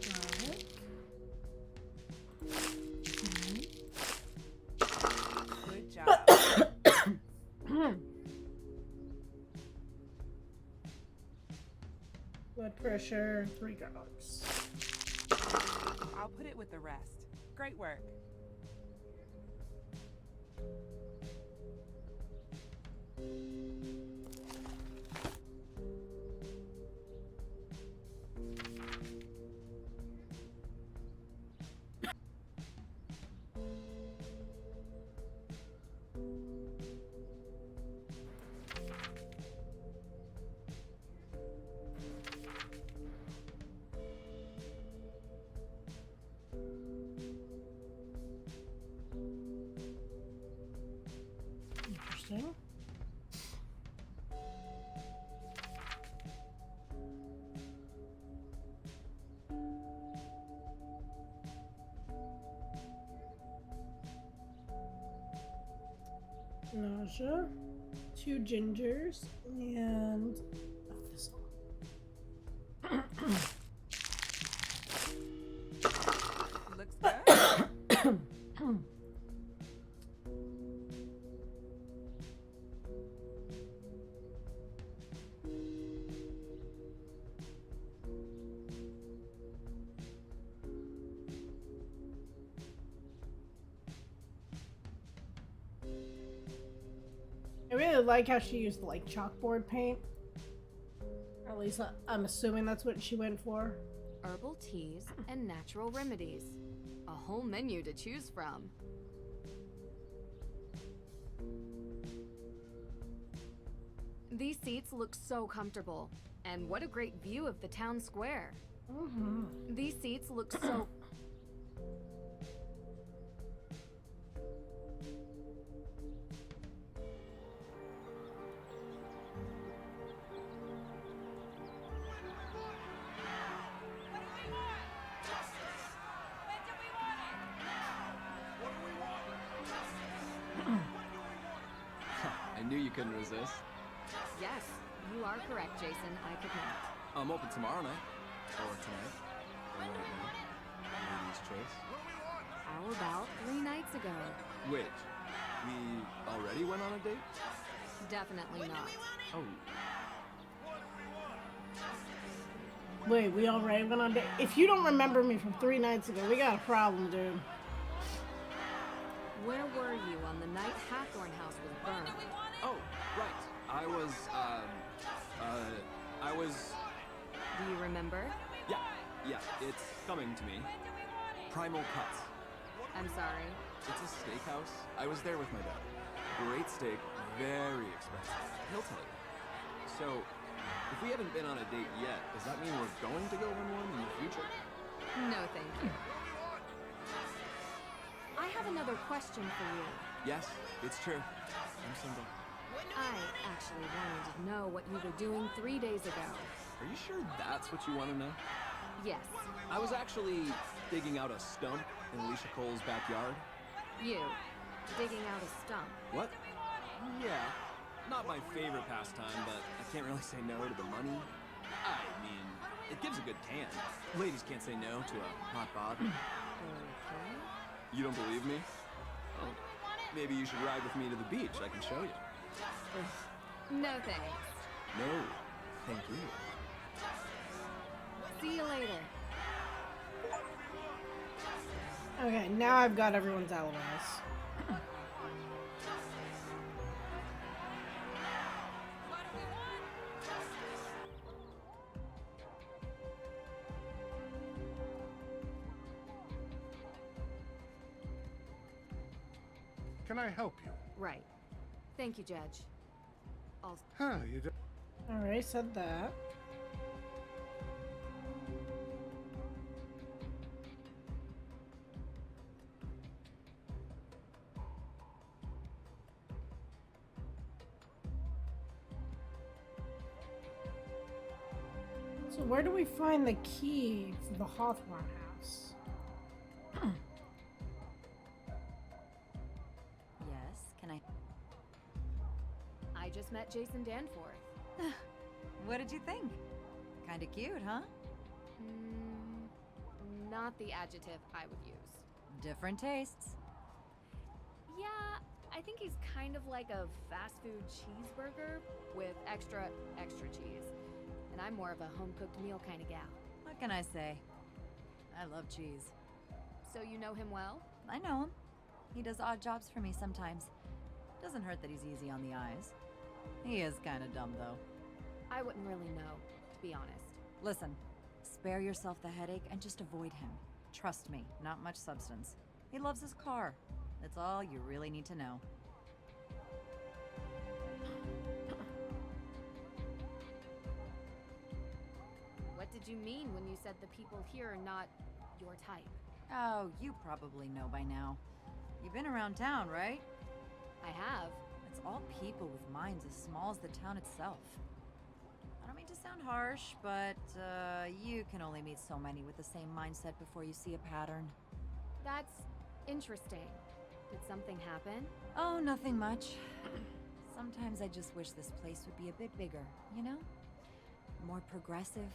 Garlic. Good job. Blood pressure, 3 garlics. I'll put it with the rest. Great work. Interesting. Nausea, 2 gingers, and a thistle. Looks good. I really like how she used like chalkboard paint. Or at least I'm assuming that's what she went for. Herbal teas and natural remedies. A whole menu to choose from. These seats look so comfortable. And what a great view of the town square. These seats look so... I knew you couldn't resist. Yes, you are correct, Jason. I could not. I'm open tomorrow night. Or tonight. Or right now. Ladies' choice. How about 3 nights ago? Wait, we already went on a date? Definitely not. Oh. Wait, we already went on date. If you don't remember me from 3 nights ago, we got a problem, dude. Where were you on the night Hathorne House was burned? Oh, right. I was... Do you remember? Yeah, it's coming to me. Primal Cuts. I'm sorry. It's a steakhouse. I was there with my dad. Great steak, very expensive. He'll tell you. So, if we haven't been on a date yet, does that mean we're going to go on one in the future? No, thank you. I have another question for you. Yes, it's true. I'm single. I actually wanted to know what you were doing 3 days ago. Are you sure that's what you want to know? Yes. I was actually digging out a stump in Alicia Cole's backyard. You. Digging out a stump. What? Yeah. Not my favorite pastime, but I can't really say no to the money. I mean, it gives a good tan. Ladies can't say no to a hot bod. Okay. You don't believe me? Oh, maybe you should ride with me to the beach. I can show you. No thanks. No, thank you. See you later. Okay, now I've got everyone's alibis. Can I help you? Right. Thank you, Judge. I'll... Huh, you do. Alright, said that. So where do we find the key for the Hathorne House? Yes, can I just met Jason Danforth. What did you think? Kinda cute, huh? Not the adjective I would use. Different tastes. Yeah, I think he's kind of like a fast food cheeseburger with extra cheese. And I'm more of a home-cooked meal kind of gal. What can I say? I love cheese. So you know him well? I know him. He does odd jobs for me sometimes. Doesn't hurt that he's easy on the eyes. He is kinda dumb, though. I wouldn't really know, to be honest. Listen, spare yourself the headache and just avoid him. Trust me, not much substance. He loves his car. That's all you really need to know. What did you mean when you said the people here are not your type? Oh, you probably know by now. You've been around town, right? I have. It's all people with minds as small as the town itself. I don't mean to sound harsh, but you can only meet so many with the same mindset before you see a pattern. That's interesting. Did something happen? Oh, nothing much. Sometimes I just wish this place would be a bit bigger, you know? More progressive.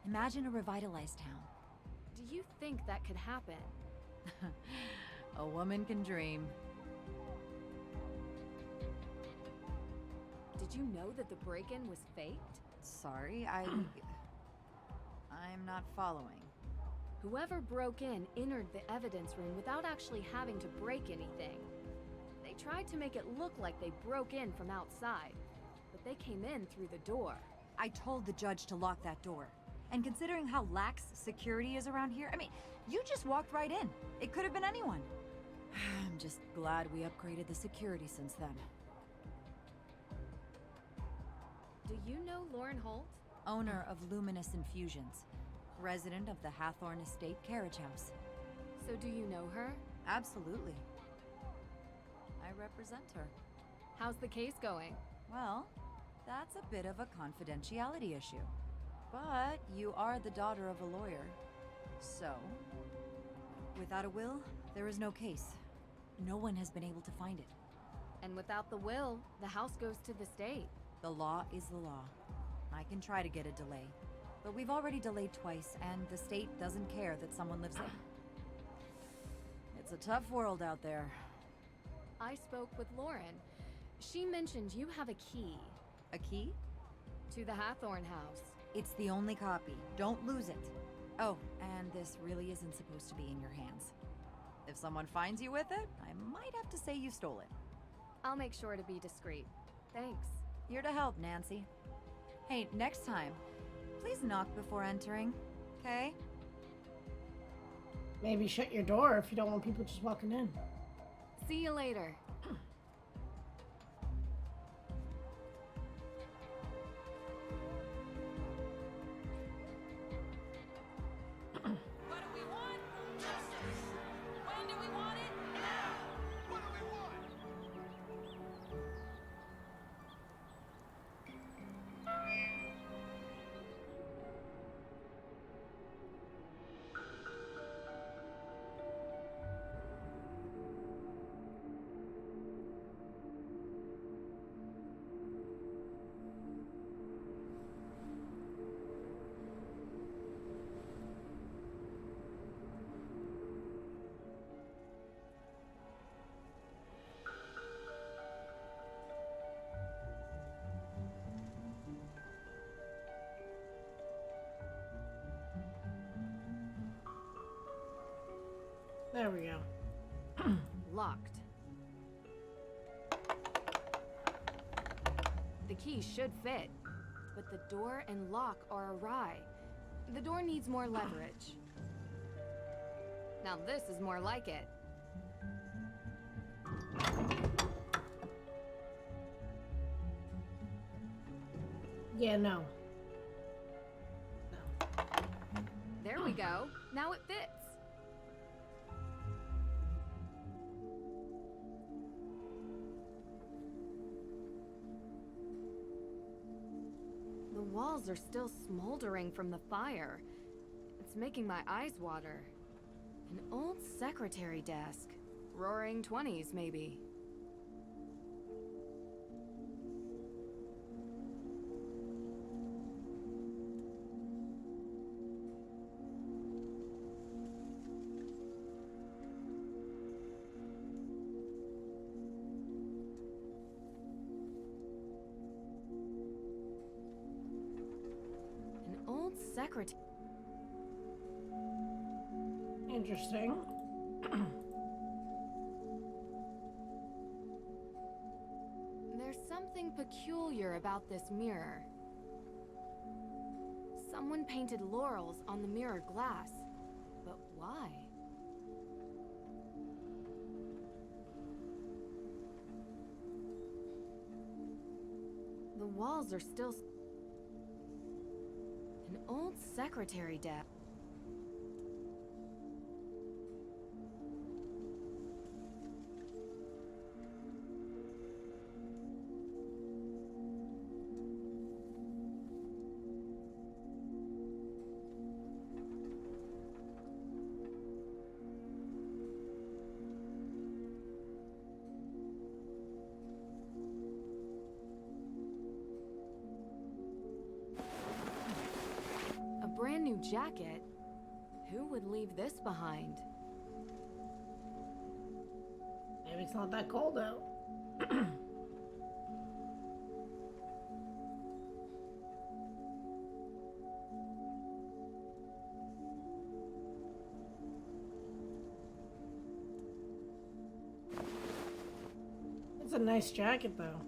Imagine a revitalized town. Do you think that could happen? A woman can dream. Did you know that the break-in was faked? Sorry, I'm not following. Whoever broke in entered the evidence room without actually having to break anything. They tried to make it look like they broke in from outside, but they came in through the door. I told the judge to lock that door. And considering how lax security is around here, I mean, you just walked right in. It could have been anyone. I'm just glad we upgraded the security since then. Do you know Lauren Holt? Owner of Luminous Infusions. Resident of the Hathorne Estate Carriage House. So do you know her? Absolutely. I represent her. How's the case going? Well, that's a bit of a confidentiality issue. But you are the daughter of a lawyer. So, without a will, there is no case. No one has been able to find it. And without the will, the house goes to the state. The law is the law. I can try to get a delay. But we've already delayed twice, and the state doesn't care that someone lives there. It's a tough world out there. I spoke with Lauren. She mentioned you have a key. A key? To the Hathorne House. It's the only copy. Don't lose it. Oh, and this really isn't supposed to be in your hands. If someone finds you with it, I might have to say you stole it. I'll make sure to be discreet. Thanks. Here to help, Nancy. Hey, next time, please knock before entering, okay? Maybe shut your door if you don't want people just walking in. See you later. There we go. Locked. The key should fit, but the door and lock are awry. The door needs more leverage. Now this is more like it. Yeah, no. There we go. Now it fits. The walls are still smoldering from the fire. It's making my eyes water. An old secretary desk. Roaring 20s, maybe. An old secretary. Interesting. There's something peculiar about this mirror. Someone painted laurels on the mirror glass, but why? The walls are still... An old secretary desk. Brand new jacket? Who would leave this behind? Maybe it's not that cold out. It's a nice jacket, though.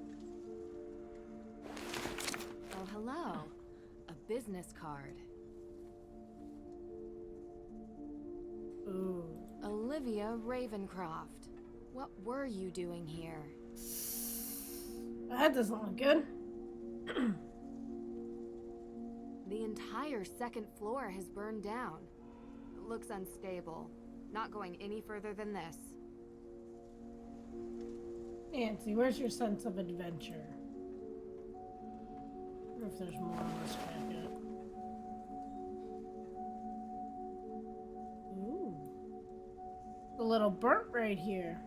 Oh, hello. A business card. Ooh. Olivia Ravencroft. What were you doing here? That doesn't look good. The entire second floor has burned down. Looks unstable. Not going any further than this. Nancy, where's your sense of adventure? I wonder if there's more on this jacket. Ooh. A little burnt right here.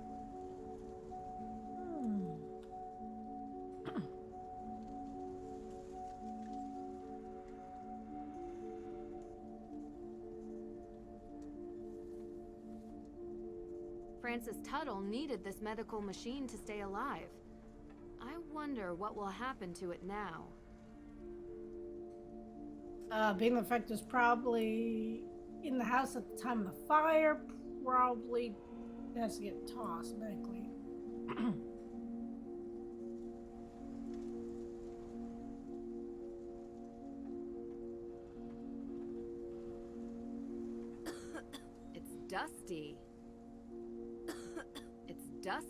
Francis Tuttle needed this medical machine to stay alive. I wonder what will happen to it now. Being the fact was probably in the house at the time of the fire, probably has to get tossed medically. It's dusty. It's dust.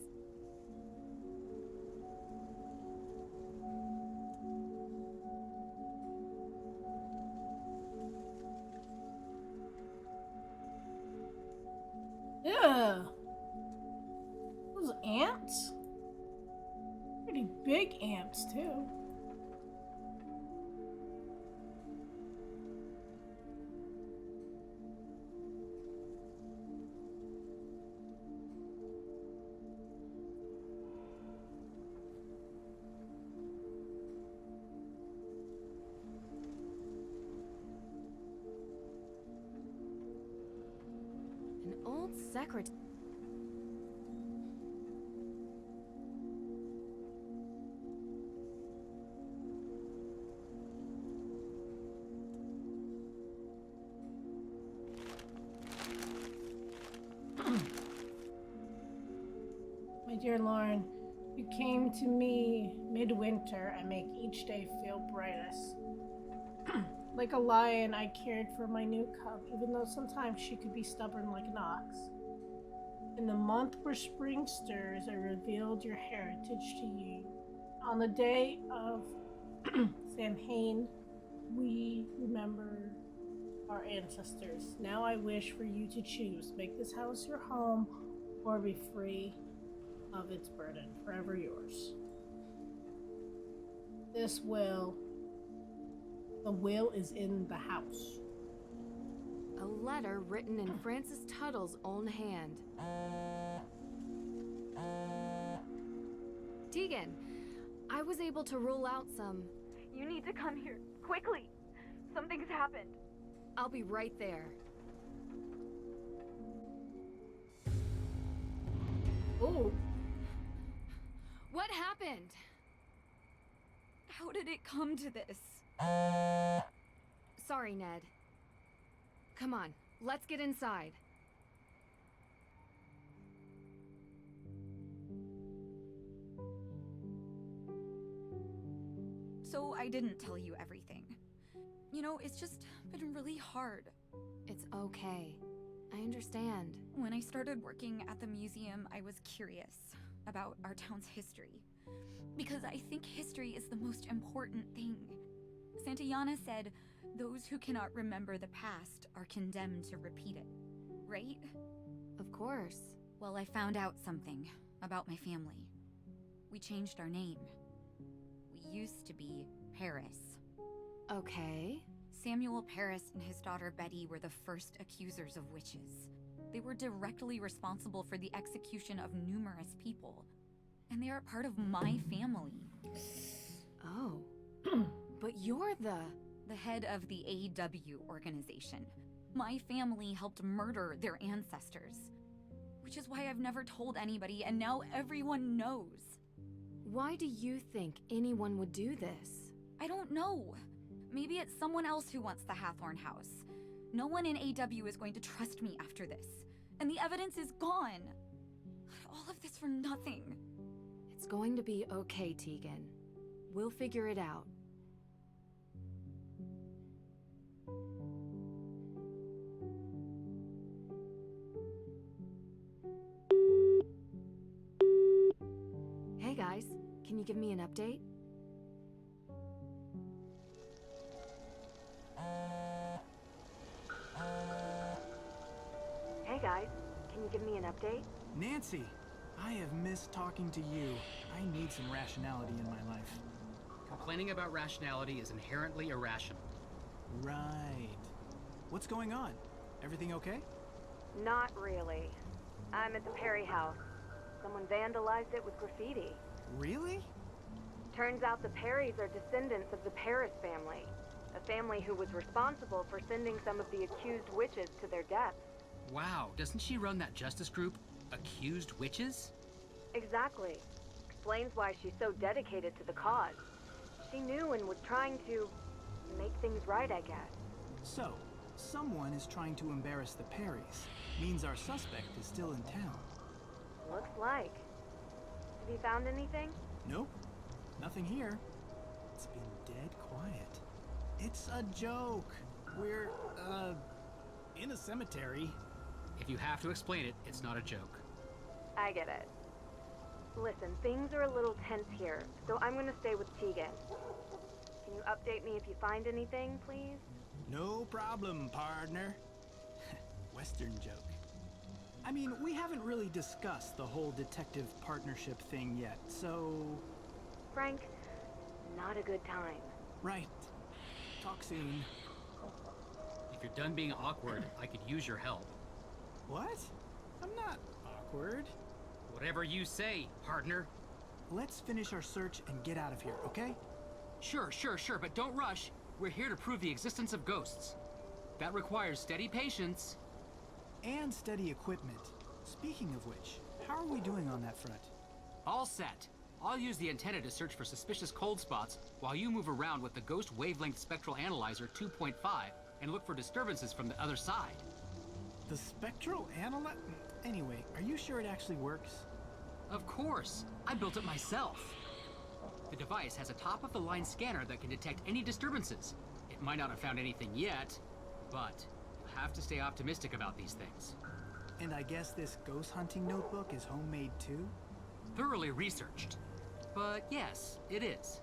Yeah. Those ants? Pretty big ants, too. An old secretary. Dear Lauren, you came to me midwinter and make each day feel brightest. Like a lion, I cared for my new cub, even though sometimes she could be stubborn like an ox. In the month where spring stirs, I revealed your heritage to you. On the day of Samhain, we remember our ancestors. Now I wish for you to choose. Make this house your home or be free of its burden. Forever yours. The will is in the house. A letter written in Francis Tuttle's own hand. Tegan, I was able to rule out some... You need to come here, quickly. Something's happened. I'll be right there. Oh. What happened? How did it come to this? Sorry, Ned. Come on, let's get inside. So I didn't tell you everything. You know, it's just been really hard. It's okay. I understand. When I started working at the museum, I was curious about our town's history. Because I think history is the most important thing. Santayana said, those who cannot remember the past are condemned to repeat it. Right? Of course. Well, I found out something about my family. We changed our name. We used to be Paris. Okay. Samuel Paris and his daughter Betty were the first accusers of witches. They were directly responsible for the execution of numerous people. And they are part of my family. Oh. But you're the head of the AW organization. My family helped murder their ancestors. Which is why I've never told anybody, and now everyone knows. Why do you think anyone would do this? I don't know. Maybe it's someone else who wants the Hathorne House. No one in AW is going to trust me after this. And the evidence is gone. All of this for nothing. It's going to be okay, Tegan. We'll figure it out. Hey guys, can you give me an update? Hey guys, can you give me an update? Nancy, I have missed talking to you. I need some rationality in my life. Complaining about rationality is inherently irrational. Right. What's going on? Everything okay? Not really. I'm at the Perry house. Someone vandalized it with graffiti. Really? Turns out the Perrys are descendants of the Paris family. A family who was responsible for sending some of the accused witches to their deaths. Wow, doesn't she run that justice group, Accused Witches? Exactly. Explains why she's so dedicated to the cause. She knew and was trying to make things right, I guess. So, someone is trying to embarrass the Perrys. Means our suspect is still in town. Looks like. Have you found anything? Nope. Nothing here. It's been dead quiet. It's a joke. We're, in a cemetery. If you have to explain it, it's not a joke. I get it. Listen, things are a little tense here, so I'm gonna stay with Tegan. Can you update me if you find anything, please? No problem, partner. Western joke. I mean, we haven't really discussed the whole detective partnership thing yet, so... Frank, not a good time. Right. Talk soon. If you're done being awkward, I could use your help. What? I'm not awkward. Whatever you say, partner. Let's finish our search and get out of here, okay? Sure, but don't rush. We're here to prove the existence of ghosts. That requires steady patience. And steady equipment. Speaking of which, how are we doing on that front? All set. I'll use the antenna to search for suspicious cold spots while you move around with the Ghost Wavelength Spectral Analyzer 2.5 and look for disturbances from the other side. The spectral analyzer? Anyway, are you sure it actually works? Of course. I built it myself. The device has a top-of-the-line scanner that can detect any disturbances. It might not have found anything yet, but you have to stay optimistic about these things. And I guess this ghost hunting notebook is homemade too? Thoroughly researched. But yes, it is.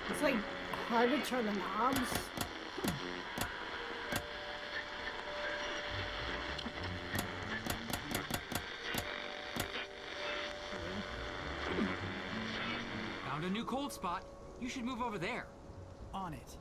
It's like hard to turn the knobs. Found a new cold spot. You should move over there. On it.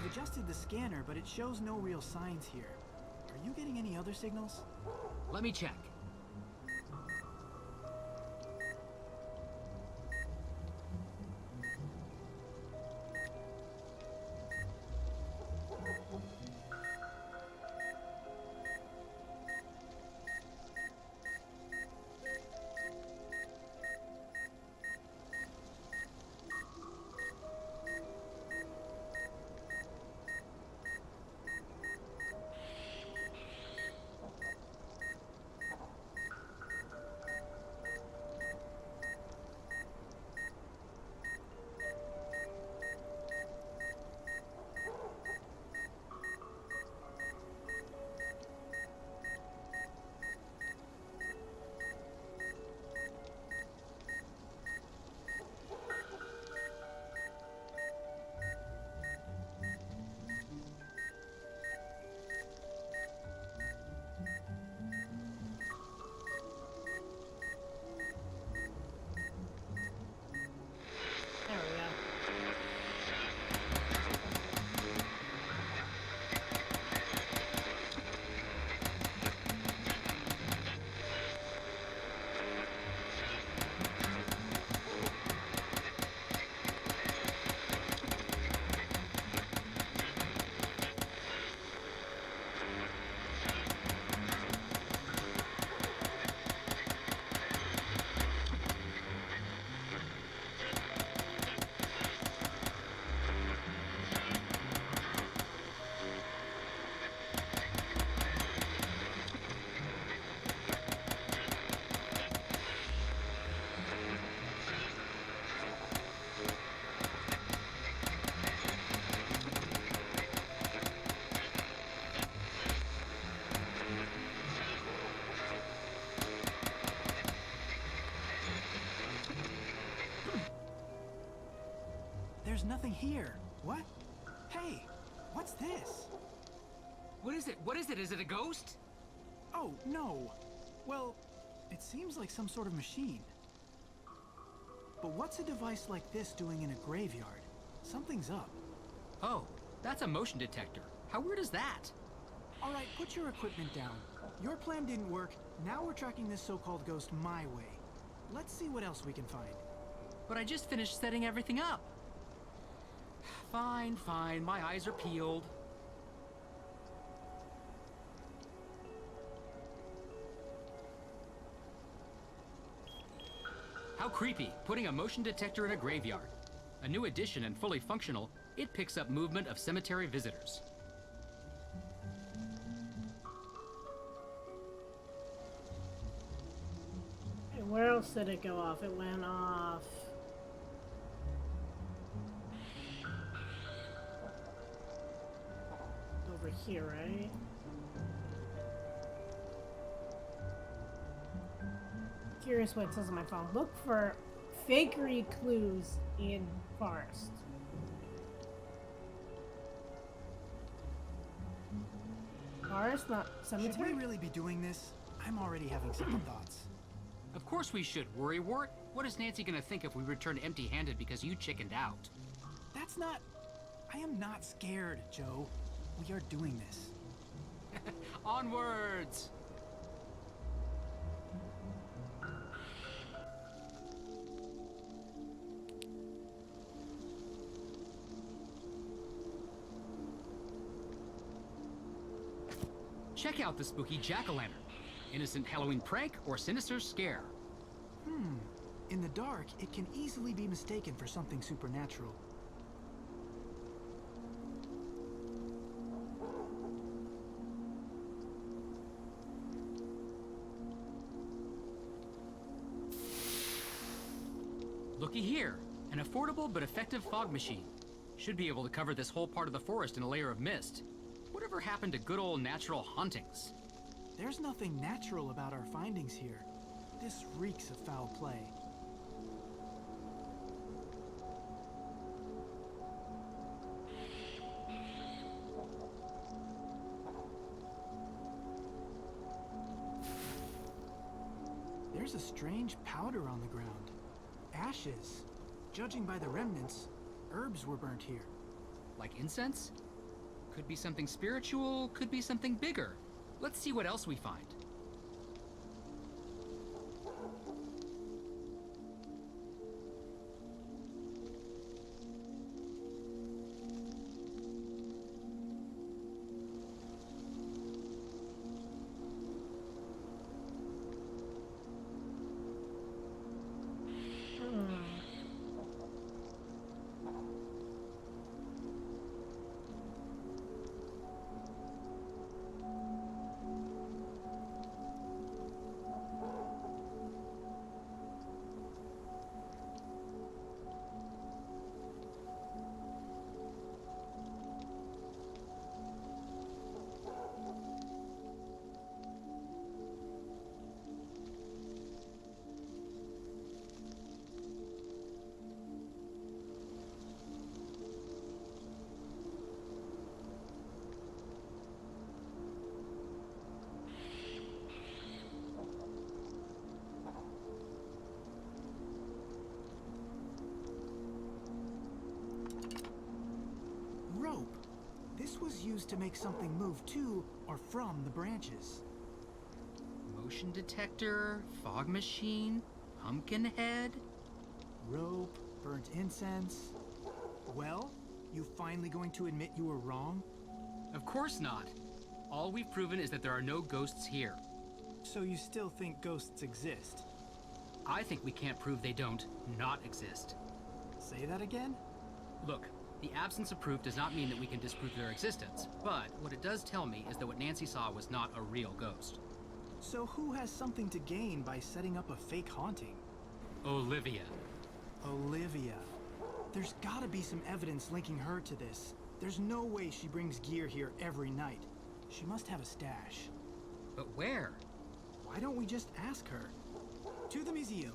Adjusted the scanner, but it shows no real signs here. Are you getting any other signals? Let me check. nothing here. What? Hey, what's this? What is it? What is it? Is it a ghost? Oh, no. Well, it seems like some sort of machine. But what's a device like this doing in a graveyard? Something's up. Oh, that's a motion detector. How weird is that? All right, put your equipment down. Your plan didn't work. Now we're tracking this so-called ghost my way. Let's see what else we can find. But I just finished setting everything up. Fine, fine. My eyes are peeled. How creepy, putting a motion detector in a graveyard. A new addition and fully functional, it picks up movement of cemetery visitors. Hey, where else did it go off? It went off. Over here, right? Curious what it says on my phone. Look for fakery clues in forest. Forest, not cemetery? Should we really be doing this? I'm already having second thoughts. Of course we should, Worrywart. What is Nancy gonna think if we return empty-handed because you chickened out? That's not... I am not scared, Joe. We are doing this. Onwards! Check out the spooky jack-o'-lantern. Innocent Halloween prank or sinister scare. In the dark, it can easily be mistaken for something supernatural. Looky here, an affordable but effective fog machine. Should be able to cover this whole part of the forest in a layer of mist. Whatever happened to good old natural hauntings? There's nothing natural about our findings here. This reeks of foul play. There's a strange powder on the ground. Ashes. Judging by the remnants, herbs were burnt here. Like incense? Could be something spiritual, could be something bigger. Let's see what else we find. Rope. This was used to make something move to or from the branches. Motion detector, fog machine, pumpkin head. Rope, burnt incense. Well, you finally going to admit you were wrong? Of course not. All we've proven is that there are no ghosts here. So you still think ghosts exist? I think we can't prove they don't not exist. Say that again? Look, the absence of proof does not mean that we can disprove their existence, but what it does tell me is that what Nancy saw was not a real ghost. So who has something to gain by setting up a fake haunting? Olivia. Olivia. There's gotta be some evidence linking her to this. There's no way she brings gear here every night. She must have a stash. But where? Why don't we just ask her? To the museum.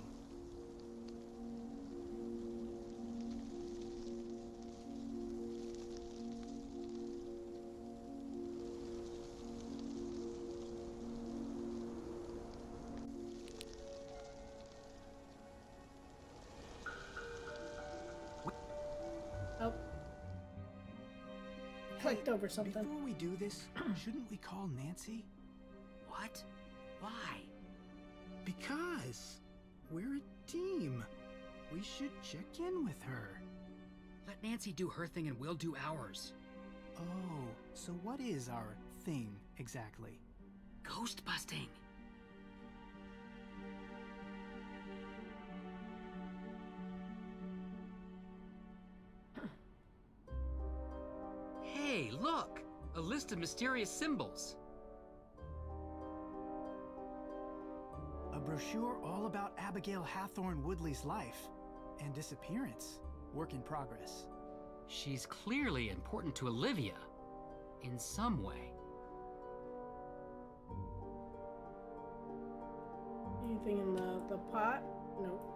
clicked over something. Before we do this, shouldn't we call Nancy? What? Why? Because we're a team. We should check in with her. Let Nancy do her thing and we'll do ours. Oh, so what is our thing exactly? Ghost busting. Hey, look! A list of mysterious symbols. A brochure all about Abigail Hathorne Woodley's life and disappearance. Work in progress. She's clearly important to Olivia. In some way. Anything in the pot? Nope.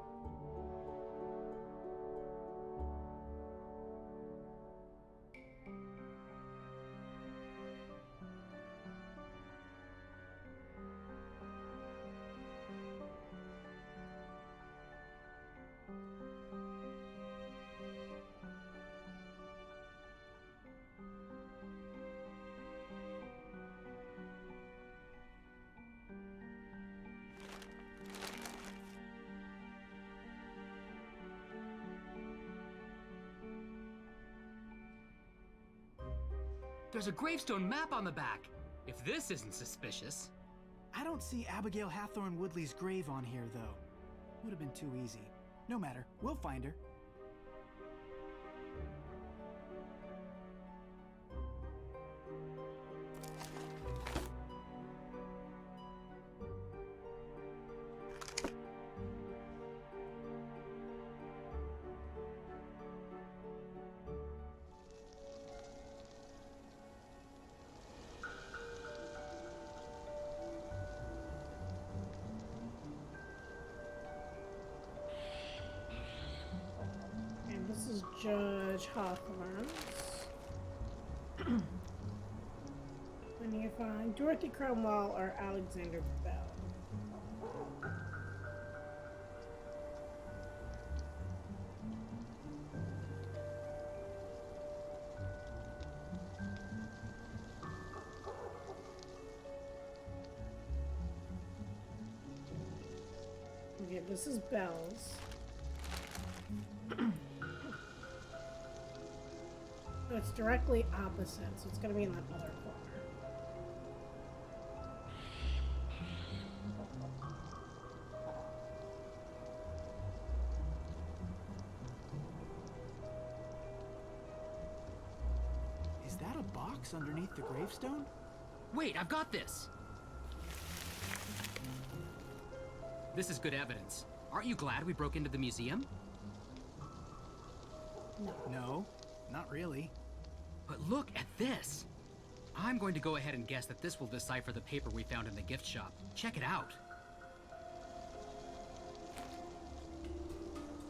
There's a gravestone map on the back. If this isn't suspicious. I don't see Abigail Hathorne Woodley's grave on here, though. Would have been too easy. No matter, we'll find her. This is Judge Hathorne's. I need to find Dorothy Cromwell or Alexander Bell. Okay, this is Bell's. So it's directly opposite, so it's going to be in that other corner. Is that a box underneath the gravestone? Wait, I've got this! This is good evidence. Aren't you glad we broke into the museum? No, not really. But look at this! I'm going to go ahead and guess that this will decipher the paper we found in the gift shop. Check it out.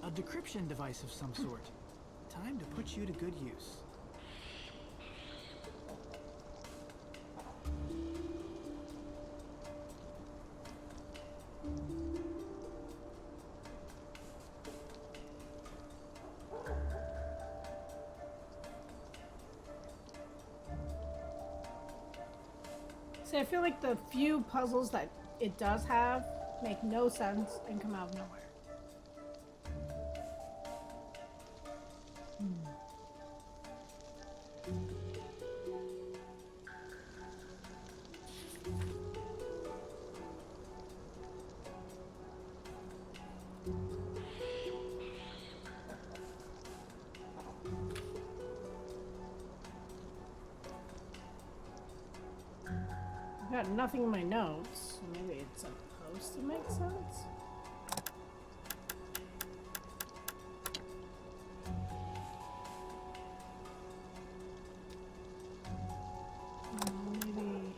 A decryption device of some sort. Time to put you to good use. See, I feel like the few puzzles that it does have make no sense and come out of nowhere. I've got nothing in my notes. Maybe it's supposed to make sense? Maybe...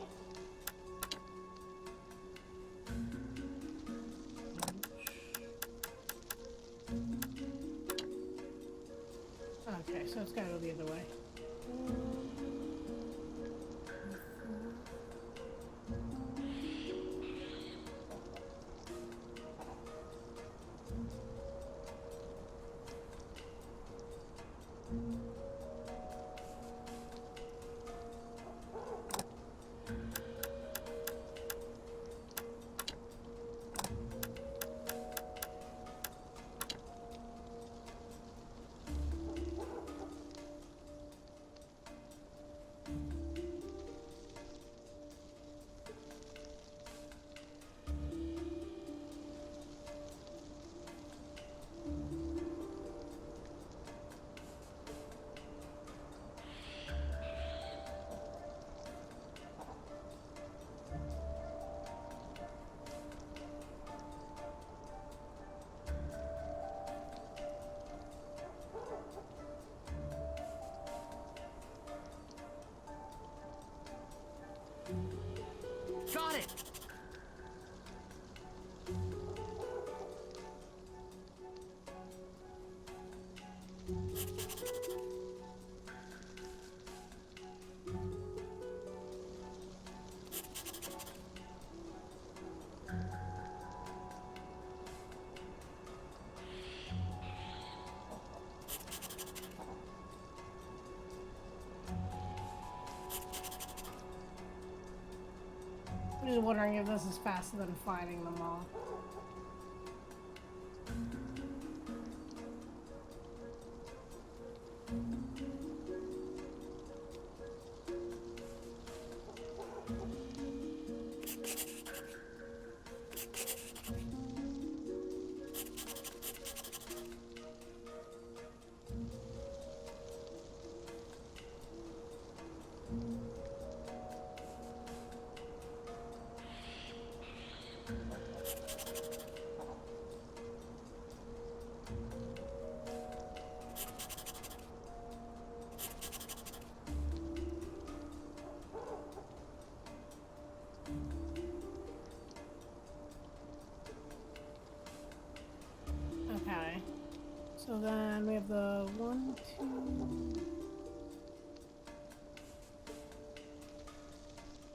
Okay, so it's gotta go the other way. I'm just wondering if this is faster than finding them all. Okay. So then we have the 1, 2,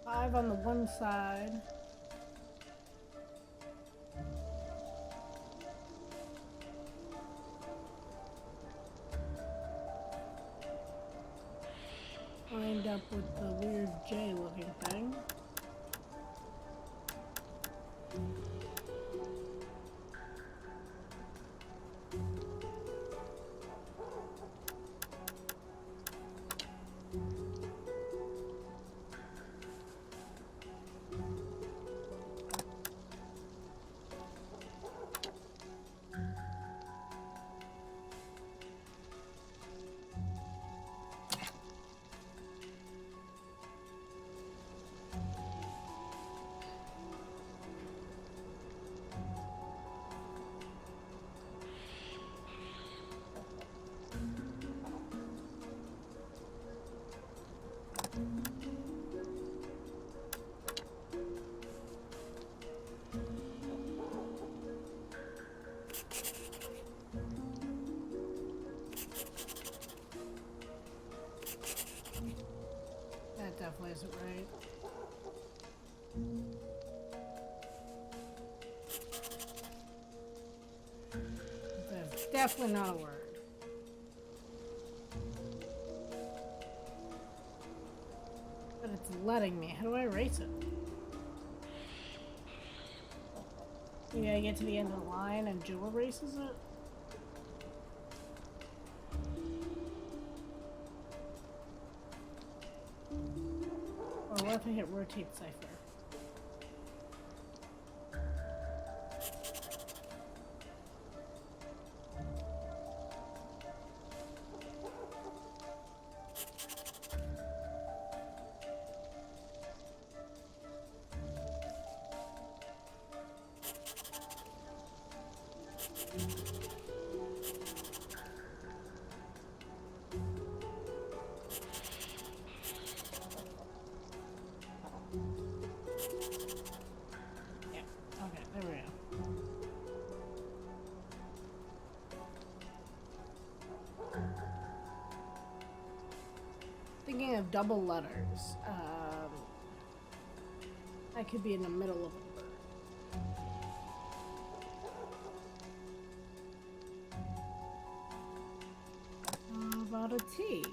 5 on the one side. Lined up with the weird J looking thing. That definitely isn't right. That's definitely not a word. But it's letting me. How do I erase it? Maybe I get to the end of the line and Joe erases it? Or what if I hit rotate cipher? Thinking of double letters. I could be in the middle of a word. How about a T?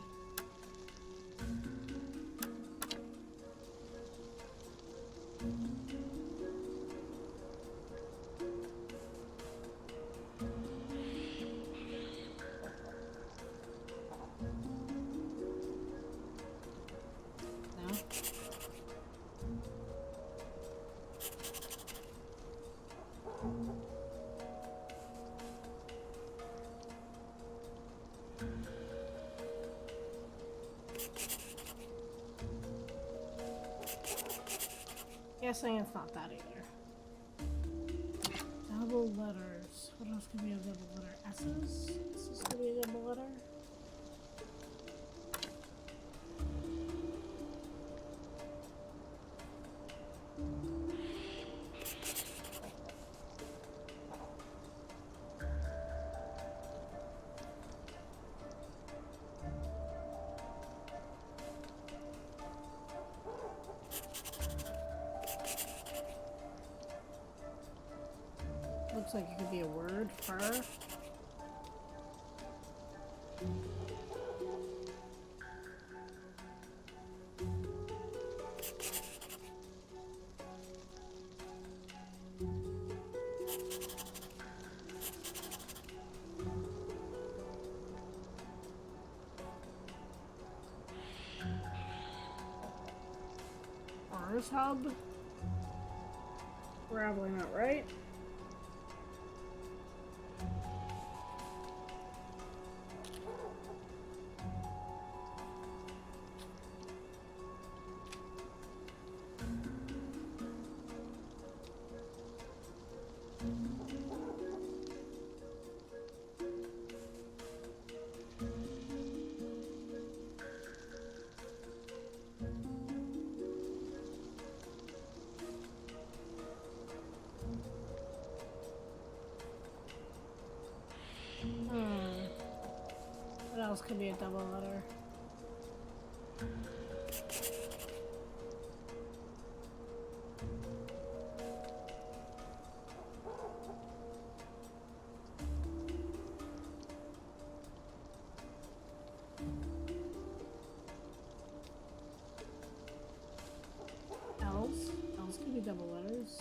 Guessing it's not that either. Double letters. What else could be a double letter? S's? This is gonna be a double letter. Looks like it could be a word. Fur. Mars hub. Probably not right. What else could be a double letter? L's? L's could be double letters.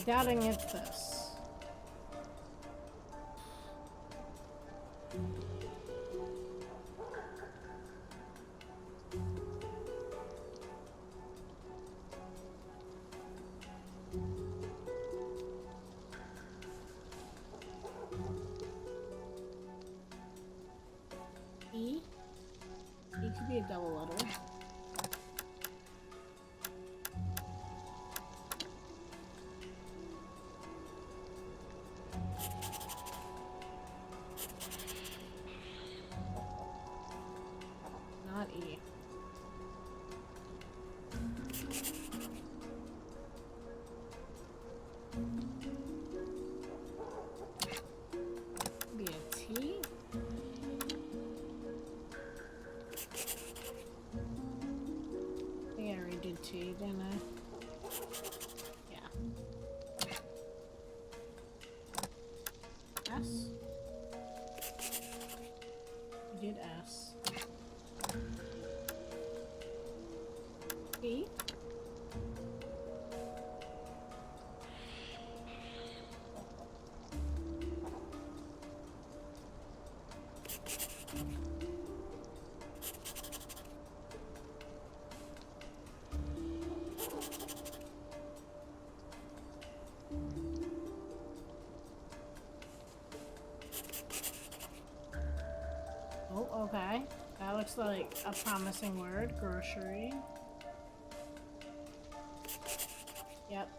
Doubting it's this. E? E could be a double letter. Not E. Be a T? I think I already did T, didn't I? Yeah. S? We did S. E? Oh, okay. That looks like a promising word. Grocery. Yep.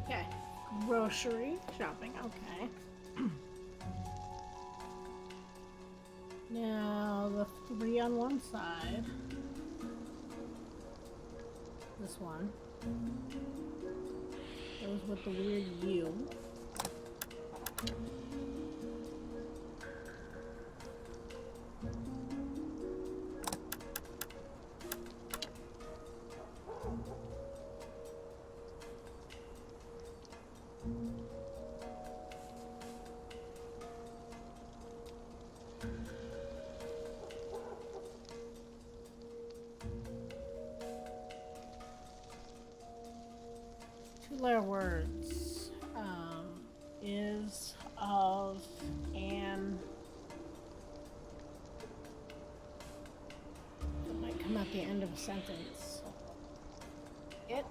Okay. Grocery shopping. Okay. Now the 3 on one side. This one goes with the weird U. Two-letter words. Is, of, and. It might come at the end of a sentence. It.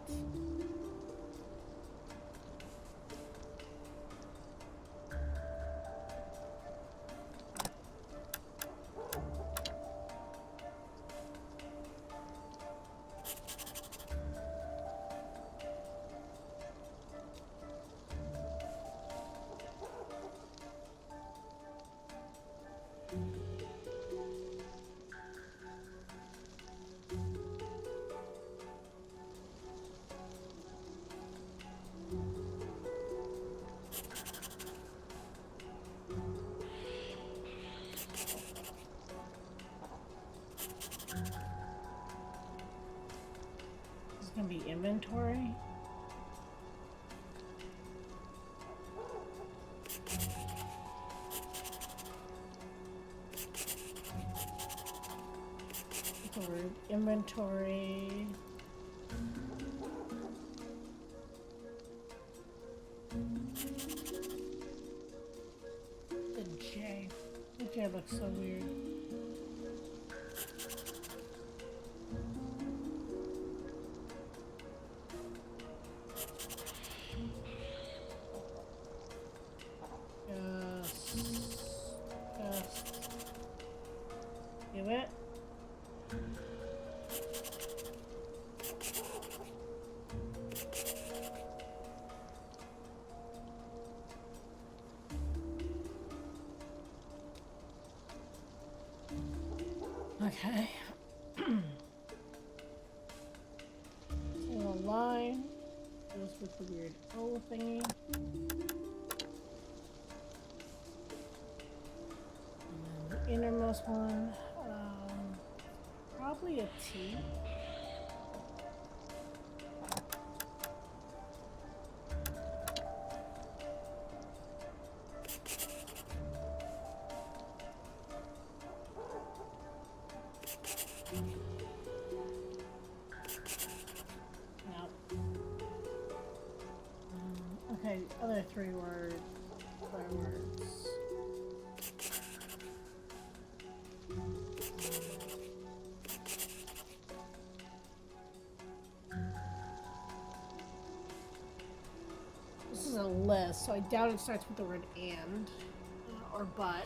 inventory. The word inventory. The J. The J looks so weird. Just do it. Okay. So the line goes with the weird O thingy. And then the innermost one, probably a T. Okay, other three words. This is a list, so I doubt it starts with the word and or but.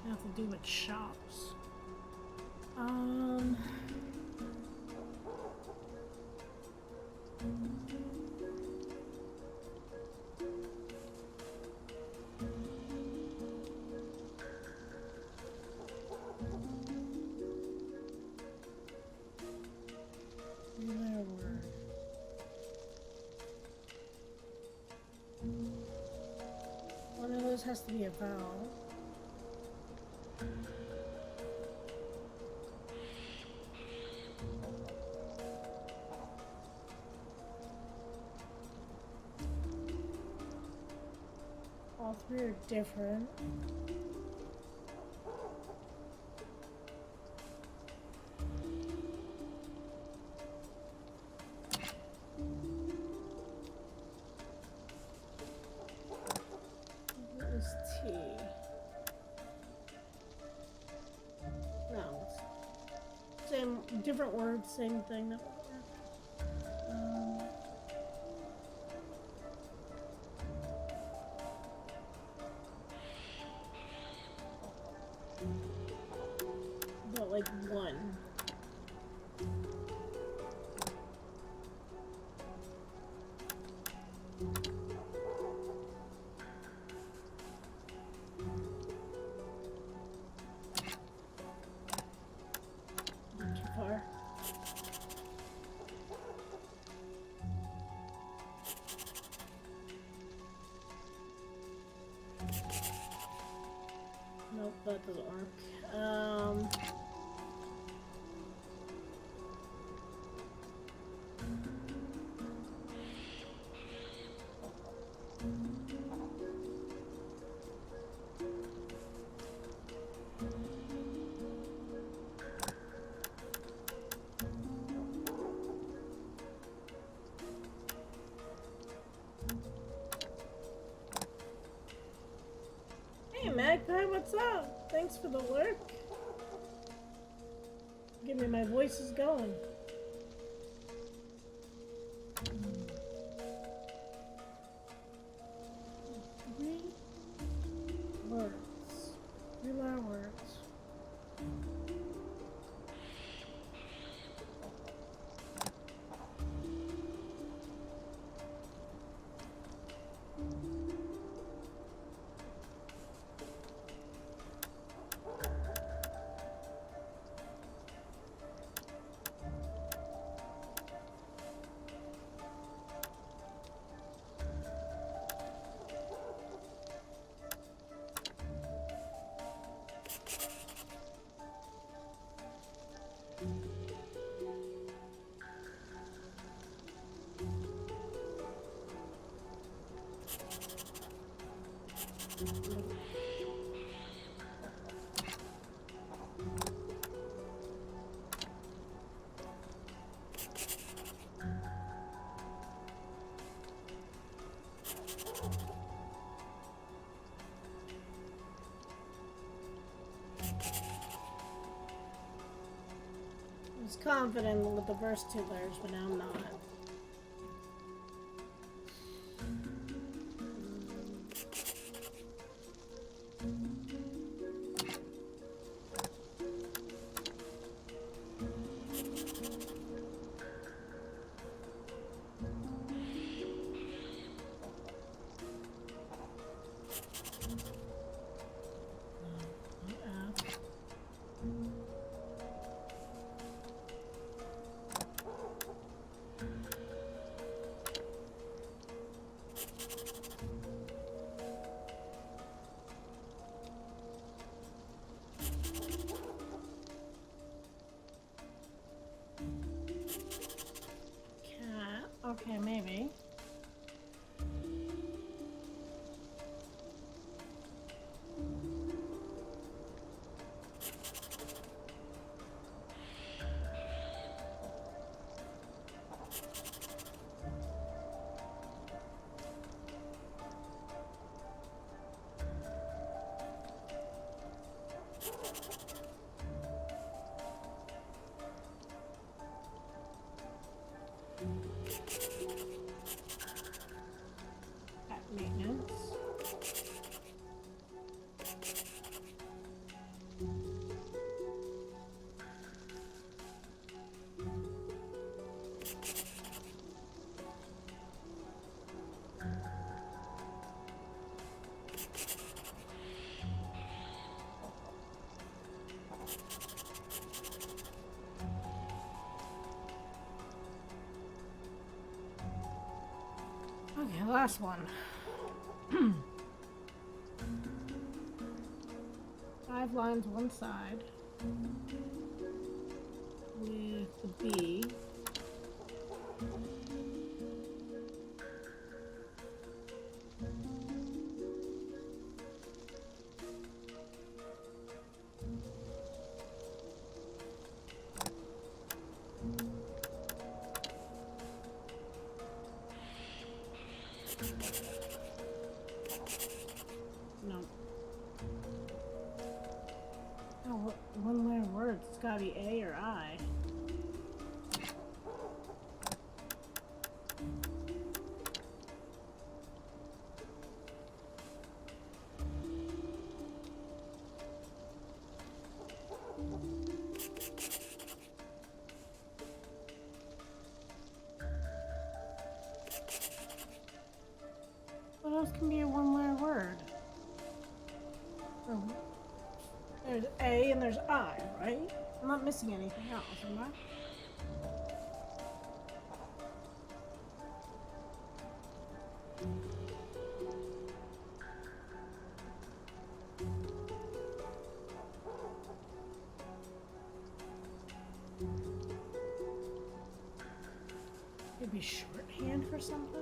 Have to do with shops. One of those has to be a vowel. All three are different. What is T? No. Same, different words, same thing. That would work. But like one. Not too far. Nope, that doesn't work. Hey Magpie, what's up? Thanks for the work. Give me my voices going. Three words. 3-letter words. I was confident with the first two layers, but now I'm not. Okay, maybe. Maintenance. Okay, last one. 5 lines one side with the B. No. Oh, one layer words. It's gotta be A or I. What else can be a one-layer word? Oh, there's A and there's I, right? I'm not missing anything else, am I? Maybe shorthand for something?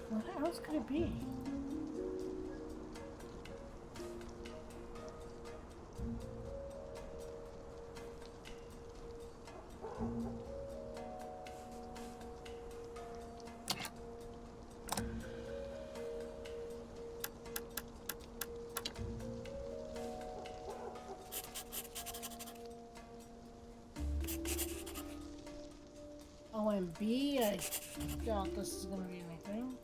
What else could it be? OMB, I doubt this is gonna be anything.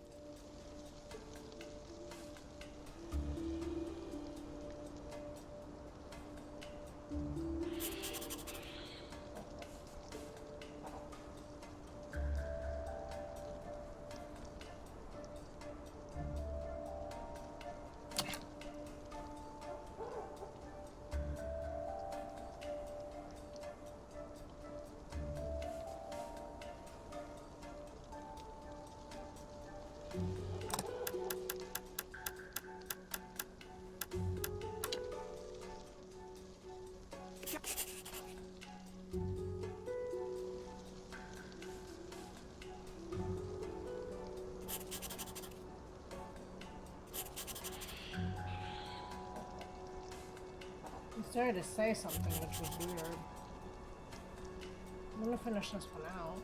He started to say something, which was weird. I'm gonna finish this one out.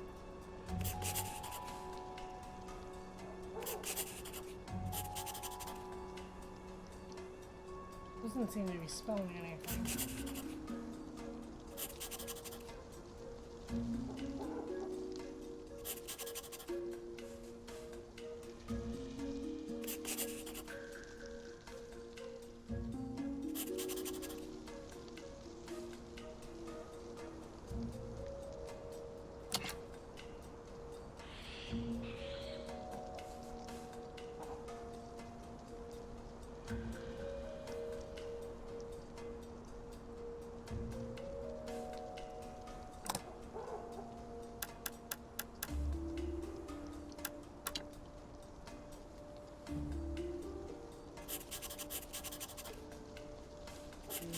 Doesn't seem to be spelling anything.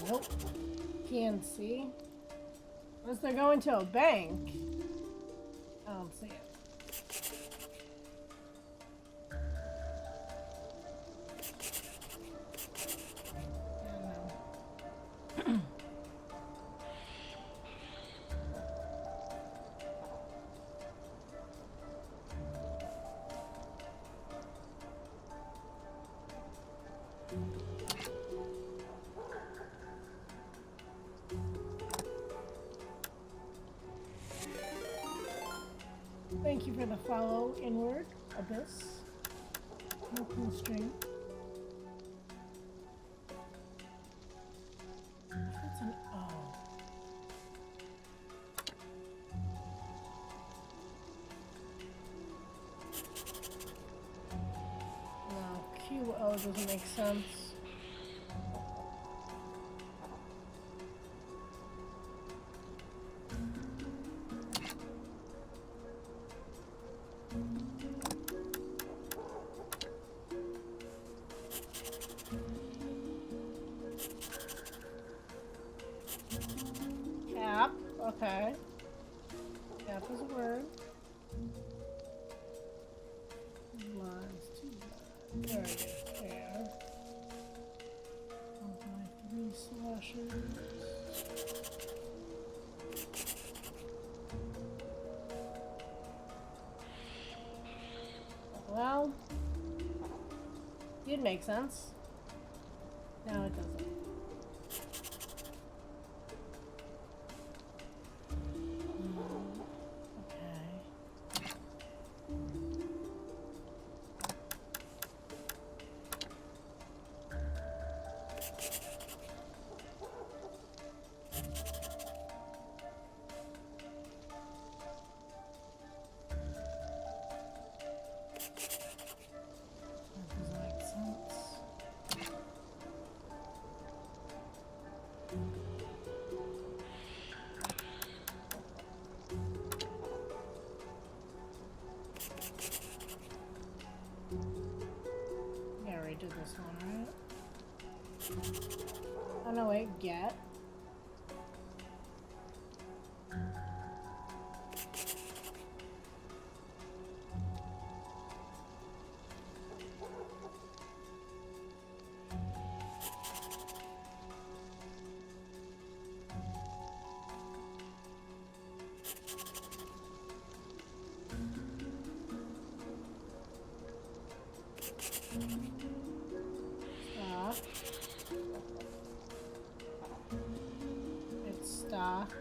Nope. Can't see. Unless they're going to a bank. I don't see it. Thank you for the follow, Inward Abyss. Open stream. That's an O. No, QO doesn't make sense. Cap, okay. Cap is a word. Lines, two lines. There it is, there. 1, 5, 3 slashers. Well, did did make sense. Now it doesn't. Yeah, I already did this one, right? Oh no, wait, get. Stop. It's stuck.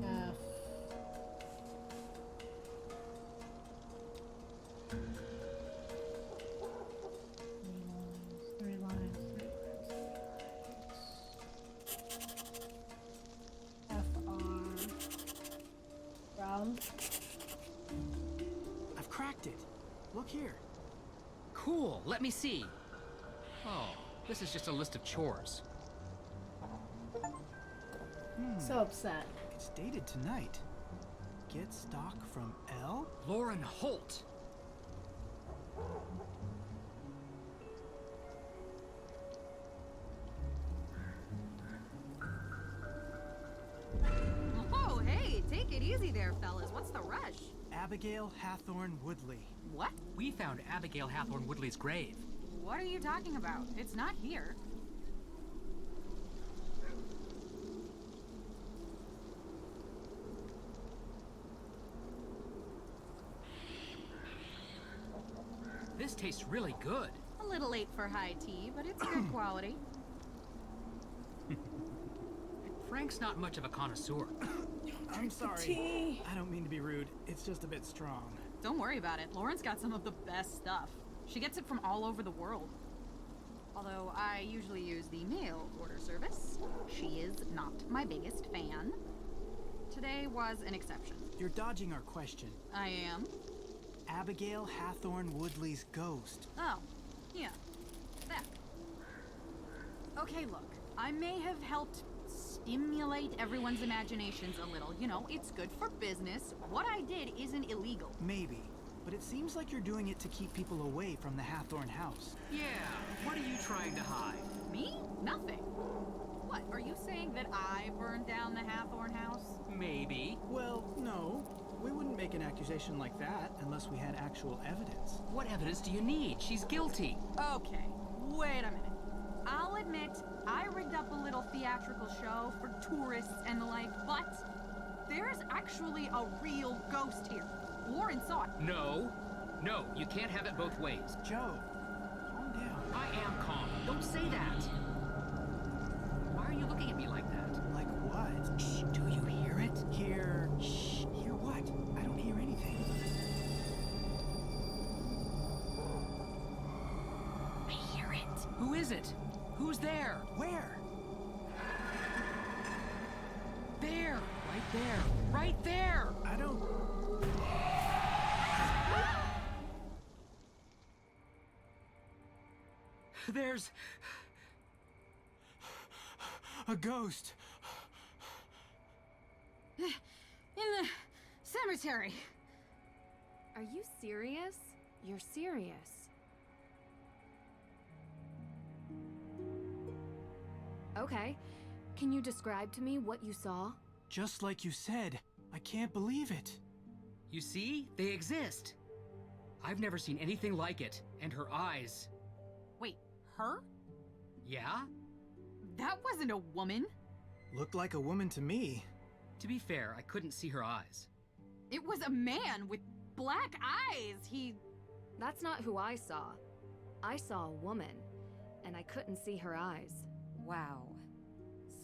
F. Three lines. Brown. I've cracked it. Look here. Cool, let me see. Oh, this is just a list of chores. So upset. It's dated tonight. Get stock from L? Lauren Holt. Oh, hey, take it easy there, fellas. What's the rush? Abigail Hathorne Woodley. What? We found Abigail Hathorne Woodley's grave. What are you talking about? It's not here. This tastes really good. A little late for high tea, but it's good quality. Frank's not much of a connoisseur. I'm sorry. Tea. I don't mean to be rude. It's just a bit strong. Don't worry about it. Lauren's got some of the best stuff. She gets it from all over the world. Although I usually use the mail order service. She is not my biggest fan. Today was an exception. You're dodging our question. I am? Abigail Hathorne Woodley's ghost. Oh, yeah. That. Okay, look. I may have helped stimulate everyone's imaginations a little. You know, it's good for business. What I did isn't illegal. Maybe. But it seems like you're doing it to keep people away from the Hathorne House. Yeah, what are you trying to hide? Me? Nothing. What, are you saying that I burned down the Hathorne House? Maybe. Well, no. We wouldn't make an accusation like that unless we had actual evidence. What evidence do you need? She's guilty. Okay, wait a minute. I'll admit, I rigged up a little theatrical show for tourists and the like, but there's actually a real ghost here. Lauren saw it. No. No, you can't have it both ways. Joe, calm down. I am calm. Don't say that. Why are you looking at me like that? Like what? Shh, do you hear it? Hear... Shh. Hear what? I don't hear anything. I hear it. Who is it? Who's there? Where? There. Right there. Right there. I don't... There's... a ghost. In the cemetery. Are you serious? You're serious. Okay. Can you describe to me what you saw? Just like you said. I can't believe it. You see? They exist. I've never seen anything like it. And her eyes... Wait, her? Yeah? That wasn't a woman. Looked like a woman to me. To be fair, I couldn't see her eyes. It was a man with black eyes. That's not who I saw. I saw a woman, and I couldn't see her eyes. Wow.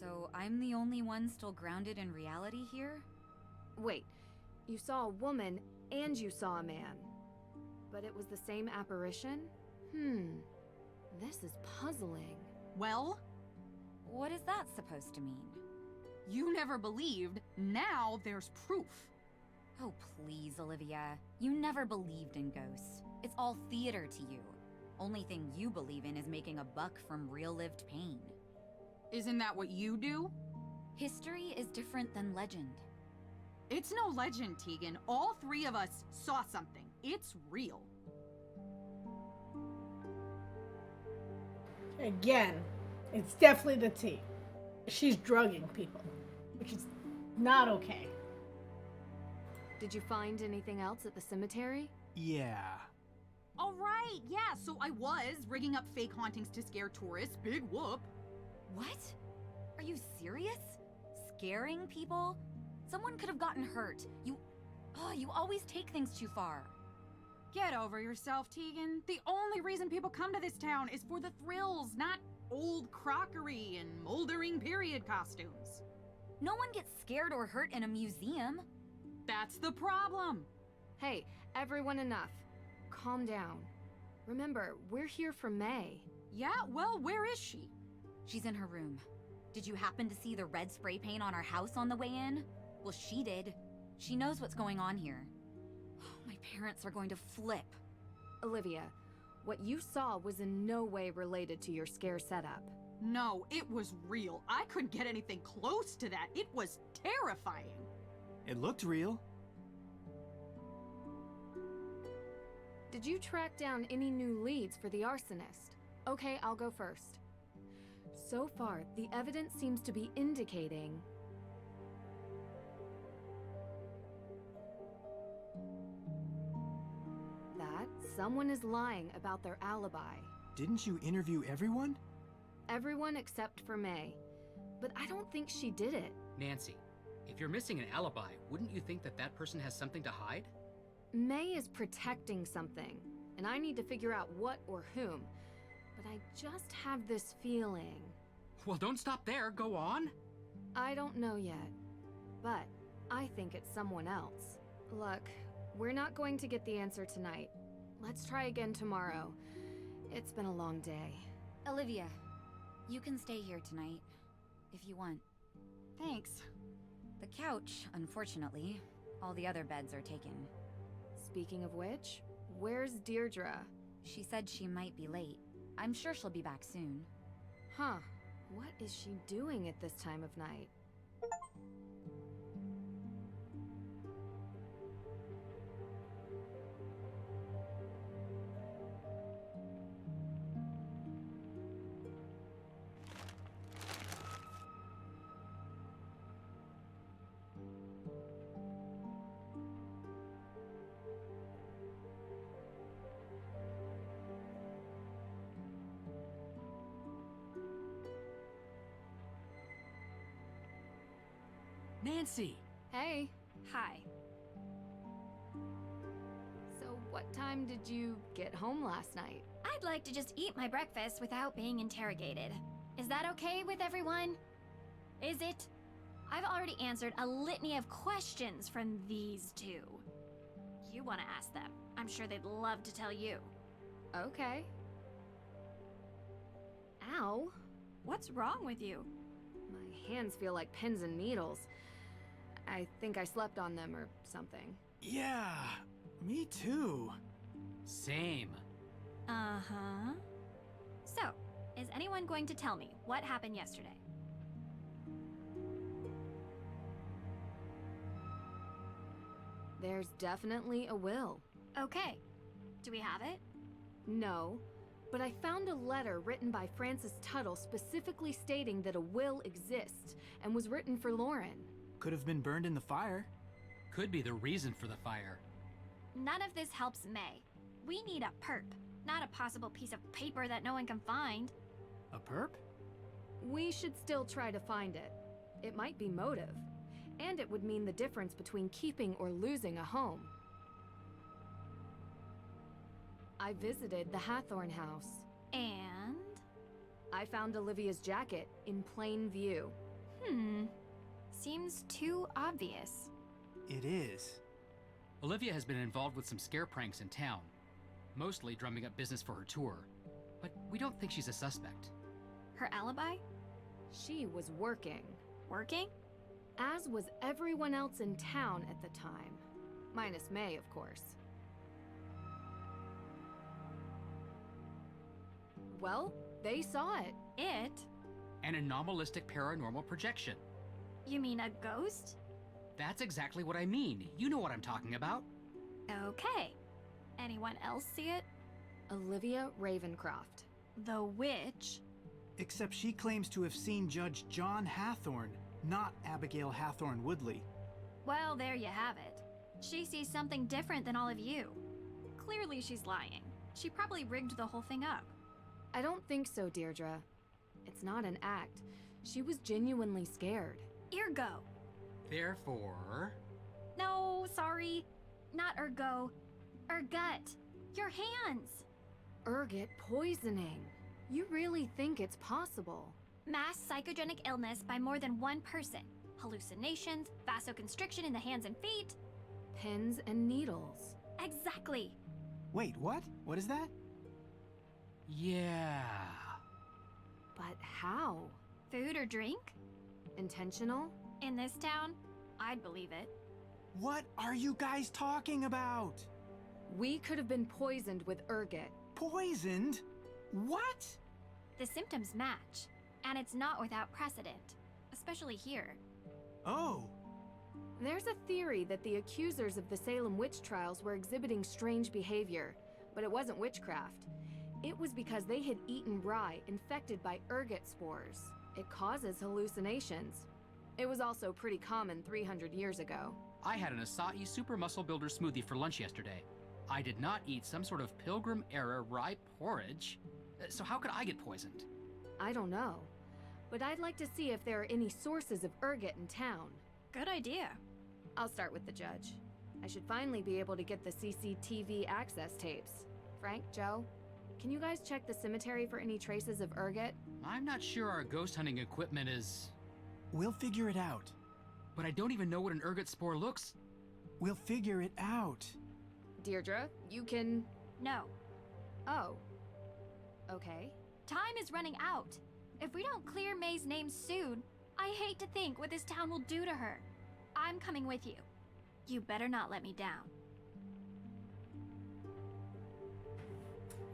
So I'm the only one still grounded in reality here? Wait, you saw a woman and you saw a man. But it was the same apparition? This is puzzling. Well? What is that supposed to mean? You never believed. Now there's proof. Oh, please, Olivia. You never believed in ghosts. It's all theater to you. Only thing you believe in is making a buck from real-lived pain. Isn't that what you do? History is different than legend. It's no legend, Tegan. All three of us saw something. It's real. Again, it's definitely the tea. She's drugging people, which is not okay. Did you find anything else at the cemetery? Yeah. All right, yeah, so I was rigging up fake hauntings to scare tourists. Big whoop. What? Are you serious? Scaring people? Someone could have gotten hurt. You always take things too far. Get over yourself, Tegan. The only reason people come to this town is for the thrills, not old crockery and moldering period costumes. No one gets scared or hurt in a museum. That's the problem. Hey, everyone, enough. Calm down. Remember, we're here for May. Yeah, well, where is she? She's in her room. Did you happen to see the red spray paint on our house on the way in? Well, she did. She knows what's going on here. My parents are going to flip. Olivia, what you saw was in no way related to your scare setup. No, it was real. I couldn't get anything close to that. It was terrifying. It looked real. Did you track down any new leads for the arsonist? Okay, I'll go first. So far, the evidence seems to be indicating that someone is lying about their alibi. Didn't you interview everyone? Everyone except for May. But I don't think she did it. Nancy, if you're missing an alibi, wouldn't you think that that person has something to hide? May is protecting something, and I need to figure out what or whom. But I just have this feeling. Well, don't stop there. Go on. I don't know yet, but I think it's someone else. Look, we're not going to get the answer tonight. Let's try again tomorrow. It's been a long day. Olivia, you can stay here tonight, if you want. Thanks. The couch, unfortunately. All the other beds are taken. Speaking of which, where's Deirdre? She said she might be late. I'm sure she'll be back soon. Huh. What is she doing at this time of night? Nancy! Hey. Hi. So what time did you get home last night? I'd like to just eat my breakfast without being interrogated. Is that okay with everyone? Is it? I've already answered a litany of questions from these two. You want to ask them. I'm sure they'd love to tell you. Okay. Ow. What's wrong with you? My hands feel like pins and needles. I think I slept on them or something. Yeah, me too. Same. Uh-huh. So, is anyone going to tell me what happened yesterday? There's definitely a will. Okay. Do we have it? No, but I found a letter written by Francis Tuttle specifically stating that a will exists and was written for Lauren. Could have been burned in the fire. Could be the reason for the fire. None of this helps May. We need a perp, not a possible piece of paper that no one can find. A perp? We should still try to find it. It might be motive, and it would mean the difference between keeping or losing a home. I visited the Hathorne House. And? I found Olivia's jacket in plain view. Seems too obvious. It is. Olivia has been involved with some scare pranks in town, mostly drumming up business for her tour. But we don't think she's a suspect. Her alibi? She was working. Working? As was everyone else in town at the time. Minus May, of course. Well, they saw it. It? An anomalistic paranormal projection. You mean a ghost? That's exactly what I mean. You know what I'm talking about. Okay. Anyone else see it? Olivia Ravencroft. The witch? Except she claims to have seen Judge John Hathorne, not Abigail Hathorne Woodley. Well, there you have it. She sees something different than all of you. Clearly she's lying. She probably rigged the whole thing up. I don't think so, Deirdre. It's not an act. She was genuinely scared. Ergo. Therefore... No, sorry. Not ergo. Ergut. Your hands. Ergot poisoning. You really think it's possible? Mass psychogenic illness by more than one person. Hallucinations, vasoconstriction in the hands and feet. Pins and needles. Exactly. Wait, what? What is that? Yeah. But how? Food or drink? Intentional? In this town, I'd believe it. What are you guys talking about? We could have been poisoned with ergot. Poisoned? What? The symptoms match, and it's not without precedent, especially here. Oh. There's a theory that the accusers of the Salem Witch Trials were exhibiting strange behavior, but it wasn't witchcraft. It was because they had eaten rye infected by ergot spores. It causes hallucinations. It was also pretty common 300 years ago. I had an acai super muscle builder smoothie for lunch yesterday. I did not eat some sort of Pilgrim-era rye porridge. So how could I get poisoned? I don't know, but I'd like to see if there are any sources of ergot in town. Good idea. I'll start with the judge. I should finally be able to get the CCTV access tapes. Frank, Joe, can you guys check the cemetery for any traces of ergot? I'm not sure our ghost hunting equipment is... We'll figure it out. But I don't even know what an ergot spore looks. We'll figure it out. Deirdre, you can... No. Oh. Okay. Time is running out. If we don't clear May's name soon, I hate to think what this town will do to her. I'm coming with you. You better not let me down.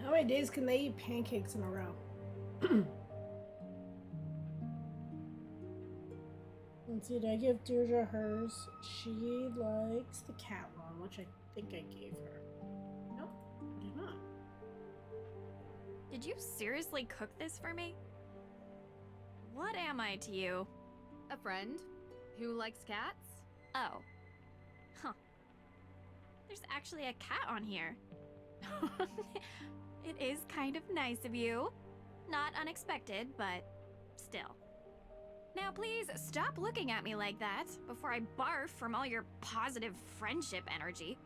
How many days can they eat pancakes in a row? Let's see, did I give Deirdre hers? She likes the cat one, which I think I gave her. Nope, I did not. Did you seriously cook this for me? What am I to you? A friend who likes cats? Oh. Huh. There's actually a cat on here. It is kind of nice of you. Not unexpected, but still. Now please stop looking at me like that before I barf from all your positive friendship energy.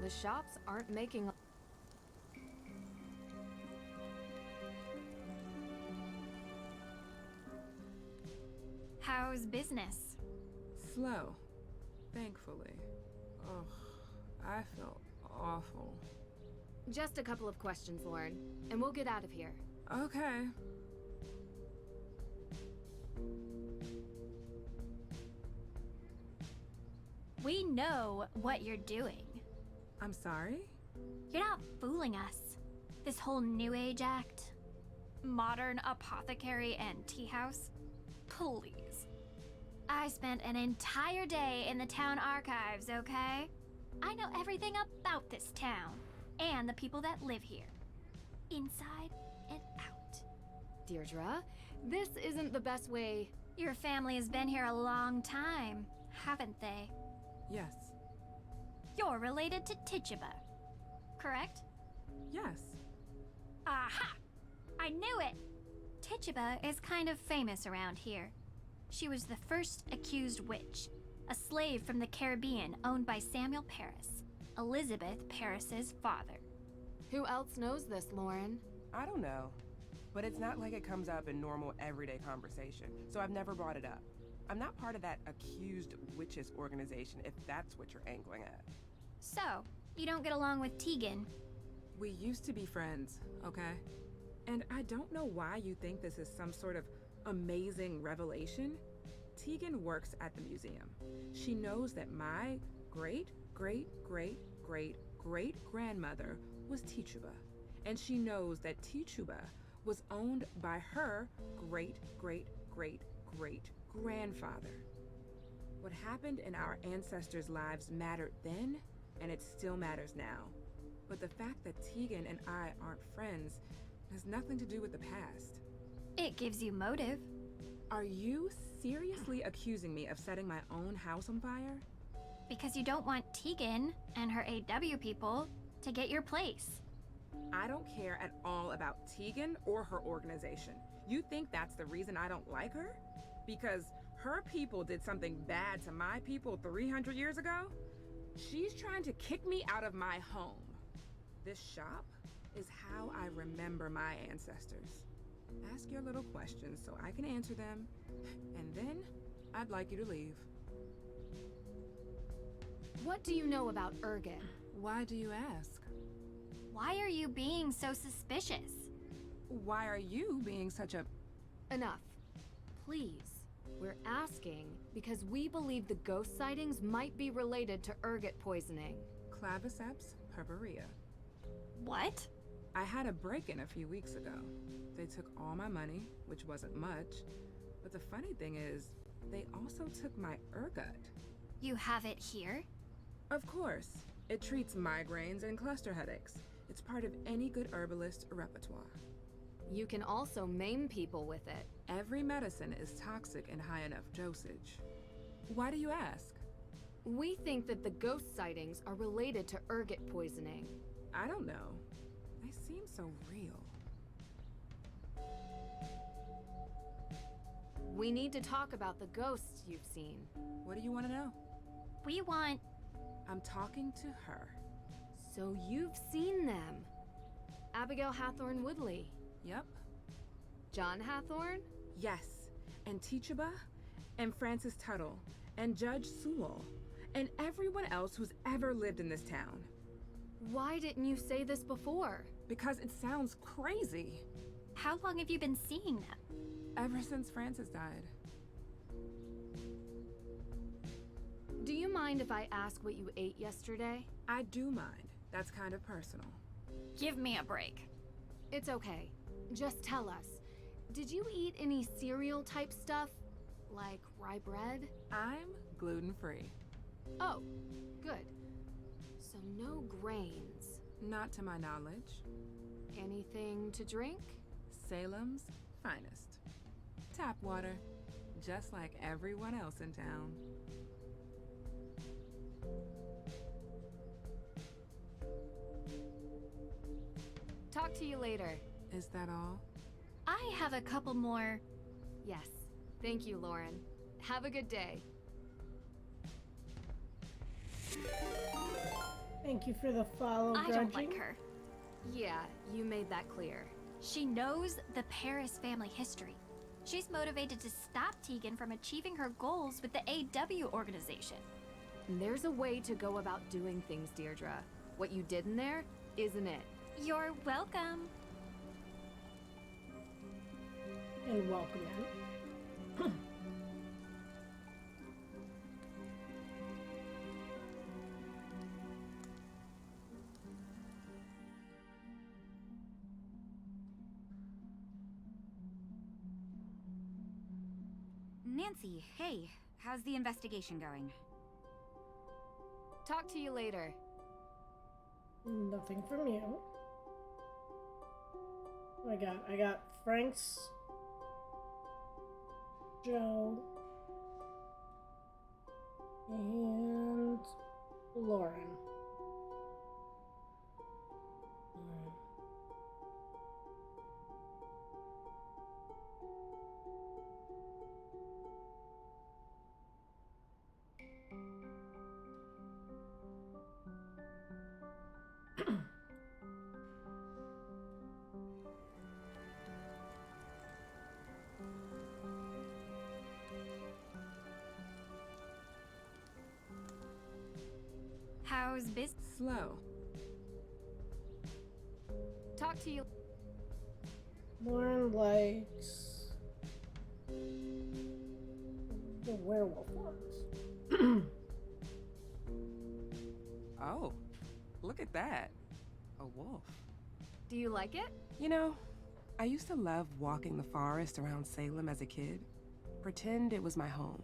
The shops aren't making... How's business? Slow, thankfully. Ugh, I felt awful. Just a couple of questions, Lauren, and we'll get out of here. Okay. We know what you're doing. I'm sorry? You're not fooling us. This whole New Age act. Modern apothecary and tea house. Please. I spent an entire day in the town archives, okay? I know everything about this town and the people that live here, inside and out. Deirdre, this isn't the best way. Your family has been here a long time, haven't they? Yes. You're related to Tituba, correct? Yes. Aha! I knew it! Tituba is kind of famous around here. She was the first accused witch, a slave from the Caribbean owned by Samuel Paris, Elizabeth Paris's father. Who else knows this, Lauren? I don't know. But it's not like it comes up in normal everyday conversation, so I've never brought it up. I'm not part of that accused witches organization, if that's what you're angling at. So, you don't get along with Tegan? We used to be friends, okay? And I don't know why you think this is some sort of amazing revelation. Tegan works at the museum. She knows that my great-great-great-great-great-grandmother was Tituba. And she knows that Tituba was owned by her great-great-great-great-grandfather. What happened in our ancestors' lives mattered then, and it still matters now. But the fact that Tegan and I aren't friends has nothing to do with the past. It gives you motive. Are you seriously accusing me of setting my own house on fire? Because you don't want Tegan and her AW people to get your place. I don't care at all about Tegan or her organization. You think that's the reason I don't like her? Because her people did something bad to my people 300 years ago? She's trying to kick me out of my home. This shop is how I remember my ancestors. Ask your little questions so I can answer them, and then I'd like you to leave. What do you know about Ergen? Why do you ask? Why are you being so suspicious? Why are you being such a... Enough. Please. We're asking because we believe the ghost sightings might be related to ergot poisoning. Claviceps purpurea. What? I had a break-in a few weeks ago. They took all my money, which wasn't much. But the funny thing is, they also took my ergot. You have it here? Of course. It treats migraines and cluster headaches. It's part of any good herbalist repertoire. You can also maim people with it. Every medicine is toxic in high enough dosage. Why do you ask? We think that the ghost sightings are related to ergot poisoning. I don't know. They seem so real. We need to talk about the ghosts you've seen. What do you want to know? We want... I'm talking to her. So you've seen them. Abigail Hathorne Woodley. Yep. John Hathorne? Yes. And Tituba, and Francis Tuttle, and Judge Sewell, and everyone else who's ever lived in this town. Why didn't you say this before? Because it sounds crazy. How long have you been seeing them? Ever since Francis died. Do you mind if I ask what you ate yesterday? I do mind. That's kind of personal. Give me a break. It's okay. Just tell us. Did you eat any cereal type stuff? Like rye bread? I'm gluten-free. Oh, good. So no grains. Not to my knowledge. Anything to drink? Salem's finest. Tap water, just like everyone else in town. Talk to you later. Is that all? I have a couple more. Yes. Thank you, Lauren. Have a good day. Thank you for the follow, I grudging. don't like her. Yeah, you made that clear. She knows the Paris family history. She's motivated to stop Tegan from achieving her goals with the AW organization. There's a way to go about doing things, Deirdre. What you did in there isn't it. You're welcome. And welcome in. Nancy, hey. How's the investigation going? Talk to you later. Nothing from you. What I got Frank's, Joe, and Lauren. How's business? Slow. Talk to you. Lauren likes the werewolf ones. Oh, look at that. A wolf. Do you like it? You know, I used to love walking the forest around Salem as a kid. Pretend it was my home.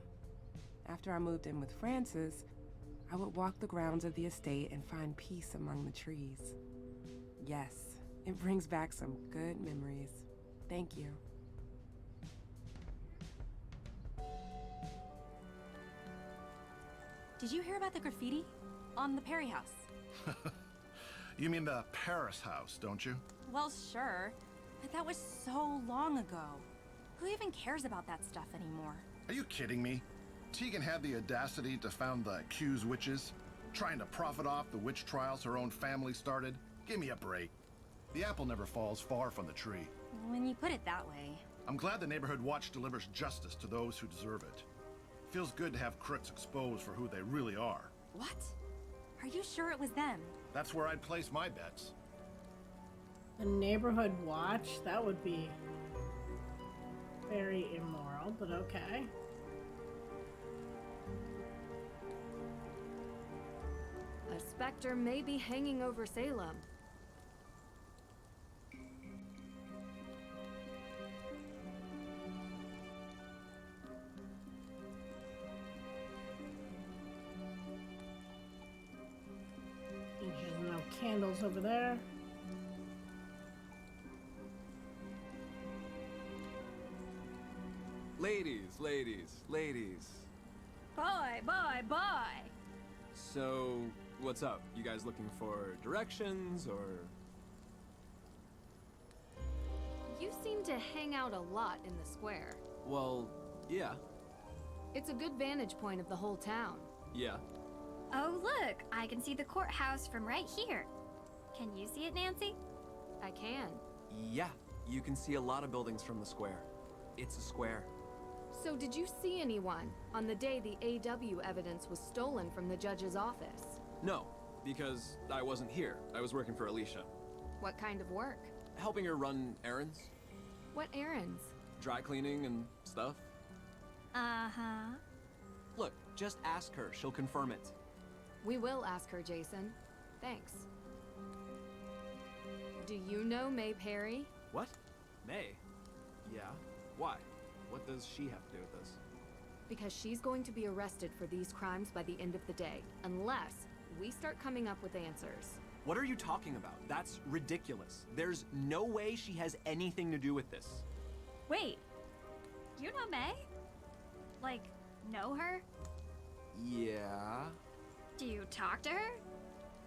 After I moved in with Francis, I would walk the grounds of the estate and find peace among the trees. Yes, it brings back some good memories. Thank you. Did you hear about the graffiti on the Perry house? You mean the Paris house, don't you? Well, sure, but that was so long ago. Who even cares about that stuff anymore? Are you kidding me? Tegan had the audacity to found the accused witches, trying to profit off the witch trials her own family started. Give me a break. The apple never falls far from the tree. When you put it that way. I'm glad the Neighborhood Watch delivers justice to those who deserve it. Feels good to have crooks exposed for who they really are. What? Are you sure it was them? That's where I'd place my bets. The Neighborhood Watch? That would be very immoral, but okay. A specter may be hanging over Salem. There's no candles over there. Ladies. Boy. So, what's up? You guys looking for directions, or...? You seem to hang out a lot in the square. Well, yeah. It's a good vantage point of the whole town. Yeah. Oh, look, I can see the courthouse from right here. Can you see it, Nancy? I can. Yeah, you can see a lot of buildings from the square. It's a square. So did you see anyone on the day the AW evidence was stolen from the judge's office? No, because I wasn't here. I was working for Alicia. What kind of work? Helping her run errands. What errands? Dry cleaning and stuff. Uh-huh. Look, just ask her. She'll confirm it. We will ask her, Jason. Thanks. Do you know May Perry? What? May? Yeah. Why? What does she have to do with this? Because she's going to be arrested for these crimes by the end of the day, unless we start coming up with answers. What are you talking about? That's ridiculous. There's no way she has anything to do with this. Wait, you know May? Like, know her? Yeah. Do you talk to her?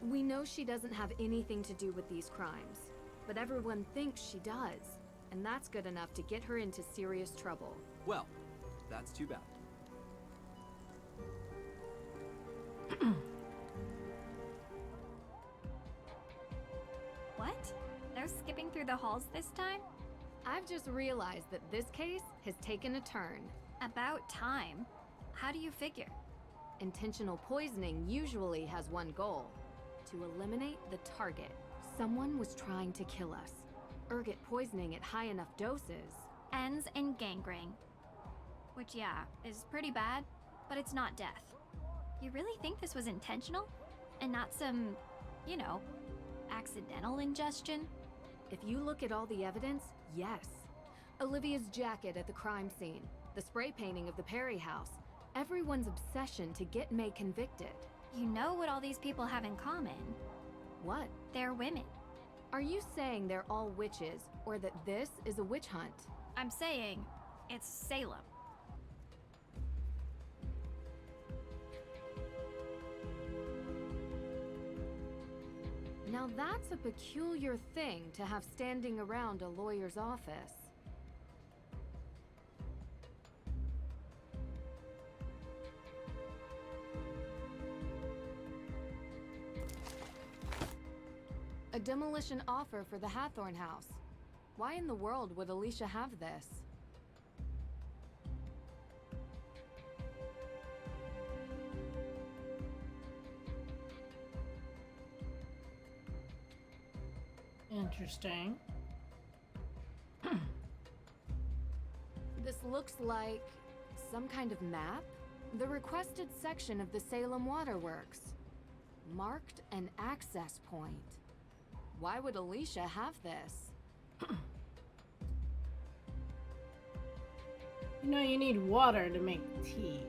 We know she doesn't have anything to do with these crimes, but everyone thinks she does, and that's good enough to get her into serious trouble. Well, that's too bad. What? They're skipping through the halls this time? I've just realized that this case has taken a turn. About time. How do you figure? Intentional poisoning usually has one goal: to eliminate the target. Someone was trying to kill us. Ergot poisoning at high enough doses ends in gangrene. Which, yeah, is pretty bad, but it's not death. You really think this was intentional? And not some, you know, accidental ingestion? If you look at all the evidence, yes. Olivia's jacket at the crime scene, the spray painting of the Perry house, everyone's obsession to get May convicted. You know what all these people have in common? What? They're women. Are you saying they're all witches, or that this is a witch hunt? I'm saying it's Salem. Now that's a peculiar thing to have standing around a lawyer's office. A demolition offer for the Hathorne House. Why in the world would Alicia have this? Interesting. This looks like some kind of map? The requested section of the Salem Waterworks. Marked an access point. Why would Alicia have this? You know, you need water to make tea.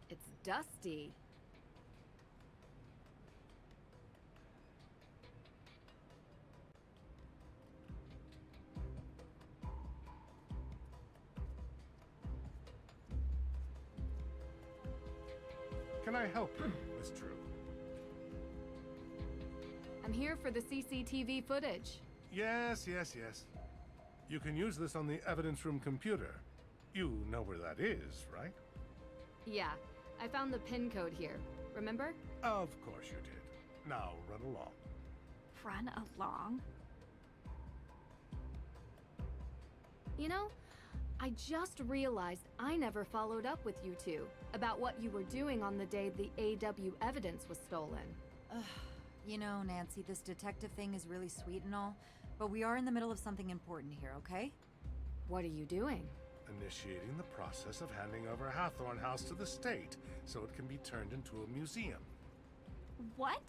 It's dusty. Can I help you, Miss Drew? I'm here for the CCTV footage. Yes. You can use this on the evidence room computer. You know where that is, right? Yeah, I found the pin code here. Remember? Of course you did. Now run along. Run along? You know, I just realized I never followed up with you two about what you were doing on the day the AW evidence was stolen. You know, Nancy, this detective thing is really sweet and all, but we are in the middle of something important here, okay? What are you doing? Initiating the process of handing over Hathorne House to the state so it can be turned into a museum. What?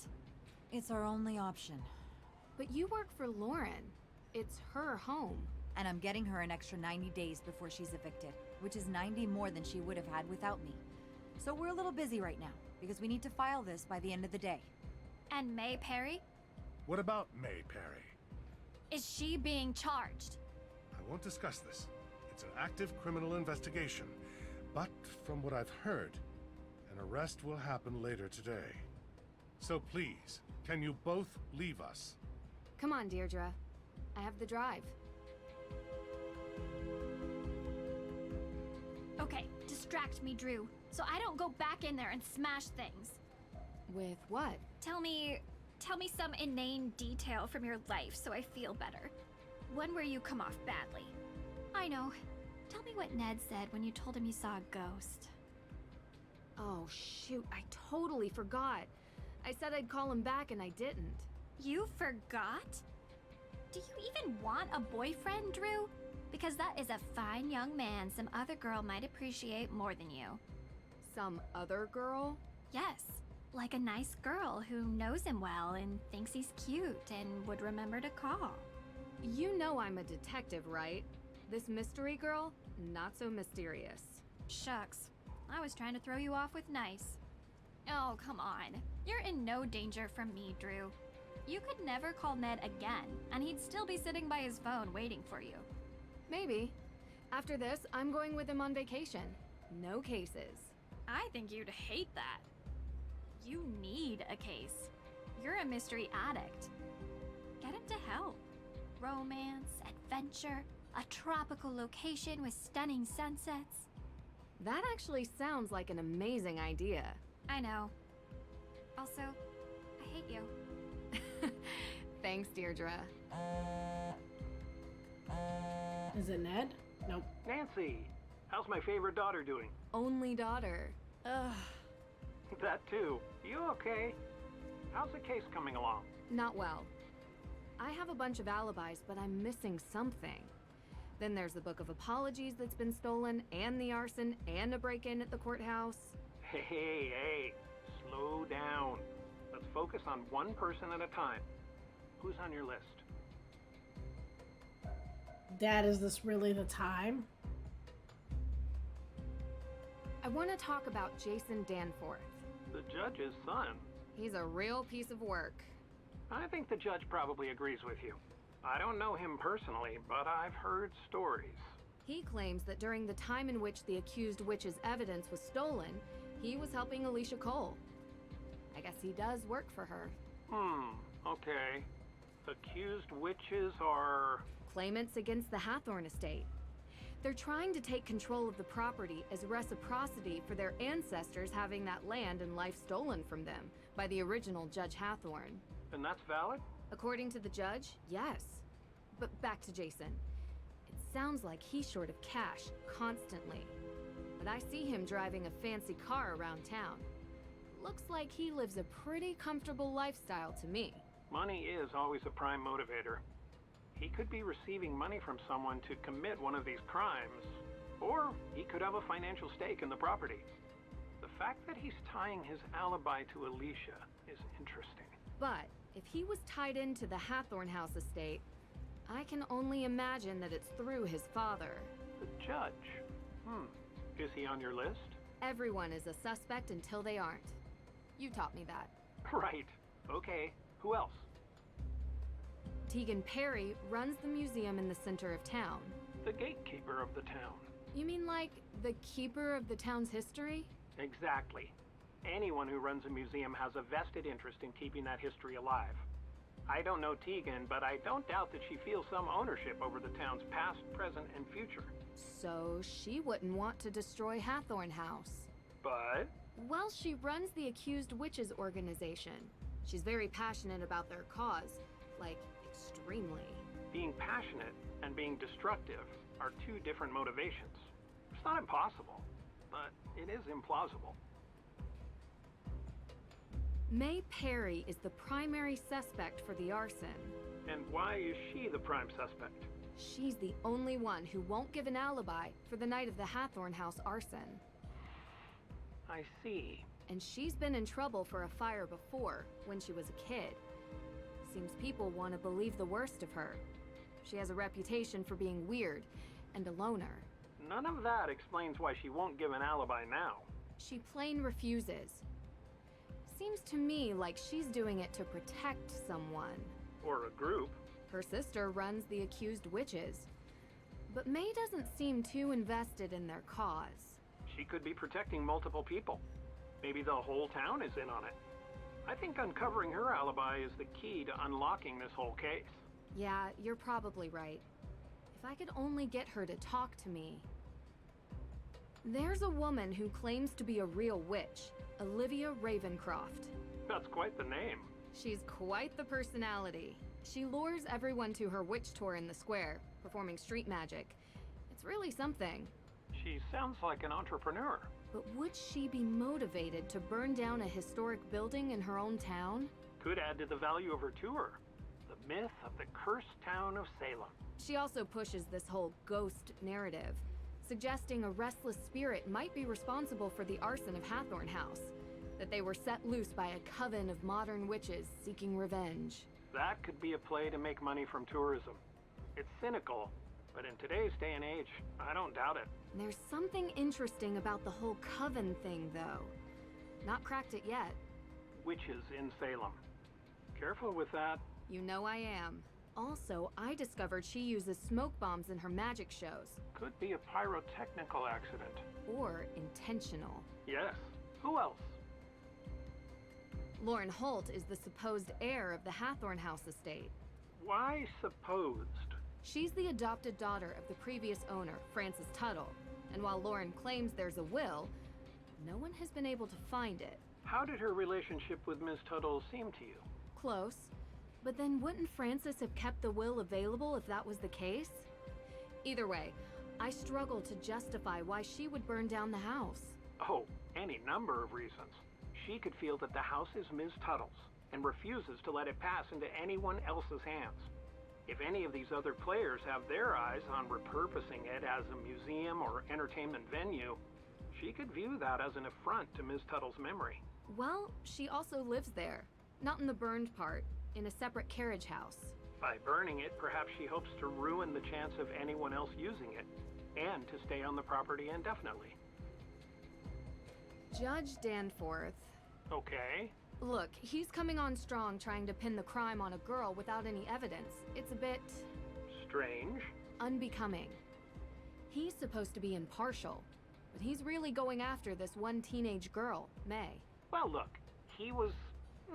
It's our only option. But you work for Lauren. It's her home. And I'm getting her an extra 90 days before she's evicted, which is 90 more than she would have had without me. So we're a little busy right now, because we need to file this by the end of the day. And May Perry? What about May Perry? Is she being charged? I won't discuss this. It's an active criminal investigation. But from what I've heard, an arrest will happen later today. So please, can you both leave us? Come on, Deirdre. I have the drive. Okay, distract me, Drew, so I don't go back in there and smash things. With what? Tell me some inane detail from your life so I feel better. One where you come off badly. I know. Tell me what Ned said when you told him you saw a ghost. Oh, shoot, I totally forgot. I said I'd call him back and I didn't. You forgot? Do you even want a boyfriend, Drew? Because that is a fine young man some other girl might appreciate more than you. Some other girl? Yes. Like a nice girl who knows him well and thinks he's cute and would remember to call. You know I'm a detective, right? This mystery girl, not so mysterious. Shucks. I was trying to throw you off with nice. Oh, come on. You're in no danger from me, Drew. You could never call Ned again, and he'd still be sitting by his phone waiting for you. Maybe. After this, I'm going with him on vacation. No cases. I think you'd hate that. You need a case. You're a mystery addict. Get him to help. Romance, adventure, a tropical location with stunning sunsets. That actually sounds like an amazing idea. I know. Also, I hate you. Thanks, Deirdre. Is it Ned? Nope. Nancy, how's my favorite daughter doing? Only daughter. Ugh. That too. You okay? How's the case coming along? Not well. I have a bunch of alibis, but I'm missing something. Then there's the Book of Apologies that's been stolen, and the arson, and a break-in at the courthouse. Hey, slow down. Let's focus on one person at a time. Who's on your list? Dad, is this really the time? I want to talk about Jason Danforth. The judge's son. He's a real piece of work. I think the judge probably agrees with you. I don't know him personally, but I've heard stories. He claims that during the time in which the accused witch's evidence was stolen, he was helping Alicia Cole. I guess he does work for her. Okay. Accused witches are... Claimants against the Hathorne estate. They're trying to take control of the property as reciprocity for their ancestors having that land and life stolen from them by the original Judge Hathorne. And that's valid? According to the judge, yes. But back to Jason. It sounds like he's short of cash constantly. But I see him driving a fancy car around town. Looks like he lives a pretty comfortable lifestyle to me. Money is always a prime motivator. He could be receiving money from someone to commit one of these crimes, or he could have a financial stake in the property. The fact that he's tying his alibi to Alicia is interesting. But if he was tied into the Hathorne House estate, I can only imagine that it's through his father. The judge? Is he on your list? Everyone is a suspect until they aren't. You taught me that. Right. Okay. Who else? Tegan Perry runs the museum in the center of town. The gatekeeper of the town. You mean like the keeper of the town's history? Exactly. Anyone who runs a museum has a vested interest in keeping that history alive. I don't know Tegan, but I don't doubt that she feels some ownership over the town's past, present, and future. So she wouldn't want to destroy Hathorne House. But? Well, she runs the Accused Witches organization. She's very passionate about their cause. Like, extremely. Being passionate and being destructive are two different motivations. It's not impossible, but it is implausible. May Perry is the primary suspect for the arson. And why is she the prime suspect? She's the only one who won't give an alibi for the night of the Hathorne House arson. I see. And she's been in trouble for a fire before, when she was a kid. Seems people want to believe the worst of her. She has a reputation for being weird and a loner. None of that explains why she won't give an alibi now. She plain refuses. Seems to me like she's doing it to protect someone. Or a group. Her sister runs the Accused Witches. But May doesn't seem too invested in their cause. She could be protecting multiple people. Maybe the whole town is in on it. I think uncovering her alibi is the key to unlocking this whole case. Yeah, you're probably right. If I could only get her to talk to me. There's a woman who claims to be a real witch, Olivia Ravencroft. That's quite the name. She's quite the personality. She lures everyone to her witch tour in the square, performing street magic. It's really something. She sounds like an entrepreneur. But would she be motivated to burn down a historic building in her own town? Could add to the value of her tour. The myth of the cursed town of Salem. She also pushes this whole ghost narrative, suggesting a restless spirit might be responsible for the arson of Hathorne House, that they were set loose by a coven of modern witches seeking revenge. That could be a play to make money from tourism. It's cynical, but in today's day and age, I don't doubt it. There's something interesting about the whole coven thing, though. Not cracked it yet. Witches in Salem. Careful with that. You know I am. Also, I discovered she uses smoke bombs in her magic shows. Could be a pyrotechnical accident. Or intentional. Yes. Who else? Lauren Holt is the supposed heir of the Hathorne House estate. Why supposed? She's the adopted daughter of the previous owner, Francis Tuttle. And while Lauren claims there's a will, no one has been able to find it. How did her relationship with Ms. Tuttle seem to you? Close. But then wouldn't Francis have kept the will available if that was the case? Either way, I struggle to justify why she would burn down the house. Oh, any number of reasons. She could feel that the house is Ms. Tuttle's and refuses to let it pass into anyone else's hands. If any of these other players have their eyes on repurposing it as a museum or entertainment venue, she could view that as an affront to Ms. Tuttle's memory. Well, she also lives there. Not in the burned part, in a separate carriage house. By burning it, perhaps she hopes to ruin the chance of anyone else using it, and to stay on the property indefinitely. Judge Danforth. Okay. Look, he's coming on strong trying to pin the crime on a girl without any evidence. It's a bit... strange. Unbecoming. He's supposed to be impartial, but he's really going after this one teenage girl, May. Well, look, he was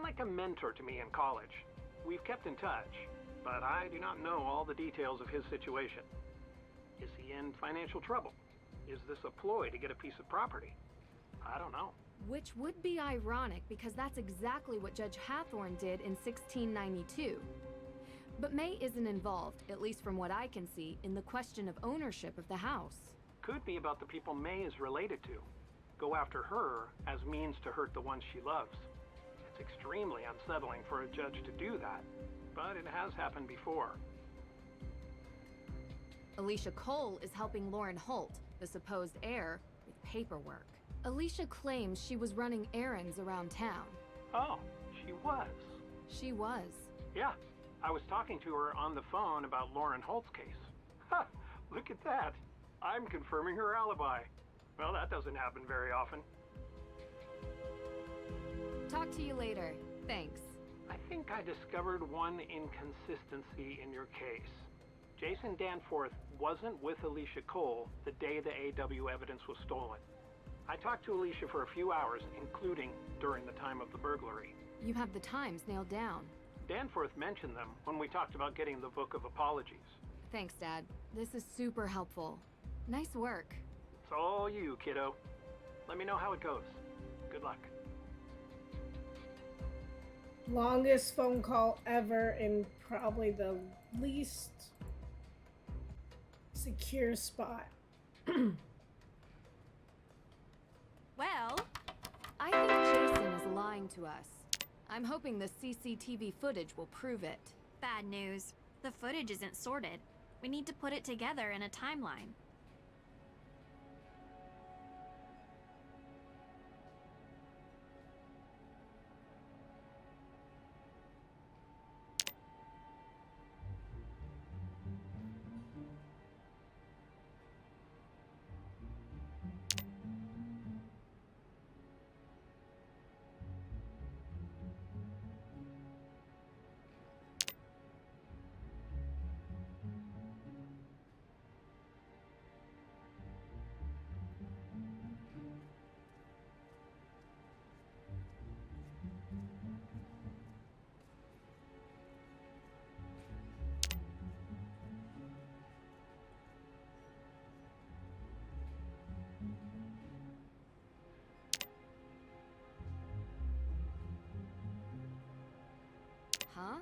like a mentor to me in college. We've kept in touch, but I do not know all the details of his situation. Is he in financial trouble? Is this a ploy to get a piece of property? I don't know. Which would be ironic because that's exactly what Judge Hathorne did in 1692. But May isn't involved, at least from what I can see, in the question of ownership of the house. Could be about the people May is related to. Go after her as means to hurt the ones she loves. It's extremely unsettling for a judge to do that, but it has happened before. Alicia Cole is helping Lauren Holt, the supposed heir, with paperwork. Alicia claims she was running errands around town. Oh, she was. She was. Yeah, I was talking to her on the phone about Lauren Holt's case. Ha! Look at that. I'm confirming her alibi. Well, that doesn't happen very often. Talk to you later. Thanks. I think I discovered one inconsistency in your case. Jason Danforth wasn't with Alicia Cole the day the AW evidence was stolen. I talked to Alicia for a few hours, including during the time of the burglary. You have the times nailed down. Danforth mentioned them when we talked about getting the Book of Apologies. Thanks, Dad. This is super helpful. Nice work. It's all you, kiddo. Let me know how it goes. Good luck. Longest phone call ever in probably the least secure spot. Well, I think Jason is lying to us. I'm hoping the CCTV footage will prove it. Bad news. The footage isn't sorted. We need to put it together in a timeline. Huh?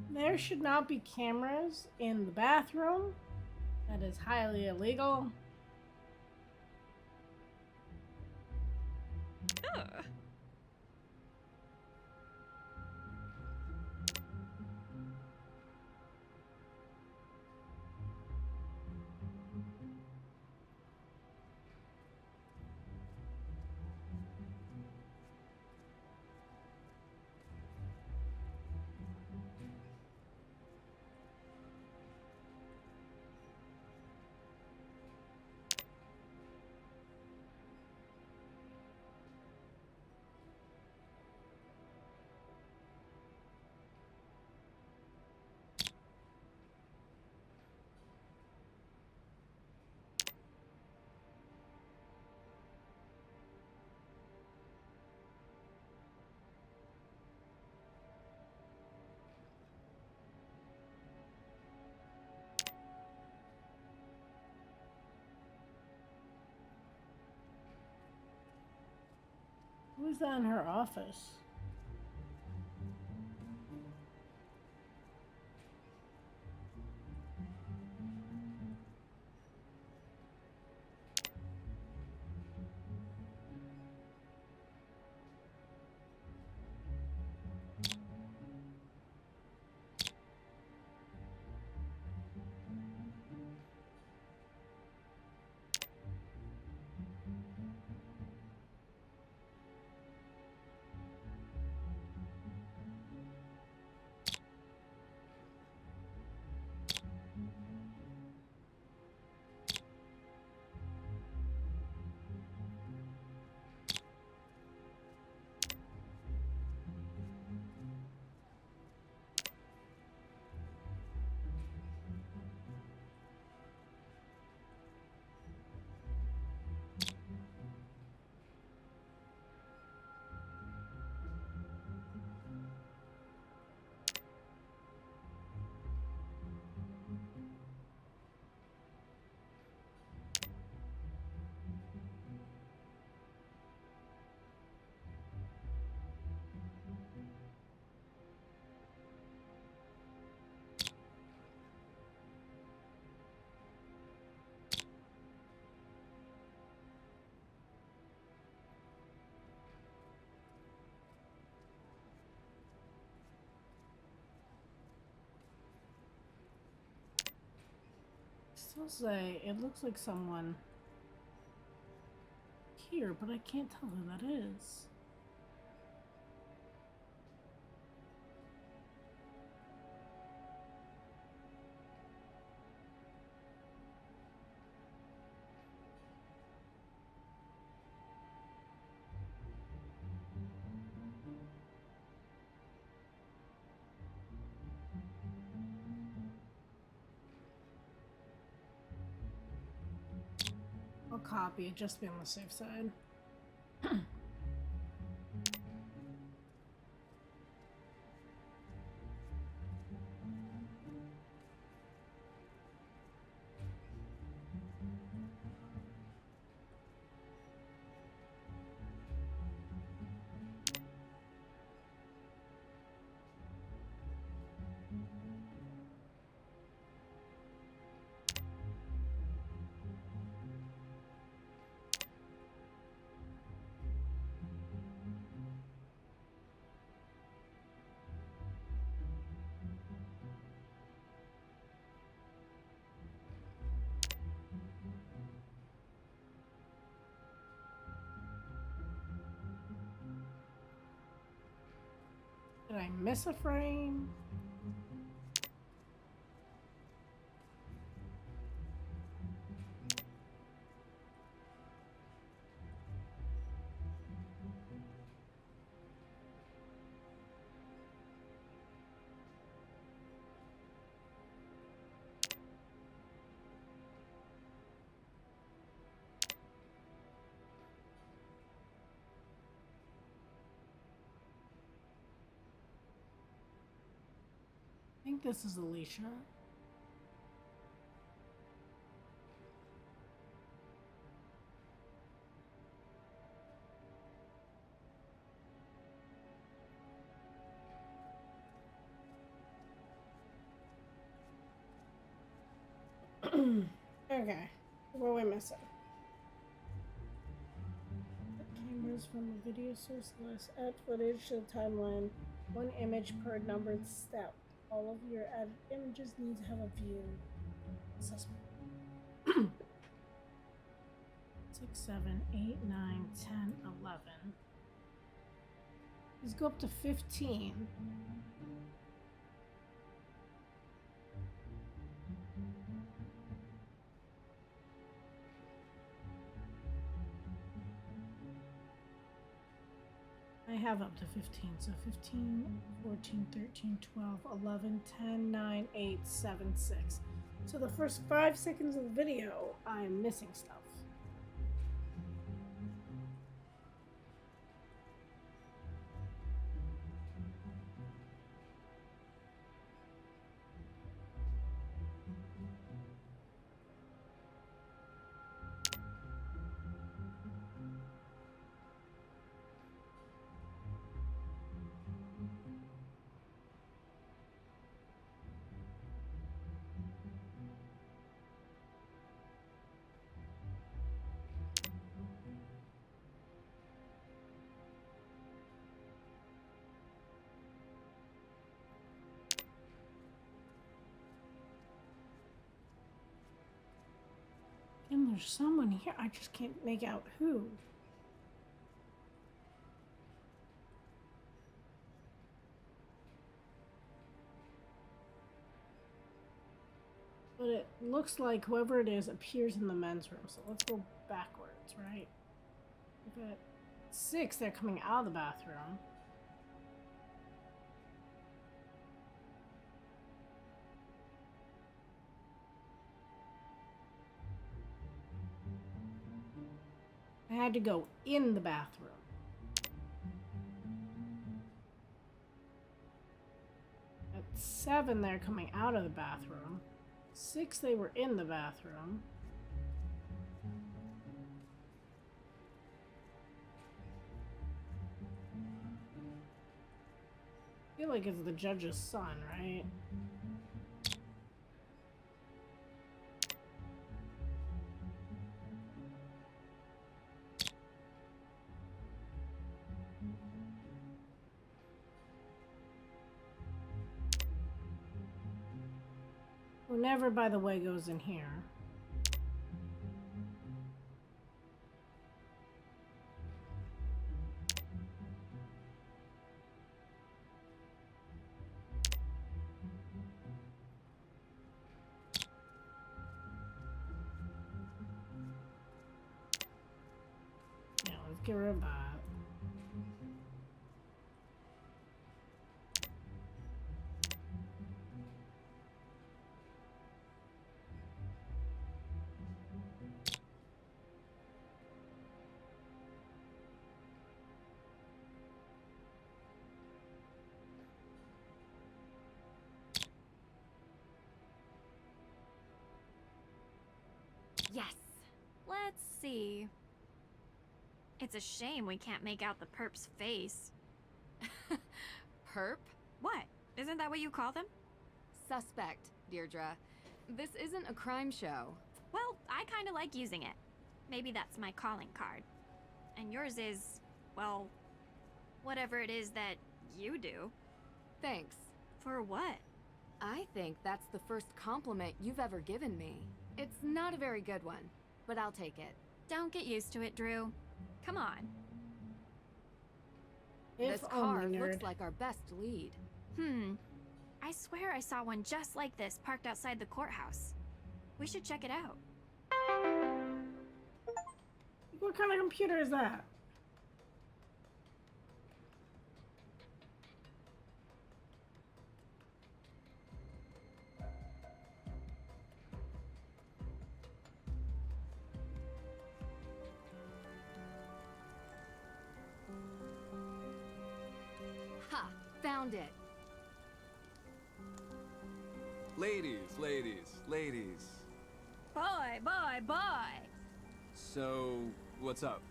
There should not be cameras in the bathroom. That is highly illegal. Ugh. Who's on her office? I'll say it looks like someone here, but I can't tell who that is. I'll copy it just to be on the safe side. Did I miss a frame? I think this is Alicia. Okay, what are we missing? Cameras from the video source list. Add footage to the timeline. One image per numbered step. All of your added images need to have a view assessment. 6, 7, 8, 9, 10, 11. Let's go up to 15. I have up to 15, so 15, 14, 13, 12, 11, 10, 9, 8, 7, 6. So the first 5 seconds of the video, I'm missing stuff. And there's someone here. I just can't make out who. But it looks like whoever it is appears in the men's room. So let's go backwards, right? We've got 6 that are coming out of the bathroom. I had to go in the bathroom. At 7, they're coming out of the bathroom. 6, they were in the bathroom. I feel like it's the judge's son, right? Who never, by the way, goes in here. get rid of that. Yes. Let's see. It's a shame we can't make out the perp's face. Perp? What? Isn't that what you call them? Suspect, Deirdre. This isn't a crime show. Well, I kinda like using it. Maybe that's my calling card. And yours is, well, whatever it is that you do. Thanks. For what? I think that's the first compliment you've ever given me. It's not a very good one, but I'll take it. Don't get used to it, Drew. Come on. This car looks like our best lead. I swear I saw one just like this parked outside the courthouse. We should check it out. What kind of computer is that? Ha! Found it! Ladies, ladies, ladies. Boy, boy, boy! So, what's up?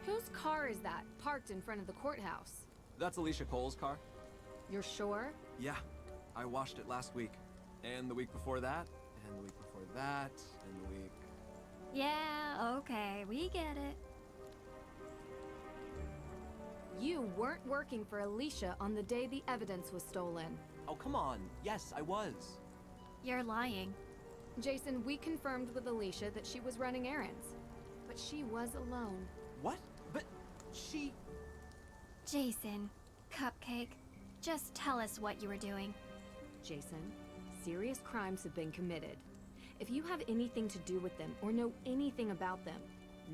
Whose car is that, parked in front of the courthouse? That's Alicia Cole's car? You're sure? Yeah, I washed it last week. And the week before that, and the week before that, and the week... Yeah, okay, we get it. You weren't working for Alicia on the day the evidence was stolen. Oh, come on. Yes, I was. You're lying. Jason, we confirmed with Alicia that she was running errands. But she was alone. What? But she... Jason, Cupcake, just tell us what you were doing. Jason, serious crimes have been committed. If you have anything to do with them or know anything about them,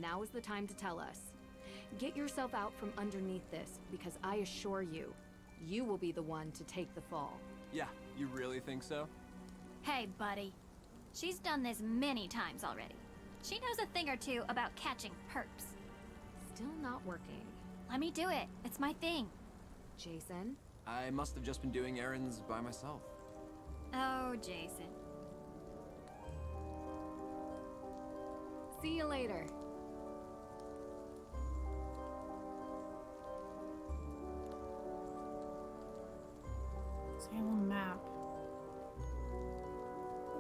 now is the time to tell us. Get yourself out from underneath this, because I assure you, you will be the one to take the fall. Yeah, you really think so? Hey, buddy. She's done this many times already. She knows a thing or two about catching perps. Still not working. Let me do it. It's my thing. Jason? I must have just been doing errands by myself. Oh, Jason. See you later. Salem map.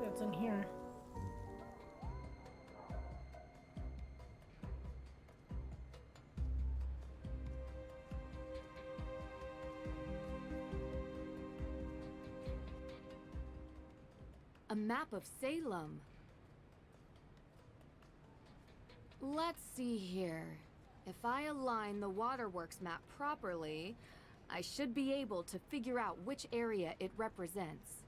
That's in here. A map of Salem. Let's see here. If I align the waterworks map properly, I should be able to figure out which area it represents.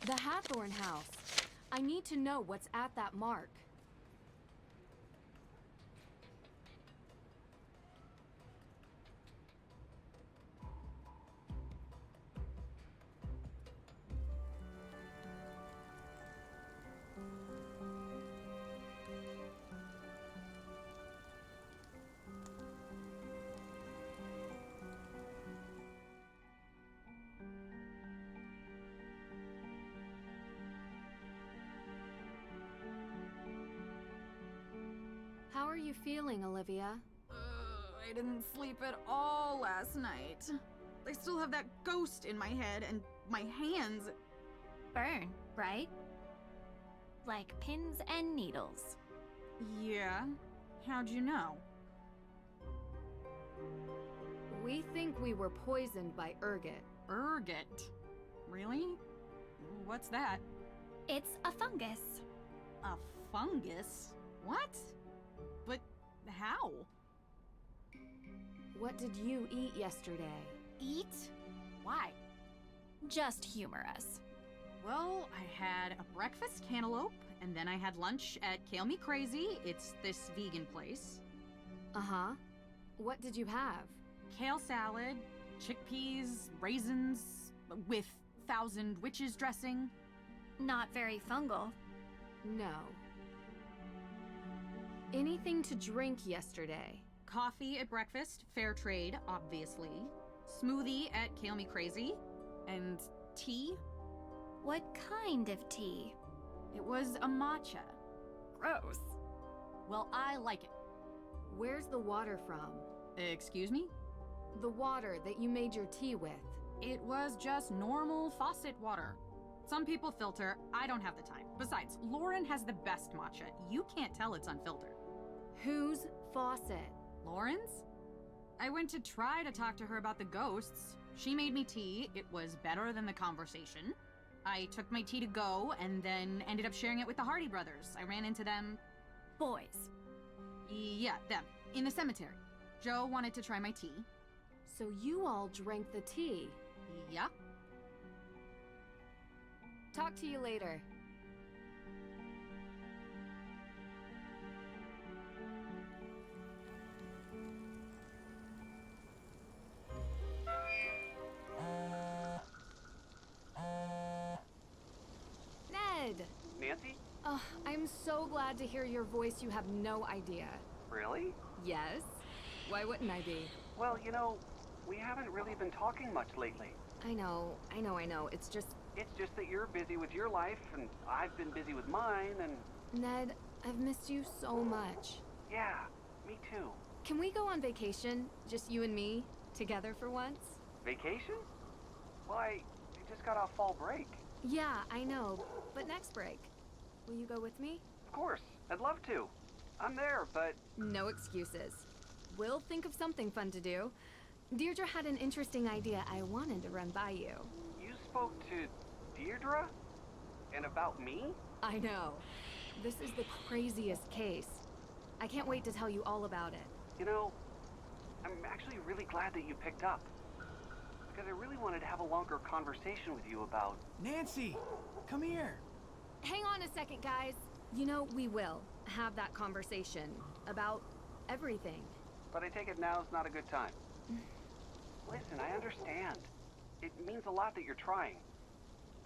The Hathorne House. I need to know what's at that mark. How are you feeling, Olivia? I didn't sleep at all last night. I still have that ghost in my head, and my hands burn, right? Like pins and needles. Yeah? How'd you know? We think we were poisoned by ergot. Ergot? Really? What's that? It's a fungus. A fungus? What? But how? What did you eat yesterday? Eat? Why? Just humor us. Well, I had a breakfast cantaloupe, and then I had lunch at Kale Me Crazy. It's this vegan place. Uh-huh. What did you have? Kale salad, chickpeas, raisins, with Thousand Witches dressing. Not very fungal. No. Anything to drink yesterday? Coffee at breakfast, fair trade, obviously. Smoothie at Kale Me Crazy. And tea? What kind of tea? It was a matcha. Gross. Well, I like it. Where's the water from? Excuse me? The water that you made your tea with. It was just normal faucet water. Some people filter. I don't have the time. Besides, Lauren has the best matcha. You can't tell it's unfiltered. Whose faucet? Lauren's? I went to try to talk to her about the ghosts. She made me tea. It was better than the conversation. I took my tea to go and then ended up sharing it with the Hardy brothers. I ran into them. Boys. Yeah, them. In the cemetery. Joe wanted to try my tea. So you all drank the tea? Yeah. Talk to you later. Ned! Nancy? I'm so glad to hear your voice. You have no idea. Really? Yes? Why wouldn't I be? Well, we haven't really been talking much lately. I know. It's just that you're busy with your life, and I've been busy with mine, and... Ned, I've missed you so much. Yeah, me too. Can we go on vacation? Just you and me? Together for once? Vacation? Well, I just got off fall break. Yeah, I know. But next break. Will you go with me? Of course. I'd love to. I'm there, but... No excuses. We'll think of something fun to do. Deirdre had an interesting idea I wanted to run by you. You spoke to Deirdre? And about me? I know. This is the craziest case. I can't wait to tell you all about it. I'm actually really glad that you picked up. Because I really wanted to have a longer conversation with you about... Nancy, come here. Hang on a second, guys. We will have that conversation about everything. But I take it now's not a good time. Listen, I understand. It means a lot that you're trying.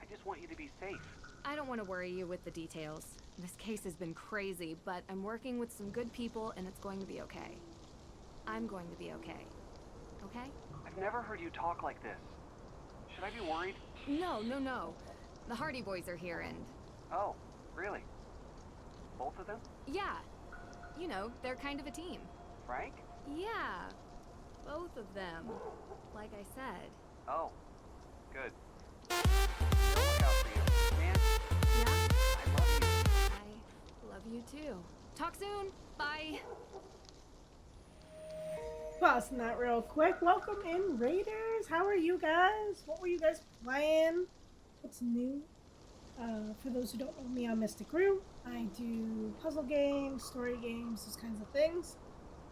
I just want you to be safe. I don't want to worry you with the details. This case has been crazy, but I'm working with some good people and it's going to be okay. I'm going to be okay. Okay? I've never heard you talk like this. Should I be worried? No. The Hardy boys are here and... Oh, really? Both of them? Yeah. They're kind of a team. Frank? Yeah. Both of them. Like I said. Oh, good. They'll look out for you. Man, Yeah? I love you. I love you too. Talk soon. Bye. Pausing that real quick. Welcome in, Raiders. How are you guys? What were you guys playing? What's new? For those who don't know me, I'm Mystic Rue. I do puzzle games, story games, those kinds of things.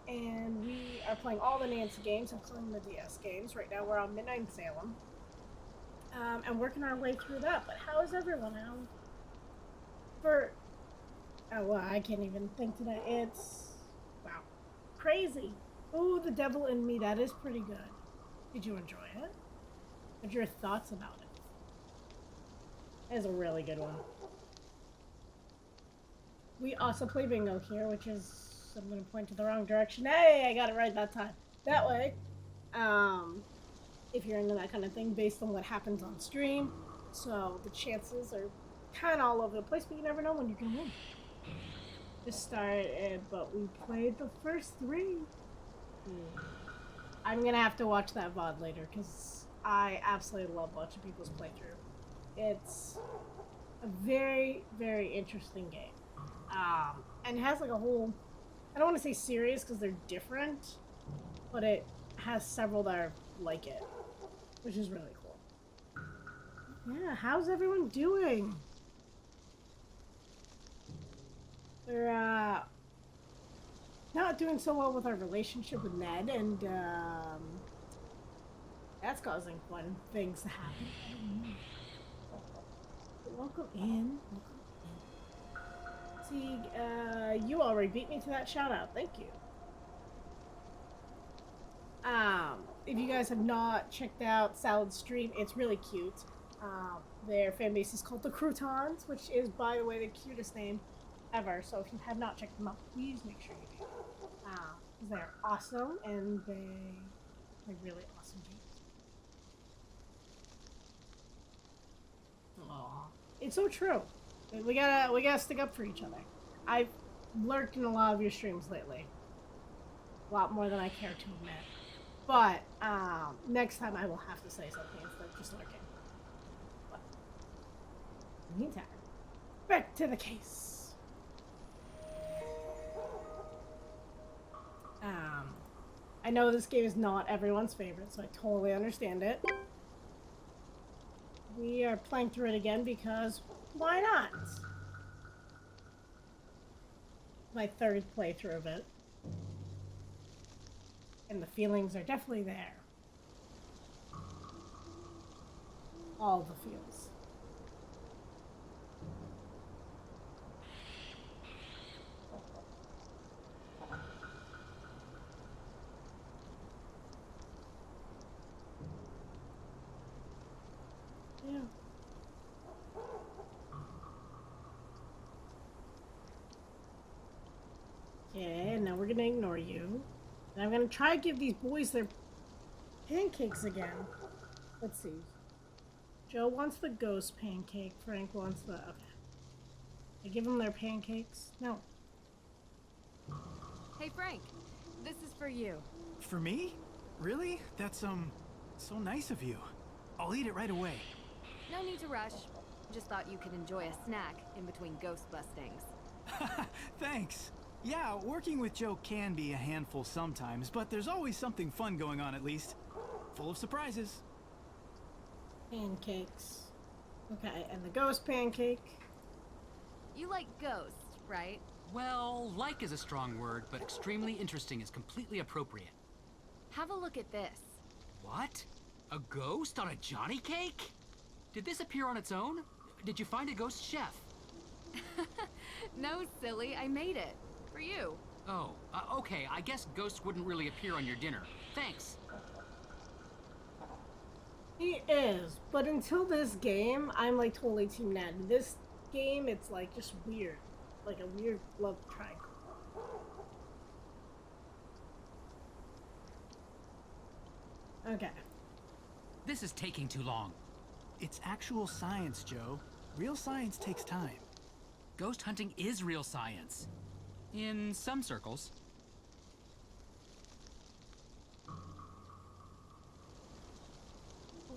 And we are playing all the Nancy games, including the DS games. Right now we're on Midnight in Salem. and working our way through that. But how is everyone out? Well, I can't even think today. It's, wow, crazy. Oh, The Devil in Me, that is pretty good. Did you enjoy it? What are your thoughts about it? It's a really good one. We also play bingo here, which is, I'm going to point to the wrong direction. Hey, I got it right that time. That way, if you're into that kind of thing, based on what happens on stream, so the chances are kind of all over the place, but you never know when you can win. Just started, but we played the first 3. I'm gonna have to watch that VOD later, because I absolutely love watching people's playthrough. It's a very, very interesting game. And it has like a whole, I don't want to say series because they're different, but it has several that are like it, which is really cool. Yeah, how's everyone doing? We're not doing so well with our relationship with Ned, and that's causing fun things to happen. I don't know. But welcome in. See, you already beat me to that shout out. Thank you. If you guys have not checked out Salad's stream, it's really cute. Their fan base is called the Croutons, which is, by the way, the cutest name ever. So if you have not checked them out, please make sure you do. Because they're awesome and they're really awesome games. Aww. It's so true. We gotta stick up for each other. I've lurked in a lot of your streams lately. A lot more than I care to admit. But next time I will have to say something instead of just lurking. But in the meantime, back to the case. I know this game is not everyone's favorite, so I totally understand it. We are playing through it again because why not? My 3rd playthrough of it. And the feelings are definitely there. All the feels. Yeah. Okay, now we're gonna ignore you. And I'm gonna try to give these boys their pancakes again. Let's see. Joe wants the ghost pancake. Frank wants the... Okay. I give them their pancakes. No. Hey, Frank. This is for you. For me? Really? That's, so nice of you. I'll eat it right away. No need to rush. Just thought you could enjoy a snack in between ghost bustings. Thanks. Yeah, working with Joe can be a handful sometimes, but there's always something fun going on at least. Full of surprises. Pancakes. Okay, and the ghost pancake. You like ghosts, right? Well, like is a strong word, but extremely interesting is completely appropriate. Have a look at this. What? A ghost on a Johnny cake? Did this appear on its own? Did you find a ghost chef? No, silly, I made it. For you. Oh, okay, I guess ghosts wouldn't really appear on your dinner. Thanks. He is, but until this game, I'm like totally Team Ned. In this game, it's like just weird. Like a weird love triangle. Okay. This is taking too long. It's actual science, Joe. Real science takes time. Ghost hunting is real science. In some circles.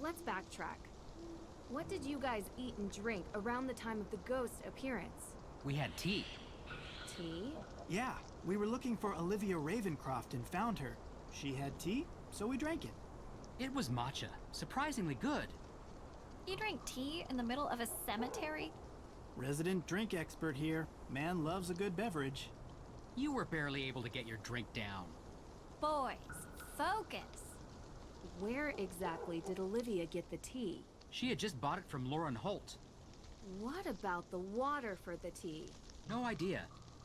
Let's backtrack. What did you guys eat and drink around the time of the ghost appearance? We had tea. Tea? Yeah, we were looking for Olivia Ravencroft and found her. She had tea, so we drank it. It was matcha. Surprisingly good. You drink tea in the middle of a cemetery? Resident drink expert here. Man loves a good beverage. You were barely able to get your drink down. Boys, focus. Where exactly did Olivia get the tea? She had just bought it from Lauren Holt. What about the water for the tea? No idea.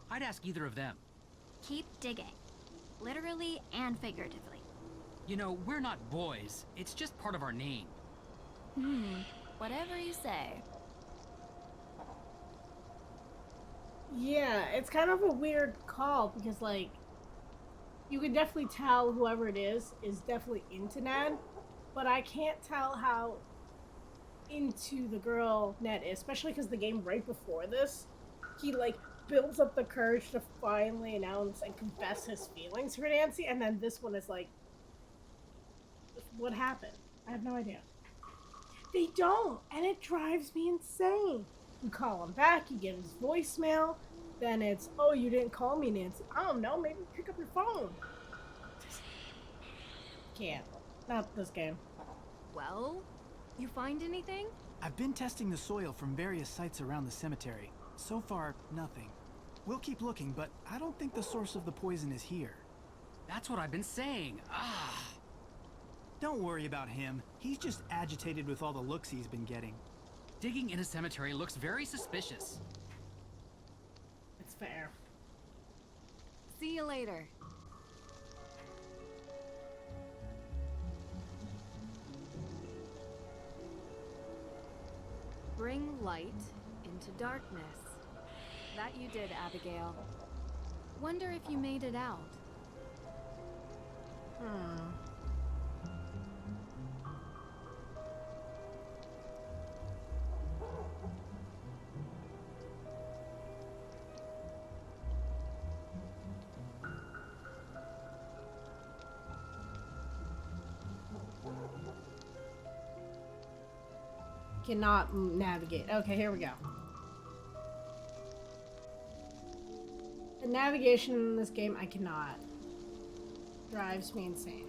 I'd ask either of them. Keep digging. Literally and figuratively. You know, we're not boys. It's just part of our name. Whatever you say. Yeah, it's kind of a weird call because, like, you can definitely tell whoever it is definitely into Ned, but I can't tell how into the girl Ned is, especially because the game right before this, he, like, builds up the courage to finally announce and confess his feelings for Nancy, and then this one is like, what happened? I have no idea. They don't, and it drives me insane. You call him back, you get his voicemail, then it's, oh, you didn't call me, Nancy. I don't know, maybe pick up your phone. Can't. Not this game. Well, you find anything? I've been testing the soil from various sites around the cemetery. So far, nothing. We'll keep looking, but I don't think the source of the poison is here. That's what I've been saying. Ah. Don't worry about him. He's just agitated with all the looks he's been getting. Digging in a cemetery looks very suspicious. It's fair. See you later. Bring light into darkness. That you did, Abigail. Wonder if you made it out. Cannot navigate. Okay, here we go. The navigation in this game, I cannot. Drives me insane.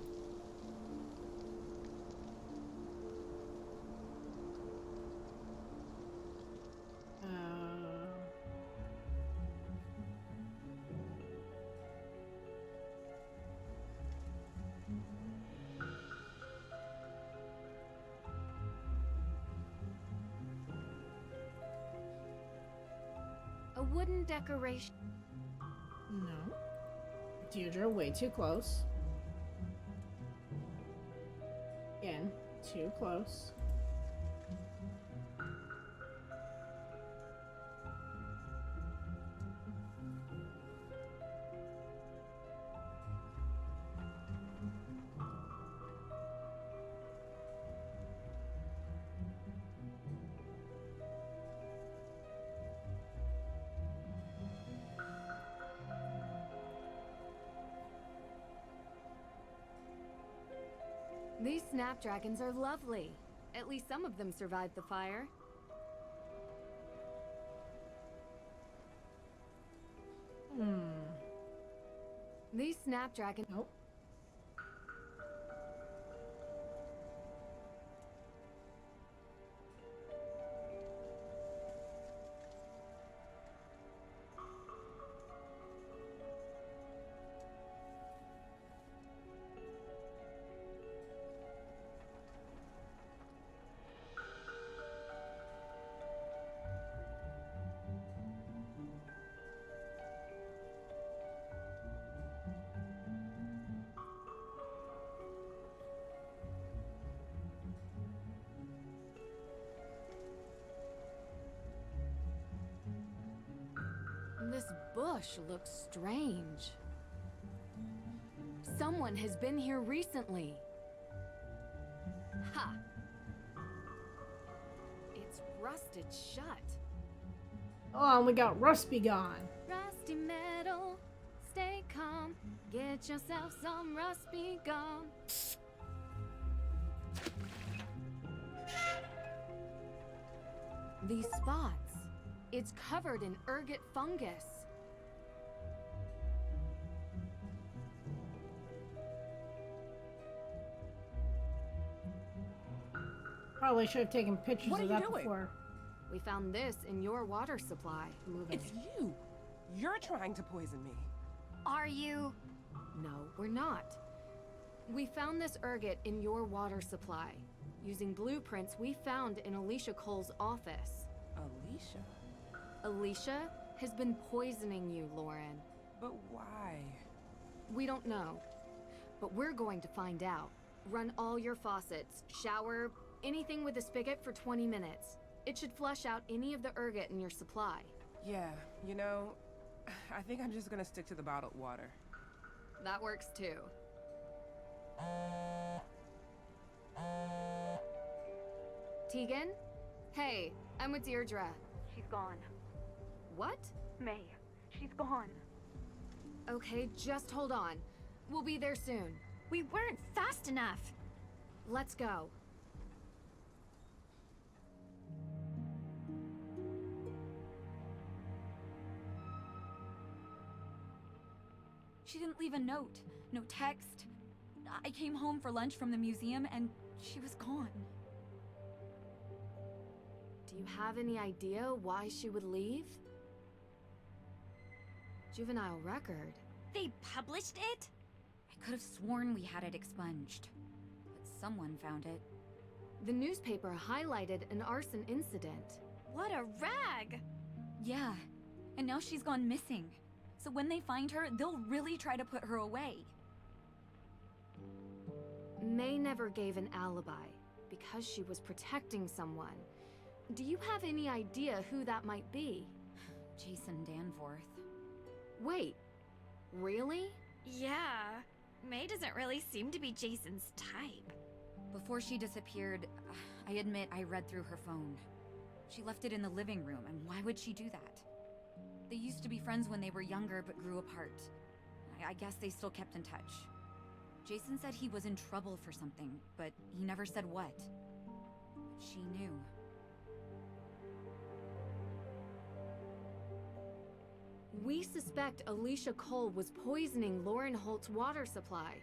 A wooden decoration. No. Deirdre, way too close. Again, too close. These snapdragons are lovely. At least some of them survived the fire. These snapdragons... Nope. This bush looks strange. Someone has been here recently. Ha! It's rusted shut. Oh, and we got Rust Be Gone. Rusty metal, stay calm. Get yourself some Rust Be Gone. These spots. It's covered in ergot fungus. Probably should have taken pictures What of are you that doing? before. We found this in your water supply. It's you. You're trying to poison me. Are you? No, we're not. We found this ergot in your water supply. using blueprints we found in Alicia Cole's office. Alicia? Alicia has been poisoning you, Lauren. But why? We don't know, but we're going to find out. Run all your faucets, shower, anything with a spigot for 20 minutes. It should flush out any of the ergot in your supply. Yeah, you know, I think I'm just gonna stick to the bottled water. That works too. Tegan? Hey, I'm with Deirdre. She's gone. What? May. She's gone. Okay, just hold on. We'll be there soon. We weren't fast enough. Let's go. She didn't leave a note, no text. I came home for lunch from the museum and she was gone. Do you have any idea why she would leave? Juvenile record. They published it? I could have sworn we had it expunged, but someone found it. The newspaper highlighted an arson incident. What a rag! Yeah, and now she's gone missing. So when they find her, they'll really try to put her away. May never gave an alibi because she was protecting someone. Do you have any idea who that might be? Jason Danforth. Wait, really? Yeah. May doesn't really seem to be Jason's type. Before she disappeared, I admit I read through her phone. She left it in the living room, and why would she do that? They used to be friends when they were younger, but grew apart. I guess they still kept in touch. Jason said he was in trouble for something, but he never said what. But she knew. We suspect Alicia Cole was poisoning Lauren Holt's water supply.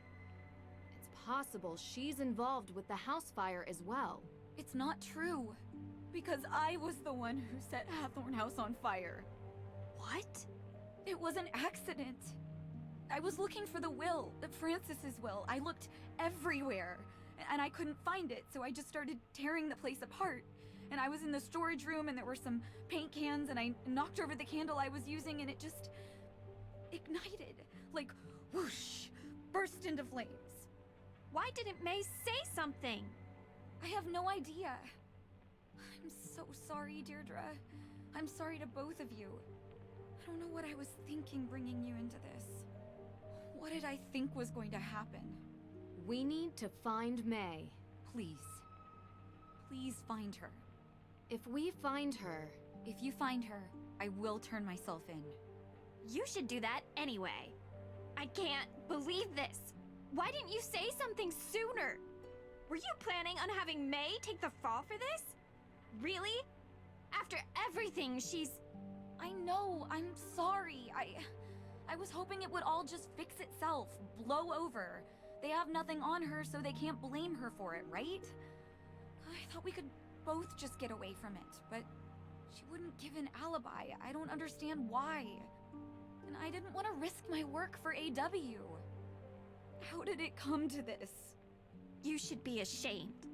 It's possible she's involved with the house fire as well. It's not true. Because I was the one who set Hathorne House on fire. What? It was an accident. I was looking for the will, Francis's will. I looked everywhere, and I couldn't find it, so I just started tearing the place apart. And I was in the storage room, and there were some paint cans, and I knocked over the candle I was using, and it just ignited. Like, whoosh, burst into flames. Why didn't May say something? I have no idea. I'm so sorry, Deirdre. I'm sorry to both of you. I don't know what I was thinking bringing you into this. What did I think was going to happen? We need to find May. Please. Please find her. If we find her... If you find her, I will turn myself in. You should do that anyway. I can't believe this. Why didn't you say something sooner? Were you planning on having May take the fall for this? Really? After everything she's... I know, I'm sorry. I was hoping it would all just fix itself, blow over. They have nothing on her, so they can't blame her for it, right? I thought we could both just get away from it, but she wouldn't give an alibi. I don't understand why. And I didn't want to risk my work for AW. How did it come to this? You should be ashamed.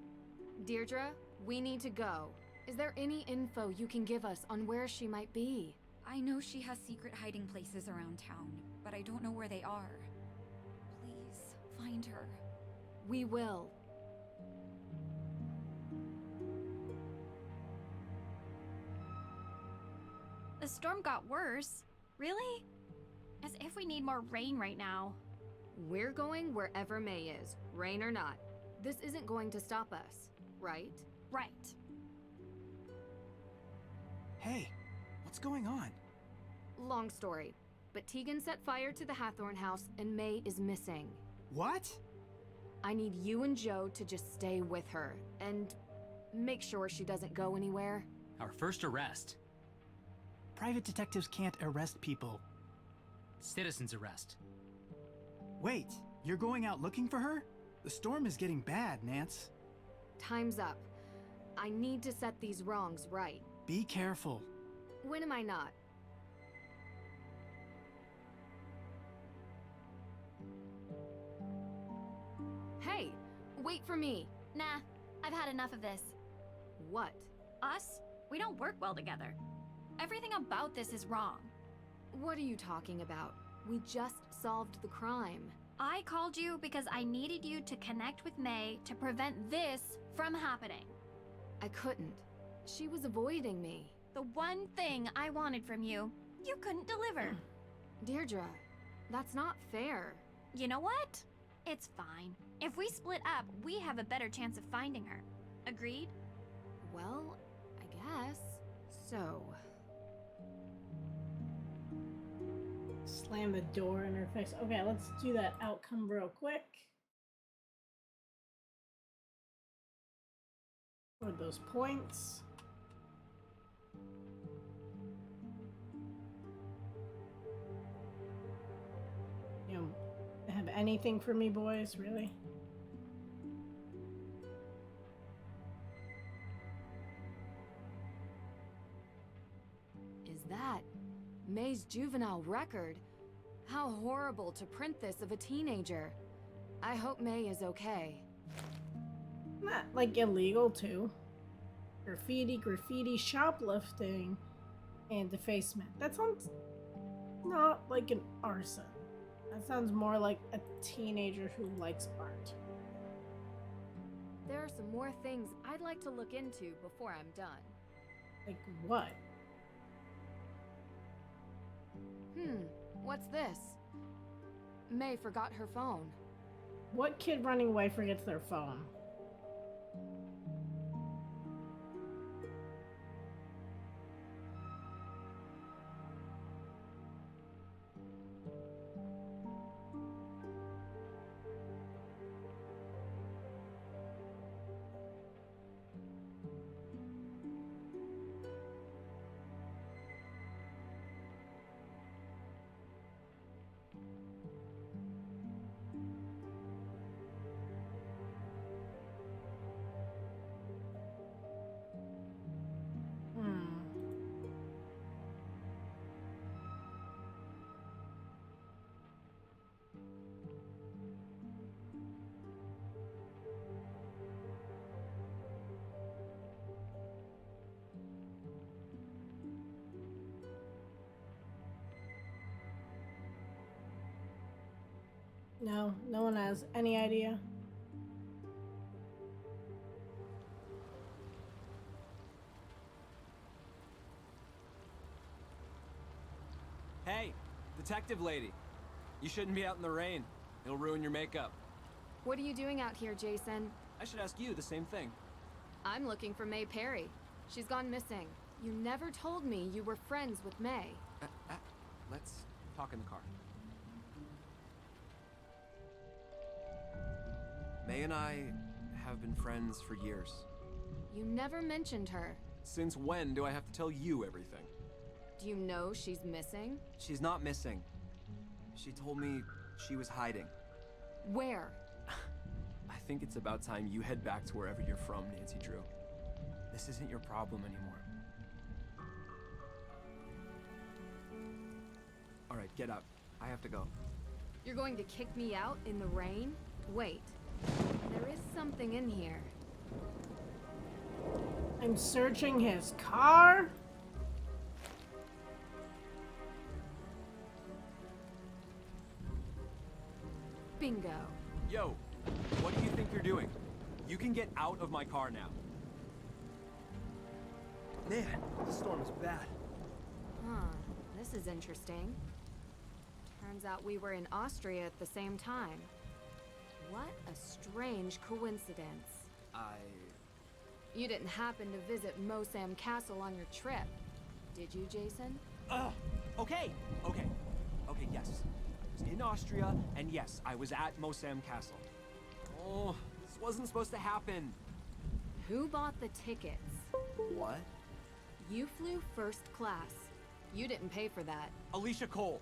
Deirdre, we need to go. Is there any info you can give us on where she might be? I know she has secret hiding places around town, but I don't know where they are. Please, find her. We will. The storm got worse. Really? As if we need more rain right now. We're going wherever May is, rain or not. This isn't going to stop us, right? Right. Hey, what's going on? Long story, but Tegan set fire to the Hathorne House and May is missing. What? I need you and Joe to just stay with her and make sure she doesn't go anywhere. Our first arrest. Private detectives can't arrest people. Citizen's arrest. Wait, you're going out looking for her? The storm is getting bad, Nance. Time's up. I need to set these wrongs right. Be careful. When am I not? Hey, wait for me. Nah, I've had enough of this. What? Us? We don't work well together. Everything about this is wrong. What are you talking about? We just solved the crime. I called you because I needed you to connect with May to prevent this from happening. I couldn't. She was avoiding me. The one thing I wanted from you, you couldn't deliver. Deirdre, that's not fair. You know what? It's fine. If we split up, we have a better chance of finding her. Agreed? Well, I guess. So... Slam the door in her face. Okay, let's do that outcome real quick. For those points. You know, have anything for me, boys? Really? Is that May's juvenile record? How horrible to print this of a teenager. I hope May is okay. Not like illegal too. Graffiti, shoplifting, and defacement. That sounds not like an arson. That sounds more like a teenager who likes art. There are some more things I'd like to look into before I'm done. Like what? What's this? May forgot her phone. What kid running away forgets their phone? No, no one has any idea. Hey, detective lady. You shouldn't be out in the rain. It'll ruin your makeup. What are you doing out here, Jason? I should ask you the same thing. I'm looking for May Perry. She's gone missing. You never told me you were friends with May. Let's talk in the car. May and I have been friends for years. You never mentioned her. Since when do I have to tell you everything? Do you know she's missing? She's not missing. She told me she was hiding. Where? I think it's about time you head back to wherever you're from, Nancy Drew. This isn't your problem anymore. All right, get up. I have to go. You're going to kick me out in the rain? Wait. There is something in here. I'm searching his car. Bingo. Yo, what do you think you're doing? You can get out of my car now. Man, the storm is bad. Huh. This is interesting. Turns out we were in Austria at the same time. What a strange coincidence. You didn't happen to visit Mosam Castle on your trip, did you, Jason? Okay, yes. I was in Austria, and yes, I was at Mosam Castle. Oh, this wasn't supposed to happen. Who bought the tickets? What? You flew first class. You didn't pay for that. Alicia Cole.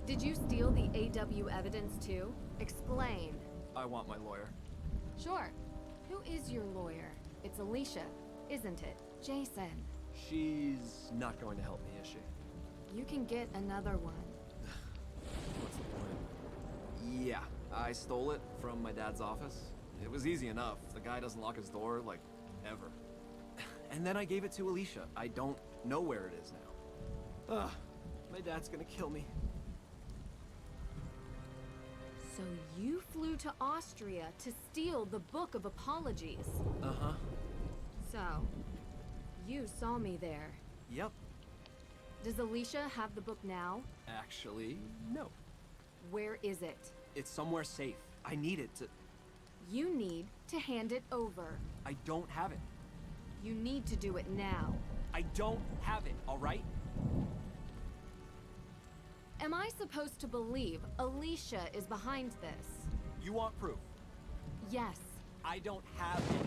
Did you steal the AW evidence too? Explain. I want my lawyer. Sure. Who is your lawyer? It's Alicia, isn't it? Jason. She's not going to help me, is she? You can get another one. What's the point? Yeah, I stole it from my dad's office. It was easy enough. The guy doesn't lock his door, like, ever. And then I gave it to Alicia. I don't know where it is now. Ugh, my dad's gonna kill me. So you flew to Austria to steal the Book of Apologies. Uh-huh. So, you saw me there. Yep. Does Alicia have the book now? Actually, no. Where is it? It's somewhere safe. I need it to... You need to hand it over. I don't have it. You need to do it now. I don't have it, all right? Am I supposed to believe Alicia is behind this? You want proof? Yes. I don't have it.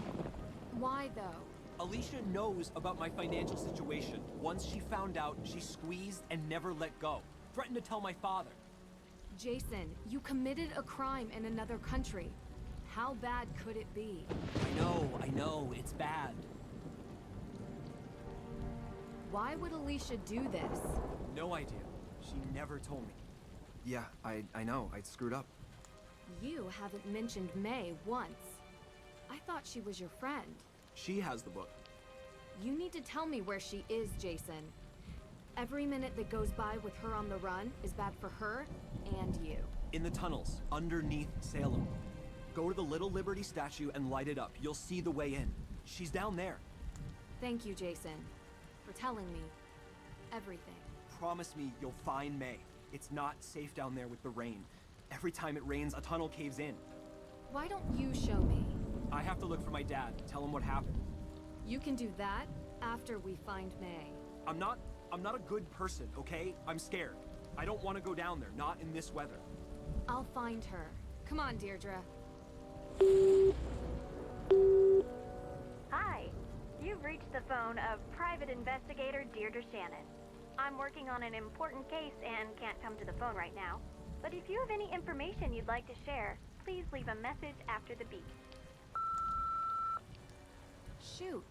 Why, though? Alicia knows about my financial situation. Once she found out, she squeezed and never let go. Threatened to tell my father. Jason, you committed a crime in another country. How bad could it be? I know, it's bad. Why would Alicia do this? No idea. She never told me. Yeah, I know. I screwed up. You haven't mentioned May once. I thought she was your friend. She has the book. You need to tell me where she is, Jason. Every minute that goes by with her on the run is bad for her and you. In the tunnels, underneath Salem. Go to the Little Liberty statue and light it up. You'll see the way in. She's down there. Thank you, Jason, for telling me everything. Promise me you'll find May. It's not safe down there with the rain. Every time it rains, a tunnel caves in. Why don't you show me? I have to look for my dad, tell him what happened. You can do that after we find May. I'm not a good person, okay? I'm scared. I don't want to go down there, not in this weather. I'll find her. Come on, Deirdre. Hi. You've reached the phone of Private Investigator Deirdre Shannon. I'm working on an important case and can't come to the phone right now. But if you have any information you'd like to share, please leave a message after the beep. Shoot.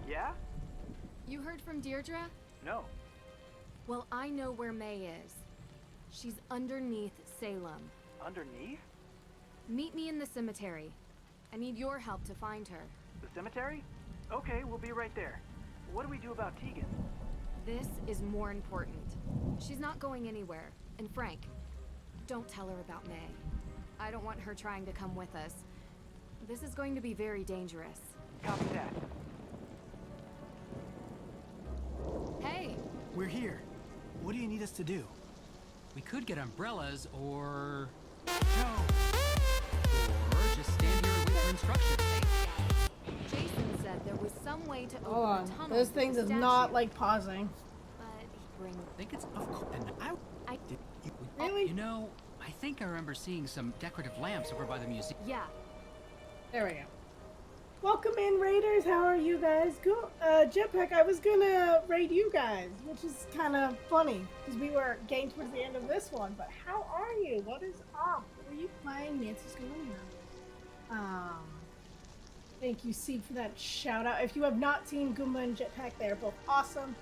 Yeah? You heard from Deirdre? No. Well, I know where May is. She's underneath Salem. Underneath? Meet me in the cemetery. I need your help to find her. The cemetery? Okay, we'll be right there. What do we do about Tegan? This is more important. She's not going anywhere. And Frank, don't tell her about May. I don't want her trying to come with us. This is going to be very dangerous. Copy that. Hey! We're here. What do you need us to do? We could get umbrellas or... No! Or just stand here and wait for instructions. Jason said there was some way to Hold open on. the tunnel. This thing does not like pausing. But bring. I think it's of course. And I did you, really? You know, I think I remember seeing some decorative lamps over by the museum. Yeah. There we go. Welcome in, Raiders. How are you guys? Go, Jetpack, I was gonna raid you guys, which is kind of funny because we were getting towards the end of this one. But how are you? What is up? What are you playing? Nancy's going now. Thank you, Seed, for that shout out. If you have not seen Goomba and Jetpack, they are both awesome.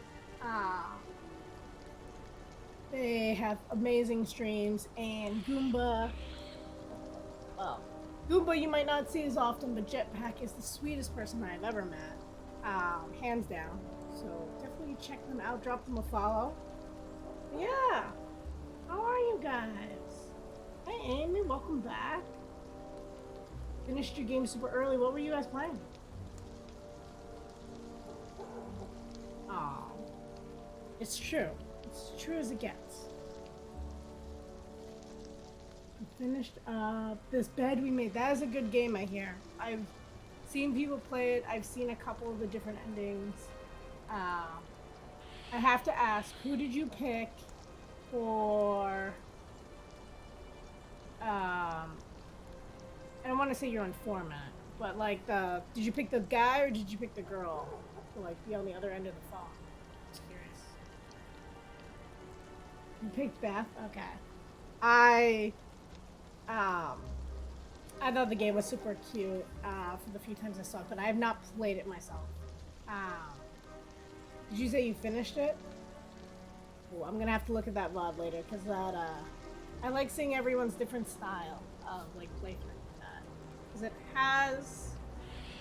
They have amazing streams, and Goomba, well, Goomba you might not see as often, but Jetpack is the sweetest person I've ever met, hands down. So definitely check them out, drop them a follow. But yeah, how are you guys? Hey Amy, welcome back. Finished your game super early. What were you guys playing? Oh, it's true. It's true as it gets. I finished this bed we made. That is a good game, I hear. I've seen people play it. I've seen a couple of the different endings. I have to ask, who did you pick for? I don't want to say your informant, but like did you pick the guy or did you pick the girl to like be on the other end of the phone? Just curious. You picked Beth? Okay. I thought the game was super cute for the few times I saw it, but I have not played it myself. Did you say you finished it? Ooh, I'm gonna have to look at that VOD later, because that, I like seeing everyone's different style of, like, playthrough with that. Because it has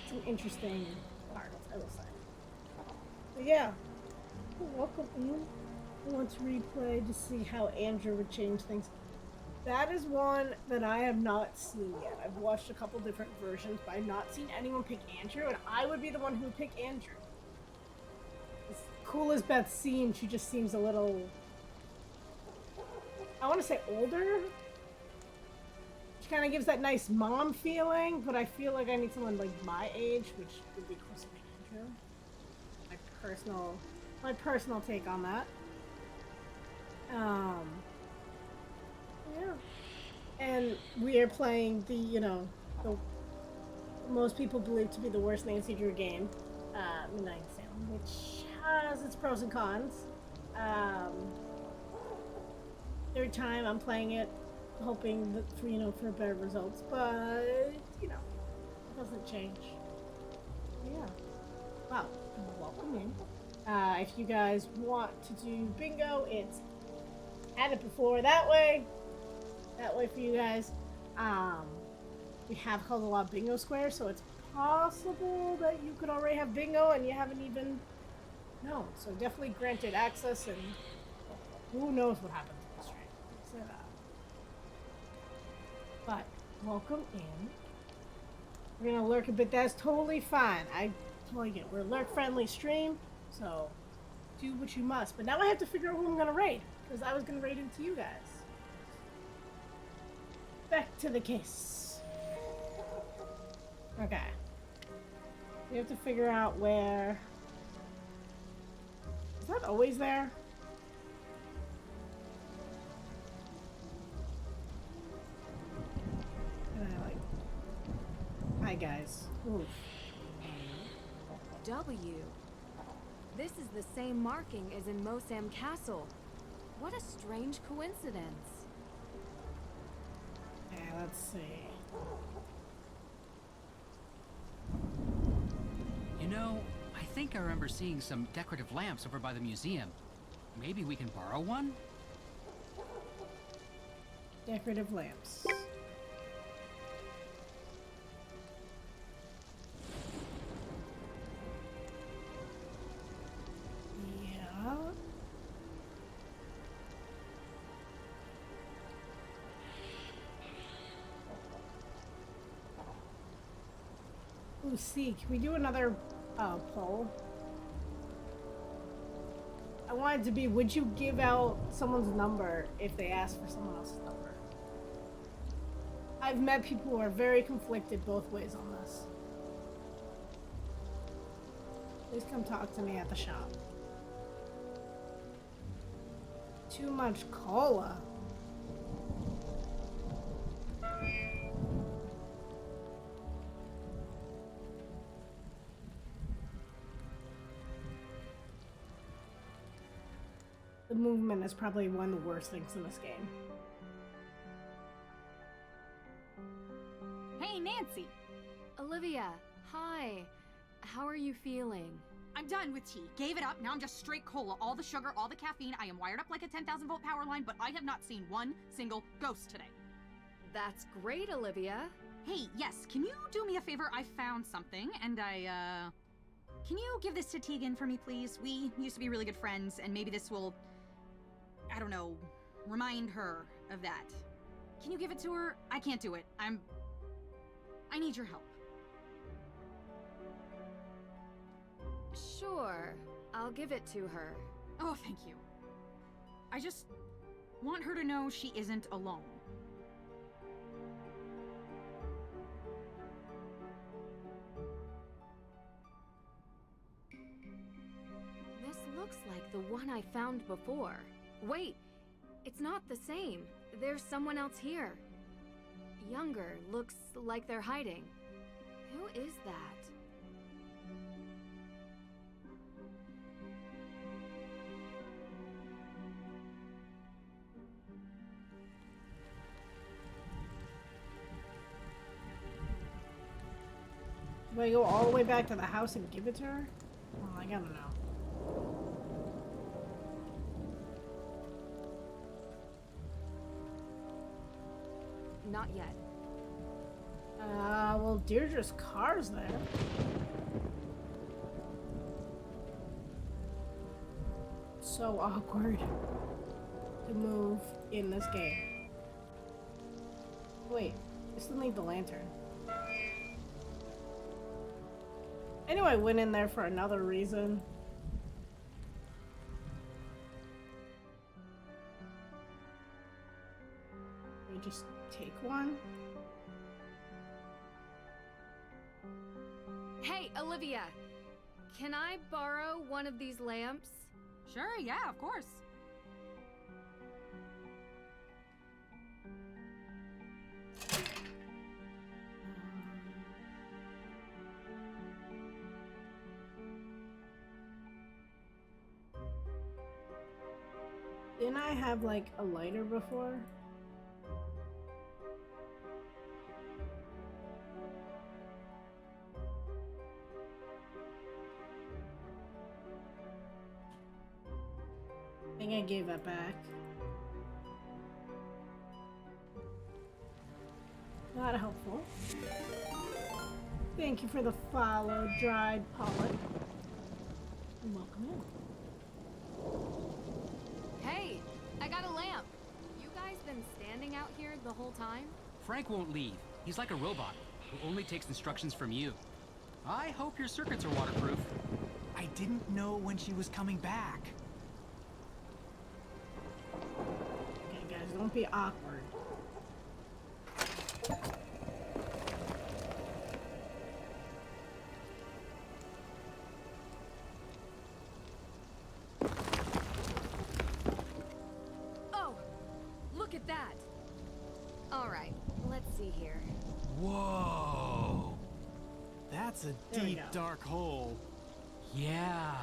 some interesting parts, I will say. But yeah. Welcome in. I want to replay to see how Andrew would change things. That is one that I have not seen yet. I've watched a couple different versions, but I've not seen anyone pick Andrew, and I would be the one who would pick Andrew. As cool as Beth seems, she just seems a little... I want to say older? She kind of gives that nice mom feeling, but I feel like I need someone like my age, which would be close to Andrew. My personal take on that. Yeah. And we are playing the, you know, the most people believe to be the worst Nancy Drew game, Midnight in Salem, which has its pros and cons. Every time I'm playing it, hoping that for, you know, for better results, but, you know, it doesn't change. Yeah. Wow. Welcome in. If you guys want to do bingo, it's had it before that way for you guys. We have held a lot of bingo squares, so it's possible that you could already have bingo and you haven't even known. So definitely granted access, and who knows what happens in the stream. So, but welcome in. We're gonna lurk a bit. That's totally fine. I totally get it. We're a lurk-friendly stream. So, do what you must. But now I have to figure out who I'm going to raid. Because I was going to raid into you guys. Back to the case. Okay. We have to figure out where... Is that always there? And I like... Hi, guys. Oof. W. This is the same marking as in Mosam Castle. What a strange coincidence. Okay, let's see. You know, I think I remember seeing some decorative lamps over by the museum. Maybe we can borrow one? Decorative lamps. Ooh, see, can we do another poll? I wanted to be, would you give out someone's number if they ask for someone else's number? I've met people who are very conflicted both ways on this. Please come talk to me at the shop. Too much cola. The movement is probably one of the worst things in this game. Hey, Nancy! Olivia, hi. How are you feeling? I'm done with tea. Gave it up. Now I'm just straight cola. All the sugar, all the caffeine. I am wired up like a 10,000 volt power line, but I have not seen one single ghost today. That's great, Olivia. Hey, yes, can you do me a favor? I found something, and can you give this to Tegan for me, please? We used to be really good friends, and maybe this will, I don't know, remind her of that. Can you give it to her? I can't do it. I need your help. Sure, I'll give it to her. Oh, thank you. I just want her to know she isn't alone. This looks like the one I found before. Wait, it's not the same. There's someone else here. Younger, looks like they're hiding. Who is that? Do I go all the way back to the house and give it to her? Oh, I gotta know. not yet. Well, Deirdre's car's there. So awkward to move in this game. Wait, I still need the lantern. I knew I went in there for another reason. We just take one. Hey, Olivia! Can I borrow one of these lamps? Sure, yeah, of course. Didn't I have like a lighter before? I think I gave that back. Not helpful. Thank you for the follow, dried pollen. And welcome in. Hey, I got a lamp. You guys been standing out here the whole time? Frank won't leave. He's like a robot who only takes instructions from you. I hope your circuits are waterproof. I didn't know when she was coming back. Okay, guys, don't be awkward. Oh, look at that. All right, let's see here. Whoa! That's a There we deep, go. dark hole. Yeah.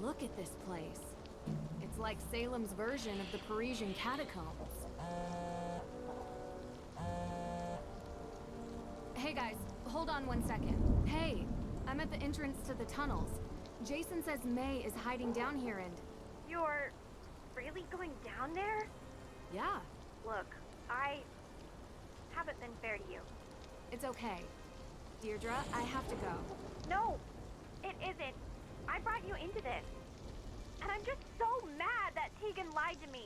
Look at this place. It's like Salem's version of the Parisian catacombs. Hey guys, hold on 1 second. Hey, I'm at the entrance to the tunnels. Jason says May is hiding down here and... You're really going down there? Yeah, Look, I haven't been fair to you. it's okay. Deirdre, I have to go. No, it isn't. I brought you into this. And I'm just so mad that Tegan lied to me.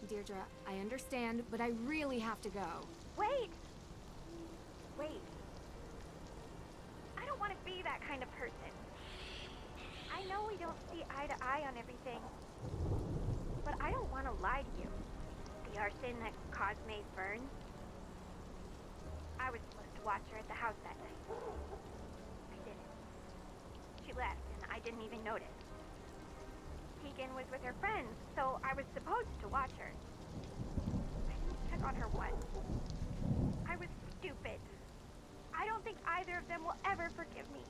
Deirdre, I understand, but I really have to go. Wait! Wait. I don't want to be that kind of person. I know we don't see eye to eye on everything. But I don't want to lie to you. The arson that caused May's burn. I was supposed to watch her at the house that night. I didn't. She left and I didn't even notice. Tegan was with her friends, so I was supposed to watch her. I didn't check on her once. I was stupid. I don't think either of them will ever forgive me.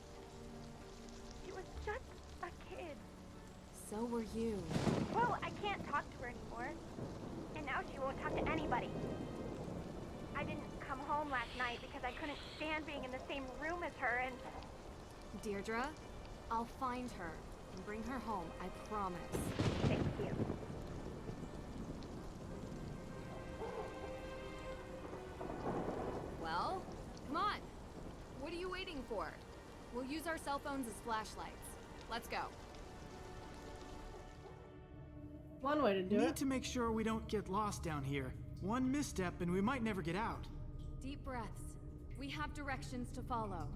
She was just a kid. So were you. Well, I can't talk to her anymore. And now she won't talk to anybody. I didn't come home last night because I couldn't stand being in the same room as her and... Deirdre, I'll find her and bring her home, I promise. Thank you. Well, come on. What are you waiting for? We'll use our cell phones as flashlights. Let's go. One way to do Need it. to make sure we don't get lost down here. One misstep and we might never get out. Deep breaths. We have directions to follow.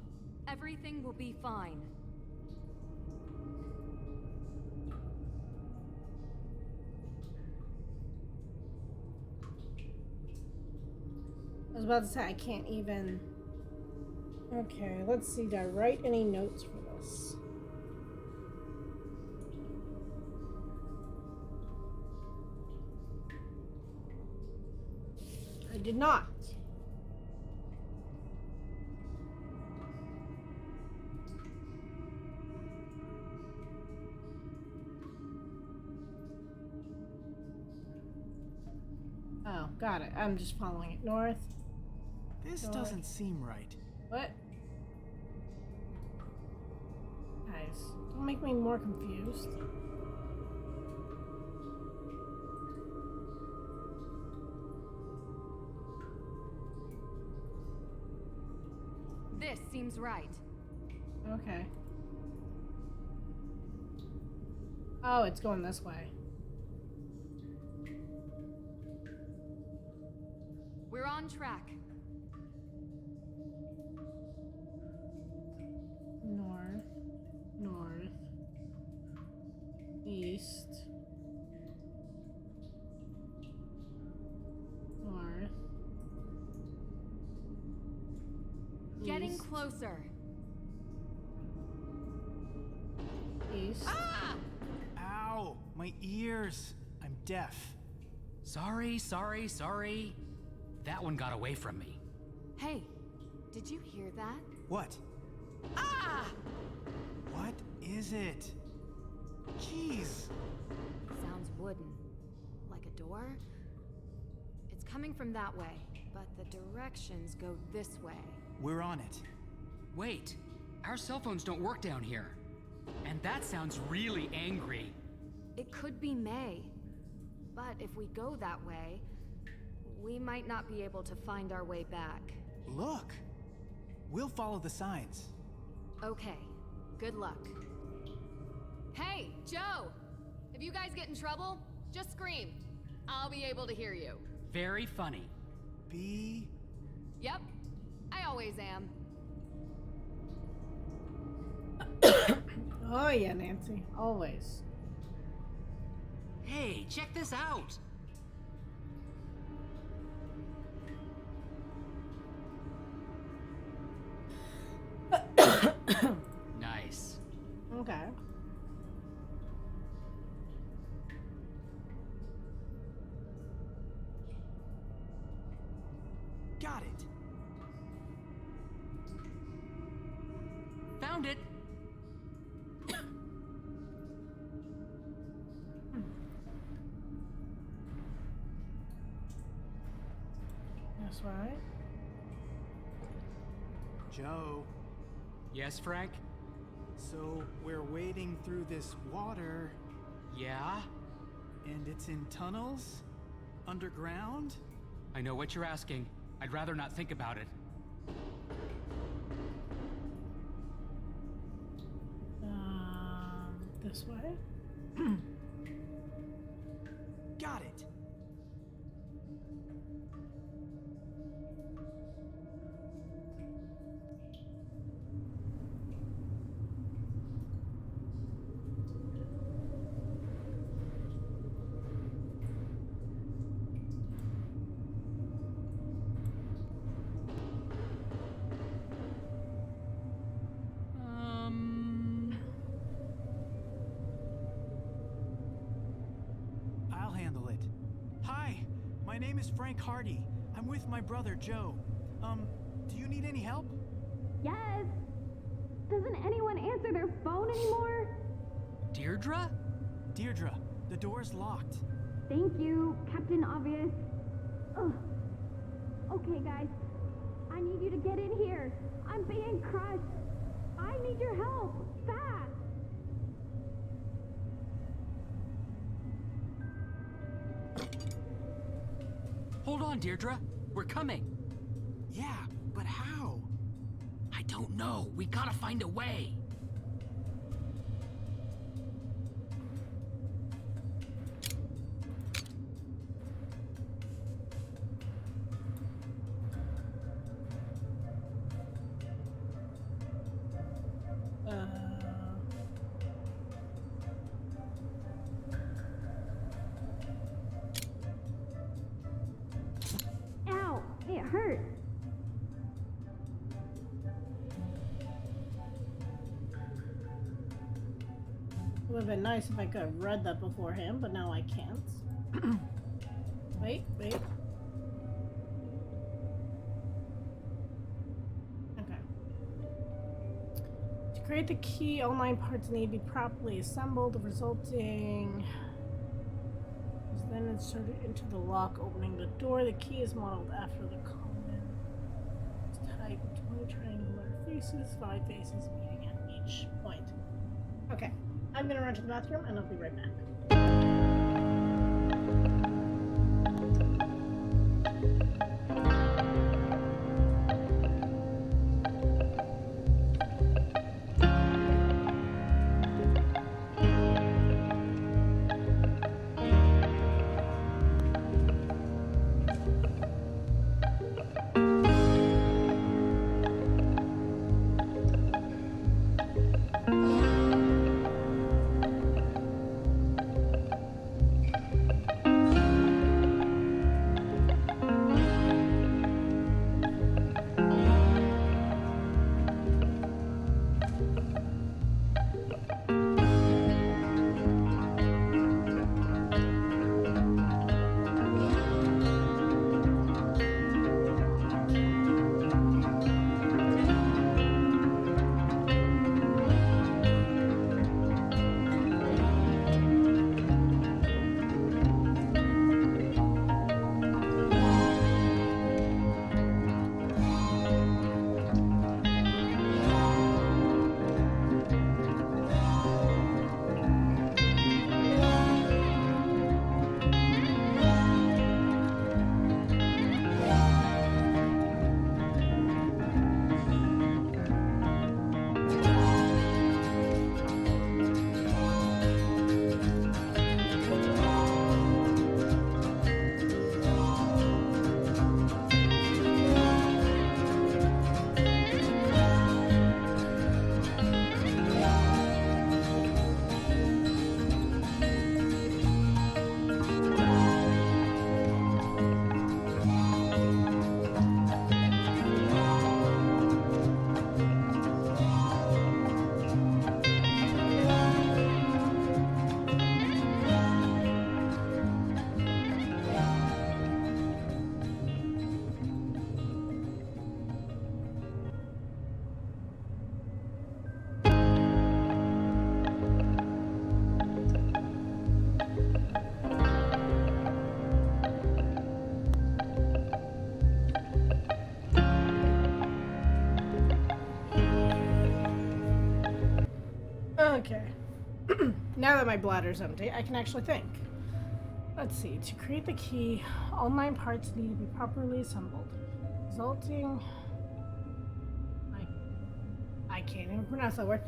Everything will be fine. I was about to say I can't even. Okay, let's see. Did I write any notes for this? I did not. Oh, got it. I'm just following it north. This North. doesn't seem right. What? Guys, don't make me more confused. This seems right. Okay. Oh, it's going this way. We're on track. North, north, east, north, Getting east, closer. east. Ah! Ow! My ears! I'm deaf. Sorry. That one got away from me. Hey, did you hear that? What? Ah! What is it? Jeez! Sounds wooden. Like a door? It's coming from that way, but the directions go this way. We're on it. Wait, our cell phones don't work down here. And that sounds really angry. It could be May. But if we go that way, we might not be able to find our way back. Look! We'll follow the signs. Okay, good luck. Hey, Joe! If you guys get in trouble, just scream. I'll be able to hear you. Very funny. Be... Yep, I always am. Oh yeah, Nancy. Always. Hey, check this out! Nice. Okay. Got it. Found it. That's right. Joe. Yes, Frank? So we're wading through this water. Yeah? And it's in tunnels? Underground? I know what you're asking. I'd rather not think about it. This way? Got it. I'll handle it. Hi, my name is Frank Hardy. I'm with my brother, Joe. Do you need any help? Yes! Doesn't anyone answer their phone anymore? Deirdre? Deirdre, the door's locked. Thank you, Captain Obvious. Ugh. Okay, guys. I need you to get in here. I'm being crushed. I need your help. Fast! Hold on, Deirdre. We're coming. Yeah, but how? I don't know. We gotta find a way. Ow! It hurt. It would have been nice if I could have read that beforehand, but now I can't. Wait. Okay. To create the key, all 9 parts need to be properly assembled. The resulting is then inserted into the lock, opening the door. The key is modeled after the common type of 20 triangular faces, 5 faces meeting at each point. Okay. I'm gonna run to the bathroom and I'll be right back. Okay. Now that my bladder's empty, I can actually think. Let's see. To create the key, all 9 parts need to be properly assembled, resulting... I can't even pronounce that word.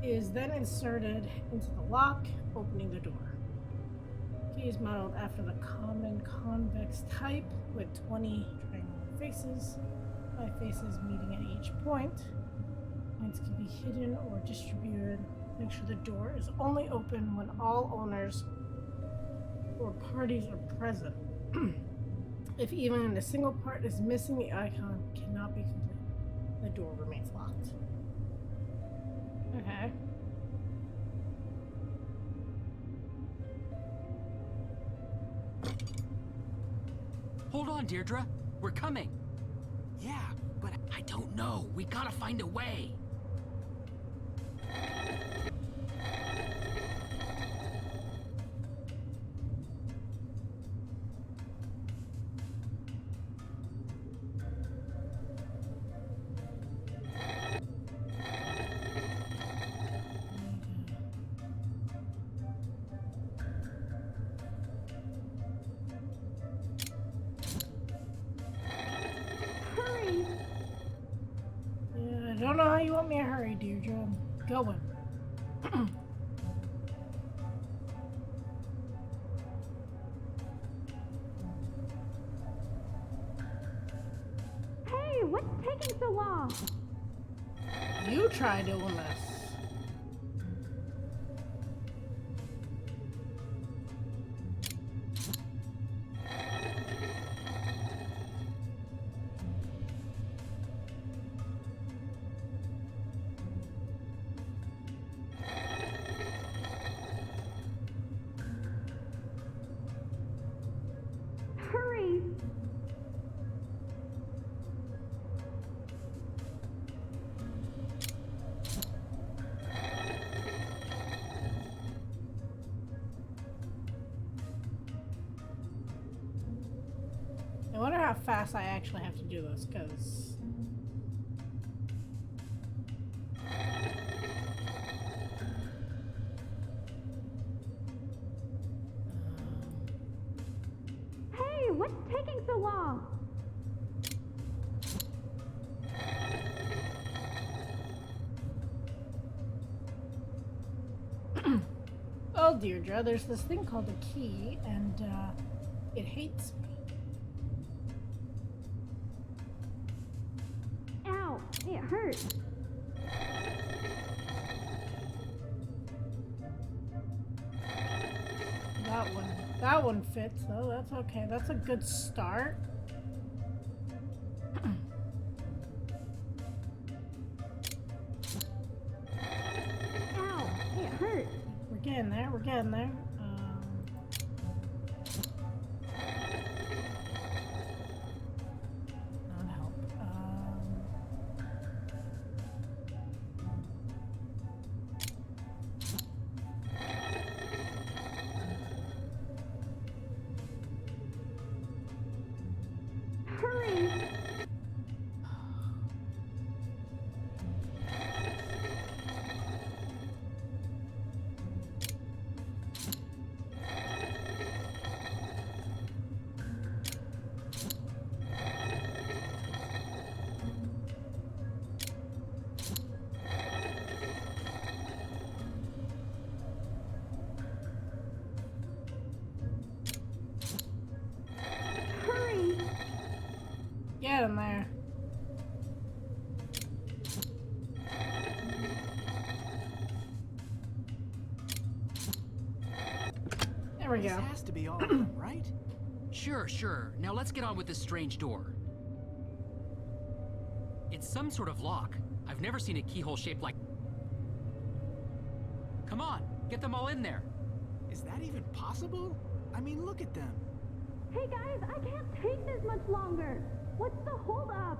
Is then inserted into the lock, opening the door. Key is modeled after the common convex type with 20 triangular faces, 5 faces meeting at each point. Points can be hidden or distributed. Make sure the door is only open when all owners or parties are present. If even a single part is missing, the icon cannot be completed. The door remains locked. Okay. Hold on, Deirdre. We're coming. Yeah, but I don't know. We gotta find a way. Yeah, I don't know how you want me to hurry, Deirdre. I'm going. Hey, what's taking so long? You try doing this. Hurry! I wonder how fast I actually have to do this, because... Hey, what's taking so long? Oh, Deirdre, there's this thing called a key, and, it hates me. Ow, it hurts. That one fits, though. That's okay. That's a good start. Ow, it hurts. We're getting there. We're getting there. Not help. Hurry! Hurry! Get him there. There we This go. has to be all of them, right? Sure. Now let's get on with this strange door. It's some sort of lock. I've never seen a keyhole shaped like... Come on, get them all in there. Is that even possible? I mean, look at them. Hey guys, I can't take this much longer. What's the holdup?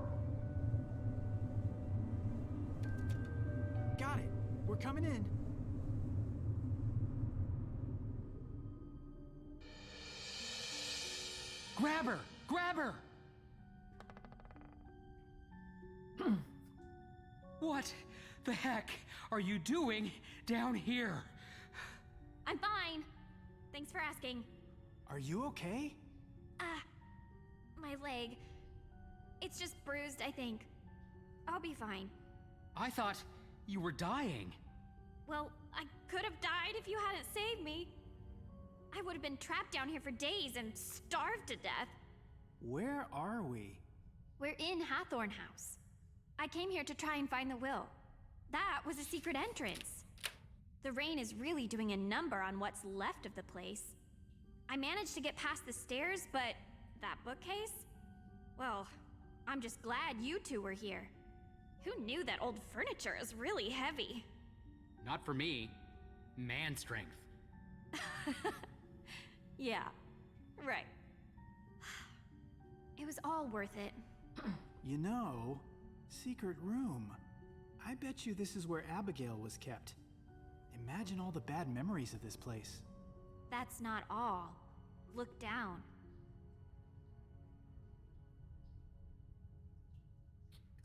Got it. We're coming in. Grab her! Grab her! What the heck are you doing down here? I'm fine. Thanks for asking. Are you okay? My leg. It's just bruised, I think. I'll be fine. I thought you were dying. Well, I could have died if you hadn't saved me. I would have been trapped down here for days and starved to death. Where are we? We're in Hathorne House. I came here to try and find the will. That was a secret entrance. The rain is really doing a number on what's left of the place. I managed to get past the stairs, but that bookcase? Well, I'm just glad you two were here. Who knew that old furniture is really heavy? Not for me. Man strength. Yeah, right. It was all worth it. You know, secret room. I bet you this is where Abigail was kept. Imagine all the bad memories of this place. That's not all. Look down.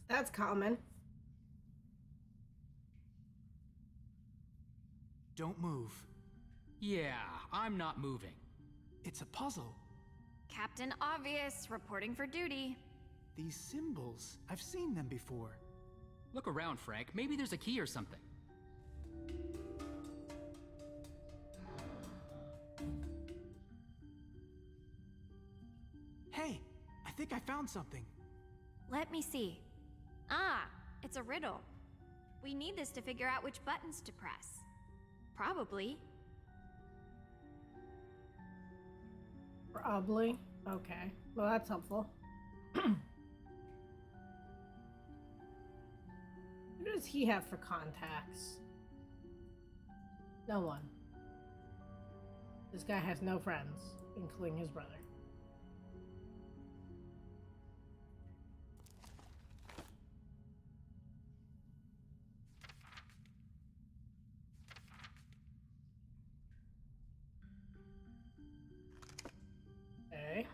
That's common. Don't move. Yeah, I'm not moving. It's a puzzle. Captain Obvious, reporting for duty. These symbols, I've seen them before. Look around, Frank. Maybe there's a key or something. Hey, I think I found something. Let me see. Ah, it's a riddle. We need this to figure out which buttons to press. Probably. Probably. Okay. Well, that's helpful. Who does he have for contacts? No one. This guy has no friends, including his brother. Okay.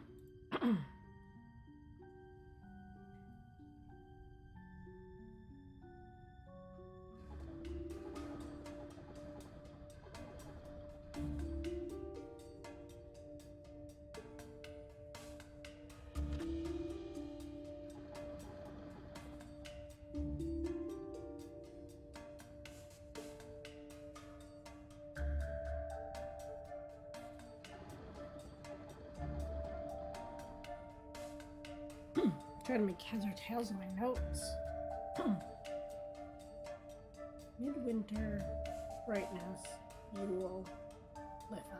Trying to make heads or tails of my notes. Midwinter, brightness, Yule, Litha.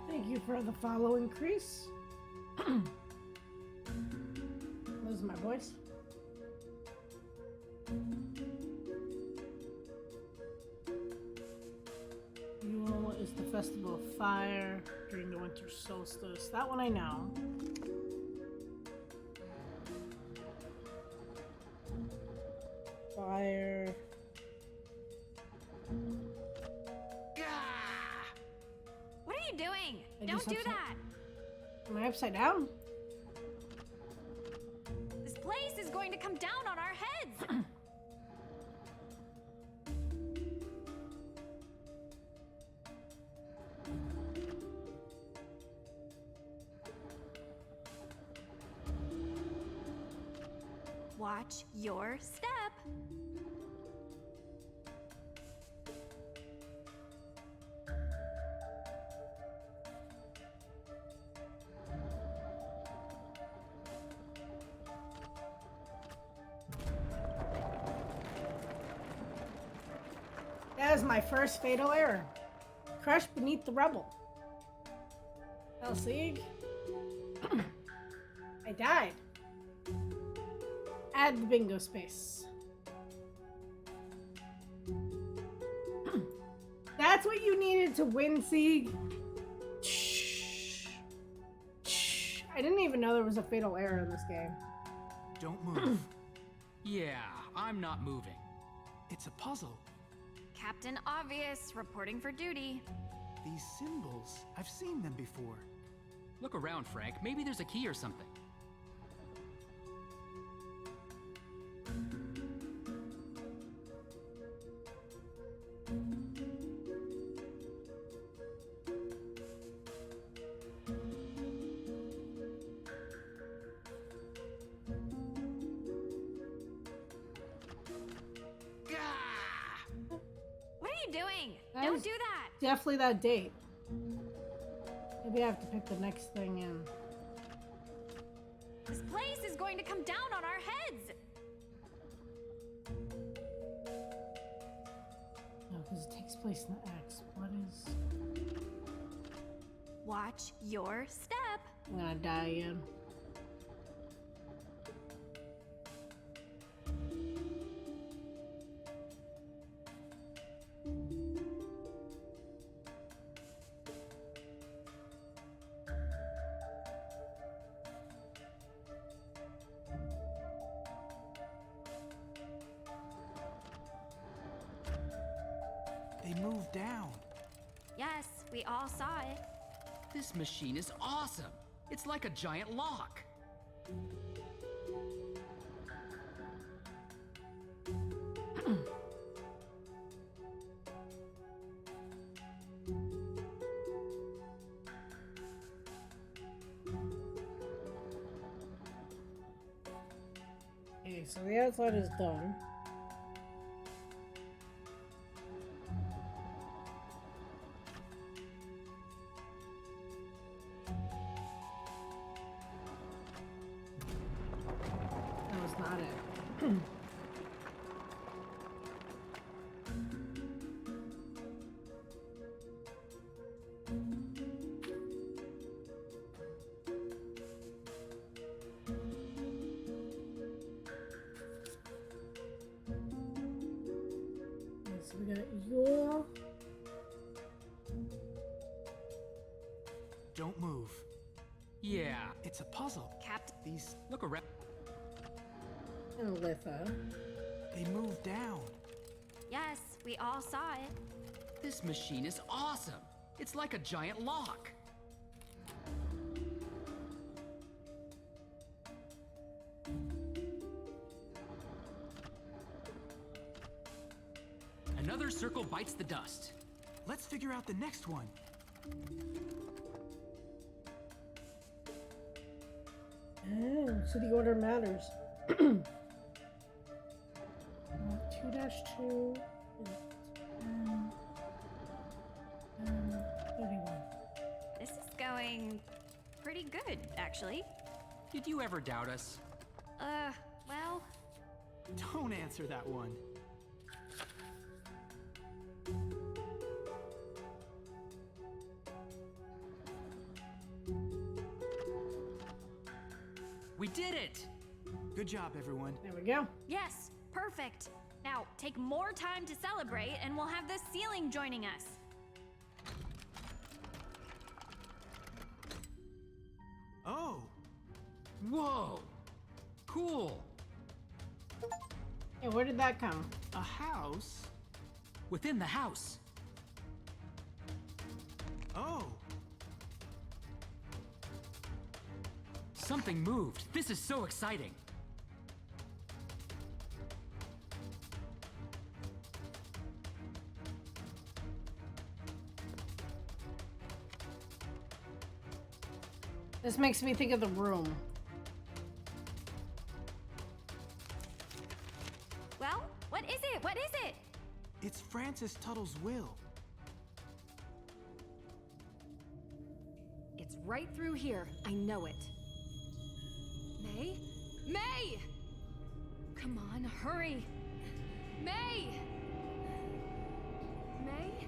Thank you for the follow increase. Losing my voice. Yule is the festival of fire during the winter solstice. That one I know. Fire. What are you doing? I Don't just do upside- that! Am I upside down? This place is going to come down on our heads! Watch your step. That is my first fatal error. Crushed beneath the rubble. Elsieg. I died. Add the bingo space. That's what you needed to win, Sieg. Shh. Shh. I didn't even know there was a fatal error in this game. Don't move. Yeah, I'm not moving. It's a puzzle. Captain Obvious, reporting for duty. These symbols, I've seen them before. Look around, Frank. Maybe there's a key or something. What are you doing? That Don't is do that. Definitely that date. Maybe I have to pick the next thing in. This place is going to come down on our heads. No, because it takes place in the X. What is... Watch your step. I'm gonna die again. They moved down. Yes, we all saw it. This machine is awesome. It's like a giant lock. Okay, so the outside is done. That was not it. So we got your... Don't move. Yeah. It's a puzzle. Captain. These... Look around. and Litha. They moved down. Yes, we all saw it. This machine is awesome. It's like a giant lock. Another circle bites the dust. Let's figure out the next one. Oh, so the order matters. 2-2 is 31. This is going pretty good, actually. Did you ever doubt us? Well, Don't answer that one. We did it! Good job, everyone. There we go. yes, perfect. Now, take more time to celebrate, and we'll have the ceiling joining us. Oh, Whoa! Cool! Hey, where did that come? a house? Within the house. Oh, Something moved. This is so exciting. This makes me think of the room. Well, what is it? What is it? it's Francis Tuttle's will. It's right through here. I know it. May? May! Come on, hurry! May! May?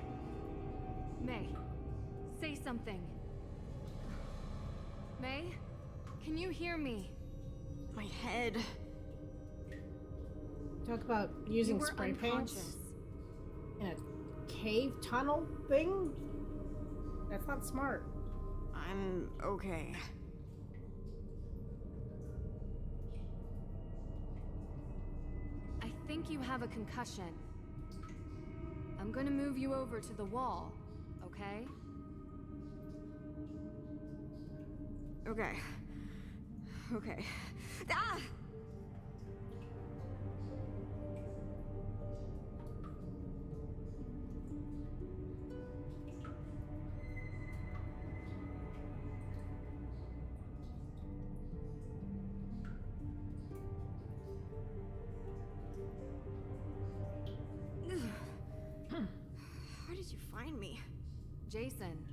May, say something. May? Can you hear me? My head. Talk about using You were spray paints unconscious. in a cave tunnel thing? That's not smart. I'm okay. I think you have a concussion. I'm gonna move you over to the wall, okay? Okay. Okay. Ah! How did you find me? Jason,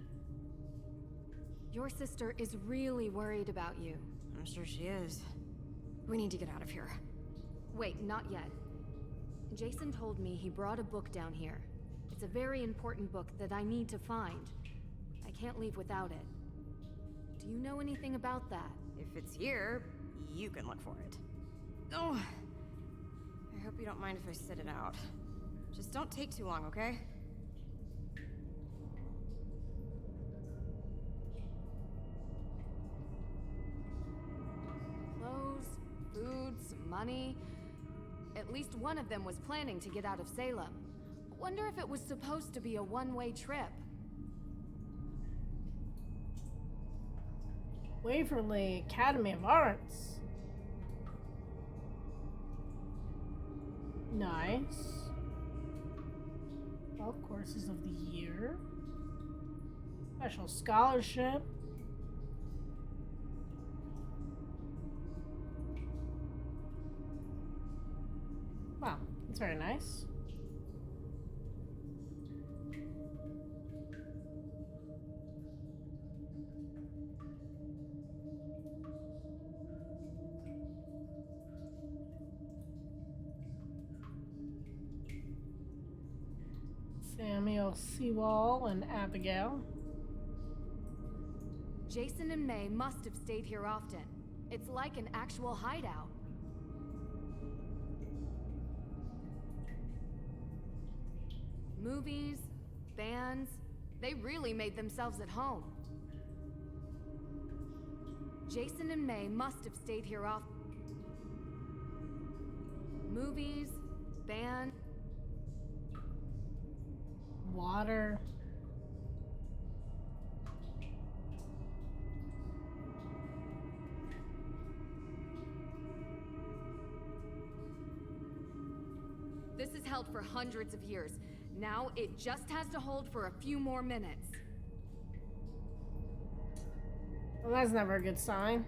your sister is really worried about you. I'm sure she is. We need to get out of here. Wait, not yet. Jason told me he brought a book down here. It's a very important book that I need to find. I can't leave without it. Do you know anything about that? If it's here, you can look for it. Oh! I hope you don't mind if I sit it out. Just don't take too long, okay? Clothes, food, some money. At least one of them was planning to get out of Salem. Wonder if it was supposed to be a one-way trip. Waverly Academy of Arts. Nice. Golf courses of the year. Special scholarship. Wow, that's very nice. Samuel Sewall and Abigail. Jason and May must have stayed here often. It's like an actual hideout. Movies, bands, they really made themselves at home. Jason and May must have stayed here often. Movies, bands. Water. This has held for hundreds of years. Now it just has to hold for a few more minutes. Well, that's never a good sign.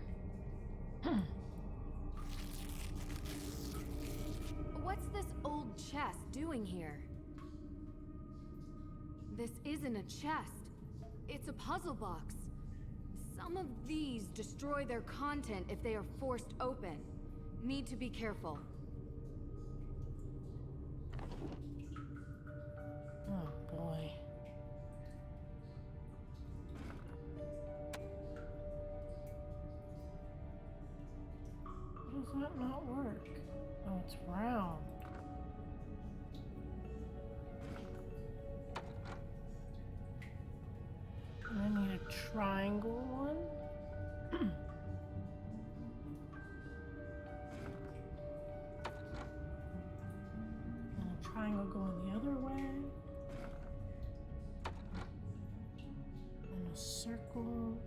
What's this old chest doing here? This isn't a chest. It's a puzzle box. Some of these destroy their content if they are forced open. Need to be careful. Oh boy. How does that not work? Oh, it's round. And I need a triangle one. And a triangle going the other way. And a circle.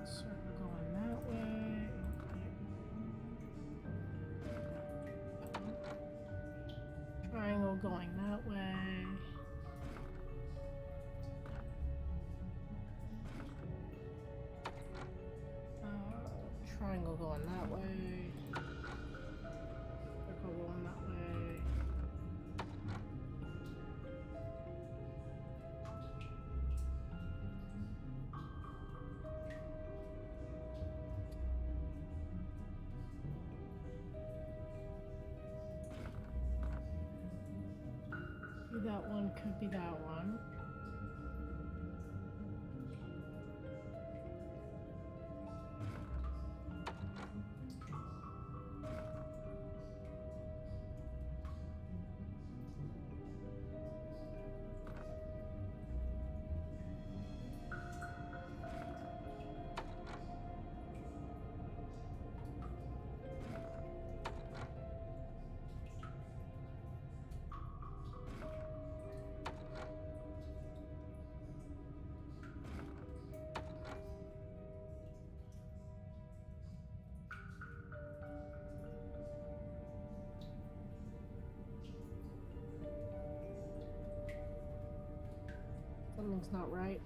Circle going that way. Triangle going that way. Triangle going that way. Circle going that way. Maybe that one could be that one. Something's not right.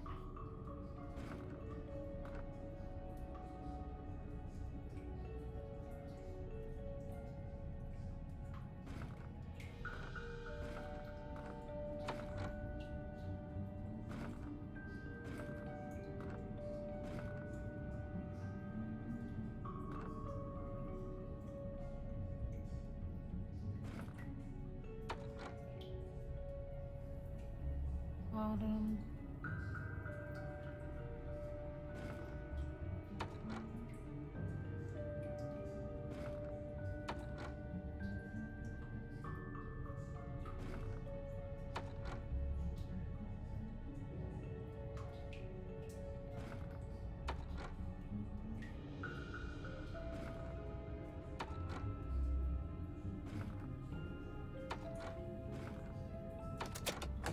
Autumn.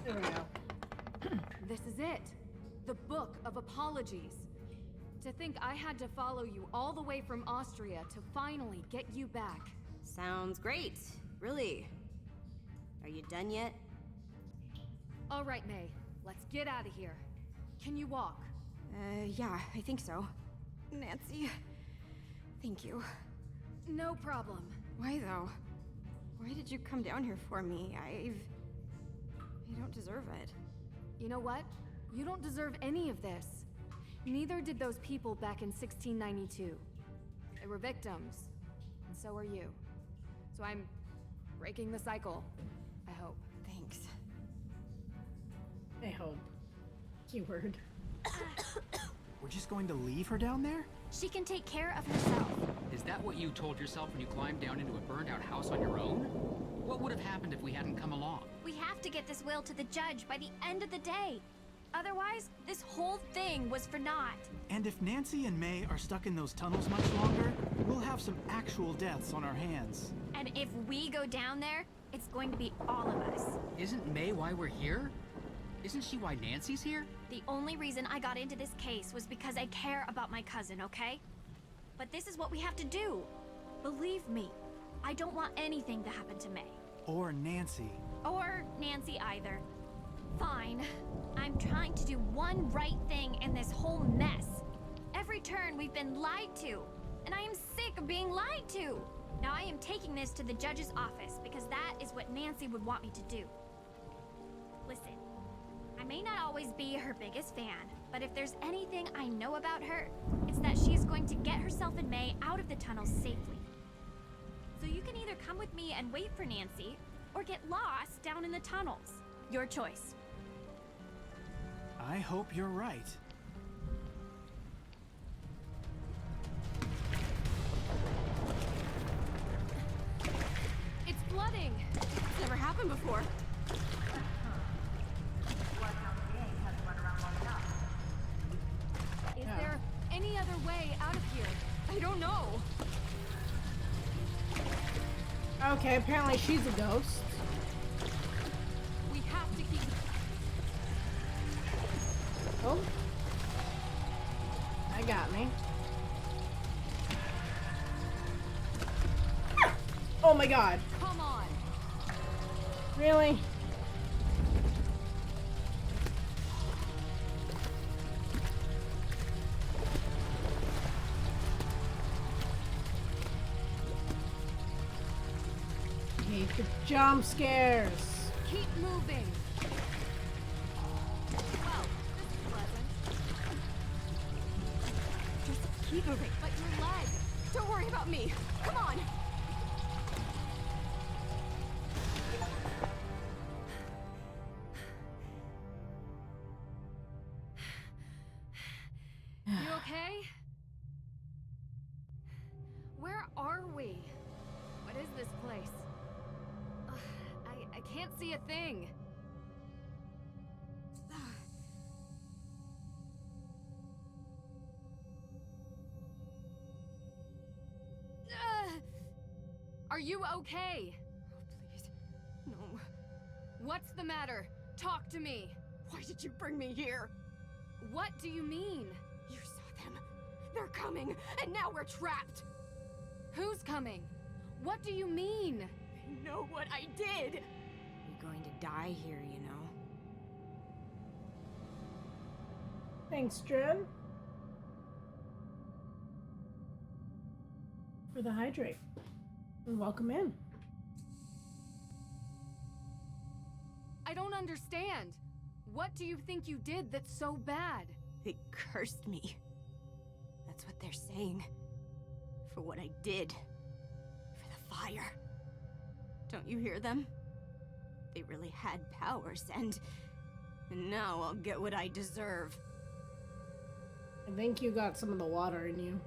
There we go. This is it. The Book of Apologies. To think I had to follow you all the way from Austria to finally get you back. Sounds great. Really. Are you done yet? All right, May. Let's get out of here. Can you walk? Yeah, I think so. Nancy, thank you. No problem. Why though? Why did you come down here for me? I don't deserve it. You know what? You don't deserve any of this. Neither did those people back in 1692. They were victims, and so are you. So I'm breaking the cycle, I hope. Thanks. I hope. Keyword. We're just going to leave her down there? She can take care of herself. Is that what you told yourself when you climbed down into a burned-out house on your own? What would have happened if we hadn't come along? We have to get this will to the judge by the end of the day. Otherwise, this whole thing was for naught. And if Nancy and May are stuck in those tunnels much longer, we'll have some actual deaths on our hands. And if we go down there, it's going to be all of us. Isn't May why we're here? Isn't she why Nancy's here? The only reason I got into this case was because I care about my cousin, okay? But this is what we have to do. Believe me, I don't want anything to happen to May. Or Nancy. Or Nancy either. Fine. I'm trying to do one right thing in this whole mess. Every turn we've been lied to, and I am sick of being lied to. Now I am taking this to the judge's office because that is what Nancy would want me to do. Listen, I may not always be her biggest fan, but if there's anything I know about her, it's that she is going to get herself and May out of the tunnels safely. So you can either come with me and wait for Nancy, or get lost down in the tunnels. Your choice. I hope you're right. It's flooding! It's never happened before. Is there any other way out of here? I don't know. Okay, apparently she's a ghost. We have to keep... Oh. That got me. Oh my god. Come on. Really? I hate the jump scares. Keep moving. Well, this is pleasant. Just keep moving. But your leg. Don't worry about me. Come on. You okay? Where are we? What is this place? I can't see a thing. Are you okay? Oh, please. No. What's the matter? Talk to me. Why did you bring me here? What do you mean? You saw them. They're coming, and now we're trapped. Who's coming? What do you mean? They know what I did. You're going to die here, you know. Thanks, Dred. For the hydrate. And welcome in. I don't understand. What do you think you did that's so bad? They cursed me. That's what they're saying. For what I did. For the fire. Don't you hear them? They really had powers, and now I'll get what I deserve. I think you got some of the water in you.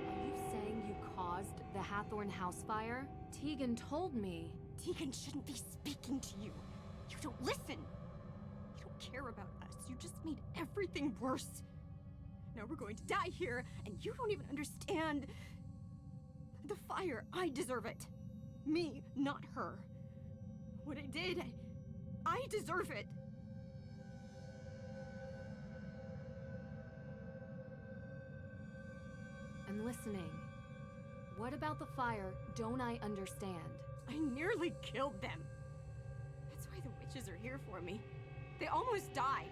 Are you saying you caused the Hathorne House fire? Tegan told me. Tegan shouldn't be speaking to you. You don't listen. You don't care about us. You just made everything worse. Now we're going to die here, and you don't even understand. The fire, I deserve it. Me, not her. What I did, I deserve it. I'm listening. What about the fire don't I understand? I nearly killed them. That's why the witches are here for me. They almost died.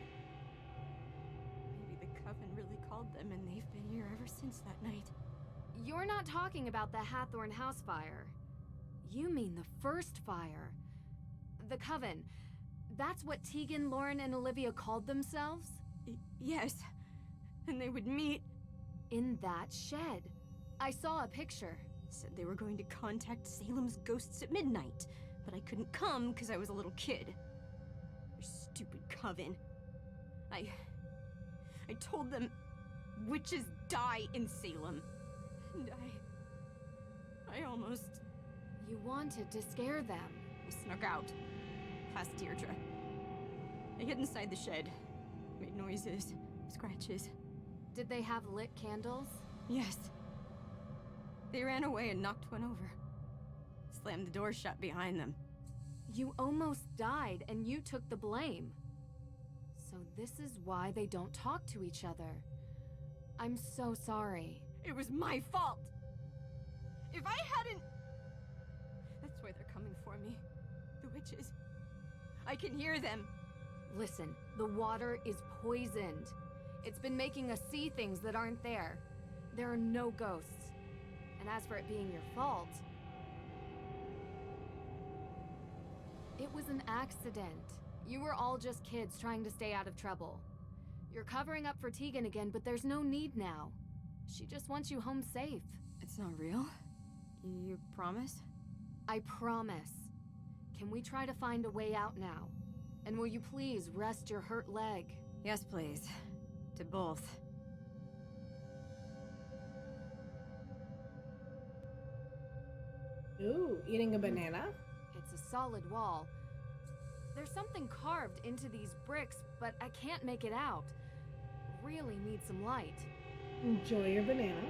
Maybe the Coven really called them, and they've been here ever since that night. You're not talking about the Hathorne House fire. You mean the first fire. The Coven. That's what Tegan, Lauren, and Olivia called themselves? Yes. And they would meet in that shed. I saw a picture. Said they were going to contact Salem's ghosts at midnight, but I couldn't come because I was a little kid. Their stupid Coven. I told them witches die in Salem. And I almost... You wanted to scare them. I snuck out, past Deirdre. I hid inside the shed, made noises, scratches. Did they have lit candles? Yes. They ran away and knocked one over. Slammed the door shut behind them. You almost died and you took the blame. So this is why they don't talk to each other. I'm so sorry. It was my fault! If I hadn't... That's why they're coming for me. The witches. I can hear them. Listen, the water is poisoned. It's been making us see things that aren't there. There are no ghosts. And as for it being your fault... It was an accident. You were all just kids trying to stay out of trouble. You're covering up for Tegan again, but there's no need now. She just wants you home safe. It's not real? You promise? I promise. Can we try to find a way out now? And will you please rest your hurt leg? Yes, please. To both. Ooh, eating a banana? It's a solid wall. There's something carved into these bricks, but I can't make it out. Really need some light. Enjoy your banana.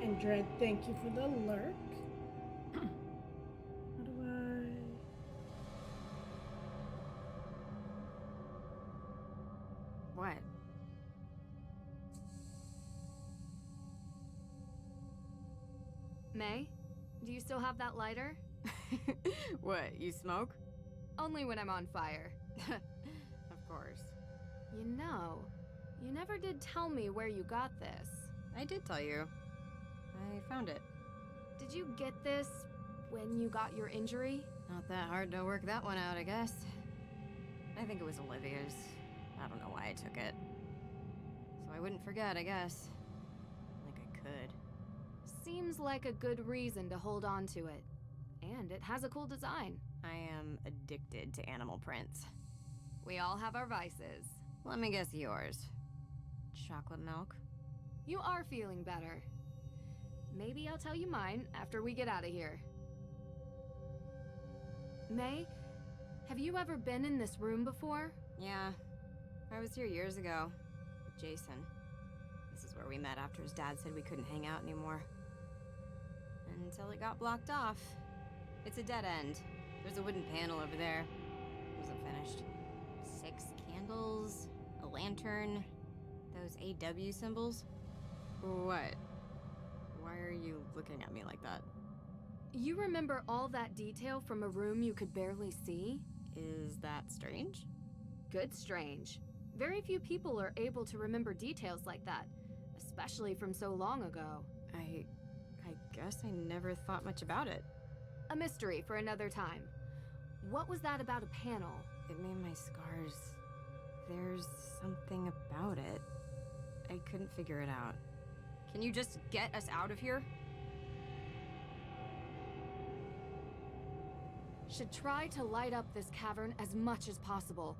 And Dred, thank you for the lurk. How do I... What? May, do you still have that lighter? What, you smoke? Only when I'm on fire. Of course. You know, you never did tell me where you got this. I did tell you. I found it. Did you get this when you got your injury? Not that hard to work that one out, I guess. I think it was Olivia's. I don't know why I took it. So I wouldn't forget, I guess. Like I could. Seems like a good reason to hold on to it. And it has a cool design. I am addicted to animal prints. We all have our vices. Let me guess yours. Chocolate milk? You are feeling better. Maybe I'll tell you mine after we get out of here. May, have you ever been in this room before? Yeah. I was here years ago. With Jason. This is where we met after his dad said we couldn't hang out anymore. Until it got blocked off. It's a dead end. There's a wooden panel over there. It wasn't finished. 6 candles, a lantern, those AW symbols. What? Why are you looking at me like that? You remember all that detail from a room you could barely see? Is that strange? Good strange. Very few people are able to remember details like that, especially from so long ago. I guess I never thought much about it. A mystery for another time. What was that about a panel? It made my scars. There's something about it. I couldn't figure it out. Can you just get us out of here? Should try to light up this cavern as much as possible.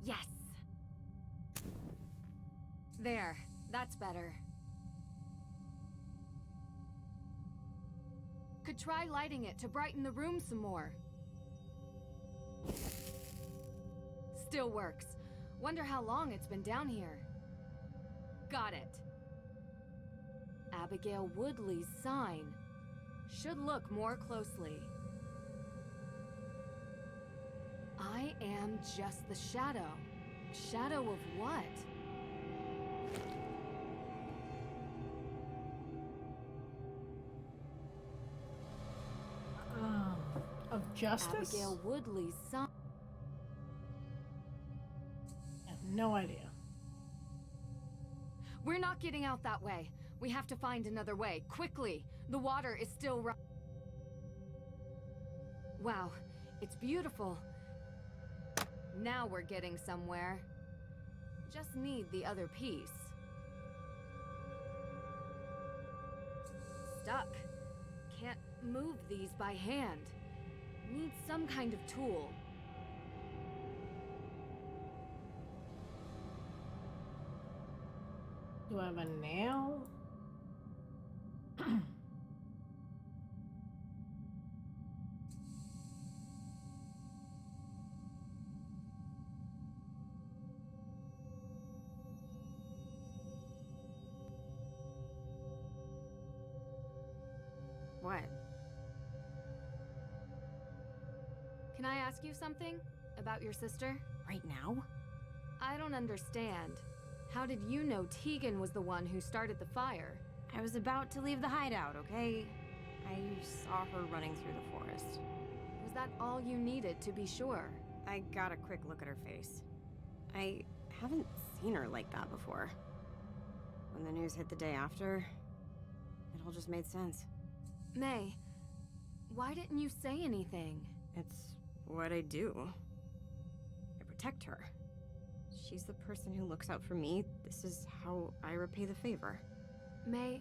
Yes! There, that's better. Could try lighting it to brighten the room some more. Still works. Wonder how long it's been down here. Got it. Abigail Woodley's sign. Should look more closely. I am just the shadow. Shadow of what? Of justice? Abigail Woodley's sign. I have no idea. We're not getting out that way. We have to find another way, quickly. The water is still Wow, it's beautiful. Now we're getting somewhere. Just need the other piece. Stuck. Can't move these by hand. Need some kind of tool. Do I have a nail? What? Can I ask you something? About your sister? Right now? I don't understand. How did you know Tegan was the one who started the fire? I was about to leave the hideout, okay? I saw her running through the forest. Was that all you needed to be sure? I got a quick look at her face. I haven't seen her like that before. When the news hit the day after, it all just made sense. May, why didn't you say anything? It's what I do. I protect her. She's the person who looks out for me. This is how I repay the favor. May,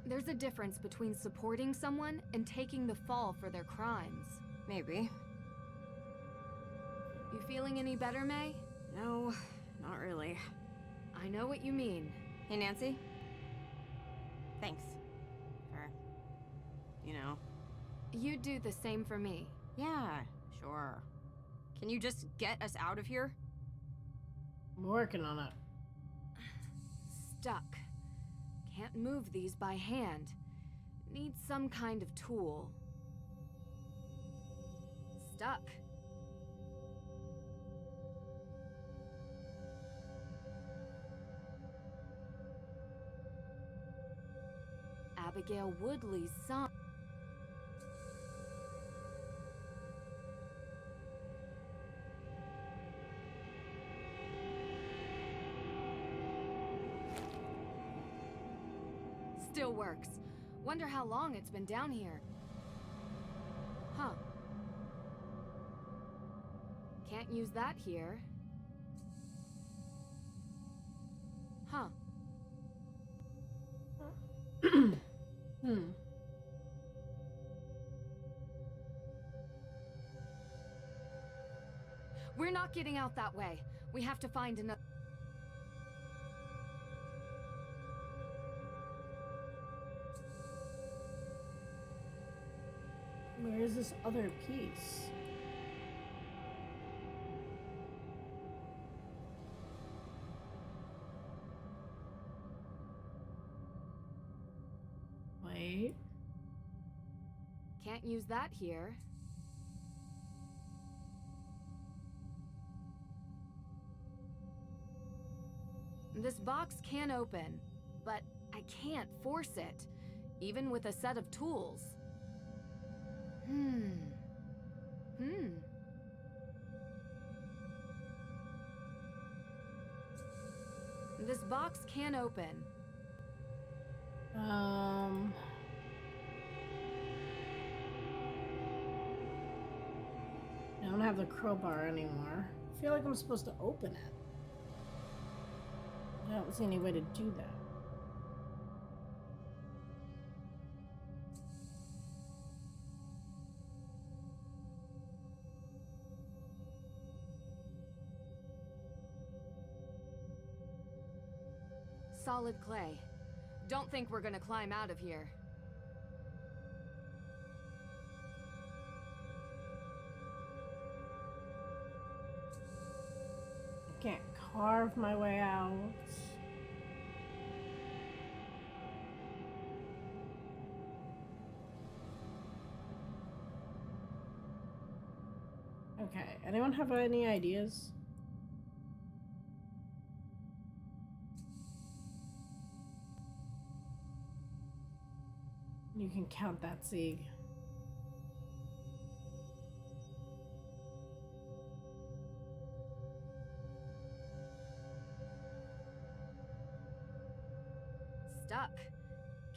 there's a difference between supporting someone and taking the fall for their crimes. Maybe. You feeling any better, May? No, not really. I know what you mean. Hey, Nancy. Thanks. For, You'd do the same for me. Yeah, sure. Can you just get us out of here? I'm working on it. Stuck. Can't move these by hand. Need some kind of tool. Stuck. Abigail Woodley's son. Still works. Wonder how long it's been down here. Huh. Can't use that here. Huh. We're not getting out that way. We have to find another. Where is this other piece? Wait. Can't use that here. This box can open, but I can't force it, even with a set of tools. This box can open. I don't have the crowbar anymore. I feel like I'm supposed to open it. I don't see any way to do that. Solid clay. Don't think we're gonna climb out of here. I can't carve my way out. Okay, anyone have any ideas? You can count that, Sieg. Stuck.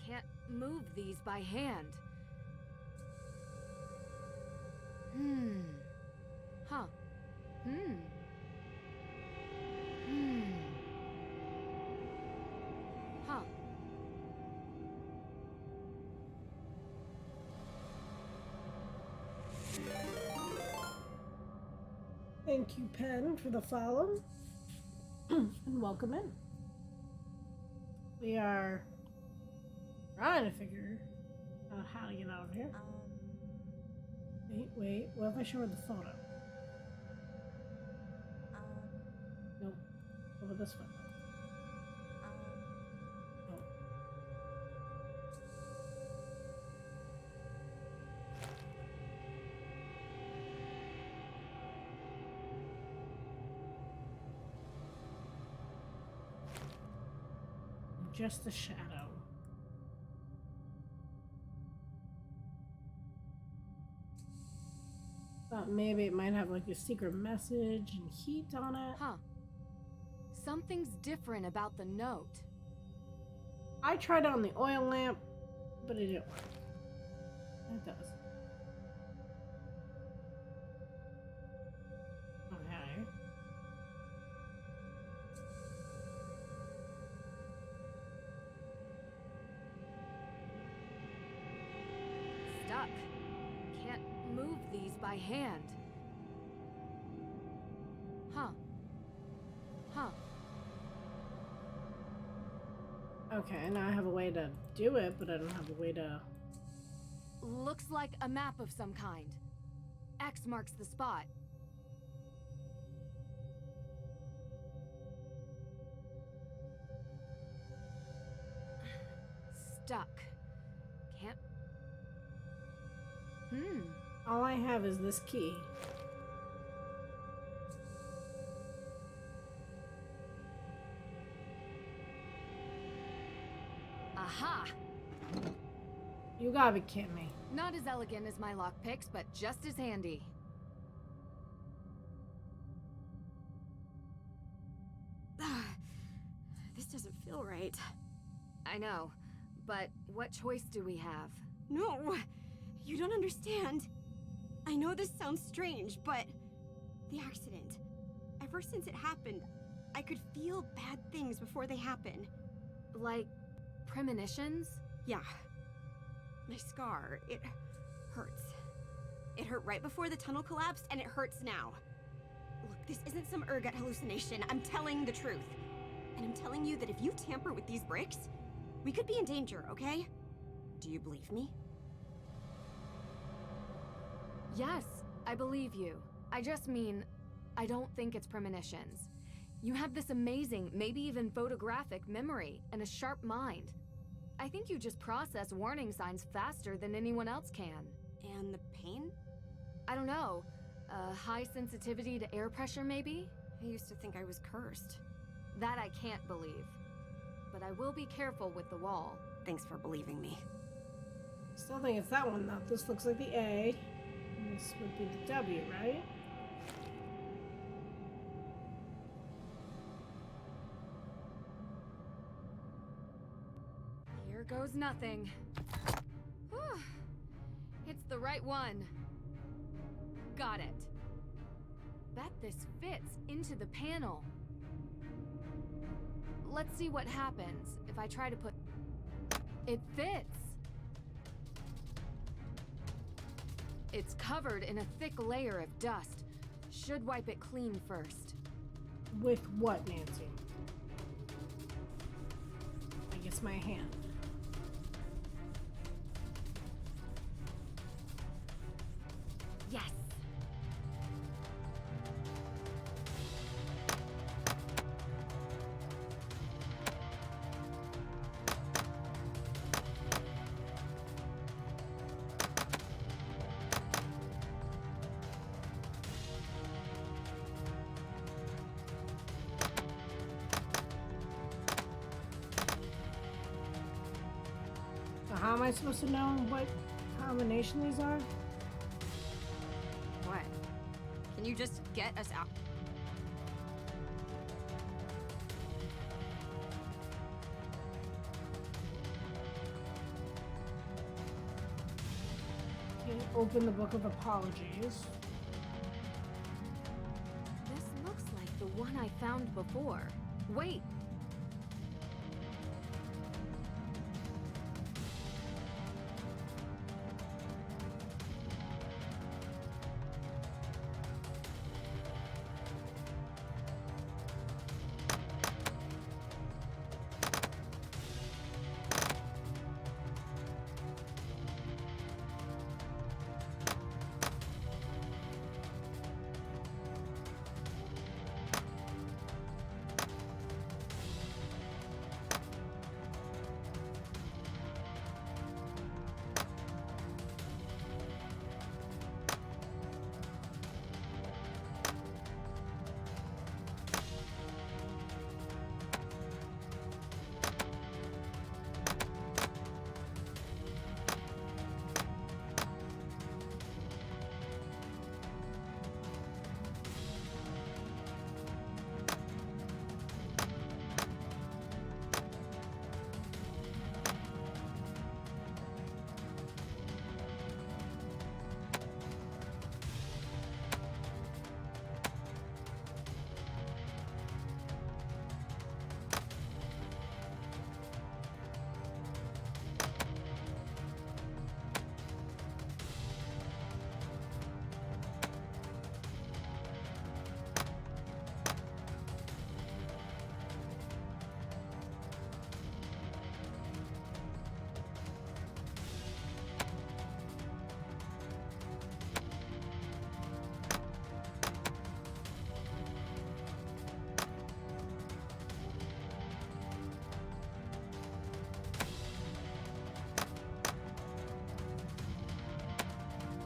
Can't move these by hand. Huh. Huh. Thank you, Pen, for the follow. And welcome in. We are trying to figure out how to get out of here. Wait, what if I show her the photo? Nope. What about this one? Nope. Just a shadow. Thought maybe it might have like a secret message and heat on it. Huh. Something's different about the note. I tried it on the oil lamp, but it didn't work. It does. Okay. Stuck. Can't move these by hand. Huh. Huh. Okay, now I have a way to do it, but I don't have a way to... Looks like a map of some kind. X marks the spot. Stuck. Can't... All I have is this key. Aha! You gotta be kidding me. Not as elegant as my lockpicks, but just as handy. This doesn't feel right. I know, but what choice do we have? No, you don't understand. I know this sounds strange, but the accident, ever since it happened, I could feel bad things before they happen. Like premonitions? Yeah. My scar, it hurts. It hurt right before the tunnel collapsed, and it hurts now. Look, this isn't some ergot hallucination. I'm telling the truth. And I'm telling you that if you tamper with these bricks, we could be in danger, okay? Do you believe me? Yes, I believe you. I just mean, I don't think it's premonitions. You have this amazing, maybe even photographic memory and a sharp mind. I think you just process warning signs faster than anyone else can. And the pain? I don't know. High sensitivity to air pressure, maybe? I used to think I was cursed. That I can't believe. But I will be careful with the wall. Thanks for believing me. Still think it's that one though. This looks like the A. And this would be the W, right? Here goes nothing. Whew. It's the right one. Got it. Bet this fits into the panel. Let's see what happens if I try to put... It fits! It's covered in a thick layer of dust. Should wipe it clean first. With what, Nancy? I guess my hand. Yes! So how am I supposed to know what combination these are? What? Can you just get us out? Okay, open the Book of Apologies. This looks like the one I found before. Wait!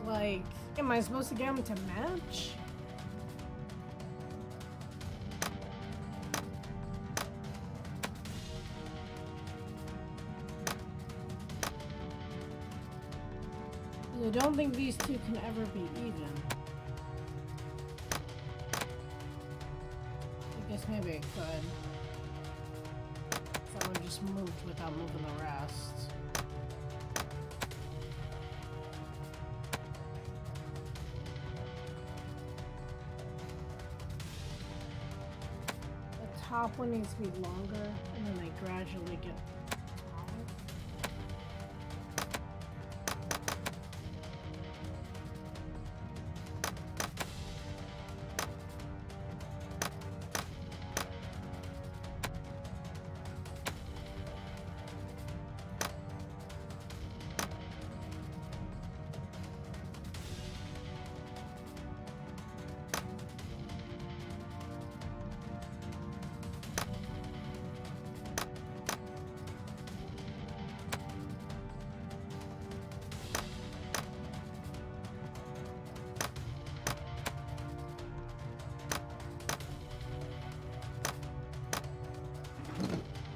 Like, am I supposed to get them to match? I don't think these two can ever be even. I guess maybe it could. Someone just moved without moving the rest. The top one needs to be longer, and then they gradually get taller.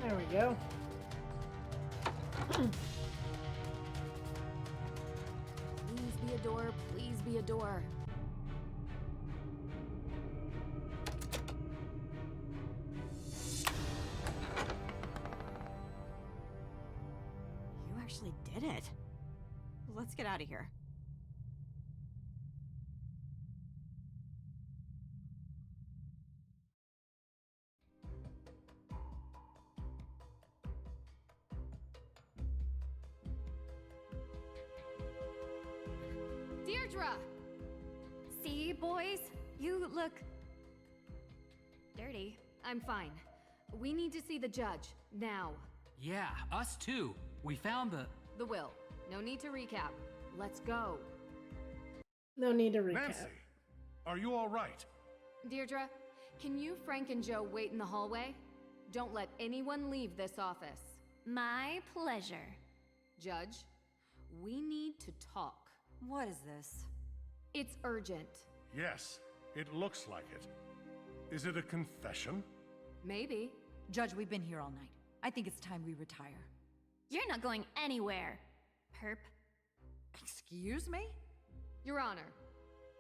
There we go. door. You actually did it. Let's get out of here. Deirdre! See, boys? You look... dirty. I'm fine. We need to see the judge, now. Yeah, us too. We found The will. No need to recap. Let's go. No need to recap. Nancy, are you all right? Deirdre, can you, Frank, and Joe wait in the hallway? Don't let anyone leave this office. My pleasure. Judge, we need to talk. What is this? It's urgent. Yes, it looks like it. Is it a confession? Maybe. Judge, we've been here all night. I think it's time we retire. You're not going anywhere, perp. Excuse me? Your Honor,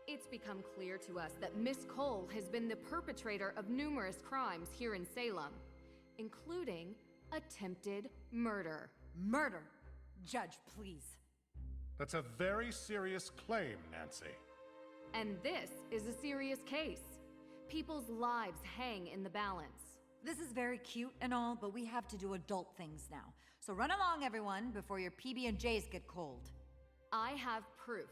it's become clear to us that Miss Cole has been the perpetrator of numerous crimes here in Salem, including attempted murder. Murder? Judge, please. That's a very serious claim, Nancy. And this is a serious case. People's lives hang in the balance. This is very cute and all, but we have to do adult things now. So run along, everyone, before your PB&Js get cold. I have proof.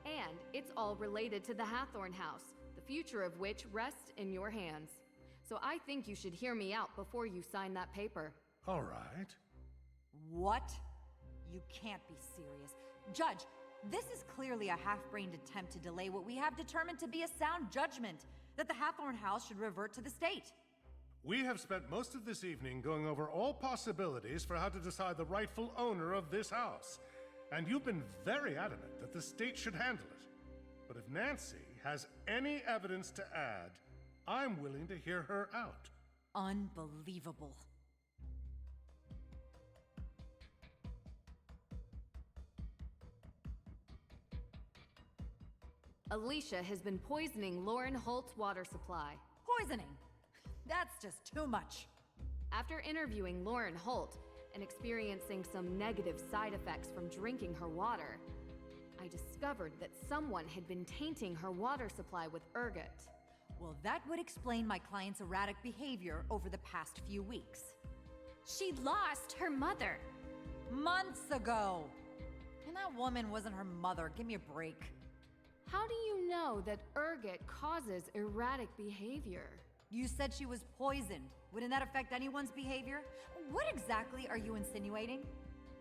And it's all related to the Hathorne House, the future of which rests in your hands. So I think you should hear me out before you sign that paper. All right. What? You can't be serious. Judge, this is clearly a half-brained attempt to delay what we have determined to be a sound judgment, that the Hathorne House should revert to the state. We have spent most of this evening going over all possibilities for how to decide the rightful owner of this house. And you've been very adamant that the state should handle it. But if Nancy has any evidence to add, I'm willing to hear her out. Unbelievable. Alicia has been poisoning Lauren Holt's water supply. Poisoning? That's just too much. After interviewing Lauren Holt and experiencing some negative side effects from drinking her water, I discovered that someone had been tainting her water supply with ergot. Well, that would explain my client's erratic behavior over the past few weeks. She lost her mother. Months ago. And that woman wasn't her mother. Give me a break. How do you know that ergot causes erratic behavior? You said she was poisoned. Wouldn't that affect anyone's behavior? What exactly are you insinuating?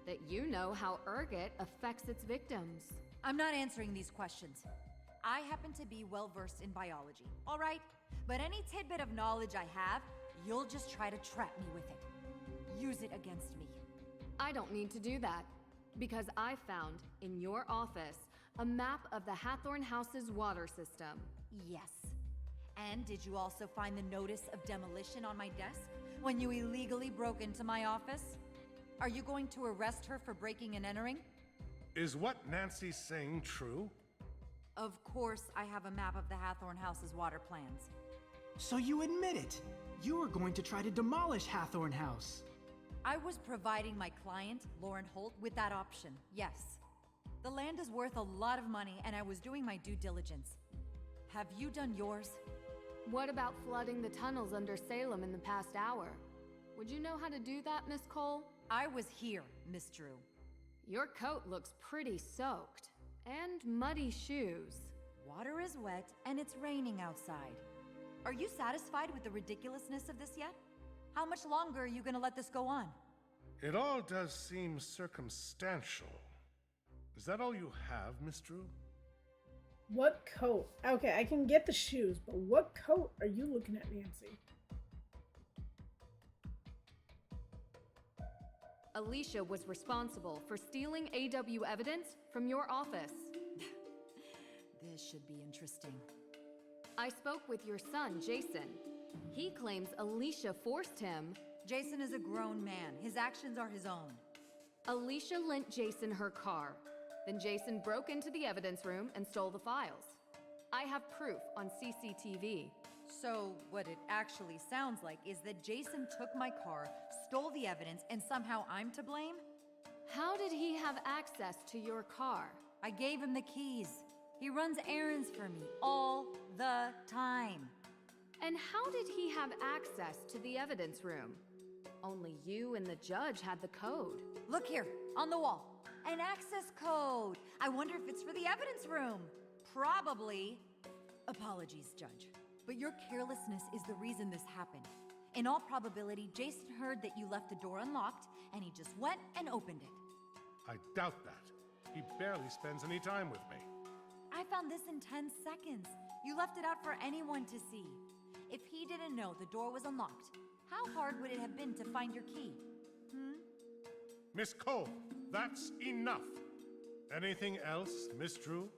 That you know how ergot affects its victims. I'm not answering these questions. I happen to be well-versed in biology, all right? But any tidbit of knowledge I have, you'll just try to trap me with it. Use it against me. I don't need to do that, because I found, in your office, a map of the Hathorne House's water system. Yes. And did you also find the notice of demolition on my desk when you illegally broke into my office? Are you going to arrest her for breaking and entering? Is what Nancy's saying true? Of course, I have a map of the Hathorne House's water plans. So you admit it. You were going to try to demolish Hathorne House. I was providing my client, Lauren Holt, with that option, yes. The land is worth a lot of money, and I was doing my due diligence. Have you done yours? What about flooding the tunnels under Salem in the past hour? Would you know how to do that, Miss Cole? I was here, Miss Drew. Your coat looks pretty soaked. And muddy shoes. Water is wet, and it's raining outside. Are you satisfied with the ridiculousness of this yet? How much longer are you gonna let this go on? It all does seem circumstantial. Is that all you have, Miss Drew? What coat? Okay, I can get the shoes, but what coat are you looking at, Nancy? Alicia was responsible for stealing AW evidence from your office. This should be interesting. I spoke with your son, Jason. He claims Alicia forced him. Jason is a grown man. His actions are his own. Alicia lent Jason her car. Then Jason broke into the evidence room and stole the files. I have proof on CCTV. So, what it actually sounds like is that Jason took my car, stole the evidence, and somehow I'm to blame? How did he have access to your car? I gave him the keys. He runs errands for me all the time. And how did he have access to the evidence room? Only you and the judge had the code. Look here, on the wall. An access code. I wonder if it's for the evidence room. Probably. Apologies, Judge. But your carelessness is the reason this happened. In all probability, Jason heard that you left the door unlocked, and he just went and opened it. I doubt that. He barely spends any time with me. I found this in 10 seconds. You left it out for anyone to see. If he didn't know the door was unlocked, how hard would it have been to find your key? Miss Cole, that's enough. Anything else, Miss Drew?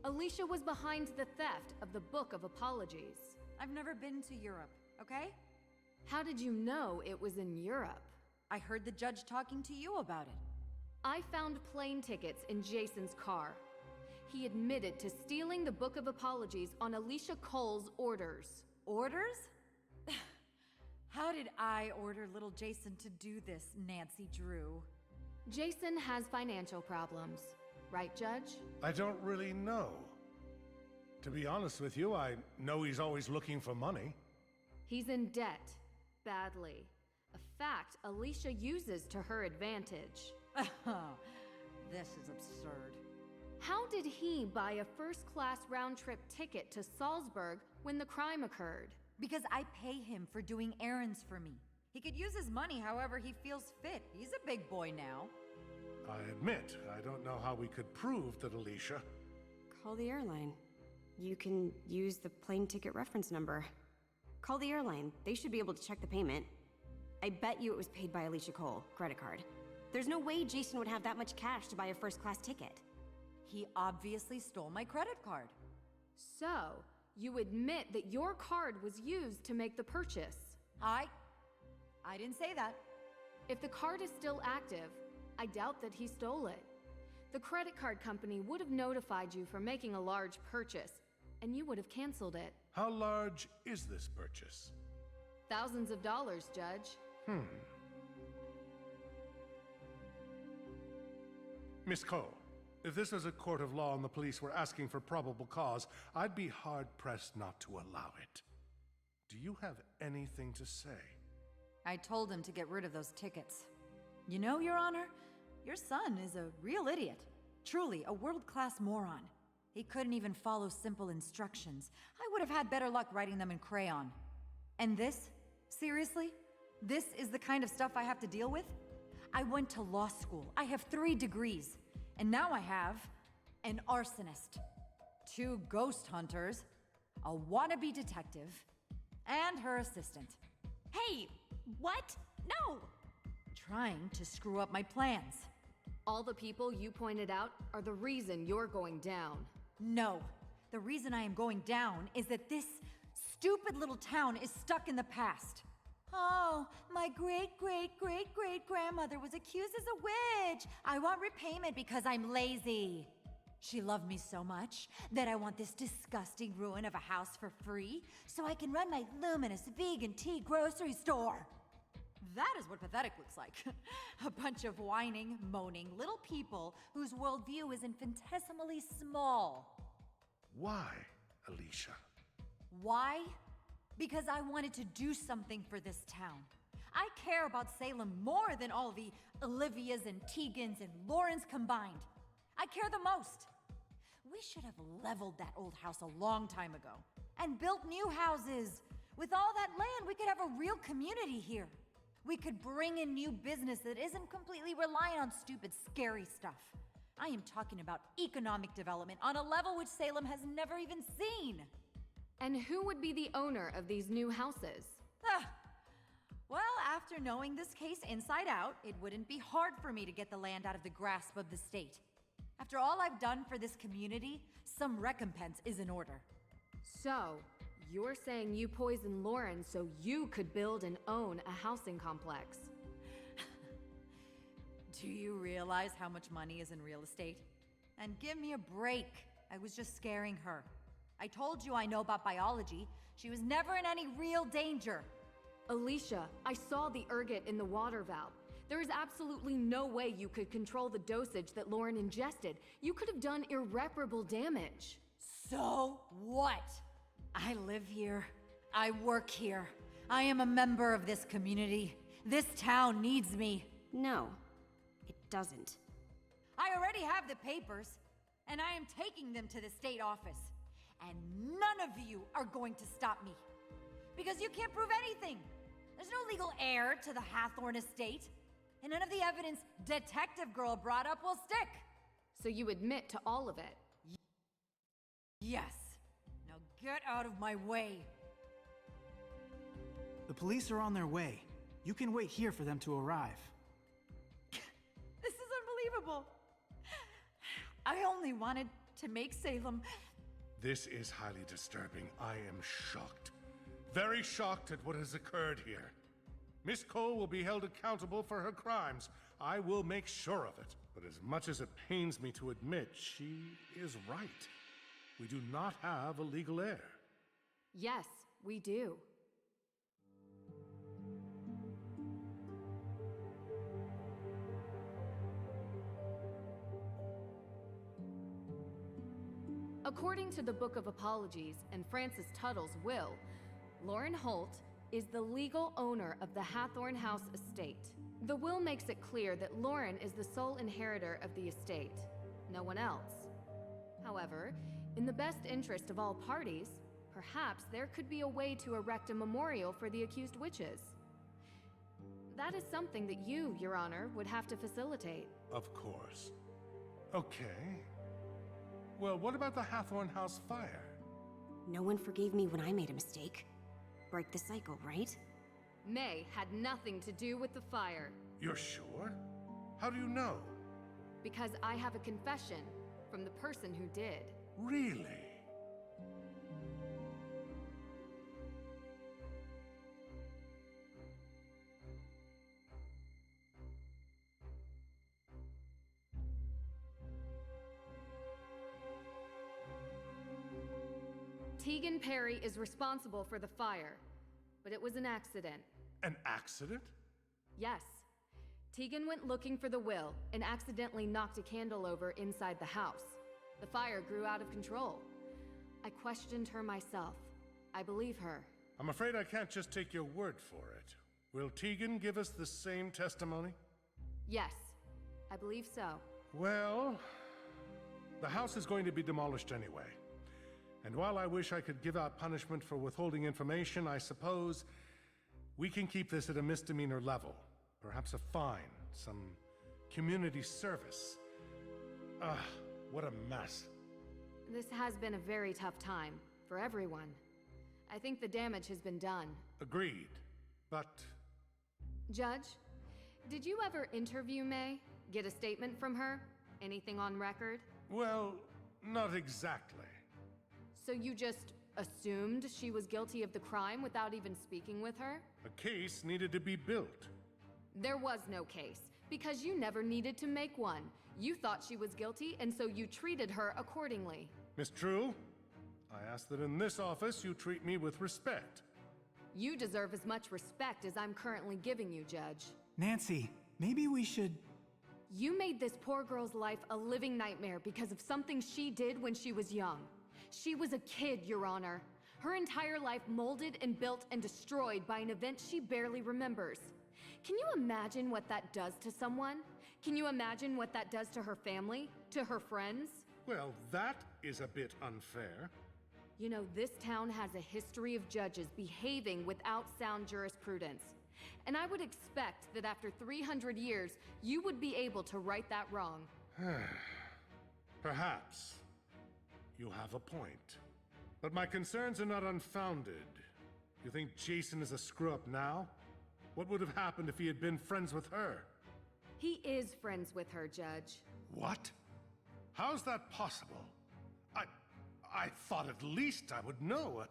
Alicia was behind the theft of the Book of Apologies. I've never been to Europe, okay? How did you know it was in Europe? I heard the judge talking to you about it. I found plane tickets in Jason's car. He admitted to stealing the Book of Apologies on Alicia Cole's orders. Orders? How did I order little Jason to do this, Nancy Drew? Jason has financial problems, right, Judge? I don't really know. To be honest with you, I know he's always looking for money. He's in debt, badly. A fact Alicia uses to her advantage. This is absurd. How did he buy a first-class round-trip ticket to Salzburg when the crime occurred? Because I pay him for doing errands for me. He could use his money however he feels fit. He's a big boy now. I admit, I don't know how we could prove that Alicia... Call the airline. You can use the plane ticket reference number. Call the airline. They should be able to check the payment. I bet you it was paid by Alicia Cole, credit card. There's no way Jason would have that much cash to buy a first-class ticket. He obviously stole my credit card. So, you admit that your card was used to make the purchase? I didn't say that. If the card is still active, I doubt that he stole it. The credit card company would have notified you for making a large purchase, and you would have canceled it. How large is this purchase? Thousands of dollars, Judge. Miss Cole, if this was a court of law and the police were asking for probable cause, I'd be hard-pressed not to allow it. Do you have anything to say? I told him to get rid of those tickets. You know, Your Honor, your son is a real idiot. Truly, a world-class moron. He couldn't even follow simple instructions. I would have had better luck writing them in crayon. And this? Seriously? This is the kind of stuff I have to deal with? I went to law school. I have 3 degrees. And now I have an arsonist, 2 ghost hunters, a wannabe detective, and her assistant. Hey, what? No! Trying to screw up my plans. All the people you pointed out are the reason you're going down. No. The reason I am going down is that this stupid little town is stuck in the past. Oh, my great-great-great-great-grandmother was accused as a witch. I want repayment because I'm lazy. She loved me so much that I want this disgusting ruin of a house for free so I can run my luminous vegan tea grocery store. That is what pathetic looks like. A bunch of whining, moaning little people whose worldview is infinitesimally small. Why, Alicia? Why? Because I wanted to do something for this town. I care about Salem more than all the Olivias and Tegans and Laurens combined. I care the most. We should have leveled that old house a long time ago and built new houses. With all that land, we could have a real community here. We could bring in new business that isn't completely reliant on stupid, scary stuff. I am talking about economic development on a level which Salem has never even seen. And who would be the owner of these new houses? Well, after knowing this case inside out, it wouldn't be hard for me to get the land out of the grasp of the state. After all I've done for this community, some recompense is in order. So, you're saying you poisoned Lauren so you could build and own a housing complex? Do you realize how much money is in real estate? And give me a break. I was just scaring her. I told you I know about biology. She was never in any real danger. Alicia, I saw the ergot in the water valve. There is absolutely no way you could control the dosage that Lauren ingested. You could have done irreparable damage. So what? I live here. I work here. I am a member of this community. This town needs me. No, it doesn't. I already have the papers, and I am taking them to the state office. And none of you are going to stop me. Because you can't prove anything. There's no legal heir to the Hathorne estate. And none of the evidence Detective Girl brought up will stick. So you admit to all of it? Yes. Now get out of my way. The police are on their way. You can wait here for them to arrive. This is unbelievable. I only wanted to make Salem... This is highly disturbing. I am shocked. Very shocked at what has occurred here. Miss Cole will be held accountable for her crimes. I will make sure of it. But as much as it pains me to admit, she is right. We do not have a legal heir. Yes, we do. According to the Book of Apologies and Francis Tuttle's will, Lauren Holt is the legal owner of the Hathorne House estate. The will makes it clear that Lauren is the sole inheritor of the estate, no one else. However, in the best interest of all parties, perhaps there could be a way to erect a memorial for the accused witches. That is something that you, Your Honor, would have to facilitate. Of course. Okay. Well, what about the Hathorne House fire? No one forgave me when I made a mistake. Break the cycle, right? May had nothing to do with the fire. You're sure? How do you know? Because I have a confession from the person who did. Really? Tegan Perry is responsible for the fire, but it was an accident. An accident? Yes. Tegan went looking for the will and accidentally knocked a candle over inside the house. The fire grew out of control. I questioned her myself. I believe her. I'm afraid I can't just take your word for it. Will Tegan give us the same testimony? Yes, I believe so. Well, the house is going to be demolished anyway. And while I wish I could give out punishment for withholding information, I suppose we can keep this at a misdemeanor level. Perhaps a fine, some community service. What a mess. This has been a very tough time for everyone. I think the damage has been done. Agreed, but... Judge, did you ever interview May? Get a statement from her? Anything on record? Well, not exactly. So you just assumed she was guilty of the crime without even speaking with her? A case needed to be built. There was no case, because you never needed to make one. You thought she was guilty, and so you treated her accordingly. Miss True, I ask that in this office you treat me with respect. You deserve as much respect as I'm currently giving you, Judge. Nancy, maybe we should... You made this poor girl's life a living nightmare because of something she did when she was young. She was a kid, Your Honor. Her entire life molded and built and destroyed by an event she barely remembers. Can you imagine what that does to someone? Can you imagine what that does to her family? To her friends? Well, that is a bit unfair. You know, this town has a history of judges behaving without sound jurisprudence. And I would expect that after 300 years, you would be able to right that wrong. Perhaps. You have a point. But my concerns are not unfounded. You think Jason is a screw-up now? What would have happened if he had been friends with her? He is friends with her, Judge. What? How's that possible? I thought at least I would know.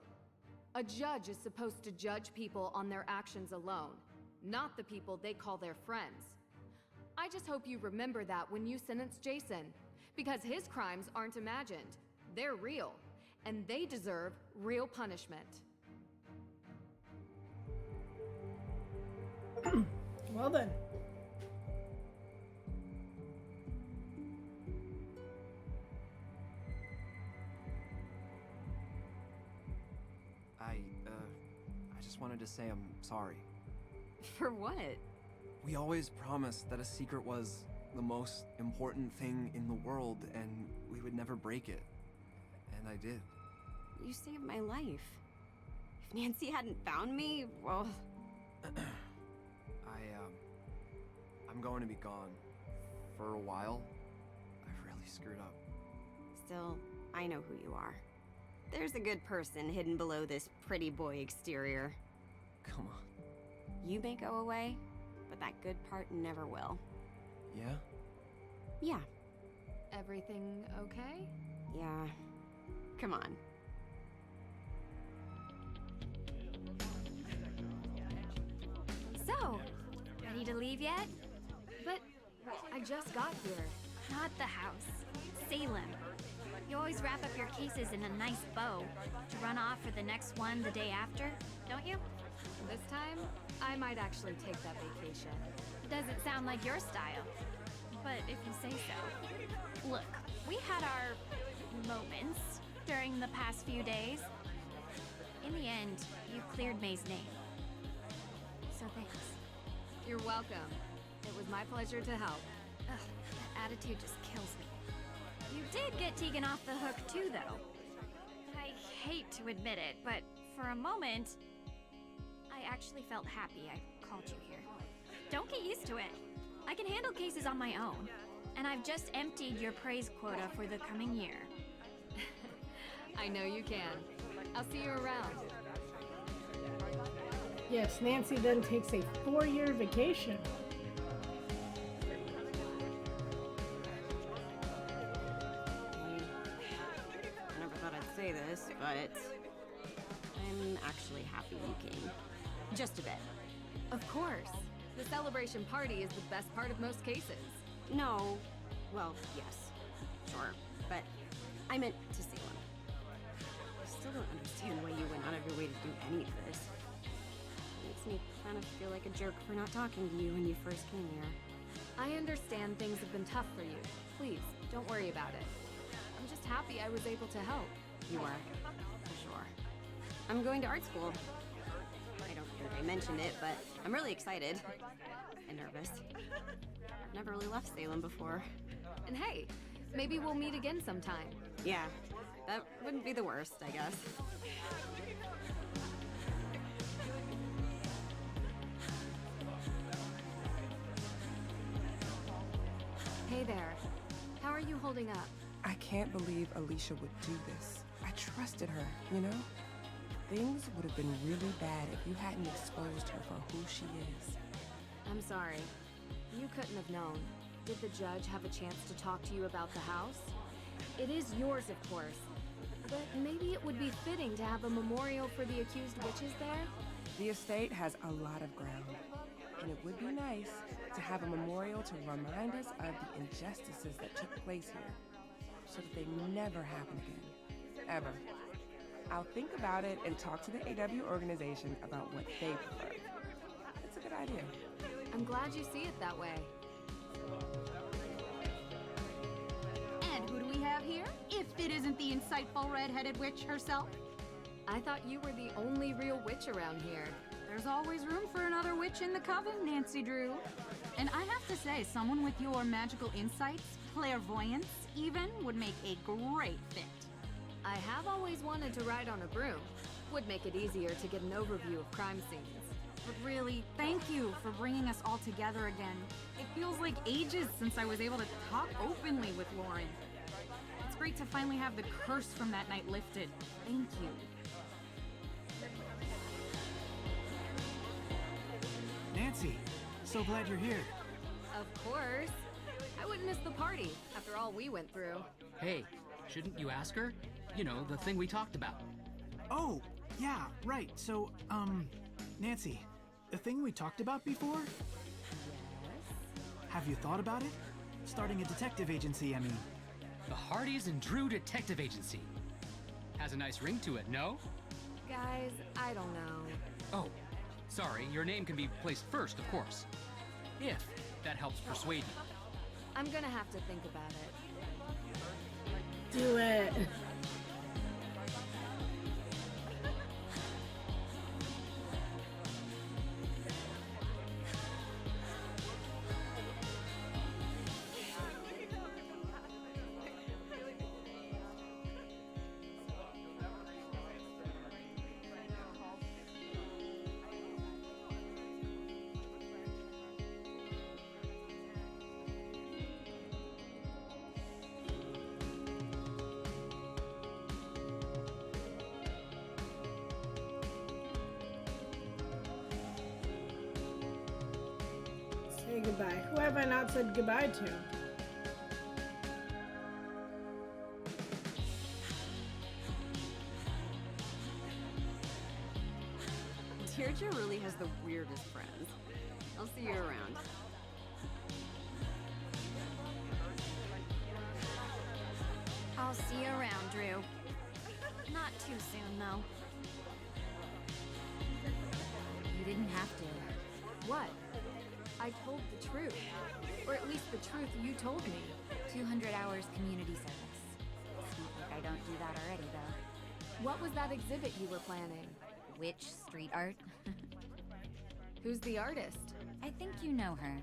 A judge is supposed to judge people on their actions alone, not the people they call their friends. I just hope you remember that when you sentence Jason, because his crimes aren't imagined. They're real, and they deserve real punishment. Well then. I just wanted to say I'm sorry. For what? We always promised that a secret was the most important thing in the world, and we would never break it. And I did. You saved my life. If Nancy hadn't found me, well... I'm going to be gone. For a while. I've really screwed up. Still, I know who you are. There's a good person hidden below this pretty boy exterior. Come on. You may go away, but that good part never will. Yeah? Yeah. Everything okay? Yeah. Come on. So, ready to leave yet? But I just got here. Not the house. Salem. You always wrap up your cases in a nice bow to run off for the next one the day after, don't you? This time, I might actually take that vacation. Doesn't sound like your style. But if you say so. Look, we had our moments during the past few days. In the end, you cleared May's name. So thanks. You're welcome. It was my pleasure to help. Ugh, that attitude just kills me. You did get Tegan off the hook too, though. I hate to admit it, but for a moment, I actually felt happy I called you here. Don't get used to it. I can handle cases on my own, and I've just emptied your praise quota for the coming year. I know you can. I'll see you around. Yes, Nancy then takes a 4-year vacation. I never thought I'd say this, but I'm actually happy you came. Just a bit. Of course. The celebration party is the best part of most cases. No. Well, yes. Sure. But I meant to Salem. I still don't understand why you went out of your way to do any of this. It makes me kind of feel like a jerk for not talking to you when you first came here. I understand things have been tough for you. Please, don't worry about it. I'm just happy I was able to help. You are. For sure. I'm going to art school. I don't think I mentioned it, but I'm really excited. And nervous. I've never really left Salem before. And hey, maybe we'll meet again sometime. Yeah, that wouldn't be the worst, I guess. Hey there. How are you holding up? I can't believe Alicia would do this. I trusted her, you know? Things would have been really bad if you hadn't exposed her for who she is. I'm sorry. You couldn't have known. Did the judge have a chance to talk to you about the house? It is yours, of course. But maybe it would be fitting to have a memorial for the accused witches there? The estate has a lot of ground, and it would be nice to have a memorial to remind us of the injustices that took place here, so that they never happen again. Ever. I'll think about it and talk to the AW organization about what they prefer. It's a good idea. I'm glad you see it that way. And who do we have here? If it isn't the insightful red-headed witch herself. I thought you were the only real witch around here. There's always room for another witch in the coven, Nancy Drew. And I have to say, someone with your magical insights, clairvoyance even, would make a great fit. I have always wanted to ride on a broom. Would make it easier to get an overview of crime scenes. But really, thank you for bringing us all together again. It feels like ages since I was able to talk openly with Lauren. It's great to finally have the curse from that night lifted. Thank you. Nancy, so glad you're here. Of course. I wouldn't miss the party, after all we went through. Hey, shouldn't you ask her? You know, the thing we talked about. Oh, yeah, right. So, Nancy, the thing we talked about before? Yes? Have you thought about it? Starting a detective agency, I mean. The Hardys and Drew Detective Agency. Has a nice ring to it, no? Guys, I don't know. Oh, sorry, your name can be placed first, of course. If that helps persuade you. I'm gonna have to think about it. Do it. Say goodbye. Who have I not said goodbye to? Deirdre really has the weirdest friends. I'll see you around. I'll see you around, Drew. Not too soon, though. You didn't have to. What? I told the truth. Or at least the truth you told me. 200 hours community service. It's not like I don't do that already, though. What was that exhibit you were planning? Witch street art. Who's the artist? I think you know her.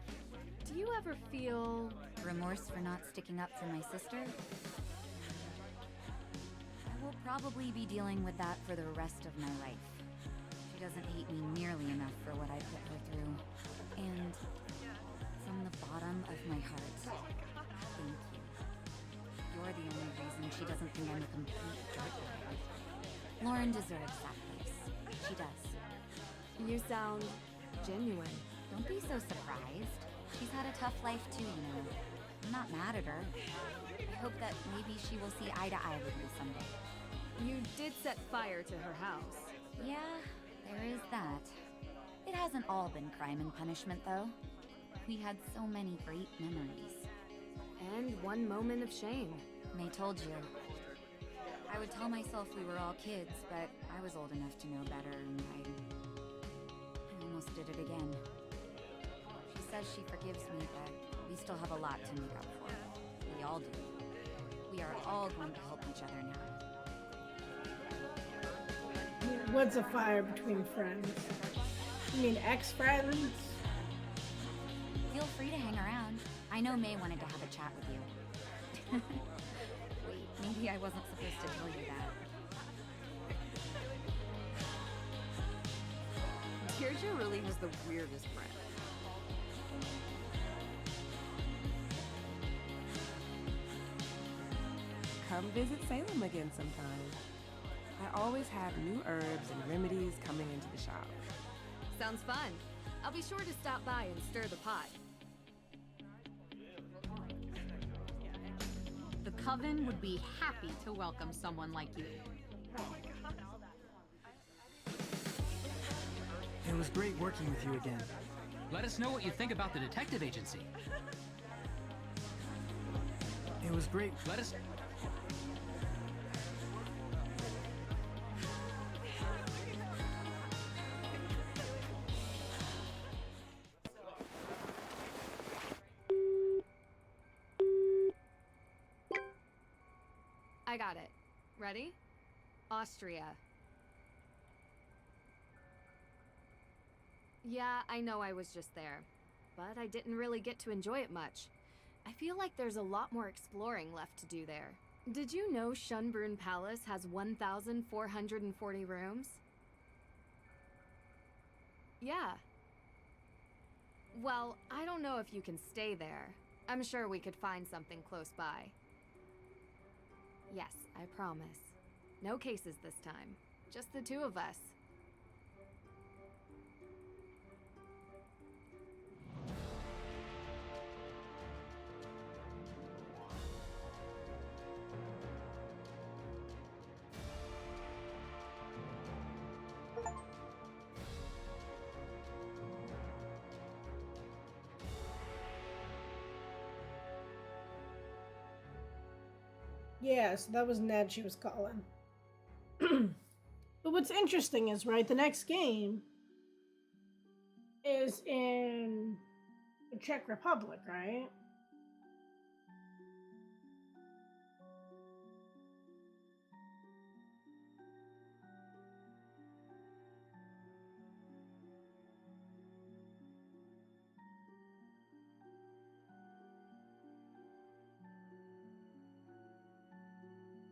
Do you ever feel... remorse for not sticking up for my sister? I will probably be dealing with that for the rest of my life. She doesn't hate me nearly enough for what I put her through. And from the bottom of my heart, thank you. You're the only reason she doesn't think I'm a complete dirtbag. Lauren deserves that place. She does. You sound genuine. Don't be so surprised. She's had a tough life too, you know. I'm not mad at her. I hope that maybe she will see eye to eye with me someday. You did set fire to her house. Yeah, there is that. It hasn't all been crime and punishment, though. We had so many great memories. And one moment of shame. May told you. I would tell myself we were all kids, but I was old enough to know better, and I almost did it again. She says she forgives me, but we still have a lot to make up for. We all do. We are all going to help each other now. What's a fire between friends? You mean ex-friends? Feel free to hang around. I know May wanted to have a chat with you. Wait, maybe I wasn't supposed to tell you that. Deirdre really has the weirdest friends. Come visit Salem again sometime. I always have new herbs and remedies coming into the shop. Sounds fun. I'll be sure to stop by and stir the pot. The Coven would be happy to welcome someone like you. It was great working with you again. Let us know what you think about the detective agency. It was great. Let us... I got it. Ready? Austria. Yeah, I know I was just there, but I didn't really get to enjoy it much. I feel like there's a lot more exploring left to do there. Did you know Schönbrunn Palace has 1,440 rooms? Yeah. Well, I don't know if you can stay there. I'm sure we could find something close by. Yes, I promise. No cases this time. Just the two of us. Yeah, so that was Ned she was calling. But what's interesting is, right, the next game is in the Czech Republic, right?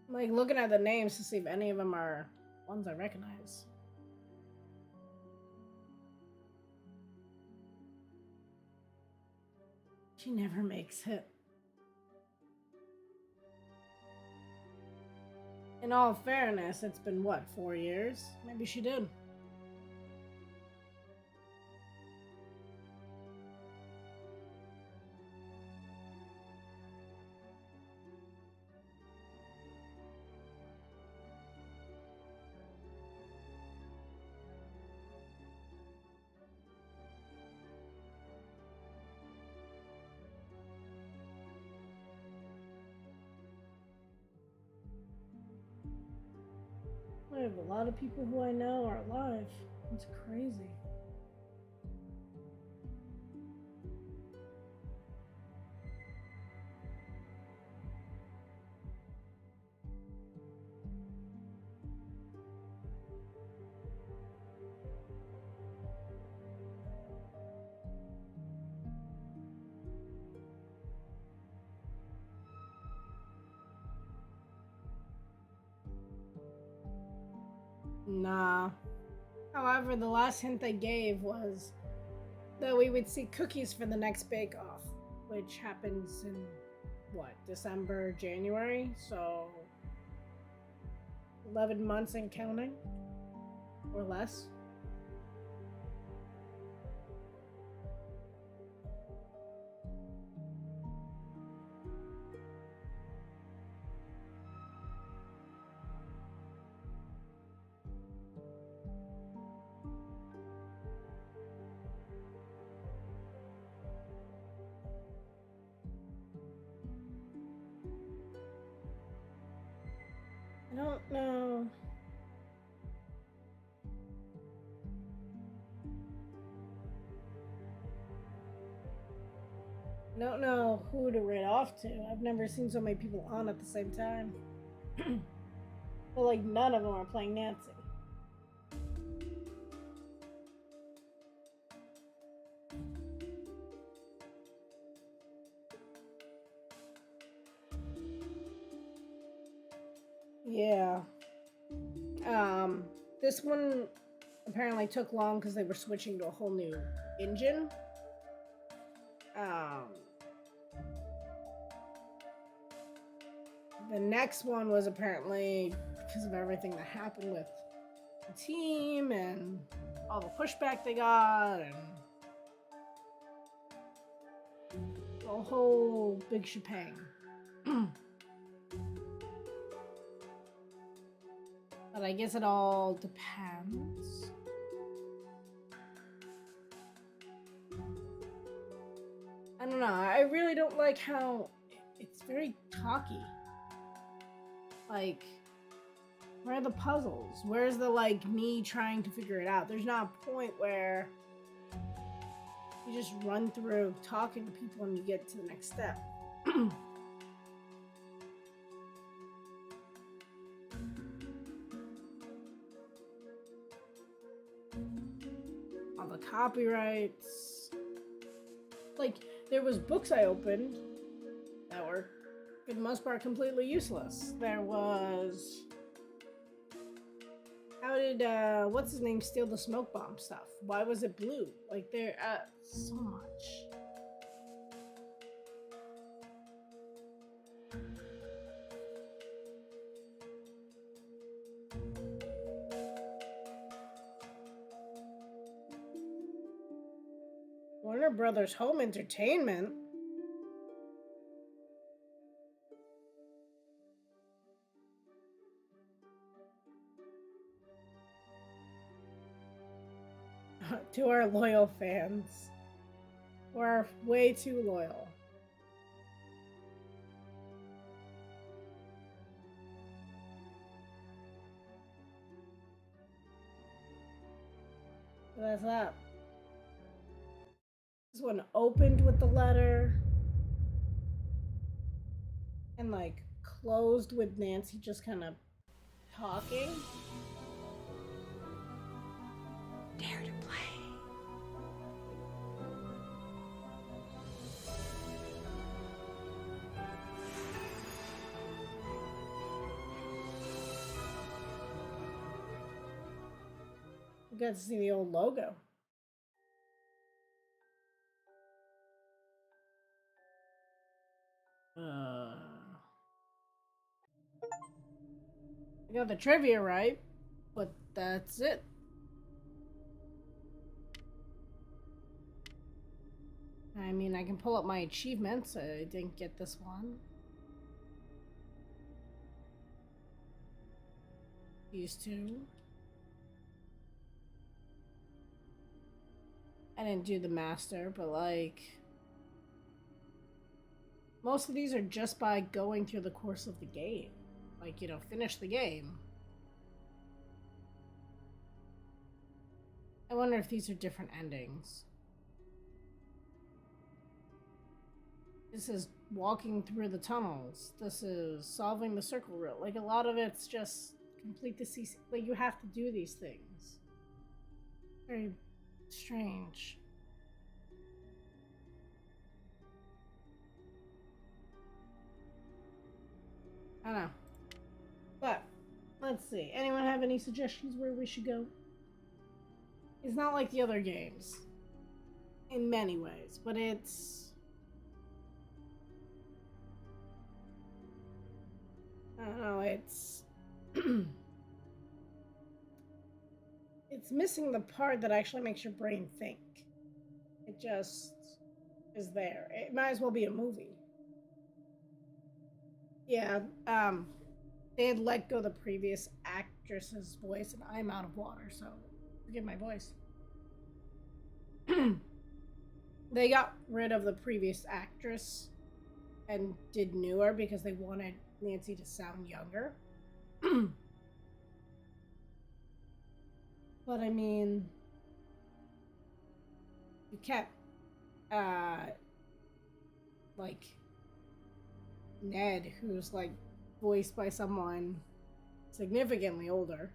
I'm like looking at the names to see if any of them are ones I recognize. She never makes it. In all fairness, it's been what, 4 years? Maybe she did. I have a lot of people who I know are alive. It's crazy. Nah. However, the last hint they gave was that we would see cookies for the next Bake Off, which happens in, what, December, January? So, 11 months and counting? Or less? I don't know. I don't know who to read off to. I've never seen so many people on at the same time. But like none of them are playing Nancy. Yeah. This one apparently took long because they were switching to a whole new engine. The next one was apparently because of everything that happened with the team and all the pushback they got and the whole big shebang. But I guess it all depends. I don't know. I really don't like how it's very talky. Like, where are the puzzles? Where's the, like, me trying to figure it out? There's not a point where you just run through talking to people and you get to the next step. All the copyrights. Like, there was books I opened that were, for the most part, completely useless. There was... How did, what's his name steal the smoke bomb stuff? Why was it blue? Like, there, so much. Warner Brothers Home Entertainment? To our loyal fans. We're way too loyal. So that's that. This one opened with the letter and like closed with Nancy just kind of talking. Dare to play. You got to see the old logo. I got the trivia right, but that's it. I mean, I can pull up my achievements. I didn't get this one. These two. I didn't do the master, but like... most of these are just by going through the course of the game. Like, you know, finish the game. I wonder if these are different endings. This is walking through the tunnels. This is solving the circle route. Like, a lot of it's just complete the CC. Like, you have to do these things. Very strange. I don't know. But, let's see. Anyone have any suggestions where we should go? It's not like the other games. In many ways. But it's... I don't know, it's... it's missing the part that actually makes your brain think. It just is there. It might as well be a movie. Yeah, they had let go the previous actress's voice, and I'm out of water, so forgive my voice. They got rid of the previous actress and did newer because they wanted Nancy to sound younger. But I mean, you kept, like, Ned, who's, like, voiced by someone significantly older.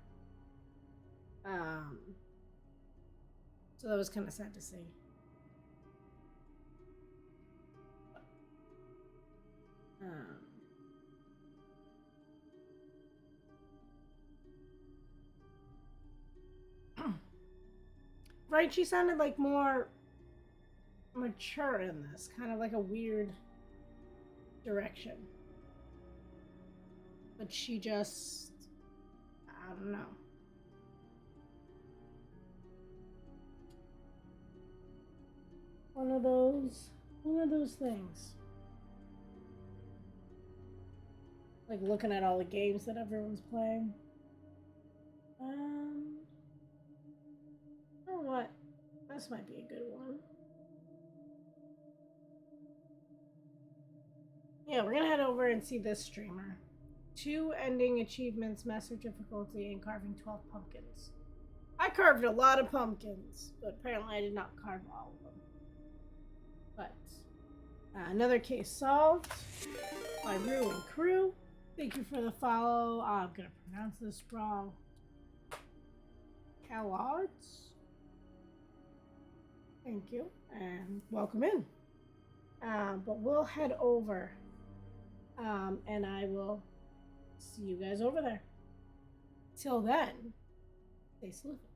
So that was kind of sad to see. Right, she sounded like more mature in this, kind of like a weird direction. But she just, I don't know. One of those things. Like looking at all the games that everyone's playing. Oh, what? This might be a good one. Yeah, we're gonna head over and see this streamer. 2 ending achievements, master difficulty, and carving 12 pumpkins. I carved a lot of pumpkins, but apparently I did not carve all of them. But another case solved by Rue and Crew. Thank you for the follow. I'm gonna pronounce this wrong. Callards. Thank you, and welcome in. But we'll head over, and I will see you guys over there. Till then, stay sleuthing.